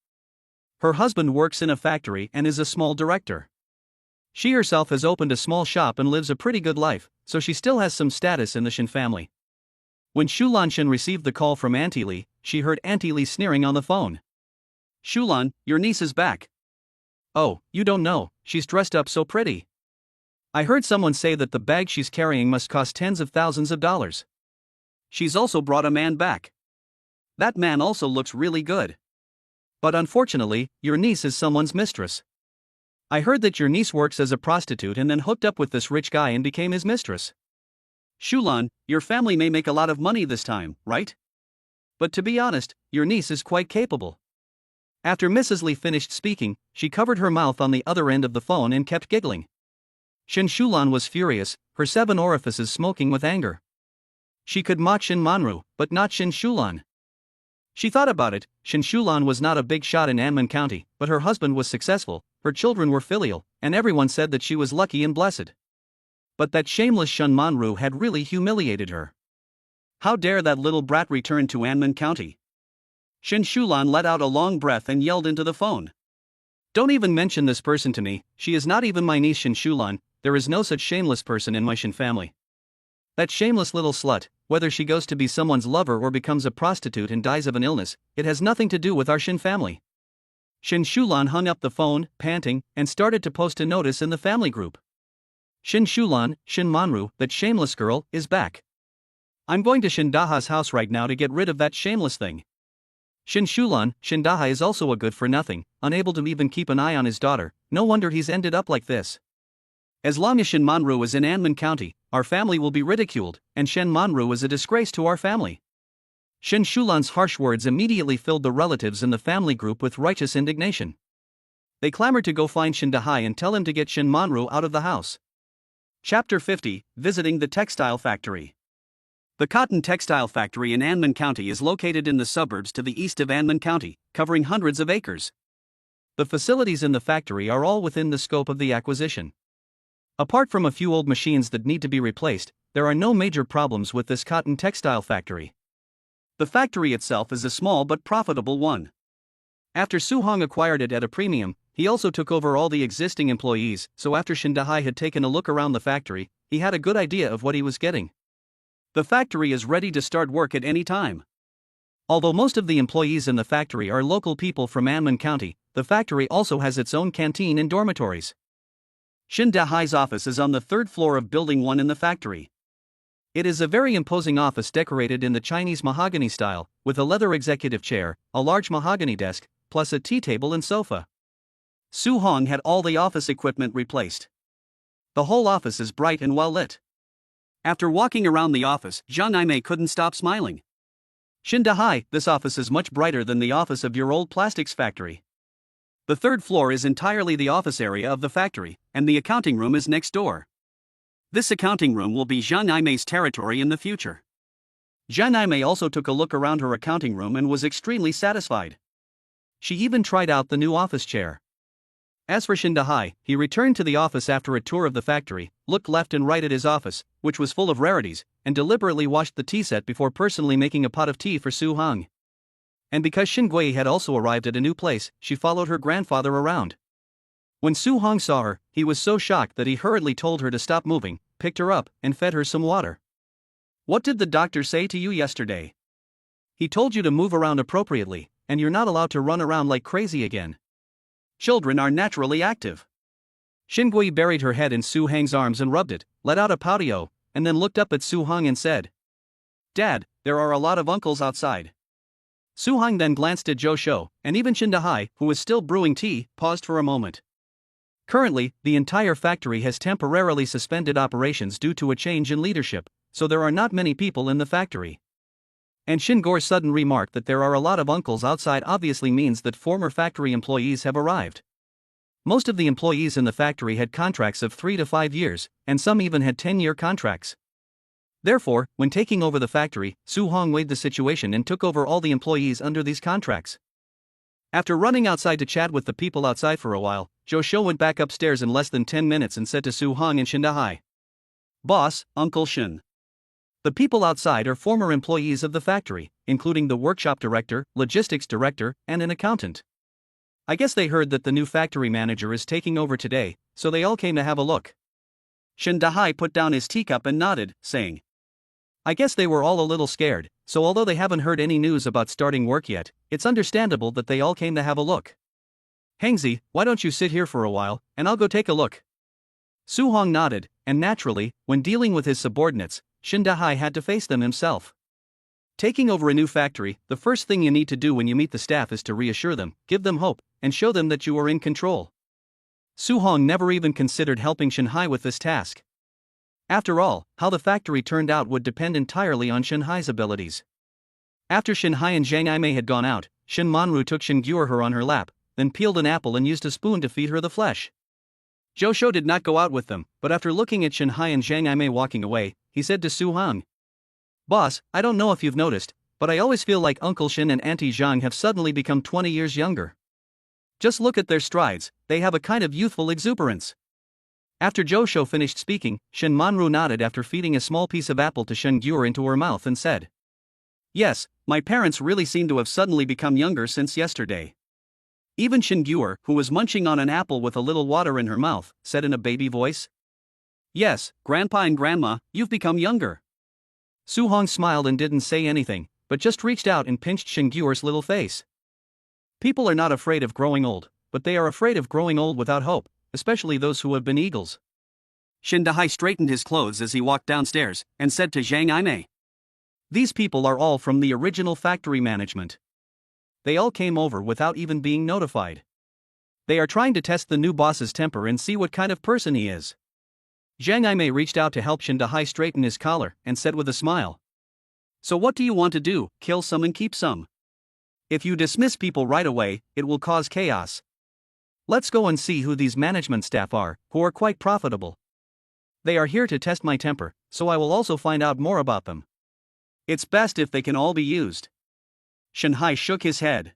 Her husband works in a factory and is a small director. She herself has opened a small shop and lives a pretty good life, so she still has some status in the Shin family. When Shu Lanshan received the call from Auntie Li, she heard Auntie Li sneering on the phone. "Shulan, your niece is back." "Oh, you don't know, she's dressed up so pretty. I heard someone say that the bag she's carrying must cost tens of thousands of dollars. She's also brought a man back. That man also looks really good. But unfortunately, your niece is someone's mistress. I heard that your niece works as a prostitute and then hooked up with this rich guy and became his mistress. Shulan, your family may make a lot of money this time, right? But to be honest, your niece is quite capable." After Mrs. Li finished speaking, she covered her mouth on the other end of the phone and kept giggling. Shin Shulan was furious, her 7 orifices smoking with anger. She could mock Shin Manru, but not Shin Shulan. She thought about it. Shin Shulan was not a big shot in Anman County, but her husband was successful, her children were filial, and everyone said that she was lucky and blessed. But that shameless Shin Manru had really humiliated her. How dare that little brat return to Anman County? Shin Shulan let out a long breath and yelled into the phone. "Don't even mention this person to me, she is not even my niece Shin Shulan, there is no such shameless person in my Shin family. That shameless little slut, whether she goes to be someone's lover or becomes a prostitute and dies of an illness, it has nothing to do with our Shin family." Shin Shulan hung up the phone, panting, and started to post a notice in the family group. "Shin Shulan, Shin Manru, that shameless girl, is back. I'm going to Shin Daha's house right now to get rid of that shameless thing. Shin Shulan, Shin Daha is also a good for nothing, unable to even keep an eye on his daughter, no wonder he's ended up like this. As long as Shin Manru is in Anman County, our family will be ridiculed, and Shin Manru is a disgrace to our family." Shin Shulan's harsh words immediately filled the relatives in the family group with righteous indignation. They clamored to go find Shin Dahai and tell him to get Shin Manru out of the house. Chapter 50, Visiting the Textile Factory. The cotton textile factory in Anman County is located in the suburbs to the east of Anman County, covering hundreds of acres. The facilities in the factory are all within the scope of the acquisition. Apart from a few old machines that need to be replaced, there are no major problems with this cotton textile factory. The factory itself is a small but profitable one. After Su Hong acquired it at a premium, he also took over all the existing employees, so after Shin Dahai had taken a look around the factory, he had a good idea of what he was getting. The factory is ready to start work at any time. Although most of the employees in the factory are local people from Anman County, the factory also has its own canteen and dormitories. Shin Dahai's office is on the 3rd floor of Building 1 in the factory. It is a very imposing office decorated in the Chinese mahogany style, with a leather executive chair, a large mahogany desk, plus a tea table and sofa. Su Hong had all the office equipment replaced. The whole office is bright and well lit. After walking around the office, Zhang Aimei couldn't stop smiling. "Shin Dahai, this office is much brighter than the office of your old plastics factory. The 3rd floor is entirely the office area of the factory, and the accounting room is next door. This accounting room will be Zhang Aimei's territory in the future." Zhang Aimei also took a look around her accounting room and was extremely satisfied. She even tried out the new office chair. As for Shin Dahai, he returned to the office after a tour of the factory, looked left and right at his office, which was full of rarities, and deliberately washed the tea set before personally making a pot of tea for Su Hong. And because Shin Gui had also arrived at a new place, she followed her grandfather around. When Su Hong saw her, he was so shocked that he hurriedly told her to stop moving, picked her up, and fed her some water. "What did the doctor say to you yesterday? He told you to move around appropriately, and you're not allowed to run around like crazy again. Children are naturally active." Shin Gui buried her head in Su Hong's arms and rubbed it, let out a pouty-o, and then looked up at Su Hong and said, "Dad, there are a lot of uncles outside." Su Hong then glanced at Zhou Shou, and even Shin Dahai, who was still brewing tea, paused for a moment. Currently, the entire factory has temporarily suspended operations due to a change in leadership, so there are not many people in the factory. And Shin Gore's sudden remark that there are a lot of uncles outside obviously means that former factory employees have arrived. Most of the employees in the factory had contracts of 3 to 5 years, and some even had 10-year contracts. Therefore, when taking over the factory, Su Hong weighed the situation and took over all the employees under these contracts. After running outside to chat with the people outside for a while, Zhou Shou went back upstairs in less than 10 minutes and said to Su Hong and Shin Dahai, "Boss, Uncle Shin. The people outside are former employees of the factory, including the workshop director, logistics director, and an accountant. I guess they heard that the new factory manager is taking over today, so they all came to have a look. Shin Dahai put down his teacup and nodded, saying, I guess they were all a little scared, so although they haven't heard any news about starting work yet, it's understandable that they all came to have a look. Hengzi, why don't you sit here for a while, and I'll go take a look. Su Hong nodded, and naturally, when dealing with his subordinates, Shin Dahai had to face them himself. Taking over a new factory, the first thing you need to do when you meet the staff is to reassure them, give them hope, and show them that you are in control. Su Hong never even considered helping Shinhai with this task. After all, how the factory turned out would depend entirely on Shinhai's abilities. After Shinhai and Zhang Aimei had gone out, Shin Manru took Shin Gyur on her lap, then peeled an apple and used a spoon to feed her the flesh. Zhou Shou did not go out with them, but after looking at Shinhai and Zhang Aimei walking away, he said to Su Hong, Boss, I don't know if you've noticed, but I always feel like Uncle Shin and Auntie Zhang have suddenly become 20 years younger. Just look at their strides, they have a kind of youthful exuberance. After Zhou Shou finished speaking, Shin Manru nodded after feeding a small piece of apple to Shin Gyur into her mouth and said, Yes, my parents really seem to have suddenly become younger since yesterday. Even Shin Gyur, who was munching on an apple with a little water in her mouth, said in a baby voice, Yes, Grandpa and Grandma, you've become younger. Su Hong smiled and didn't say anything, but just reached out and pinched Shin Gyur's little face. People are not afraid of growing old, but they are afraid of growing old without hope, especially those who have been eagles. Shin Dahai straightened his clothes as he walked downstairs, and said to Zhang Aimei, These people are all from the original factory management. They all came over without even being notified. They are trying to test the new boss's temper and see what kind of person he is. Zhang Aimei reached out to help Shin Dahai straighten his collar, and said with a smile, So what do you want to do, kill some and keep some? If you dismiss people right away, it will cause chaos. Let's go and see who these management staff are, who are quite profitable. They are here to test my temper, so I will also find out more about them. It's best if they can all be used. Shinhai shook his head.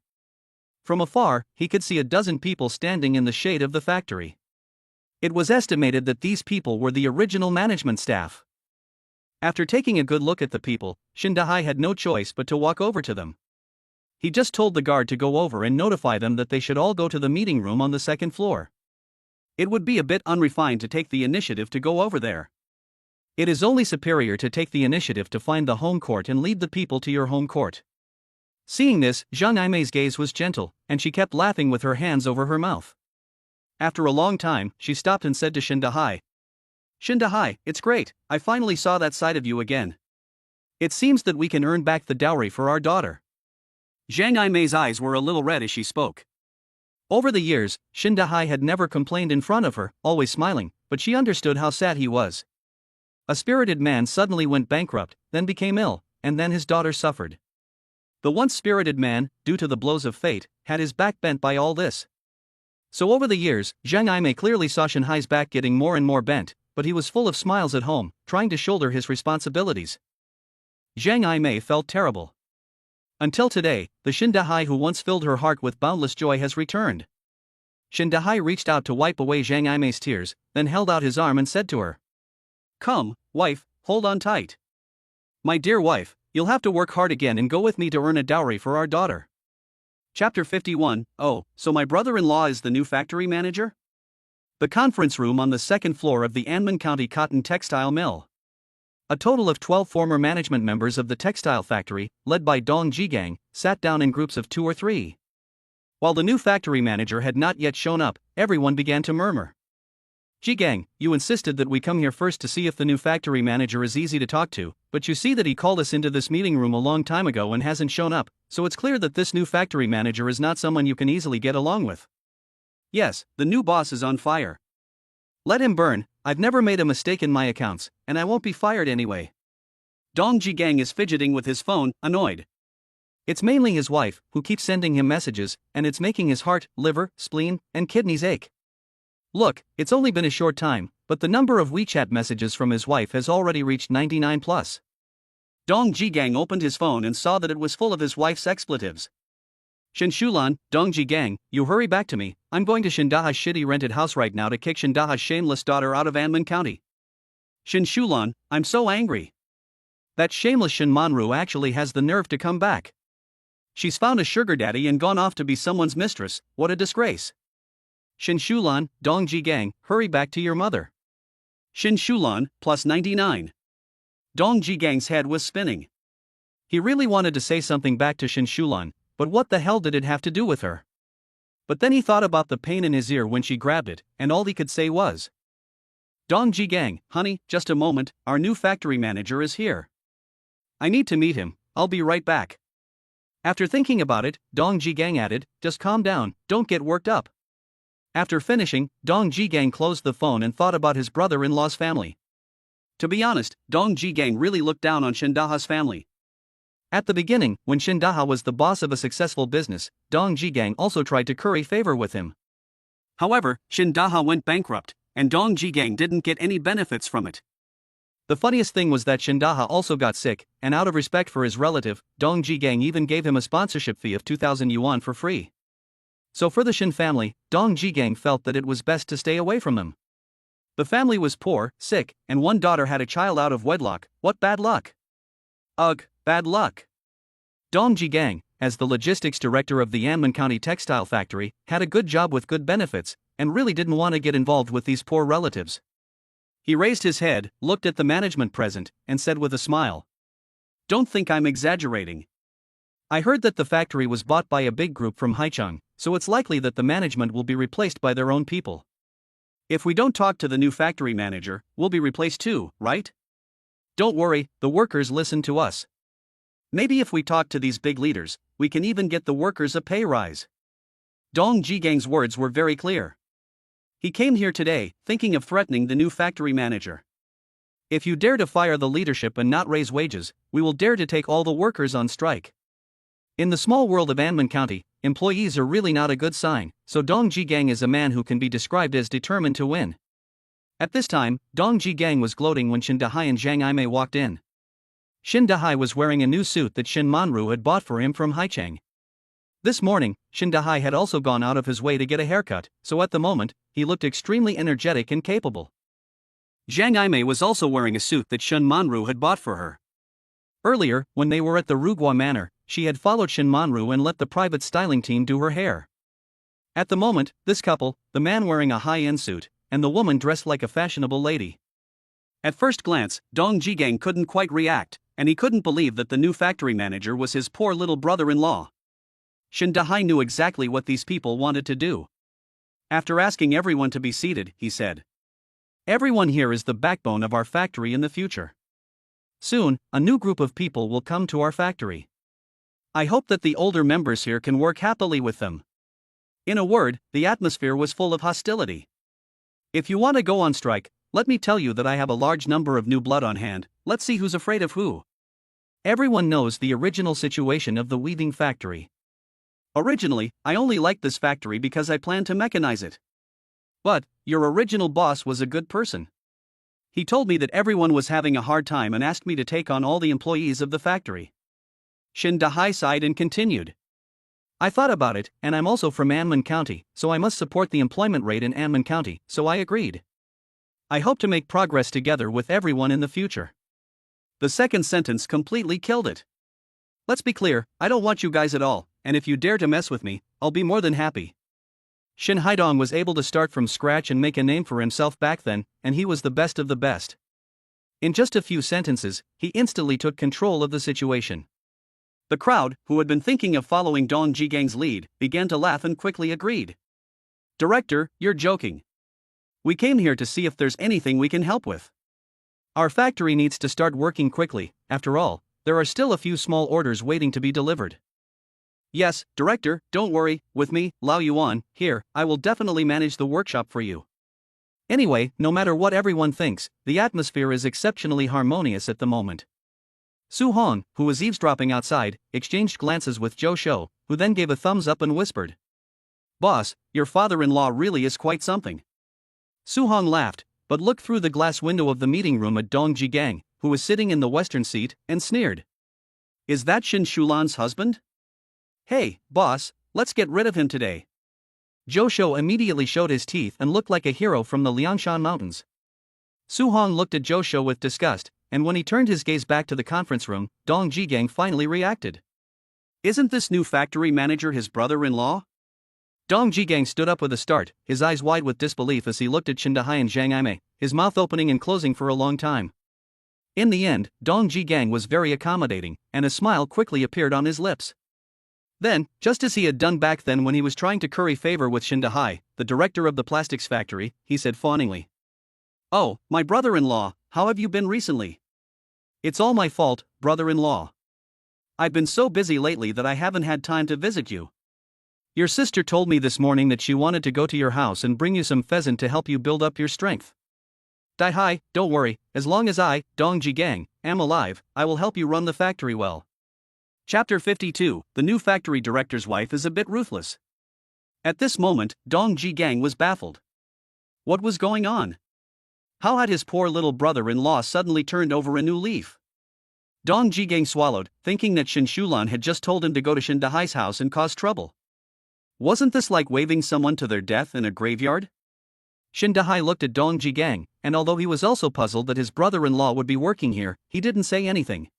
From afar, he could see a dozen people standing in the shade of the factory. It was estimated that these people were the original management staff. After taking a good look at the people, Shin Dahai had no choice but to walk over to them. He just told the guard to go over and notify them that they should all go to the meeting room on the second floor. It would be a bit unrefined to take the initiative to go over there. It is only superior to take the initiative to find the home court and lead the people to your home court. Seeing this, Zhang Aimei's gaze was gentle, and she kept laughing with her hands over her mouth. After a long time, she stopped and said to Shin Dahai, Shin Dahai, it's great, I finally saw that side of you again. It seems that we can earn back the dowry for our daughter. Zhang Aimei's eyes were a little red as she spoke. Over the years, Shin Dahai had never complained in front of her, always smiling, but she understood how sad he was. A spirited man suddenly went bankrupt, then became ill, and then his daughter suffered. The once spirited man, due to the blows of fate, had his back bent by all this. So over the years, Zhang Aimei clearly saw Shinhai's back getting more and more bent, but he was full of smiles at home, trying to shoulder his responsibilities. Zhang Aimei felt terrible. Until today, the Shin Dahai who once filled her heart with boundless joy has returned. Shin Dahai reached out to wipe away Zhang Aimei's tears, then held out his arm and said to her, Come, wife, hold on tight. My dear wife, you'll have to work hard again and go with me to earn a dowry for our daughter. Chapter 51, Oh, so my brother-in-law is the new factory manager? The conference room on the second floor of the Anman County Cotton Textile Mill. A total of 12 former management members of the textile factory, led by Dong Jigang, sat down in groups of 2 or 3. While the new factory manager had not yet shown up, everyone began to murmur. Jigang, you insisted that we come here first to see if the new factory manager is easy to talk to, but you see that he called us into this meeting room a long time ago and hasn't shown up, so it's clear that this new factory manager is not someone you can easily get along with. Yes, the new boss is on fire. Let him burn, I've never made a mistake in my accounts, and I won't be fired anyway. Dong Jigang is fidgeting with his phone, annoyed. It's mainly his wife, who keeps sending him messages, and it's making his heart, liver, spleen, and kidneys ache. Look, it's only been a short time, but the number of WeChat messages from his wife has already reached 99 plus. Dong Jigang opened his phone and saw that it was full of his wife's expletives. Shin Shulan, Dong Jigang, you hurry back to me, I'm going to Shin Daha's shitty rented house right now to kick Shin Daha's shameless daughter out of Anman County. Shin Shulan, I'm so angry. That shameless Shin Manru actually has the nerve to come back. She's found a sugar daddy and gone off to be someone's mistress, what a disgrace. Shin Shulan, Dong Ji Gang, hurry back to your mother. Shin Shulan, plus 99. Dong Ji Gang's head was spinning. He really wanted to say something back to Shin Shulan, but what the hell did it have to do with her? But then he thought about the pain in his ear when she grabbed it, and all he could say was, Dong Ji Gang, honey, just a moment, our new factory manager is here. I need to meet him, I'll be right back. After thinking about it, Dong Ji Gang added, just calm down, don't get worked up. After finishing, Dong Ji Gang closed the phone and thought about his brother-in-law's family. To be honest, Dong Ji Gang really looked down on Shindaha's family. At the beginning, when Shindaha was the boss of a successful business, Dong Ji Gang also tried to curry favor with him. However, Shindaha went bankrupt, and Dong Ji Gang didn't get any benefits from it. The funniest thing was that Shindaha also got sick, and out of respect for his relative, Dong Ji Gang even gave him a sponsorship fee of 2,000 yuan for free. So for the Shin family, Dong Ji Gang felt that it was best to stay away from them. The family was poor, sick, and one daughter had a child out of wedlock. What bad luck! Ugh, bad luck. Dong Ji Gang, as the logistics director of the Anman County textile factory, had a good job with good benefits, and really didn't want to get involved with these poor relatives. He raised his head, looked at the management present, and said with a smile, Don't think I'm exaggerating. I heard that the factory was bought by a big group from Haicheng, so it's likely that the management will be replaced by their own people. If we don't talk to the new factory manager, we'll be replaced too, right? Don't worry, the workers listen to us. Maybe if we talk to these big leaders, we can even get the workers a pay rise. Dong Ji Gang's words were very clear. He came here today, thinking of threatening the new factory manager. If you dare to fire the leadership and not raise wages, we will dare to take all the workers on strike. In the small world of Anman County, employees are really not a good sign, so Dong Ji Gang is a man who can be described as determined to win. At this time, Dong Ji Gang was gloating when Shin Dahai and Zhang Imei walked in. Shin Dahai was wearing a new suit that Shin Manru had bought for him from Haicheng. This morning, Shin Dahai had also gone out of his way to get a haircut, so at the moment, he looked extremely energetic and capable. Zhang Imei was also wearing a suit that Shin Manru had bought for her. Earlier, when they were at the Rugua Manor, she had followed Shin Manru and let the private styling team do her hair. At the moment, this couple, the man wearing a high-end suit, and the woman dressed like a fashionable lady. At first glance, Dong Ji Gang couldn't quite react, and he couldn't believe that the new factory manager was his poor little brother-in-law. Shin Dahai knew exactly what these people wanted to do. After asking everyone to be seated, he said, Everyone here is the backbone of our factory in the future. Soon, a new group of people will come to our factory. I hope that the older members here can work happily with them. In a word, the atmosphere was full of hostility. If you want to go on strike, let me tell you that I have a large number of new blood on hand. Let's see who's afraid of who. Everyone knows the original situation of the weaving factory. Originally, I only liked this factory because I planned to mechanize it. But, your original boss was a good person. He told me that everyone was having a hard time and asked me to take on all the employees of the factory. Shin Dahai sighed and continued. I thought about it, and I'm also from Anman County, so I must support the employment rate in Anman County, so I agreed. I hope to make progress together with everyone in the future. The second sentence completely killed it. Let's be clear, I don't want you guys at all, and if you dare to mess with me, I'll be more than happy. Shin Haidong was able to start from scratch and make a name for himself back then, and he was the best of the best. In just a few sentences, he instantly took control of the situation. The crowd, who had been thinking of following Dong Ji Gang's lead, began to laugh and quickly agreed. Director, you're joking. We came here to see if there's anything we can help with. Our factory needs to start working quickly, after all, there are still a few small orders waiting to be delivered. Yes, Director, don't worry, with me, Lao Yuan, here, I will definitely manage the workshop for you. Anyway, no matter what everyone thinks, the atmosphere is exceptionally harmonious at the moment. Su Hong, who was eavesdropping outside, exchanged glances with Zhou Shou, who then gave a thumbs up and whispered, Boss, your father-in-law really is quite something. Su Hong laughed, but looked through the glass window of the meeting room at Dong Ji Gang, who was sitting in the western seat, and sneered. Is that Shin Shulan's husband? Hey, boss, let's get rid of him today. Zhou Shou immediately showed his teeth and looked like a hero from the Liangshan Mountains. Su Hong looked at Zhou Shou with disgust, and when he turned his gaze back to the conference room, Dong Ji Gang finally reacted. Isn't this new factory manager his brother-in-law? Dong Jigang stood up with a start, his eyes wide with disbelief as he looked at Shindahai and Zhang Aimei, his mouth opening and closing for a long time. In the end, Dong Jigang was very accommodating, and a smile quickly appeared on his lips. Then, just as he had done back then when he was trying to curry favor with Shindahai, the director of the plastics factory, he said fawningly, "Oh, my brother-in-law, how have you been recently?" "It's all my fault, brother-in-law. I've been so busy lately that I haven't had time to visit you. Your sister told me this morning that she wanted to go to your house and bring you some pheasant to help you build up your strength. Dai Hai, don't worry, as long as I, Dong Jigang, am alive, I will help you run the factory well." Chapter 52, The new factory director's wife is a bit ruthless. At this moment, Dong Jigang was baffled. What was going on? How had his poor little brother-in-law suddenly turned over a new leaf? Dong Jigang swallowed, thinking that Shin Shulan had just told him to go to Shindahai's house and cause trouble. Wasn't this like waving someone to their death in a graveyard? Shindahai looked at Dong Jigang, and although he was also puzzled that his brother-in-law would be working here, he didn't say anything.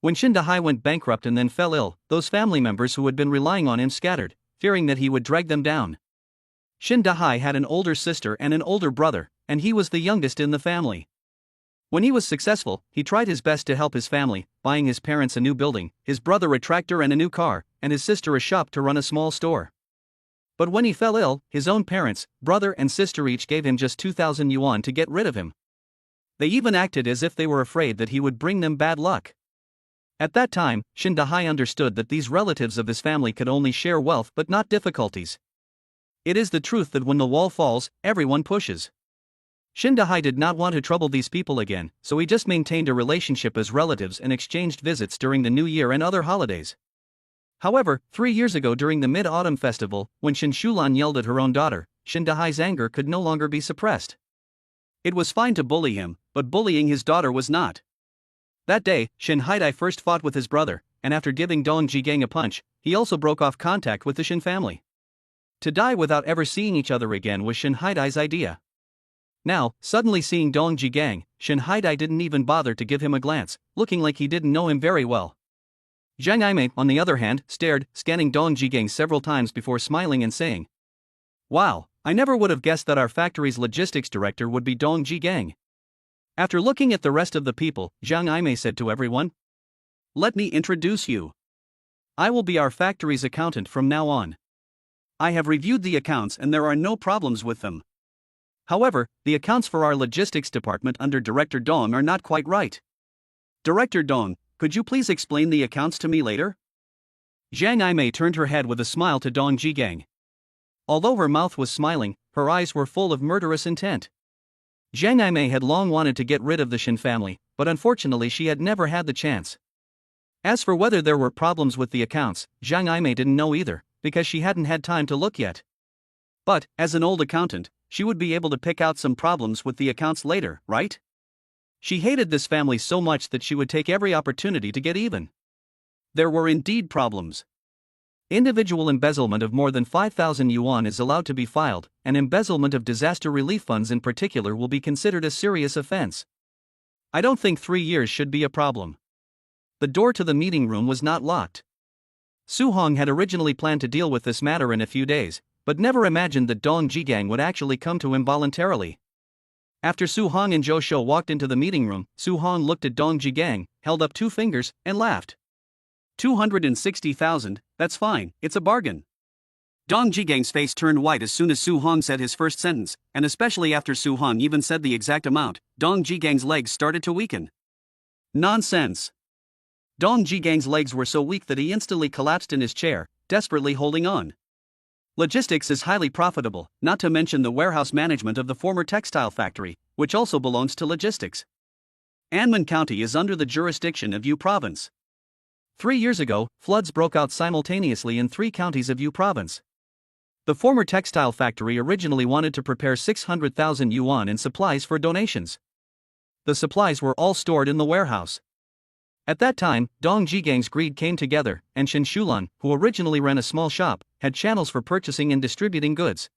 When Shindahai went bankrupt and then fell ill, those family members who had been relying on him scattered, fearing that he would drag them down. Shindahai had an older sister and an older brother, and he was the youngest in the family. When he was successful, he tried his best to help his family, buying his parents a new building, his brother a tractor and a new car, and his sister a shop to run a small store. But when he fell ill, his own parents, brother and sister each gave him just 2,000 yuan to get rid of him. They even acted as if they were afraid that he would bring them bad luck. At that time, Shindahai understood that these relatives of his family could only share wealth but not difficulties. It is the truth that when the wall falls, everyone pushes. Shindahai did not want to trouble these people again, so he just maintained a relationship as relatives and exchanged visits during the New Year and other holidays. However, 3 years ago during the Mid-Autumn Festival, when Shin Shulan yelled at her own daughter, Shindahai's anger could no longer be suppressed. It was fine to bully him, but bullying his daughter was not. That day, Shin Haidai first fought with his brother, and after giving Dong Jigang a punch, he also broke off contact with the Shin family. To die without ever seeing each other again was Shin Haidai's idea. Now, suddenly seeing Dong Jigang, Shin Haidai didn't even bother to give him a glance, looking like he didn't know him very well. Zhang Aimei, on the other hand, stared, scanning Dong Jigang several times before smiling and saying, "Wow, I never would have guessed that our factory's logistics director would be Dong Jigang." After looking at the rest of the people, Zhang Aimei said to everyone, "Let me introduce you. I will be our factory's accountant from now on. I have reviewed the accounts and there are no problems with them. However, the accounts for our logistics department under Director Dong are not quite right. Director Dong, could you please explain the accounts to me later?" Zhang Aimei turned her head with a smile to Dong Jigang. Although her mouth was smiling, her eyes were full of murderous intent. Zhang Aimei had long wanted to get rid of the Shin family, but unfortunately she had never had the chance. As for whether there were problems with the accounts, Zhang Aimei didn't know either, because she hadn't had time to look yet. But, as an old accountant, she would be able to pick out some problems with the accounts later, right? She hated this family so much that she would take every opportunity to get even. There were indeed problems. Individual embezzlement of more than 5,000 yuan is allowed to be filed, and embezzlement of disaster relief funds in particular will be considered a serious offense. I don't think 3 years should be a problem. The door to the meeting room was not locked. Su Hong had originally planned to deal with this matter in a few days, but never imagined that Dong Jigang would actually come to him voluntarily. After Su Hong and Zhou Shou walked into the meeting room, Su Hong looked at Dong Jigang, held up 2 fingers, and laughed. 260,000, that's fine, it's a bargain. Dong Jigang's face turned white as soon as Su Hong said his first sentence, and especially after Su Hong even said the exact amount, Dong Jigang's legs started to weaken. Nonsense. Dong Jigang's legs were so weak that he instantly collapsed in his chair, desperately holding on. Logistics is highly profitable, not to mention the warehouse management of the former textile factory, which also belongs to logistics. Anman County is under the jurisdiction of Yu Province. 3 years ago, floods broke out simultaneously in 3 counties of Yu Province. The former textile factory originally wanted to prepare 600,000 yuan in supplies for donations. The supplies were all stored in the warehouse. At that time, Dong Jigang's greed came together, and Shin Shulan, who originally ran a small shop, had channels for purchasing and distributing goods.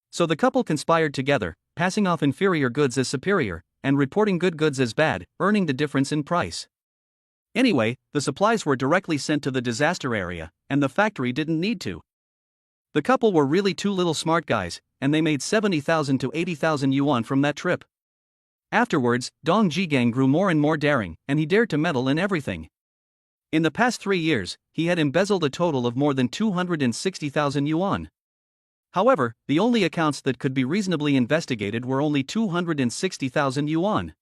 So the couple conspired together, passing off inferior goods as superior, and reporting good goods as bad, earning the difference in price. Anyway, the supplies were directly sent to the disaster area, and the factory didn't need to. The couple were really two little smart guys, and they made 70,000 to 80,000 yuan from that trip. Afterwards, Dong Jigang grew more and more daring, and he dared to meddle in everything. In the past 3 years, he had embezzled a total of more than 260,000 yuan. However, the only accounts that could be reasonably investigated were only 260,000 yuan.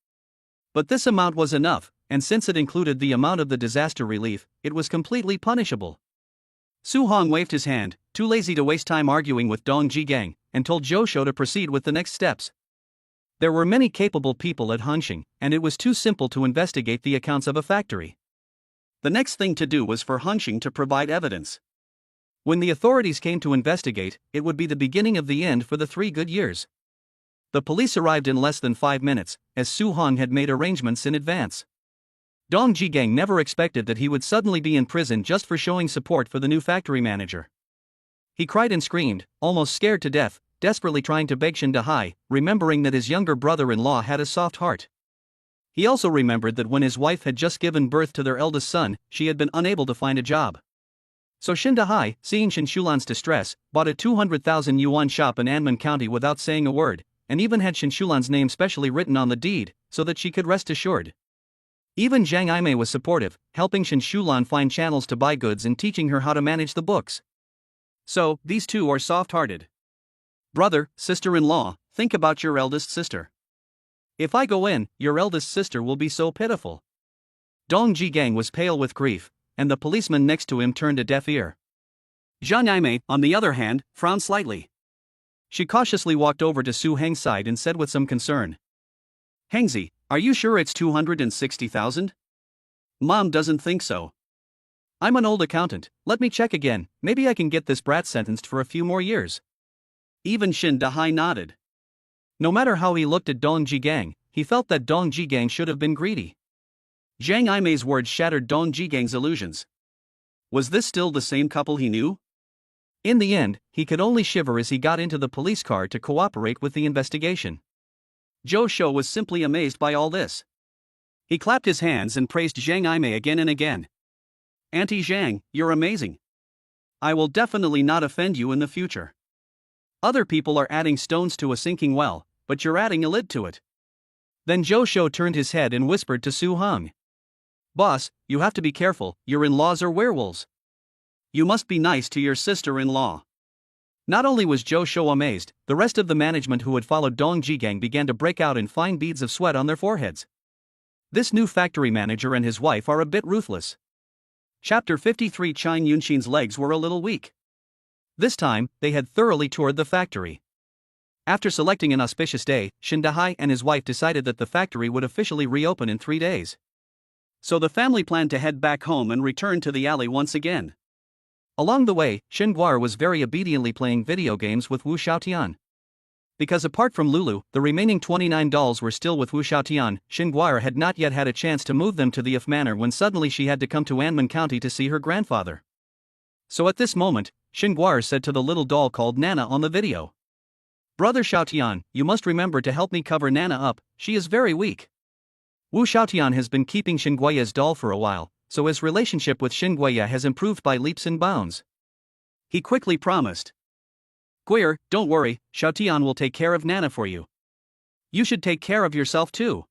But this amount was enough, and since it included the amount of the disaster relief, it was completely punishable. Su Hong waved his hand, too lazy to waste time arguing with Dong Jigang, and told Zhou Shou to proceed with the next steps. There were many capable people at Hongxing, and it was too simple to investigate the accounts of a factory. The next thing to do was for Hongxing to provide evidence. When the authorities came to investigate, it would be the beginning of the end for the 3 good years. The police arrived in less than 5 minutes, as Su Hong had made arrangements in advance. Dong Jigang never expected that he would suddenly be in prison just for showing support for the new factory manager. He cried and screamed, almost scared to death, desperately trying to beg Shen Dahai, remembering that his younger brother-in-law had a soft heart. He also remembered that when his wife had just given birth to their eldest son, she had been unable to find a job. So Shen Dahai, seeing Shen Shulan's distress, bought a 200,000 yuan shop in Anmen County without saying a word, and even had Shen Shulan's name specially written on the deed, so that she could rest assured. Even Zhang Aimei was supportive, helping Shen Shulan find channels to buy goods and teaching her how to manage the books. So, these two are soft-hearted. Brother, sister-in-law, think about your eldest sister. If I go in, your eldest sister will be so pitiful. Dong Jigang was pale with grief, and the policeman next to him turned a deaf ear. Zhang Aimei, on the other hand, frowned slightly. She cautiously walked over to Su Heng's side and said with some concern, "Hengzi, are you sure it's 260,000? Mom doesn't think so. I'm an old accountant, let me check again, maybe I can get this brat sentenced for a few more years." Even Shen Dahai nodded. No matter how he looked at Dong Jigang, he felt that Dong Jigang should have been greedy. Zhang Aimei's words shattered Dong Jigang's illusions. Was this still the same couple he knew? In the end, he could only shiver as he got into the police car to cooperate with the investigation. Zhou Shou was simply amazed by all this. He clapped his hands and praised Zhang Aimei again and again. "Auntie Zhang, you're amazing. I will definitely not offend you in the future. Other people are adding stones to a sinking well, but you're adding a lid to it." Then Zhou Shou turned his head and whispered to Su Hong. "Boss, you have to be careful, your in-laws are werewolves. You must be nice to your sister-in-law." Not only was Zhou Shou amazed, the rest of the management who had followed Dong Jigang began to break out in fine beads of sweat on their foreheads. This new factory manager and his wife are a bit ruthless. Chapter 53. Chang Yunxin's legs were a little weak. This time, they had thoroughly toured the factory. After selecting an auspicious day, Shen Dahai and his wife decided that the factory would officially reopen in 3 days. So the family planned to head back home and return to the alley once again. Along the way, Shen Guar was very obediently playing video games with Wu Xiaotian. Because apart from Lulu, the remaining 29 dolls were still with Wu Xiaotian, Shen Guar had not yet had a chance to move them to the If Manor when suddenly she had to come to Anmen County to see her grandfather. So at this moment, Shen Guar said to the little doll called Nana on the video, "Brother Xiaotian, you must remember to help me cover Nana up, she is very weak." Wu Xiaotian has been keeping Shen Guiya's doll for a while, so his relationship with Shen Guiya has improved by leaps and bounds. He quickly promised, "Guier, don't worry, Xiaotian will take care of Nana for you. You should take care of yourself too."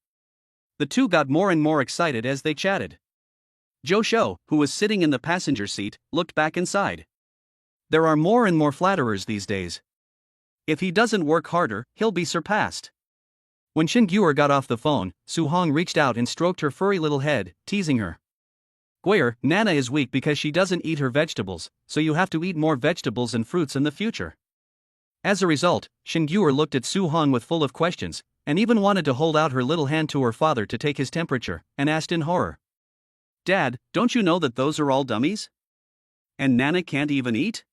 The two got more and more excited as they chatted. Zhou Shou, who was sitting in the passenger seat, looked back inside. There are more and more flatterers these days. If he doesn't work harder, he'll be surpassed. When Shen Guer got off the phone, Su Hong reached out and stroked her furry little head, teasing her. "Guier, Nana is weak because she doesn't eat her vegetables, so you have to eat more vegetables and fruits in the future." As a result, Shen Guer looked at Su Hong with full of questions, and even wanted to hold out her little hand to her father to take his temperature, and asked in horror, "Dad, don't you know that those are all dummies? And Nana can't even eat?"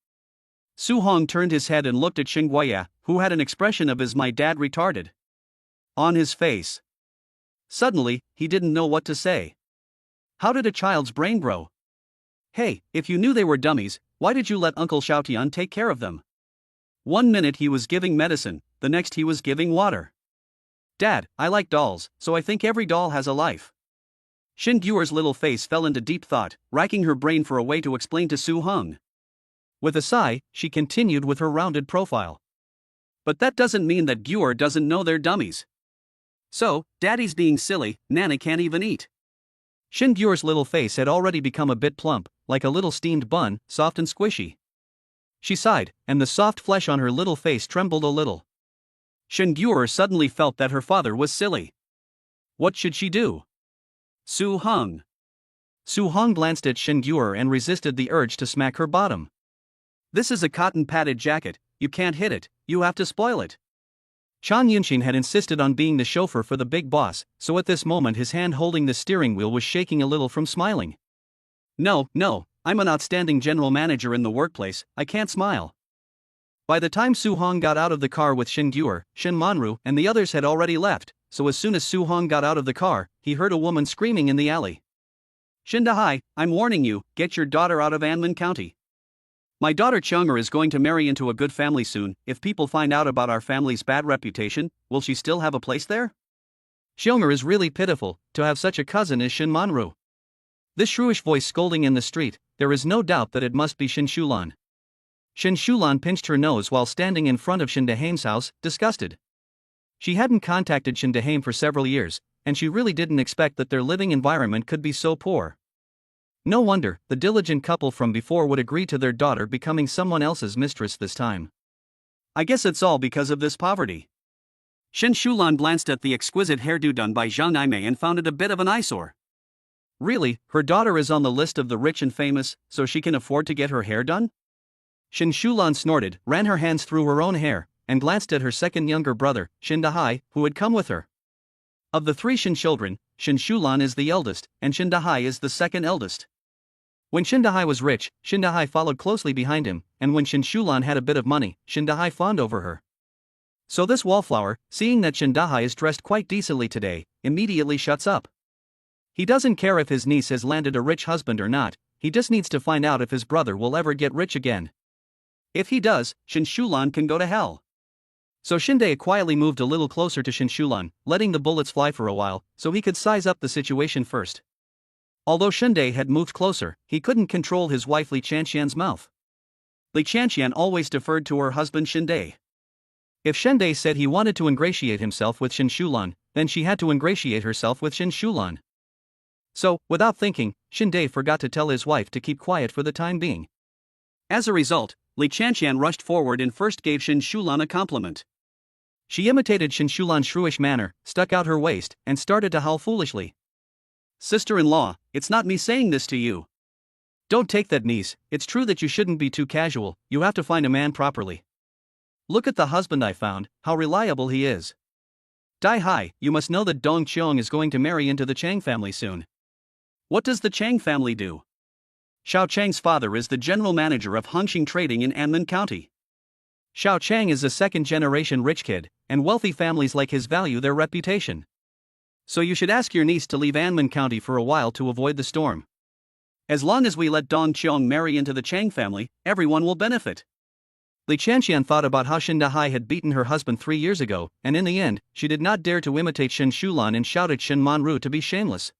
Su Hong turned his head and looked at Shen Guiya, who had an expression of "Is my dad retarded?" on his face. Suddenly, he didn't know what to say. How did a child's brain grow? Hey, if you knew they were dummies, why did you let Uncle Xiaotian take care of them? 1 minute he was giving medicine, the next he was giving water. "Dad, I like dolls, so I think every doll has a life." Shin Gyur's little face fell into deep thought, racking her brain for a way to explain to Su Hong. With a sigh, she continued with her rounded profile. But that doesn't mean that Gyur doesn't know they're dummies. So, daddy's being silly, Nana can't even eat. Shin Gyur's little face had already become a bit plump, like a little steamed bun, soft and squishy. She sighed, and the soft flesh on her little face trembled a little. Shin Gyur suddenly felt that her father was silly. What should she do? Su Hong. Su Hong glanced at Shin Gyur and resisted the urge to smack her bottom. This is a cotton-padded jacket, you can't hit it, you have to spoil it. Chang Yunshin had insisted on being the chauffeur for the big boss, so at this moment his hand holding the steering wheel was shaking a little from smiling. No, I'm an outstanding general manager in the workplace, I can't smile. By the time Su Hong got out of the car with Shin Gyur, Shin Manru and the others had already left, so as soon as Su Hong got out of the car, he heard a woman screaming in the alley. Shindahai, I'm warning you, get your daughter out of Anman County. My daughter Chung'er is going to marry into a good family soon. If people find out about our family's bad reputation, will she still have a place there? Chung'er is really pitiful, to have such a cousin as Shin Manru. This shrewish voice scolding in the street, there is no doubt that it must be Shin Shulan. Shin Shulan pinched her nose while standing in front of Shin Dahame's house, disgusted. She hadn't contacted Shin Dahame for several years, and she really didn't expect that their living environment could be so poor. No wonder, the diligent couple from before would agree to their daughter becoming someone else's mistress this time. I guess it's all because of this poverty. Shin Shulan glanced at the exquisite hairdo done by Zhang Aimei and found it a bit of an eyesore. Really, her daughter is on the list of the rich and famous, so she can afford to get her hair done? Shin Shulan snorted, ran her hands through her own hair, and glanced at her second younger brother, Shin Dahai, who had come with her. Of the three Shin children, Shin Shulan is the eldest, and Shin Dahai is the second eldest. When Shin Dahai was rich, Shin Dahai followed closely behind him, and when Shin Shulan had a bit of money, Shin Dahai fawned over her. So this wallflower, seeing that Shin Dahai is dressed quite decently today, immediately shuts up. He doesn't care if his niece has landed a rich husband or not, he just needs to find out if his brother will ever get rich again. If he does, Shin Shulan can go to hell. So Shindae quietly moved a little closer to Shin Shulan, letting the bullets fly for a while, so he could size up the situation first. Although Shindae had moved closer, he couldn't control his wife Li Chanxian's mouth. Li Chanxian always deferred to her husband Shindae. If Shindae said he wanted to ingratiate himself with Shin Shulan, then she had to ingratiate herself with Shin Shulan. So, without thinking, Shindae forgot to tell his wife to keep quiet for the time being. As a result, Li Chanxian rushed forward and first gave Shin Shulan a compliment. She imitated Shin Shulan's shrewish manner, stuck out her waist, and started to howl foolishly. Sister-in-law, it's not me saying this to you. Don't take that, niece, it's true that you shouldn't be too casual, you have to find a man properly. Look at the husband I found, how reliable he is. Dai Hai, you must know that Dong Qiong is going to marry into the Chang family soon. What does the Chang family do? Xiao Chang's father is the general manager of Hongxing Trading in Anman County. Xiao Chang is a second-generation rich kid, and wealthy families like his value their reputation. So you should ask your niece to leave Anman County for a while to avoid the storm. As long as we let Dong Qiong marry into the Chang family, everyone will benefit. Li Chanxian thought about how Shin Dahai had beaten her husband 3 years ago, and in the end, she did not dare to imitate Shin Shulan and shouted Shin Manru to be shameless.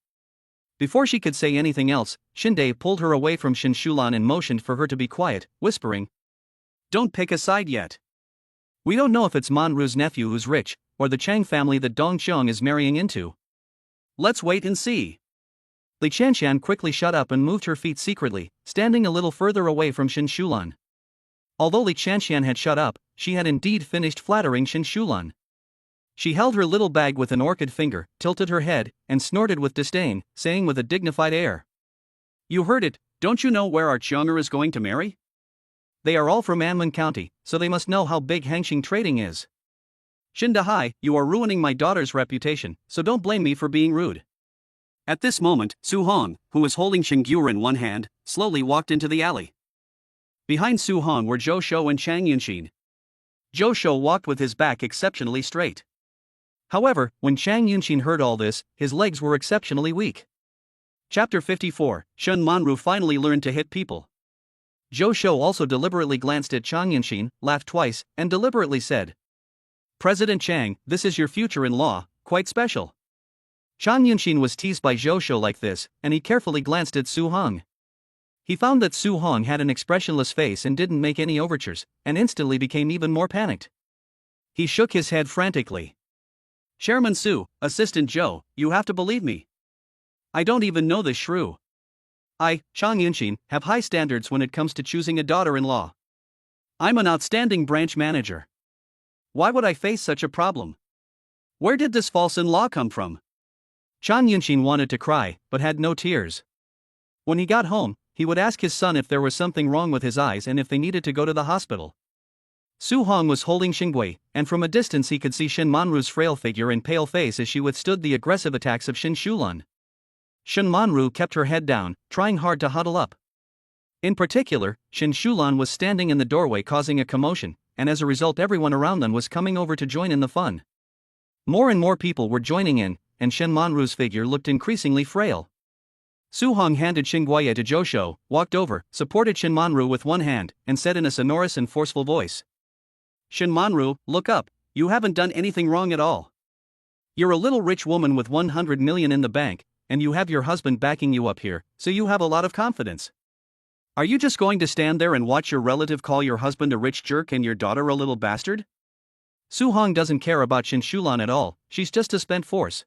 Before she could say anything else, Shindae pulled her away from Shin Shulan and motioned for her to be quiet, whispering, "Don't pick a side yet. We don't know if it's Manru's nephew who's rich, or the Chang family that Dong Qiong is marrying into. Let's wait and see." Li Chanxian quickly shut up and moved her feet secretly, standing a little further away from Shin Shulan. Although Li Chanxian had shut up, she had indeed finished flattering Shin Shulan. She held her little bag with an orchid finger, tilted her head, and snorted with disdain, saying with a dignified air, "You heard it, don't you know where our Chung'er is going to marry? They are all from Anman County, so they must know how big Hangxing Trading is. Shin Dahai, you are ruining my daughter's reputation, so don't blame me for being rude." At this moment, Su Hong, who was holding Shin Gyur in one hand, slowly walked into the alley. Behind Su Hong were Zhou Shou and Chang Yunshin. Zhou Shou walked with his back exceptionally straight. However, when Chang Yunshin heard all this, his legs were exceptionally weak. Chapter 54, Shin Manru finally learned to hit people. Zhou Shou also deliberately glanced at Chang Yunshin, laughed twice, and deliberately said, "President Chang, this is your future-in-law, quite special." Chang Yunshin was teased by Zhou like this, and he carefully glanced at Su Hong. He found that Su Hong had an expressionless face and didn't make any overtures, and instantly became even more panicked. He shook his head frantically. Chairman Su, Assistant Zhou, you have to believe me. I don't even know this shrew. I, Chang Yunshin, have high standards when it comes to choosing a daughter-in-law. I'm an outstanding branch manager. Why would I face such a problem? Where did this false in-law come from? Chang Yunshin wanted to cry, but had no tears. When he got home, he would ask his son if there was something wrong with his eyes and if they needed to go to the hospital. Su Hong was holding Xingui, and from a distance he could see Shen Manru's frail figure and pale face as she withstood the aggressive attacks of Shen Shulan. Shen Manru kept her head down, trying hard to huddle up. In particular, Shen Shulan was standing in the doorway causing a commotion, and as a result everyone around them was coming over to join in the fun. More and more people were joining in, and Shen Manru's figure looked increasingly frail. Su Hong handed Xingguye to Zhou, walked over, supported Shen Manru with one hand, and said in a sonorous and forceful voice. Shen Manru, look up, you haven't done anything wrong at all. You're a little rich woman with 100 million in the bank, and you have your husband backing you up here, so you have a lot of confidence. Are you just going to stand there and watch your relative call your husband a rich jerk and your daughter a little bastard? Su Hong doesn't care about Shen Shulan at all, she's just a spent force.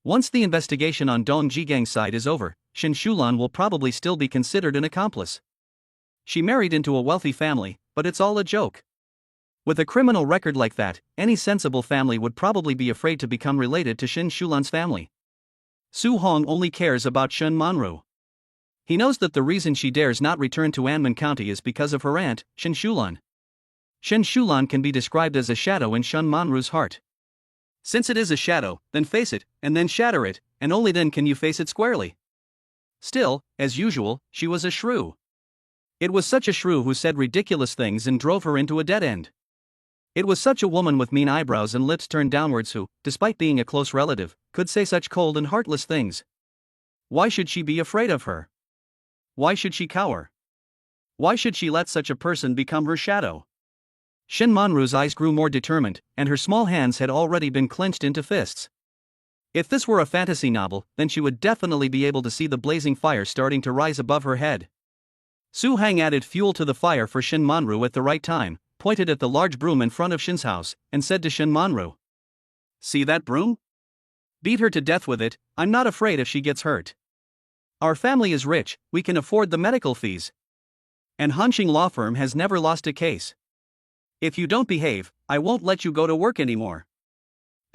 Once the investigation on Dong Jigang's side is over, Shen Shulan will probably still be considered an accomplice. She married into a wealthy family, but it's all a joke. With a criminal record like that, any sensible family would probably be afraid to become related to Shen Shulan's family. Su Hong only cares about Shen Manru. He knows that the reason she dares not return to Anmen County is because of her aunt, Shen Shulan. Shen Shulan can be described as a shadow in Shen Manru's heart. Since it is a shadow, then face it, and then shatter it, and only then can you face it squarely. Still, as usual, she was a shrew. It was such a shrew who said ridiculous things and drove her into a dead end. It was such a woman with mean eyebrows and lips turned downwards who, despite being a close relative, could say such cold and heartless things. Why should she be afraid of her? Why should she cower? Why should she let such a person become her shadow? Shen Manru's eyes grew more determined, and her small hands had already been clenched into fists. If this were a fantasy novel, then she would definitely be able to see the blazing fire starting to rise above her head. Su Hang added fuel to the fire for Shen Manru at the right time, pointed at the large broom in front of Shen's house, and said to Shen Manru, "See that broom? Beat her to death with it, I'm not afraid if she gets hurt. Our family is rich, we can afford the medical fees. And Hanxing law firm has never lost a case. If you don't behave, I won't let you go to work anymore."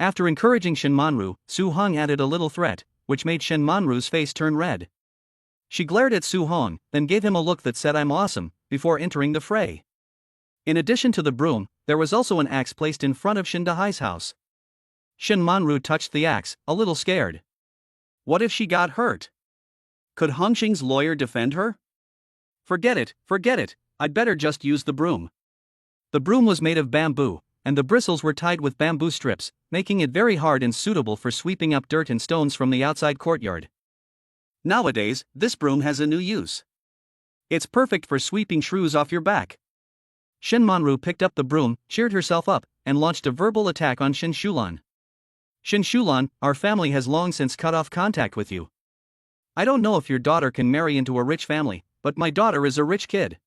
After encouraging Shen Manru, Su Hong added a little threat, which made Shen Manru's face turn red. She glared at Su Hong, then gave him a look that said "I'm awesome," before entering the fray. In addition to the broom, there was also an axe placed in front of Shen Dahai's house. Shen Manru touched the axe, a little scared. What if she got hurt? Could Hanxing's lawyer defend her? Forget it, I'd better just use the broom. The broom was made of bamboo, and the bristles were tied with bamboo strips, making it very hard and suitable for sweeping up dirt and stones from the outside courtyard. Nowadays, this broom has a new use. It's perfect for sweeping shrews off your back. Shen Manru picked up the broom, cheered herself up, and launched a verbal attack on Shen Shulan. Shen Shulan, our family has long since cut off contact with you. I don't know if your daughter can marry into a rich family, but my daughter is a rich kid.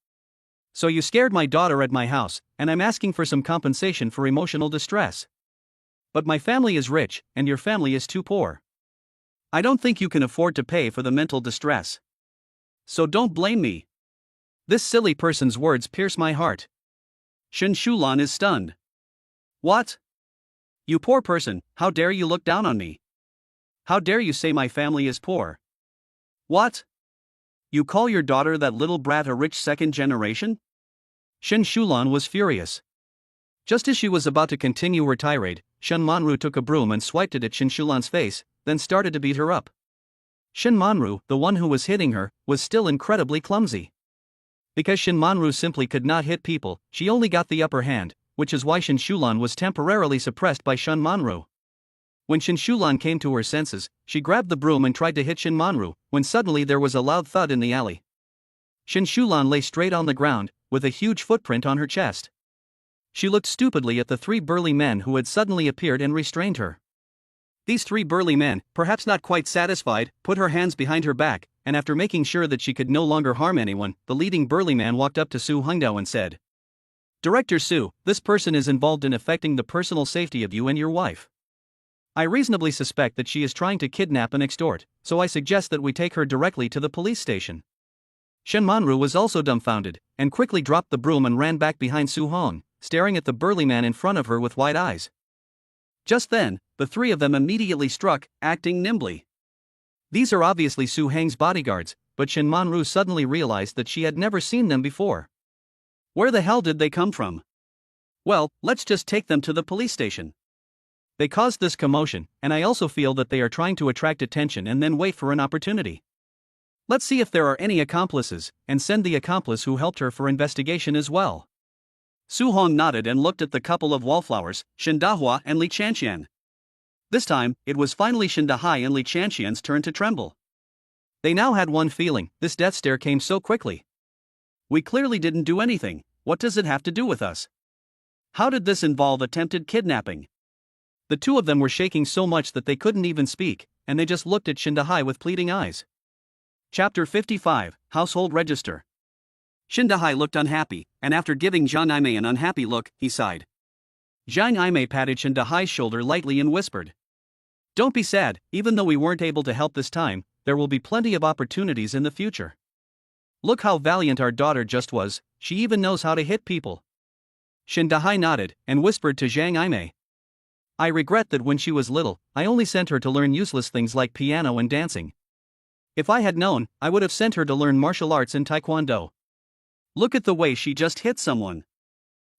So you scared my daughter at my house, and I'm asking for some compensation for emotional distress. But my family is rich, and your family is too poor. I don't think you can afford to pay for the mental distress. So don't blame me. This silly person's words pierce my heart. Shen Shulan is stunned. What? You poor person, how dare you look down on me? How dare you say my family is poor? What? You call your daughter that little brat a rich second generation? Shen Shulan was furious. Just as she was about to continue her tirade, Shen Manru took a broom and swiped it at Shen Shulan's face, then started to beat her up. Shen Manru, the one who was hitting her, was still incredibly clumsy. Because Shen Manru simply could not hit people, she only got the upper hand, which is why Shen Shulan was temporarily suppressed by Shen Manru. When Shen Shulan came to her senses, she grabbed the broom and tried to hit Shen Manru, when suddenly there was a loud thud in the alley. Shen Shulan lay straight on the ground, with a huge footprint on her chest. She looked stupidly at the three burly men who had suddenly appeared and restrained her. These three burly men, perhaps not quite satisfied, put her hands behind her back, and after making sure that she could no longer harm anyone, the leading burly man walked up to Su Hongdao and said, "Director Su, this person is involved in affecting the personal safety of you and your wife. I reasonably suspect that she is trying to kidnap and extort, so I suggest that we take her directly to the police station." Shen Manru was also dumbfounded, and quickly dropped the broom and ran back behind Su Hong, staring at the burly man in front of her with wide eyes. Just then, the three of them immediately struck, acting nimbly. These are obviously Su Hang's bodyguards, but Shen Manru suddenly realized that she had never seen them before. Where the hell did they come from? Well, let's just take them to the police station. They caused this commotion, and I also feel that they are trying to attract attention and then wait for an opportunity. Let's see if there are any accomplices, and send the accomplice who helped her for investigation as well. Su Hong nodded and looked at the couple of wallflowers, Shen Dahua and Li Chanxian. This time, it was finally Shen Dahai and Li Chanxian's turn to tremble. They now had one feeling: this death stare came so quickly. We clearly didn't do anything. What does it have to do with us? How did this involve attempted kidnapping? The two of them were shaking so much that they couldn't even speak, and they just looked at Shen Dahai with pleading eyes. Chapter 55, Household Register. Shen Dahai looked unhappy, and after giving Zhang Yimei an unhappy look, he sighed. Zhang Yimei patted Shen Dahai's shoulder lightly and whispered, "Don't be sad, even though we weren't able to help this time, there will be plenty of opportunities in the future. Look how valiant our daughter just was, she even knows how to hit people." Shen Dahai nodded, and whispered to Zhang Yimei, "I regret that when she was little, I only sent her to learn useless things like piano and dancing. If I had known, I would have sent her to learn martial arts and taekwondo. Look at the way she just hit someone.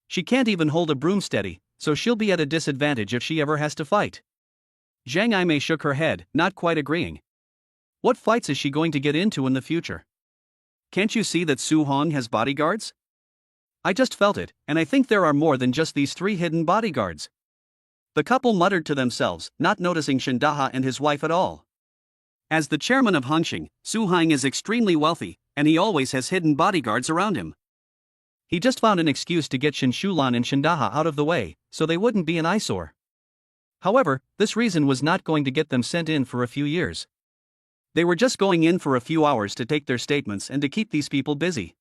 She can't even hold a broom steady, so she'll be at a disadvantage if she ever has to fight." Zhang Yimei shook her head, not quite agreeing. What fights is she going to get into in the future? Can't you see that Su Hong has bodyguards? I just felt it, and I think there are more than just these three hidden bodyguards. The couple muttered to themselves, not noticing Shen Daha and his wife at all. As the chairman of Hongqing, Su Hang is extremely wealthy, and he always has hidden bodyguards around him. He just found an excuse to get Shen Shulan and Shen Daha out of the way, so they wouldn't be an eyesore. However, this reason was not going to get them sent in for a few years. They were just going in for a few hours to take their statements and to keep these people busy.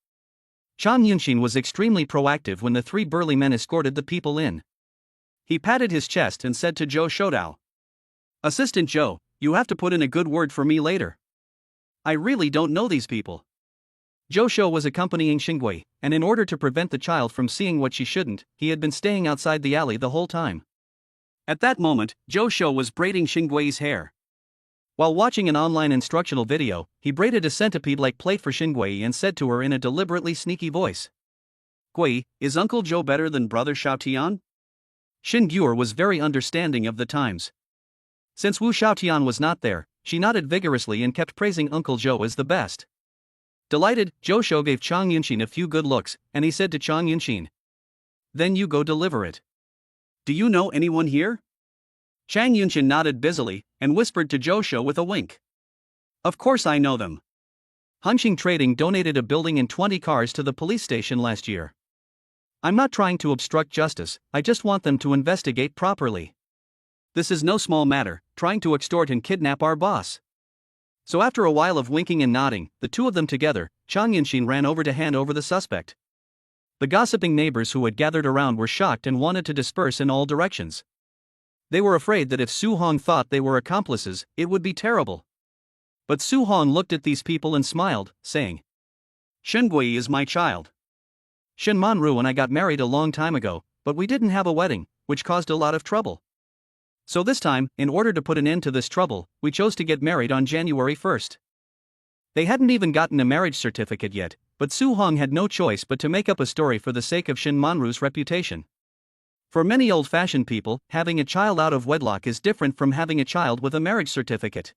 Chang Yunxin was extremely proactive when the three burly men escorted the people in. He patted his chest and said to Zhou Shoudao, "Assistant Zhou, you have to put in a good word for me later. I really don't know these people." Zhou Shou was accompanying Xingui, and in order to prevent the child from seeing what she shouldn't, he had been staying outside the alley the whole time. At that moment, Zhou Shou was braiding Xingui's hair. While watching an online instructional video, he braided a centipede-like plait for Xingui and said to her in a deliberately sneaky voice, "Gui, is Uncle Zhou better than Brother Xiaotian?" Xin Guer was very understanding of the times. Since Wu Xiaotian was not there, she nodded vigorously and kept praising Uncle Zhou as the best. Delighted, Zhou Shou gave Chang Yunxin a few good looks, and he said to Chang Yunxin, "Then you go deliver it. Do you know anyone here?" Chang Yunxin nodded busily, and whispered to Zhou Shou with a wink, "Of course I know them. Hongqing Trading donated a building and 20 cars to the police station last year. I'm not trying to obstruct justice, I just want them to investigate properly. This is no small matter, trying to extort and kidnap our boss." So after a while of winking and nodding, the two of them together, Chang Yunxin ran over to hand over the suspect. The gossiping neighbors who had gathered around were shocked and wanted to disperse in all directions. They were afraid that if Su Hong thought they were accomplices, it would be terrible. But Su Hong looked at these people and smiled, saying, "Shengui is my child. Shen Manru and I got married a long time ago, but we didn't have a wedding, which caused a lot of trouble. So this time, in order to put an end to this trouble, we chose to get married on January 1st. They hadn't even gotten a marriage certificate yet, but Su Hong had no choice but to make up a story for the sake of Shen Manru's reputation. For many old-fashioned people, having a child out of wedlock is different from having a child with a marriage certificate.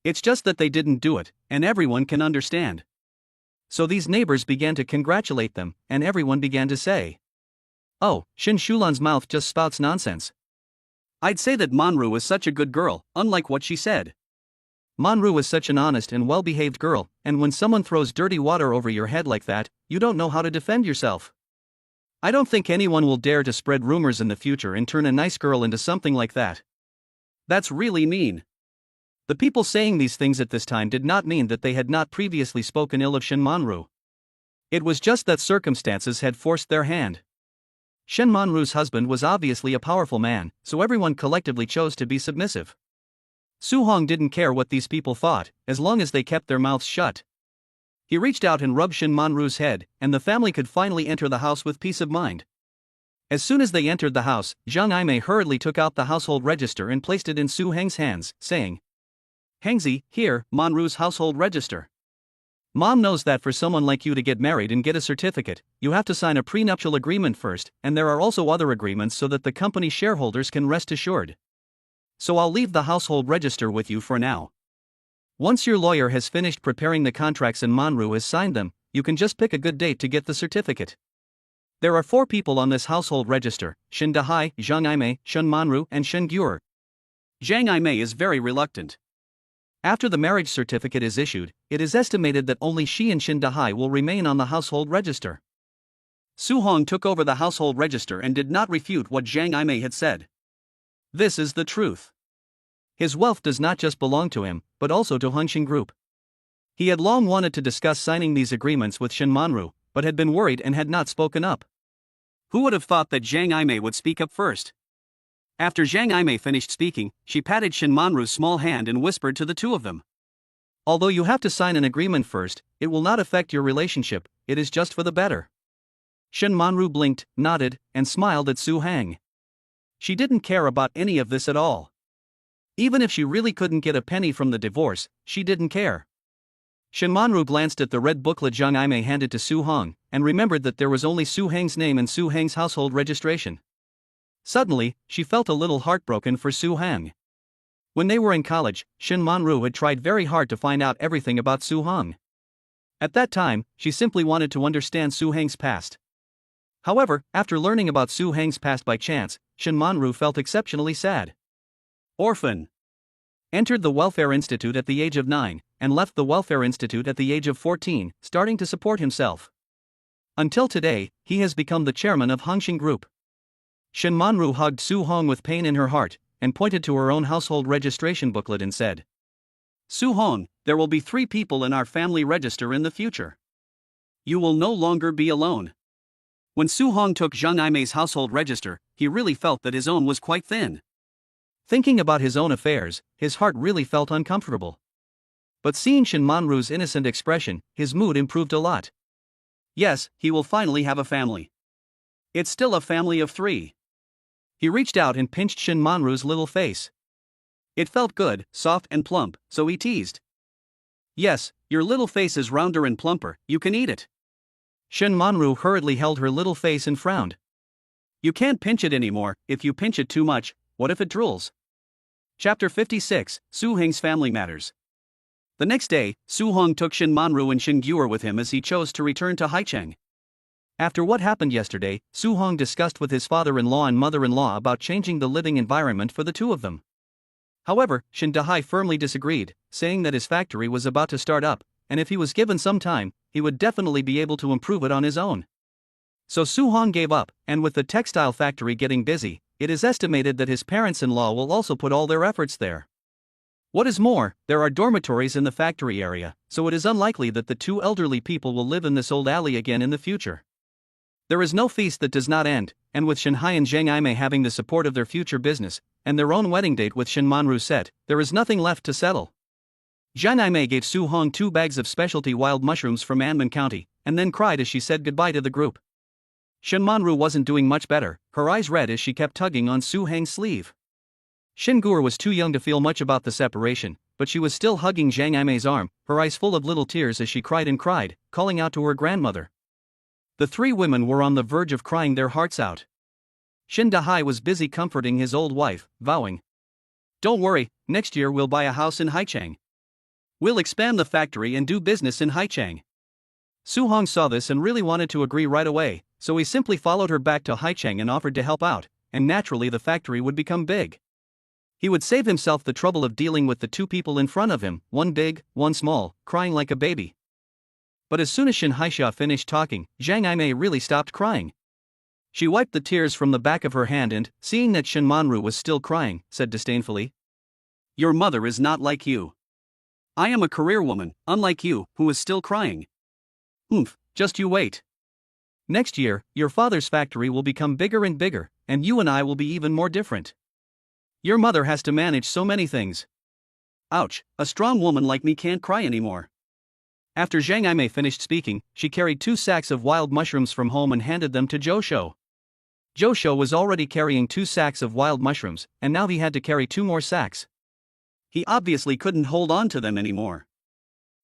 It's just that they didn't do it, and everyone can understand. So these neighbors began to congratulate them, and everyone began to say, "Oh, Shen Shulan's mouth just spouts nonsense. I'd say that Manru is such a good girl, unlike what she said. Manru is such an honest and well-behaved girl, and when someone throws dirty water over your head like that, you don't know how to defend yourself. I don't think anyone will dare to spread rumors in the future and turn a nice girl into something like that." That's really mean. The people saying these things at this time did not mean that they had not previously spoken ill of Shin Manru. It was just that circumstances had forced their hand. Shin Manru's husband was obviously a powerful man, so everyone collectively chose to be submissive. Su Hong didn't care what these people thought, as long as they kept their mouths shut. He reached out and rubbed Shin Manru's head, and the family could finally enter the house with peace of mind. As soon as they entered the house, Zhang Aimei hurriedly took out the household register and placed it in Su Heng's hands, saying, "Hengzi, here, Manru's household register. Mom knows that for someone like you to get married and get a certificate, you have to sign a prenuptial agreement first, and there are also other agreements so that the company shareholders can rest assured. So I'll leave the household register with you for now. Once your lawyer has finished preparing the contracts and Manru has signed them, you can just pick a good date to get the certificate. There are 4 people on this household register: Shin Dahai, Zhang Aimei, Shin Manru, and Shin Gyur." Zhang Aimei is very reluctant. After the marriage certificate is issued, it is estimated that only she and Shin Dahai will remain on the household register. Su Hong took over the household register and did not refute what Zhang Aimei had said. This is the truth. His wealth does not just belong to him, but also to Hongxing Group. He had long wanted to discuss signing these agreements with Shin Manru, but had been worried and had not spoken up. Who would have thought that Zhang Aimei would speak up first? After Zhang Aimei finished speaking, she patted Shin Manru's small hand and whispered to the two of them. "Although you have to sign an agreement first, it will not affect your relationship, it is just for the better." Shin Manru blinked, nodded, and smiled at Su Hang. She didn't care about any of this at all. Even if she really couldn't get a penny from the divorce, she didn't care. Shin Manru glanced at the red booklet Zhang Aimei handed to Su Hong, and remembered that there was only Su Hang's name and Su Hang's household registration. Suddenly, she felt a little heartbroken for Su Hang. When they were in college, Shin Manru had tried very hard to find out everything about Su Hong. At that time, she simply wanted to understand Su Hang's past. However, after learning about Su Hang's past by chance, Shin Manru felt exceptionally sad. Orphan. Entered the Welfare Institute at the age of 9, and left the Welfare Institute at the age of 14, starting to support himself. Until today, he has become the chairman of Hongxing Group. Shin Manru hugged Su Hong with pain in her heart, and pointed to her own household registration booklet and said, "Su Hong, there will be 3 people in our family register in the future. You will no longer be alone." When Su Hong took Zhang Aimei's household register, he really felt that his own was quite thin. Thinking about his own affairs, his heart really felt uncomfortable. But seeing Shin Manru's innocent expression, his mood improved a lot. Yes, he will finally have a family. It's still a family of 3. He reached out and pinched Shin Manru's little face. It felt good, soft and plump, so he teased. "Yes, your little face is rounder and plumper, you can eat it." Shin Manru hurriedly held her little face and frowned. "You can't pinch it anymore, if you pinch it too much, what if it drools?" Chapter 56, Su Heng's Family Matters. The next day, Su Hong took Shin Manru and Shin Gyur with him as he chose to return to Haicheng. After what happened yesterday, Su Hong discussed with his father-in-law and mother-in-law about changing the living environment for the two of them. However, Shin Dahai firmly disagreed, saying that his factory was about to start up, and if he was given some time, he would definitely be able to improve it on his own. So Su Hong gave up, and with the textile factory getting busy, it is estimated that his parents-in-law will also put all their efforts there. What is more, there are dormitories in the factory area, so it is unlikely that the 2 elderly people will live in this old alley again in the future. There is no feast that does not end, and with Shanhai and Zhang Aimei having the support of their future business, and their own wedding date with Shin Manru set, there is nothing left to settle. Zhang Aimei gave Su Hong 2 bags of specialty wild mushrooms from Anman County, and then cried as she said goodbye to the group. Shin Manru wasn't doing much better, her eyes red as she kept tugging on Su Hang's sleeve. Shin Gyur was too young to feel much about the separation, but she was still hugging Zhang Aimei's arm, her eyes full of little tears as she cried and cried, calling out to her grandmother. The 3 women were on the verge of crying their hearts out. Shin Dahai was busy comforting his old wife, vowing, "Don't worry, next year we'll buy a house in Haicheng. We'll expand the factory and do business in Haicheng." Su Hong saw this and really wanted to agree right away, so he simply followed her back to Haicheng and offered to help out, and naturally the factory would become big. He would save himself the trouble of dealing with the 2 people in front of him, one big, one small, crying like a baby. But as soon as Shin Haixia finished talking, Zhang Aimei really stopped crying. She wiped the tears from the back of her hand and, seeing that Shin Manru was still crying, said disdainfully, Your mother is not like you. I am a career woman, unlike you, who is still crying. Just you wait. Next year, your father's factory will become bigger and bigger, and you and I will be even more different. Your mother has to manage so many things. Ouch, a strong woman like me can't cry anymore. After Zhang Aimei finished speaking, she carried 2 sacks of wild mushrooms from home and handed them to Zhou Shou. Zhou Shou was already carrying 2 sacks of wild mushrooms, and now he had to carry 2 more sacks. He obviously couldn't hold on to them anymore.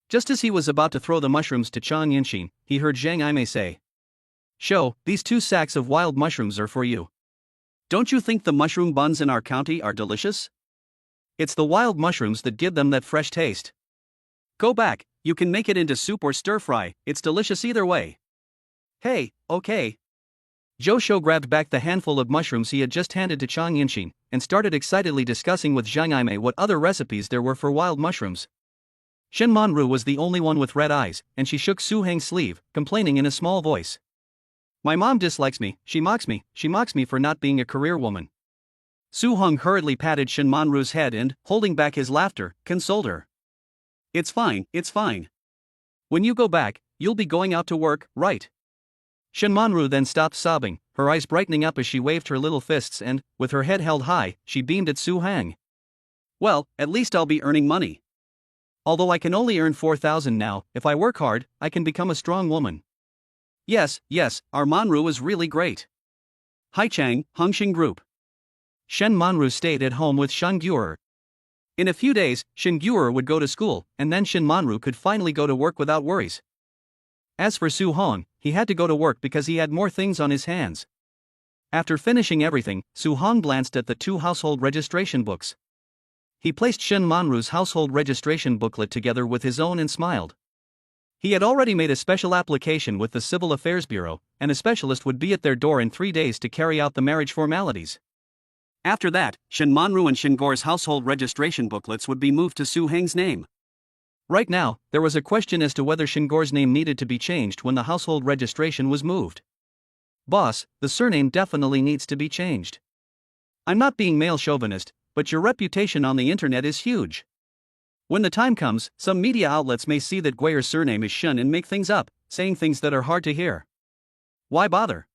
Just as he was about to throw the mushrooms to Chang Yinxin, he heard Zhang Aimei say, "Shou, these 2 sacks of wild mushrooms are for you. Don't you think the mushroom buns in our county are delicious? It's the wild mushrooms that give them that fresh taste. Go back, you can make it into soup or stir-fry, it's delicious either way." "Hey, okay." Zhou Shou grabbed back the handful of mushrooms he had just handed to Chang Yinxin, and started excitedly discussing with Zhang Aimei what other recipes there were for wild mushrooms. Shen Manru was the only one with red eyes, and she shook Su Hang's sleeve, complaining in a small voice. "My mom dislikes me, she mocks me for not being a career woman." Su Hang hurriedly patted Shen Manru's head and, holding back his laughter, consoled her. It's fine. When you go back, you'll be going out to work, right?" Shen Manru then stopped sobbing, her eyes brightening up as she waved her little fists and, with her head held high, she beamed at Su Hang. "Well, at least I'll be earning money. Although I can only earn 4,000 now, if I work hard, I can become a strong woman." Yes, our Manru is really great. Haichang, Hongxing Group. Shen Manru stayed at home with Shen Guer. In a few days, Shen Guer would go to school, and then Shen Manru could finally go to work without worries. As for Su Hong, he had to go to work because he had more things on his hands. After finishing everything, Su Hong glanced at the 2 household registration books. He placed Shen Manru's household registration booklet together with his own and smiled. He had already made a special application with the Civil Affairs Bureau, and a specialist would be at their door in 3 days to carry out the marriage formalities. After that, Shen Manru and Shen Guer's household registration booklets would be moved to Su Hang's name. Right now, there was a question as to whether Shen Guer's name needed to be changed when the household registration was moved. "Boss, the surname definitely needs to be changed. I'm not being male chauvinist, but your reputation on the internet is huge. When the time comes, some media outlets may see that Guer's surname is Shen and make things up, saying things that are hard to hear. Why bother?"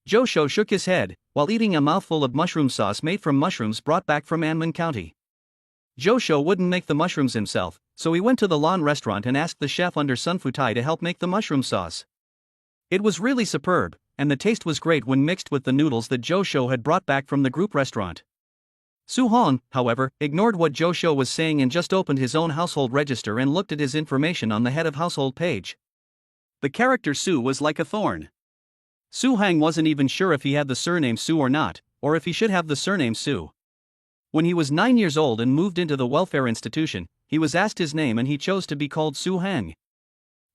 Zhou Shou shook his head, while eating a mouthful of mushroom sauce made from mushrooms brought back from Anmen County. Zhou Shou wouldn't make the mushrooms himself, so he went to the Lan restaurant and asked the chef under Sun Futai to help make the mushroom sauce. It was really superb, and the taste was great when mixed with the noodles that Zhou Shou had brought back from the group restaurant. Su Hong, however, ignored what Zhou Shou was saying and just opened his own household register and looked at his information on the head of household page. The character Su was like a thorn. Su Hang wasn't even sure if he had the surname Su or not, or if he should have the surname Su. When he was 9 years old and moved into the welfare institution, he was asked his name and he chose to be called Su Hang.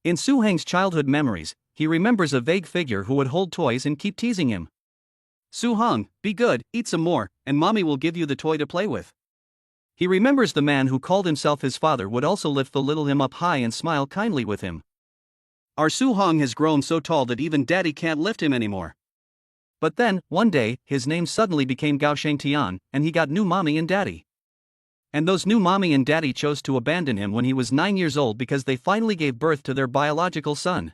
In Su Hang's childhood memories, he remembers a vague figure who would hold toys and keep teasing him. "Su Hong, be good, eat some more, and mommy will give you the toy to play with." He remembers the man who called himself his father would also lift the little him up high and smile kindly with him. Our Su Hong has grown so tall that even daddy can't lift him anymore. But then, one day, his name suddenly became Gao Sheng Tian, and he got new mommy and daddy. And those new mommy and daddy chose to abandon him when he was 9 years old because they finally gave birth to their biological son.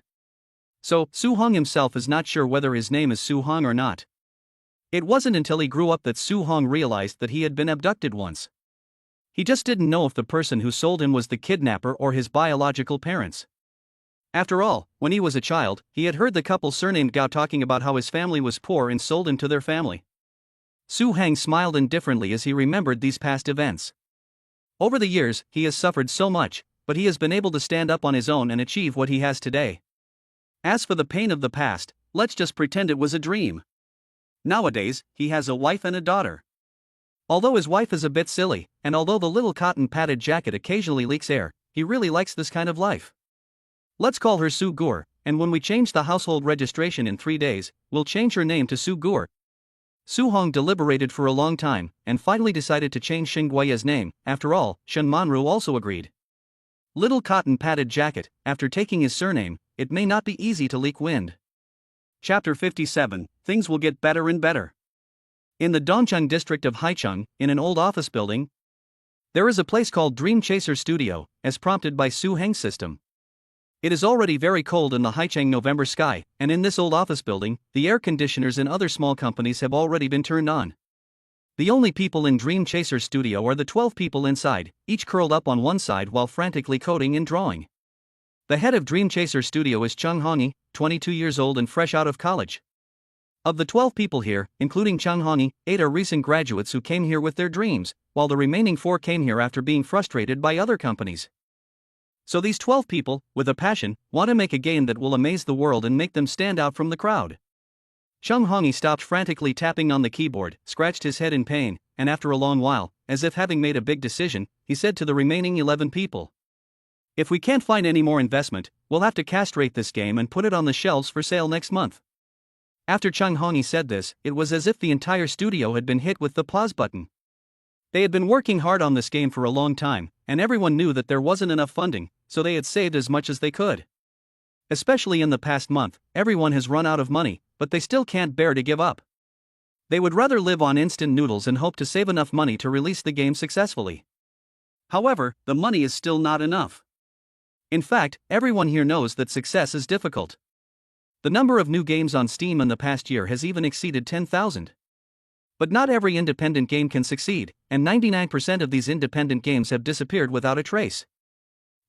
So, Su Hong himself is not sure whether his name is Su Hong or not. It wasn't until he grew up that Su Hong realized that he had been abducted once. He just didn't know if the person who sold him was the kidnapper or his biological parents. After all, when he was a child, he had heard the couple surnamed Gao talking about how his family was poor and sold him to their family. Su Hang smiled indifferently as he remembered these past events. Over the years, he has suffered so much, but he has been able to stand up on his own and achieve what he has today. As for the pain of the past, let's just pretend it was a dream. Nowadays, he has a wife and a daughter. Although his wife is a bit silly, and although the little cotton padded jacket occasionally leaks air, he really likes this kind of life. Let's call her Su Gur, and when we change the household registration in 3 days, we'll change her name to Su Gur. Su Hong deliberated for a long time, and finally decided to change Shen Guiya's name. After all, Shen Manru also agreed. Little cotton padded jacket, after taking his surname, it may not be easy to leak wind. Chapter 57, Things will get better and better. In the Dongcheng district of Haicheng, in an old office building, There is a place called Dream Chaser Studio, as prompted by Su Heng's system. It is already very cold in the Haicheng November sky, and in this old office building, the air conditioners in other small companies have already been turned on. The only people in Dream Chaser Studio are the 12 people inside, each curled up on one side while frantically coding and drawing. The head of Dream Chaser Studio is Cheng Hongyi, 22 years old and fresh out of college. Of the 12 people here, including Cheng Hongyi, 8 are recent graduates who came here with their dreams, while the remaining 4 came here after being frustrated by other companies. So these 12 people, with a passion, want to make a game that will amaze the world and make them stand out from the crowd. Cheng Hongyi stopped frantically tapping on the keyboard, scratched his head in pain, and after a long while, as if having made a big decision, he said to the remaining 11 people, "If we can't find any more investment, we'll have to castrate this game and put it on the shelves for sale next month." After Cheng Hongyi said this, it was as if the entire studio had been hit with the pause button. They had been working hard on this game for a long time, and everyone knew that there wasn't enough funding, so they had saved as much as they could. Especially in the past month, everyone has run out of money, but they still can't bear to give up. They would rather live on instant noodles and hope to save enough money to release the game successfully. However, the money is still not enough. In fact, everyone here knows that success is difficult. The number of new games on Steam in the past year has even exceeded 10,000. But not every independent game can succeed, and 99% of these independent games have disappeared without a trace.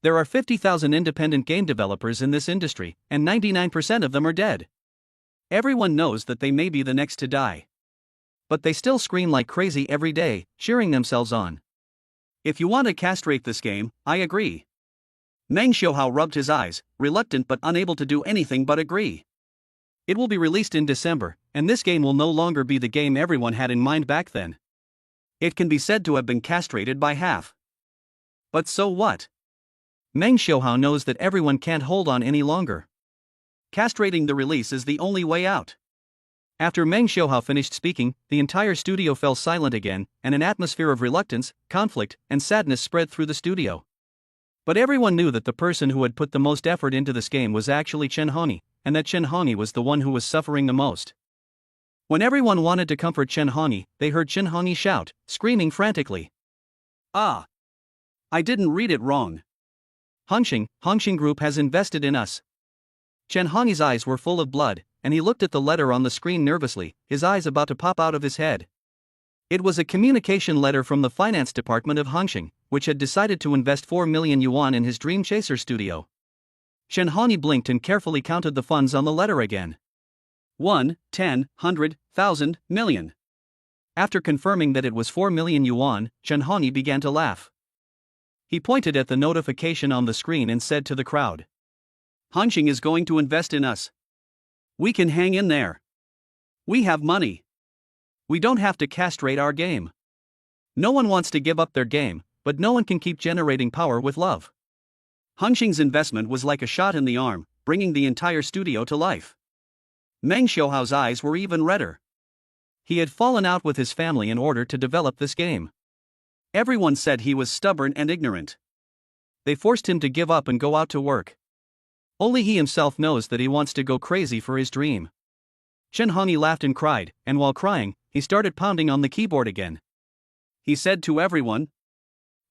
There are 50,000 independent game developers in this industry, and 99% of them are dead. Everyone knows that they may be the next to die. But they still scream like crazy every day, cheering themselves on. If you want to castrate this game, I agree. Meng Xiaohao rubbed his eyes, reluctant but unable to do anything but agree. It will be released in December, and this game will no longer be the game everyone had in mind back then. It can be said to have been castrated by half. But so what? Meng Xiaohao knows that everyone can't hold on any longer. Castrating the release is the only way out. After Meng Xiaohao finished speaking, the entire studio fell silent again, and an atmosphere of reluctance, conflict, and sadness spread through the studio. But everyone knew that the person who had put the most effort into this game was actually Cheng Hongyi, and that Cheng Hongyi was the one who was suffering the most. When everyone wanted to comfort Cheng Hongyi, they heard Cheng Hongyi shout, screaming frantically, "Ah! I didn't read it wrong. Hongxing Group has invested in us." Cheng Hongyi's eyes were full of blood, and he looked at the letter on the screen nervously, his eyes about to pop out of his head. It was a communication letter from the finance department of Hongxing, which had decided to invest 4 million yuan in his Dream Chaser studio. Cheng Hongyi blinked and carefully counted the funds on the letter again. 1, 10, 100, 1,000, million. After confirming that it was 4 million yuan, Cheng Hongyi began to laugh. He pointed at the notification on the screen and said to the crowd, "Hongxing is going to invest in us. We can hang in there. We have money. We don't have to castrate our game. No one wants to give up their game, but no one can keep generating power with love." Hongxing's investment was like a shot in the arm, bringing the entire studio to life. Meng Xiaohao's eyes were even redder. He had fallen out with his family in order to develop this game. Everyone said he was stubborn and ignorant. They forced him to give up and go out to work. Only he himself knows that he wants to go crazy for his dream. Cheng Hongyi laughed and cried, and while crying, he started pounding on the keyboard again. He said to everyone,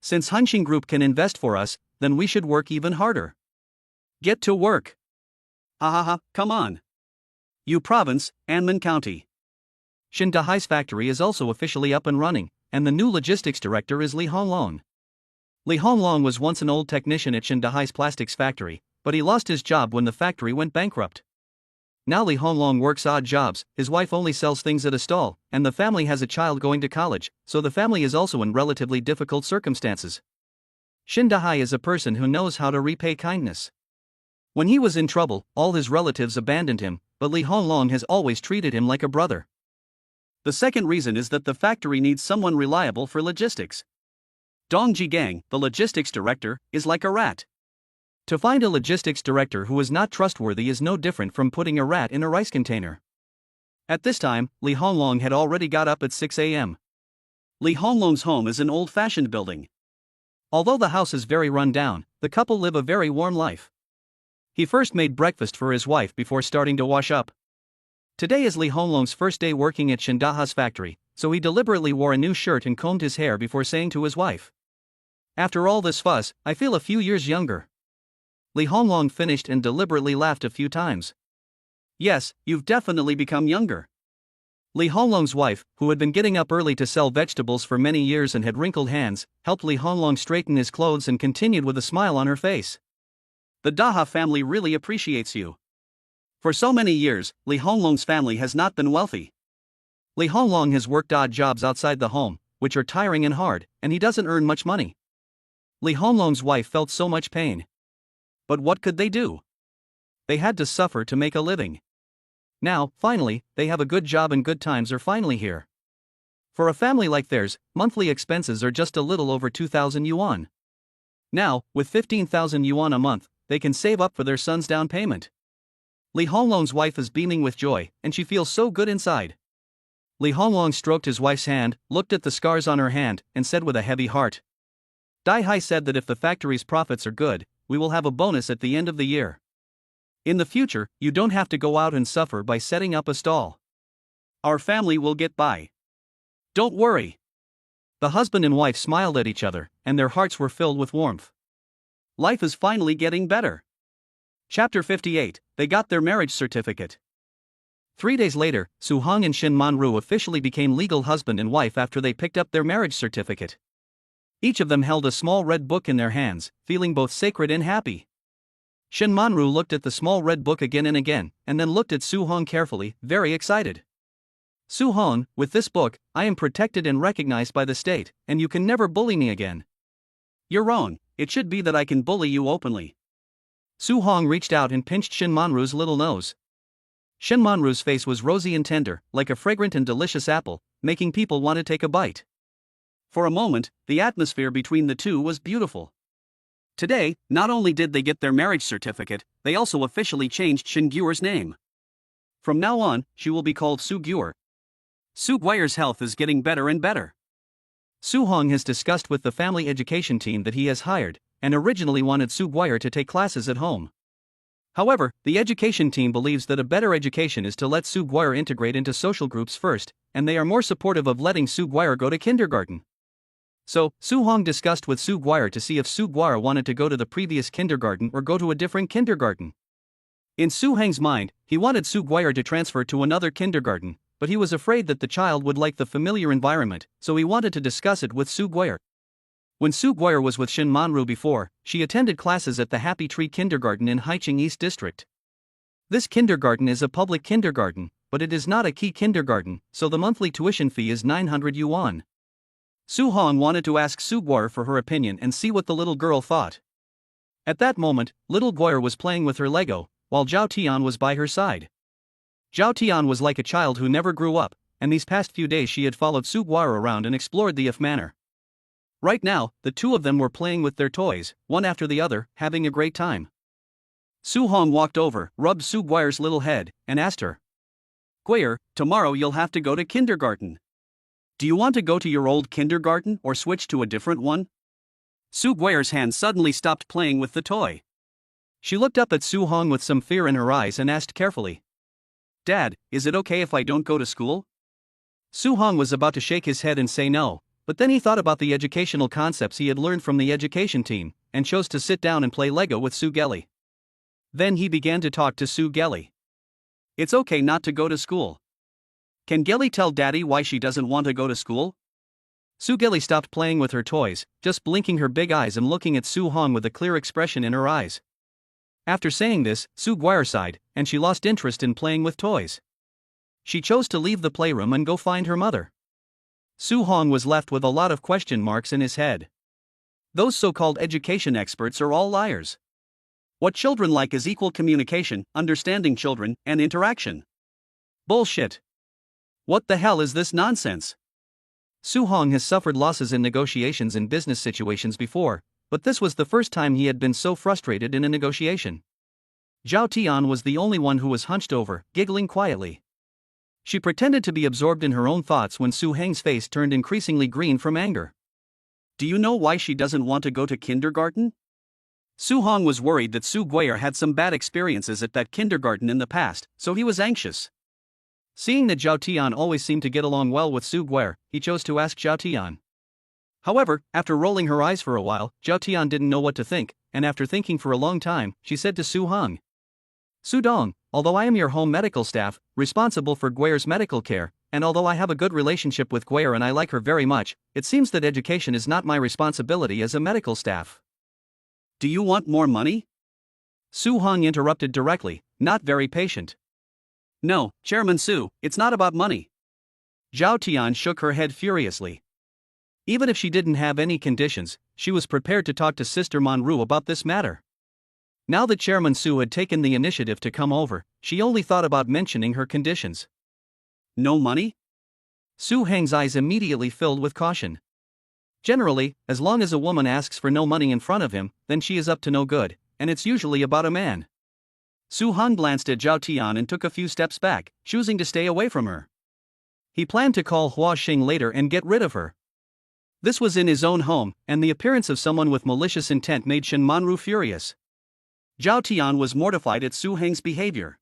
"Since Hongxing Group can invest for us, then we should work even harder. Get to work. Come on. You province, Anmen County." Xin Dahai's factory is also officially up and running, and the new logistics director is Li Honglong. Li Honglong was once an old technician at Xin Dahai's plastics factory, but he lost his job when the factory went bankrupt. Now Li Honglong works odd jobs, his wife only sells things at a stall, and the family has a child going to college, so the family is also in relatively difficult circumstances. Xin Dahai is a person who knows how to repay kindness. When he was in trouble, all his relatives abandoned him, but Li Honglong has always treated him like a brother. The second reason is that the factory needs someone reliable for logistics. Dong Jigang, the logistics director, is like a rat. To find a logistics director who is not trustworthy is no different from putting a rat in a rice container. At this time, Li Honglong had already got up at 6 a.m. Li Honglong's home is an old-fashioned building. Although the house is very run down, the couple live a very warm life. He first made breakfast for his wife before starting to wash up. Today is Li Honglong's first day working at Xin Dahai's factory, so he deliberately wore a new shirt and combed his hair before saying to his wife, After all this fuss, I feel a few years younger. Li Honglong finished and deliberately laughed a few times. Yes, you've definitely become younger. Li Honglong's wife, who had been getting up early to sell vegetables for many years and had wrinkled hands, helped Li Honglong straighten his clothes and continued with a smile on her face. The Daha family really appreciates you. For so many years, Li Honglong's family has not been wealthy. Li Honglong has worked odd jobs outside the home, which are tiring and hard, and he doesn't earn much money. Li Honglong's wife felt so much pain. But what could they do? They had to suffer to make a living. Now, finally, they have a good job and good times are finally here. For a family like theirs, monthly expenses are just a little over 2,000 yuan. Now, with 15,000 yuan a month, they can save up for their son's down payment. Li Honglong's wife is beaming with joy, and she feels so good inside. Li Honglong stroked his wife's hand, looked at the scars on her hand, and said with a heavy heart. Dai Hai said that if the factory's profits are good, we will have a bonus at the end of the year. In the future, you don't have to go out and suffer by setting up a stall. Our family will get by. Don't worry. The husband and wife smiled at each other, and their hearts were filled with warmth. Life is finally getting better. Chapter 58, They got their marriage certificate. 3 days later, Su Hong and Shin Manru officially became legal husband and wife after they picked up their marriage certificate. Each of them held a small red book in their hands, feeling both sacred and happy. Shin Manru looked at the small red book again and again, and then looked at Su Hong carefully, very excited. Su Hong, with this book, I am protected and recognized by the state, and you can never bully me again. You're wrong, it should be that I can bully you openly. Su Hong reached out and pinched Shin Manru's little nose. Shin Manru's face was rosy and tender, like a fragrant and delicious apple, making people want to take a bite. For a moment, the atmosphere between the two was beautiful. Today, not only did they get their marriage certificate, they also officially changed Shin Gyur's name. From now on, she will be called Su Gyur. Su Guire's health is getting better and better. Su Hong has discussed with the family education team that he has hired, and originally wanted Su Guire to take classes at home. However, the education team believes that a better education is to let Su Guire integrate into social groups first, and they are more supportive of letting Su Guire go to kindergarten. So, Su Hong discussed with Su Guire to see if Su Guire wanted to go to the previous kindergarten or go to a different kindergarten. In Su Heng's mind, he wanted Su Guire to transfer to another kindergarten, but he was afraid that the child would like the familiar environment, so he wanted to discuss it with Su Guire. When Su Guire was with Shin Manru before, she attended classes at the Happy Tree Kindergarten in Haicheng East District. This kindergarten is a public kindergarten, but it is not a key kindergarten, so the monthly tuition fee is 900 yuan. Su Hong wanted to ask Su Guire for her opinion and see what the little girl thought. At that moment, little Guire was playing with her Lego, while Zhao Tian was by her side. Zhao Tian was like a child who never grew up, and these past few days she had followed Su Guire around and explored the If Manor. Right now, the two of them were playing with their toys, one after the other, having a great time. Su Hong walked over, rubbed Su Guire's little head, and asked her, Guire, tomorrow you'll have to go to kindergarten. Do you want to go to your old kindergarten or switch to a different one? Su Guire's hand suddenly stopped playing with the toy. She looked up at Su Hong with some fear in her eyes and asked carefully, Dad, is it okay if I don't go to school? Su Hong was about to shake his head and say no, but then he thought about the educational concepts he had learned from the education team, and chose to sit down and play Lego with Su Gelly. Then he began to talk to Su Gelly. It's okay not to go to school. Can Gelly tell Daddy why she doesn't want to go to school? Su Gelly stopped playing with her toys, just blinking her big eyes and looking at Su Hong with a clear expression in her eyes. After saying this, Su Guire sighed, and she lost interest in playing with toys. She chose to leave the playroom and go find her mother. Su Hong was left with a lot of question marks in his head. Those so-called education experts are all liars. What children like is equal communication, understanding children, and interaction. Bullshit. What the hell is this nonsense? Su Hong has suffered losses in negotiations in business situations before, but this was the first time he had been so frustrated in a negotiation. Zhao Tian was the only one who was hunched over, giggling quietly. She pretended to be absorbed in her own thoughts when Su Heng's face turned increasingly green from anger. Do you know why she doesn't want to go to kindergarten? Su Hong was worried that Su Guire had some bad experiences at that kindergarten in the past, so he was anxious. Seeing that Zhao Tian always seemed to get along well with Su Guire, he chose to ask Zhao Tian. However, after rolling her eyes for a while, Zhao Tian didn't know what to think, and after thinking for a long time, she said to Su Hong, Su Dong, although I am your home medical staff, responsible for Guire's medical care, and although I have a good relationship with Guire and I like her very much, it seems that education is not my responsibility as a medical staff. Do you want more money? Su Hong interrupted directly, not very patient. No, Chairman Su, it's not about money. Zhao Tian shook her head furiously. Even if she didn't have any conditions, she was prepared to talk to Sister Manhwa about this matter. Now that Chairman Su had taken the initiative to come over, she only thought about mentioning her conditions. No money? Su Heng's eyes immediately filled with caution. Generally, as long as a woman asks for no money in front of him, then she is up to no good, and it's usually about a man. Su Hong glanced at Zhao Tian and took a few steps back, choosing to stay away from her. He planned to call Hua Xing later and get rid of her. This was in his own home, and the appearance of someone with malicious intent made Shen Manhwa furious. Zhao Tian was mortified at Su Heng's behavior.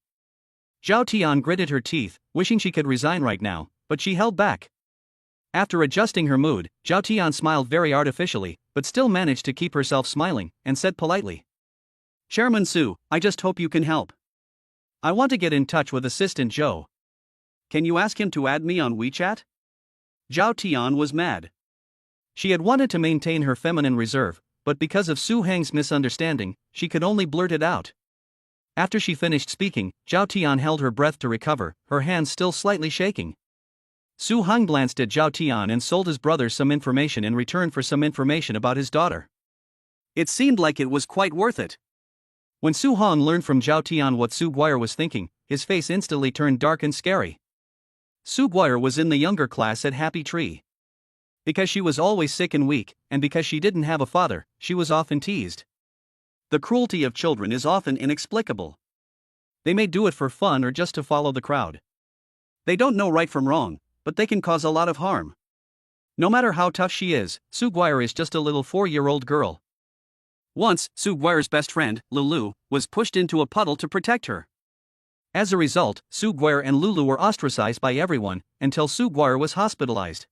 Zhao Tian gritted her teeth, wishing she could resign right now, but she held back. After adjusting her mood, Zhao Tian smiled very artificially, but still managed to keep herself smiling, and said politely, Chairman Su, I just hope you can help. I want to get in touch with Assistant Zhou. Can you ask him to add me on WeChat? Zhao Tian was mad. She had wanted to maintain her feminine reserve, but because of Su Heng's misunderstanding, she could only blurt it out. After she finished speaking, Zhao Tian held her breath to recover, her hands still slightly shaking. Su Heng glanced at Zhao Tian and sold his brother some information in return for some information about his daughter. It seemed like it was quite worth it. When Su Hong learned from Zhao Tian what Su Guire was thinking, his face instantly turned dark and scary. Su Guire was in the younger class at Happy Tree. Because she was always sick and weak, and because she didn't have a father, she was often teased. The cruelty of children is often inexplicable. They may do it for fun or just to follow the crowd. They don't know right from wrong, but they can cause a lot of harm. No matter how tough she is, Su Guire is just a little 4-year-old girl. Once, Su Guire's best friend, Lulu, was pushed into a puddle to protect her. As a result, Su Guire and Lulu were ostracized by everyone, until Su Guire was hospitalized.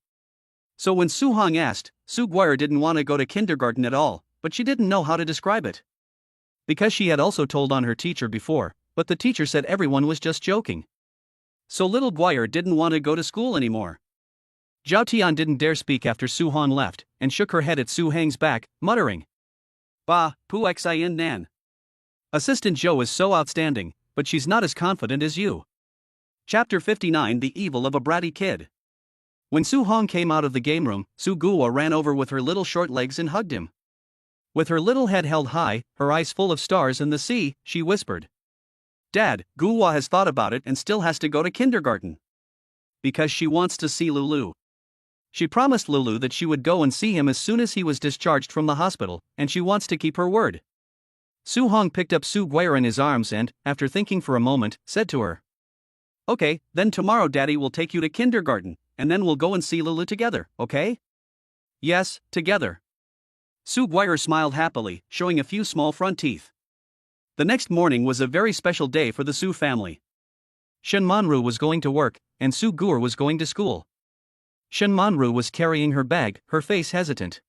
So when Su Hong asked, Su Guire didn't want to go to kindergarten at all, but she didn't know how to describe it. Because she had also told on her teacher before, but the teacher said everyone was just joking. So little Guire didn't want to go to school anymore. Zhao Tian didn't dare speak after Su Hong left, and shook her head at Su Heng's back, muttering, Bah, pu xin nan. Assistant Zhou is so outstanding, but she's not as confident as you. Chapter 59 The Evil of a Bratty Kid. When Su Hong came out of the game room, Su Guo ran over with her little short legs and hugged him. With her little head held high, her eyes full of stars and the sea, she whispered, Dad, Guo has thought about it and still has to go to kindergarten. Because she wants to see Lulu. She promised Lulu that she would go and see him as soon as he was discharged from the hospital, and she wants to keep her word. Su Hong picked up Su Guire in his arms and, after thinking for a moment, said to her, Okay, then tomorrow Daddy will take you to kindergarten, and then we'll go and see Lulu together, okay? Yes, together. Su Guire smiled happily, showing a few small front teeth. The next morning was a very special day for the Su family. Shen Manhwa was going to work, and Su Guire was going to school. Shen Manhwa was carrying her bag, her face hesitant.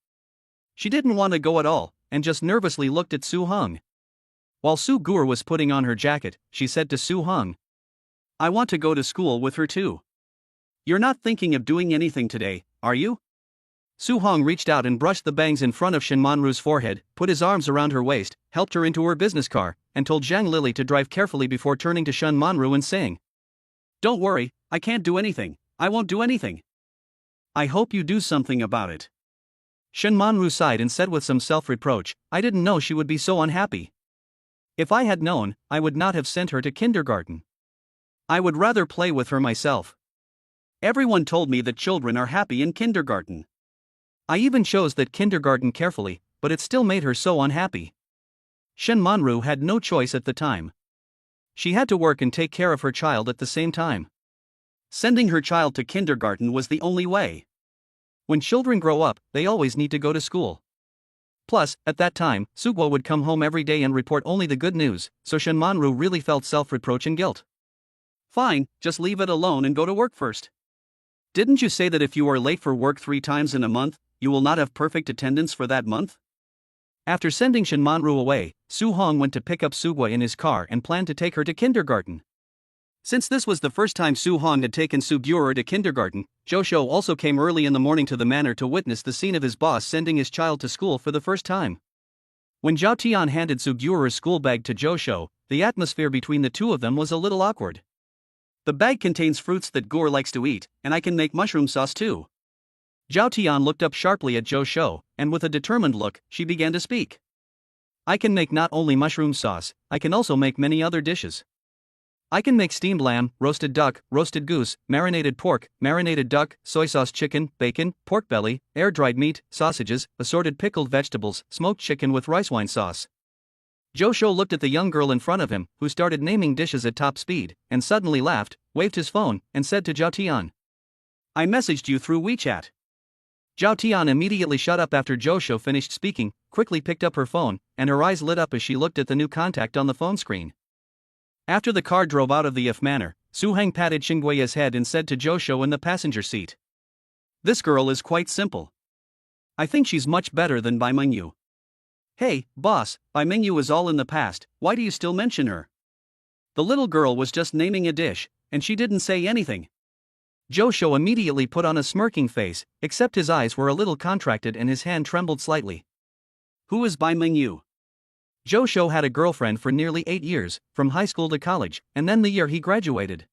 She didn't want to go at all, and just nervously looked at Su Hong. While Su Guire was putting on her jacket, she said to Su Hong, I want to go to school with her too. You're not thinking of doing anything today, are you? Su Hong reached out and brushed the bangs in front of Shen Manhwa's forehead, put his arms around her waist, helped her into her business car, and told Zhang Lily to drive carefully before turning to Shen Manhwa and saying, Don't worry, I can't do anything, I won't do anything. I hope you do something about it. Shen Manhwa sighed and said with some self-reproach, I didn't know she would be so unhappy. If I had known, I would not have sent her to kindergarten. I would rather play with her myself. Everyone told me that children are happy in kindergarten. I even chose that kindergarten carefully, but it still made her so unhappy. Shen Manhwa had no choice at the time. She had to work and take care of her child at the same time. Sending her child to kindergarten was the only way. When children grow up, they always need to go to school. Plus, at that time, Su Guo would come home every day and report only the good news, so Shen Manhwa really felt self-reproach and guilt. Fine, just leave it alone and go to work first. Didn't you say that if you are late for work 3 times in a month, you will not have perfect attendance for that month? After sending Shin Manru away, Su Hong went to pick up Sugui in his car and planned to take her to kindergarten. Since this was the first time Su Hong had taken Sugyura to kindergarten, Josho also came early in the morning to the manor to witness the scene of his boss sending his child to school for the first time. When Zhao Tian handed Sugyura's school bag to Josho, the atmosphere between the two of them was a little awkward. The bag contains fruits that Gore likes to eat, and I can make mushroom sauce too. Zhao Tian looked up sharply at Josho, and with a determined look, she began to speak. I can make not only mushroom sauce, I can also make many other dishes. I can make steamed lamb, roasted duck, roasted goose, marinated pork, marinated duck, soy sauce chicken, bacon, pork belly, air-dried meat, sausages, assorted pickled vegetables, smoked chicken with rice wine sauce. Josho looked at the young girl in front of him, who started naming dishes at top speed, and suddenly laughed, waved his phone, and said to Zhao Tian, I messaged you through WeChat. Zhao Tian immediately shut up after Josho finished speaking, quickly picked up her phone, and her eyes lit up as she looked at the new contact on the phone screen. After the car drove out of the If Manor, Su Heng patted Xinggui's head and said to Josho in the passenger seat, This girl is quite simple. I think she's much better than Bai Mengyu. Hey, boss, Bai Mengyu is all in the past, why do you still mention her? The little girl was just naming a dish, and she didn't say anything. Josho immediately put on a smirking face, except his eyes were a little contracted and his hand trembled slightly. Who is Bai Mengyu? Josho had a girlfriend for nearly 8 years, from high school to college, and then the year he graduated.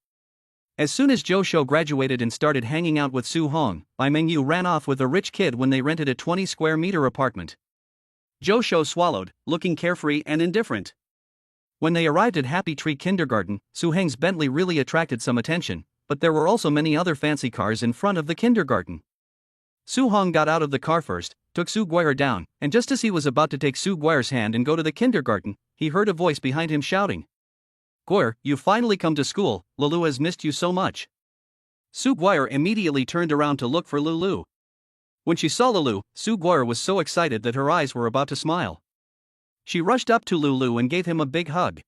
As soon as Josho graduated and started hanging out with Su Hong, Bai Mengyu ran off with a rich kid when they rented a 20 square meter apartment. Josho swallowed, looking carefree and indifferent. When they arrived at Happy Tree Kindergarten, Su Heng's Bentley really attracted some attention, but there were also many other fancy cars in front of the kindergarten. Su Hong got out of the car first, took Su Guier down, and just as he was about to take Su Guier's hand and go to the kindergarten, he heard a voice behind him shouting, Guier, you've finally come to school, Lulu has missed you so much. Su Guier immediately turned around to look for Lulu. When she saw Lulu, Su Guier was so excited that her eyes were about to smile. She rushed up to Lulu and gave him a big hug.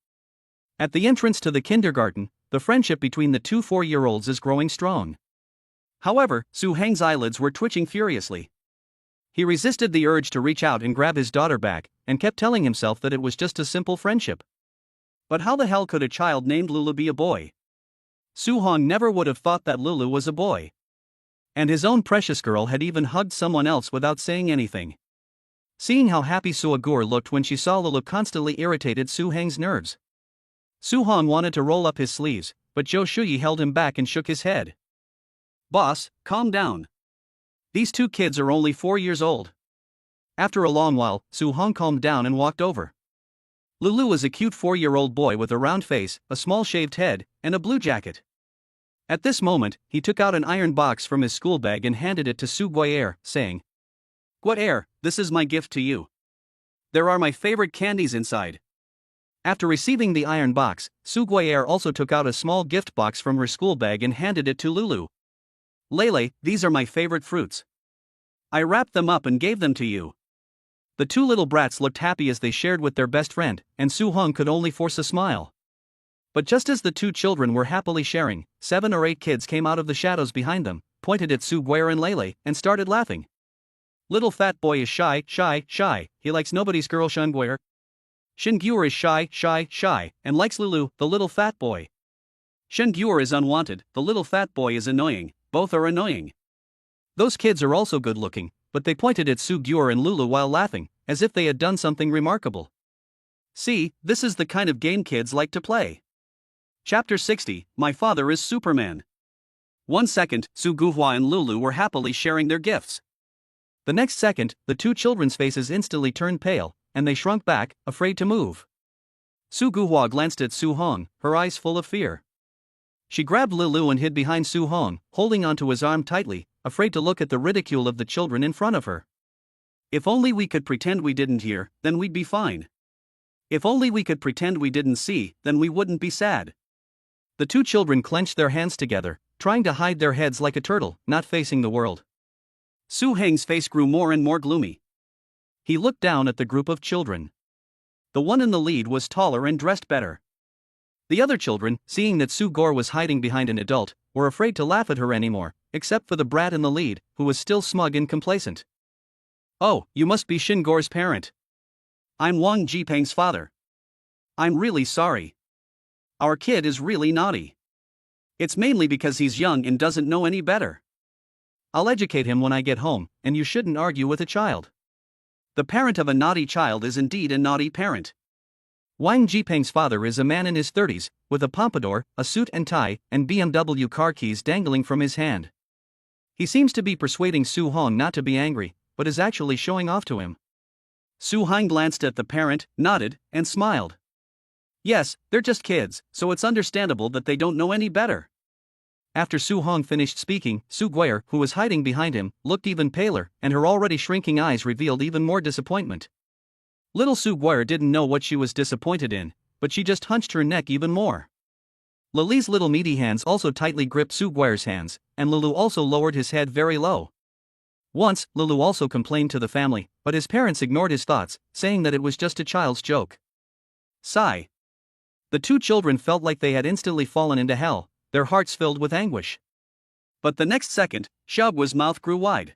At the entrance to the kindergarten, the friendship between the two 4-year-olds is growing strong. However, Su Heng's eyelids were twitching furiously. He resisted the urge to reach out and grab his daughter back, and kept telling himself that it was just a simple friendship. But how the hell could a child named Lulu be a boy? Su Hong never would have thought that Lulu was a boy. And his own precious girl had even hugged someone else without saying anything. Seeing how happy Su Agur looked when she saw Lulu constantly irritated Su Heng's nerves. Su Hong wanted to roll up his sleeves, but Zhou Shuyi held him back and shook his head. Boss, calm down. These two kids are only 4 years old. After a long while, Su Hong calmed down and walked over. Lulu was a cute 4-year-old boy with a round face, a small shaved head, and a blue jacket. At this moment, he took out an iron box from his school bag and handed it to Su Guier, saying, Guier, this is my gift to you. There are my favorite candies inside. After receiving the iron box, Su Guier also took out a small gift box from her school bag and handed it to Lulu. Lele, these are my favorite fruits. I wrapped them up and gave them to you. The two little brats looked happy as they shared with their best friend, and Su Hong could only force a smile. But just as the two children were happily sharing, 7 or 8 kids came out of the shadows behind them, pointed at Su Guier and Lele, and started laughing. Little fat boy is shy, he likes nobody's girl Shen Guier. Shen Guier is shy, and likes Lulu, the little fat boy. Shen Guier is unwanted, the little fat boy is annoying, both are annoying. Those kids are also good looking, but they pointed at Su Guier and Lulu while laughing, as if they had done something remarkable. See, this is the kind of game kids like to play. Chapter 60, My Father is Superman. 1 second, Su Guihua and Lulu were happily sharing their gifts. The next second, the two children's faces instantly turned pale, and they shrunk back, afraid to move. Su Guihua glanced at Su Hong, her eyes full of fear. She grabbed Lulu and hid behind Su Hong, holding onto his arm tightly, afraid to look at the ridicule of the children in front of her. If only we could pretend we didn't hear, then we'd be fine. If only we could pretend we didn't see, then we wouldn't be sad. The two children clenched their hands together, trying to hide their heads like a turtle, not facing the world. Su Heng's face grew more and more gloomy. He looked down at the group of children. The one in the lead was taller and dressed better. The other children, seeing that Su Guier was hiding behind an adult, were afraid to laugh at her anymore, except for the brat in the lead, who was still smug and complacent. Oh, you must be Shingor's parent. I'm Wang Jipeng's father. I'm really sorry. Our kid is really naughty. It's mainly because he's young and doesn't know any better. I'll educate him when I get home, and you shouldn't argue with a child. The parent of a naughty child is indeed a naughty parent. Wang Jipeng's father is a man in his 30s, with a pompadour, a suit and tie, and BMW car keys dangling from his hand. He seems to be persuading Su Hong not to be angry, but is actually showing off to him. Su Hong glanced at the parent, nodded, and smiled. Yes, they're just kids, so it's understandable that they don't know any better. After Su Hong finished speaking, Su Guier, who was hiding behind him, looked even paler, and her already shrinking eyes revealed even more disappointment. Little Su Guier didn't know what she was disappointed in, but she just hunched her neck even more. Lily's little meaty hands also tightly gripped Su Guier's hands, and Lulu also lowered his head very low. Once, Lulu also complained to the family, but his parents ignored his thoughts, saying that it was just a child's joke. Sigh. The two children felt like they had instantly fallen into hell, their hearts filled with anguish. But the next second, Xiaoguo's mouth grew wide.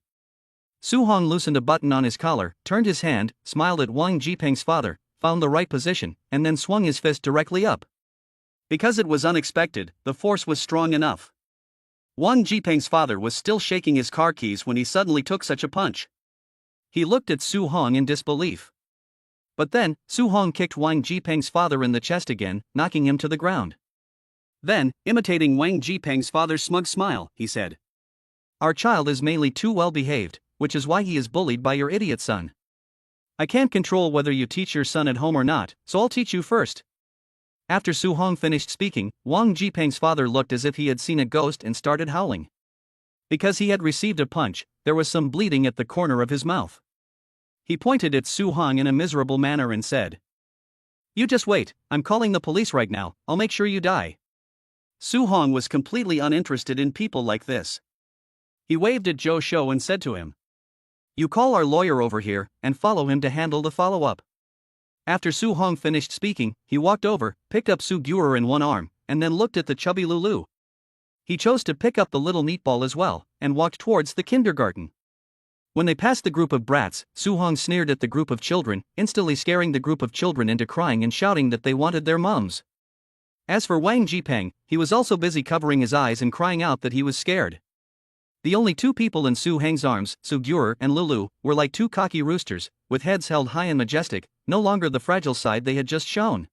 Su Hong loosened a button on his collar, turned his hand, smiled at Wang Jipeng's father, found the right position, and then swung his fist directly up. Because it was unexpected, the force was strong enough. Wang Jipeng's father was still shaking his car keys when he suddenly took such a punch. He looked at Su Hong in disbelief. But then, Su Hong kicked Wang Jipeng's father in the chest again, knocking him to the ground. Then, imitating Wang Jipeng's father's smug smile, he said, "Our child is mainly too well behaved, which is why he is bullied by your idiot son. I can't control whether you teach your son at home or not, so I'll teach you first." After Su Hong finished speaking, Wang Jipeng's father looked as if he had seen a ghost and started howling. Because he had received a punch, there was some bleeding at the corner of his mouth. He pointed at Su Hong in a miserable manner and said, "You just wait, I'm calling the police right now, I'll make sure you die." Su Hong was completely uninterested in people like this. He waved at Zhou Shou and said to him, "You call our lawyer over here, and follow him to handle the follow-up." After Su Hong finished speaking, he walked over, picked up Su Guier in one arm, and then looked at the chubby Lulu. He chose to pick up the little meatball as well, and walked towards the kindergarten. When they passed the group of brats, Su Hong sneered at the group of children, instantly scaring the group of children into crying and shouting that they wanted their mums. As for Wang Jipeng, he was also busy covering his eyes and crying out that he was scared. The only two people in Su Heng's arms, Su Guier and Lulu, were like two cocky roosters, with heads held high and majestic, no longer the fragile side they had just shown.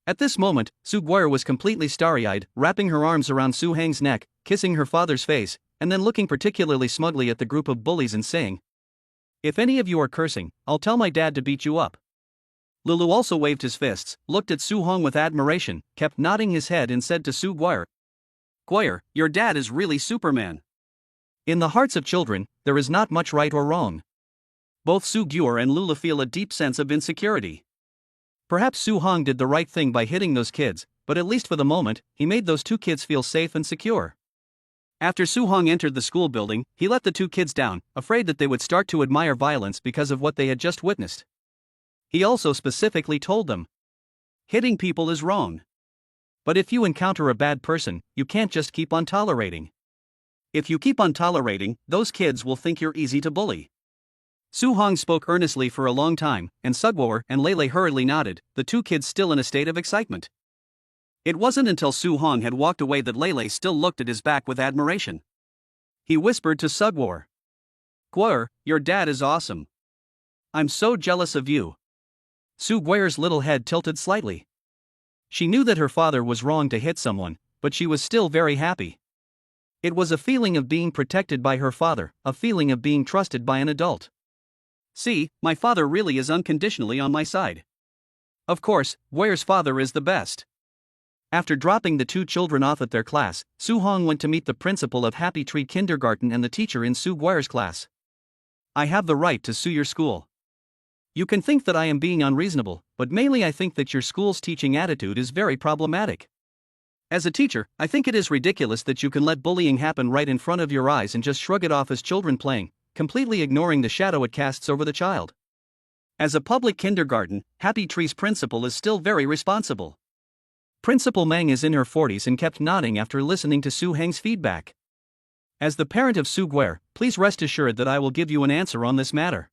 At this moment, Su Guier was completely starry-eyed, wrapping her arms around Su Heng's neck, kissing her father's face, and then looking particularly smugly at the group of bullies and saying, "If any of you are cursing, I'll tell my dad to beat you up." Lulu also waved his fists, looked at Su Hong with admiration, kept nodding his head and said to Su Guier, "Guier, your dad is really Superman." In the hearts of children, there is not much right or wrong. Both Su Guier and Lulu feel a deep sense of insecurity. Perhaps Su Hong did the right thing by hitting those kids, but at least for the moment, he made those two kids feel safe and secure. After Su Hong entered the school building, he let the two kids down, afraid that they would start to admire violence because of what they had just witnessed. He also specifically told them, "Hitting people is wrong. But if you encounter a bad person, you can't just keep on tolerating. If you keep on tolerating, those kids will think you're easy to bully." Su Hong spoke earnestly for a long time, and Sugwoer and Lele hurriedly nodded, the two kids still in a state of excitement. It wasn't until Su Hong had walked away that Lele still looked at his back with admiration. He whispered to Sugwoer, "Guier, your dad is awesome. I'm so jealous of you." Su Guier's little head tilted slightly. She knew that her father was wrong to hit someone, but she was still very happy. It was a feeling of being protected by her father, a feeling of being trusted by an adult. "See, my father really is unconditionally on my side. Of course, Guier's father is the best." After dropping the two children off at their class, Su Hong went to meet the principal of Happy Tree Kindergarten and the teacher in Su Guier's class. "I have the right to sue your school. You can think that I am being unreasonable, but mainly I think that your school's teaching attitude is very problematic. As a teacher, I think it is ridiculous that you can let bullying happen right in front of your eyes and just shrug it off as children playing, completely ignoring the shadow it casts over the child. As a public kindergarten, Happy Tree's principal is still very responsible." Principal Meng is in her 40s and kept nodding after listening to Su Heng's feedback. "As the parent of Su Guier, please rest assured that I will give you an answer on this matter.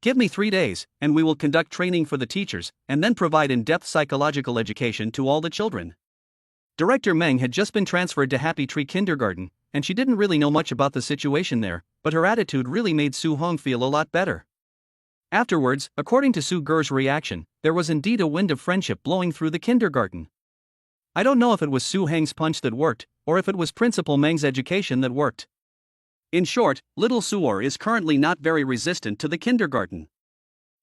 Give me 3 days, and we will conduct training for the teachers, and then provide in-depth psychological education to all the children. Director Meng had just been transferred to Happy Tree Kindergarten, and she didn't really know much about the situation there, but her attitude really made Su Hong feel a lot better. Afterwards, according to Su Ger's reaction, there was indeed a wind of friendship blowing through the kindergarten. I don't know if it was Su Heng's punch that worked, or if it was Principal Meng's education that worked. In short, little Suor is currently not very resistant to the kindergarten.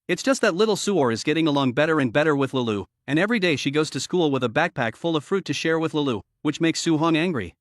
It's just that little Suor is getting along better and better with Lulu, and every day she goes to school with a backpack full of fruit to share with Lulu, which makes Su Hong angry.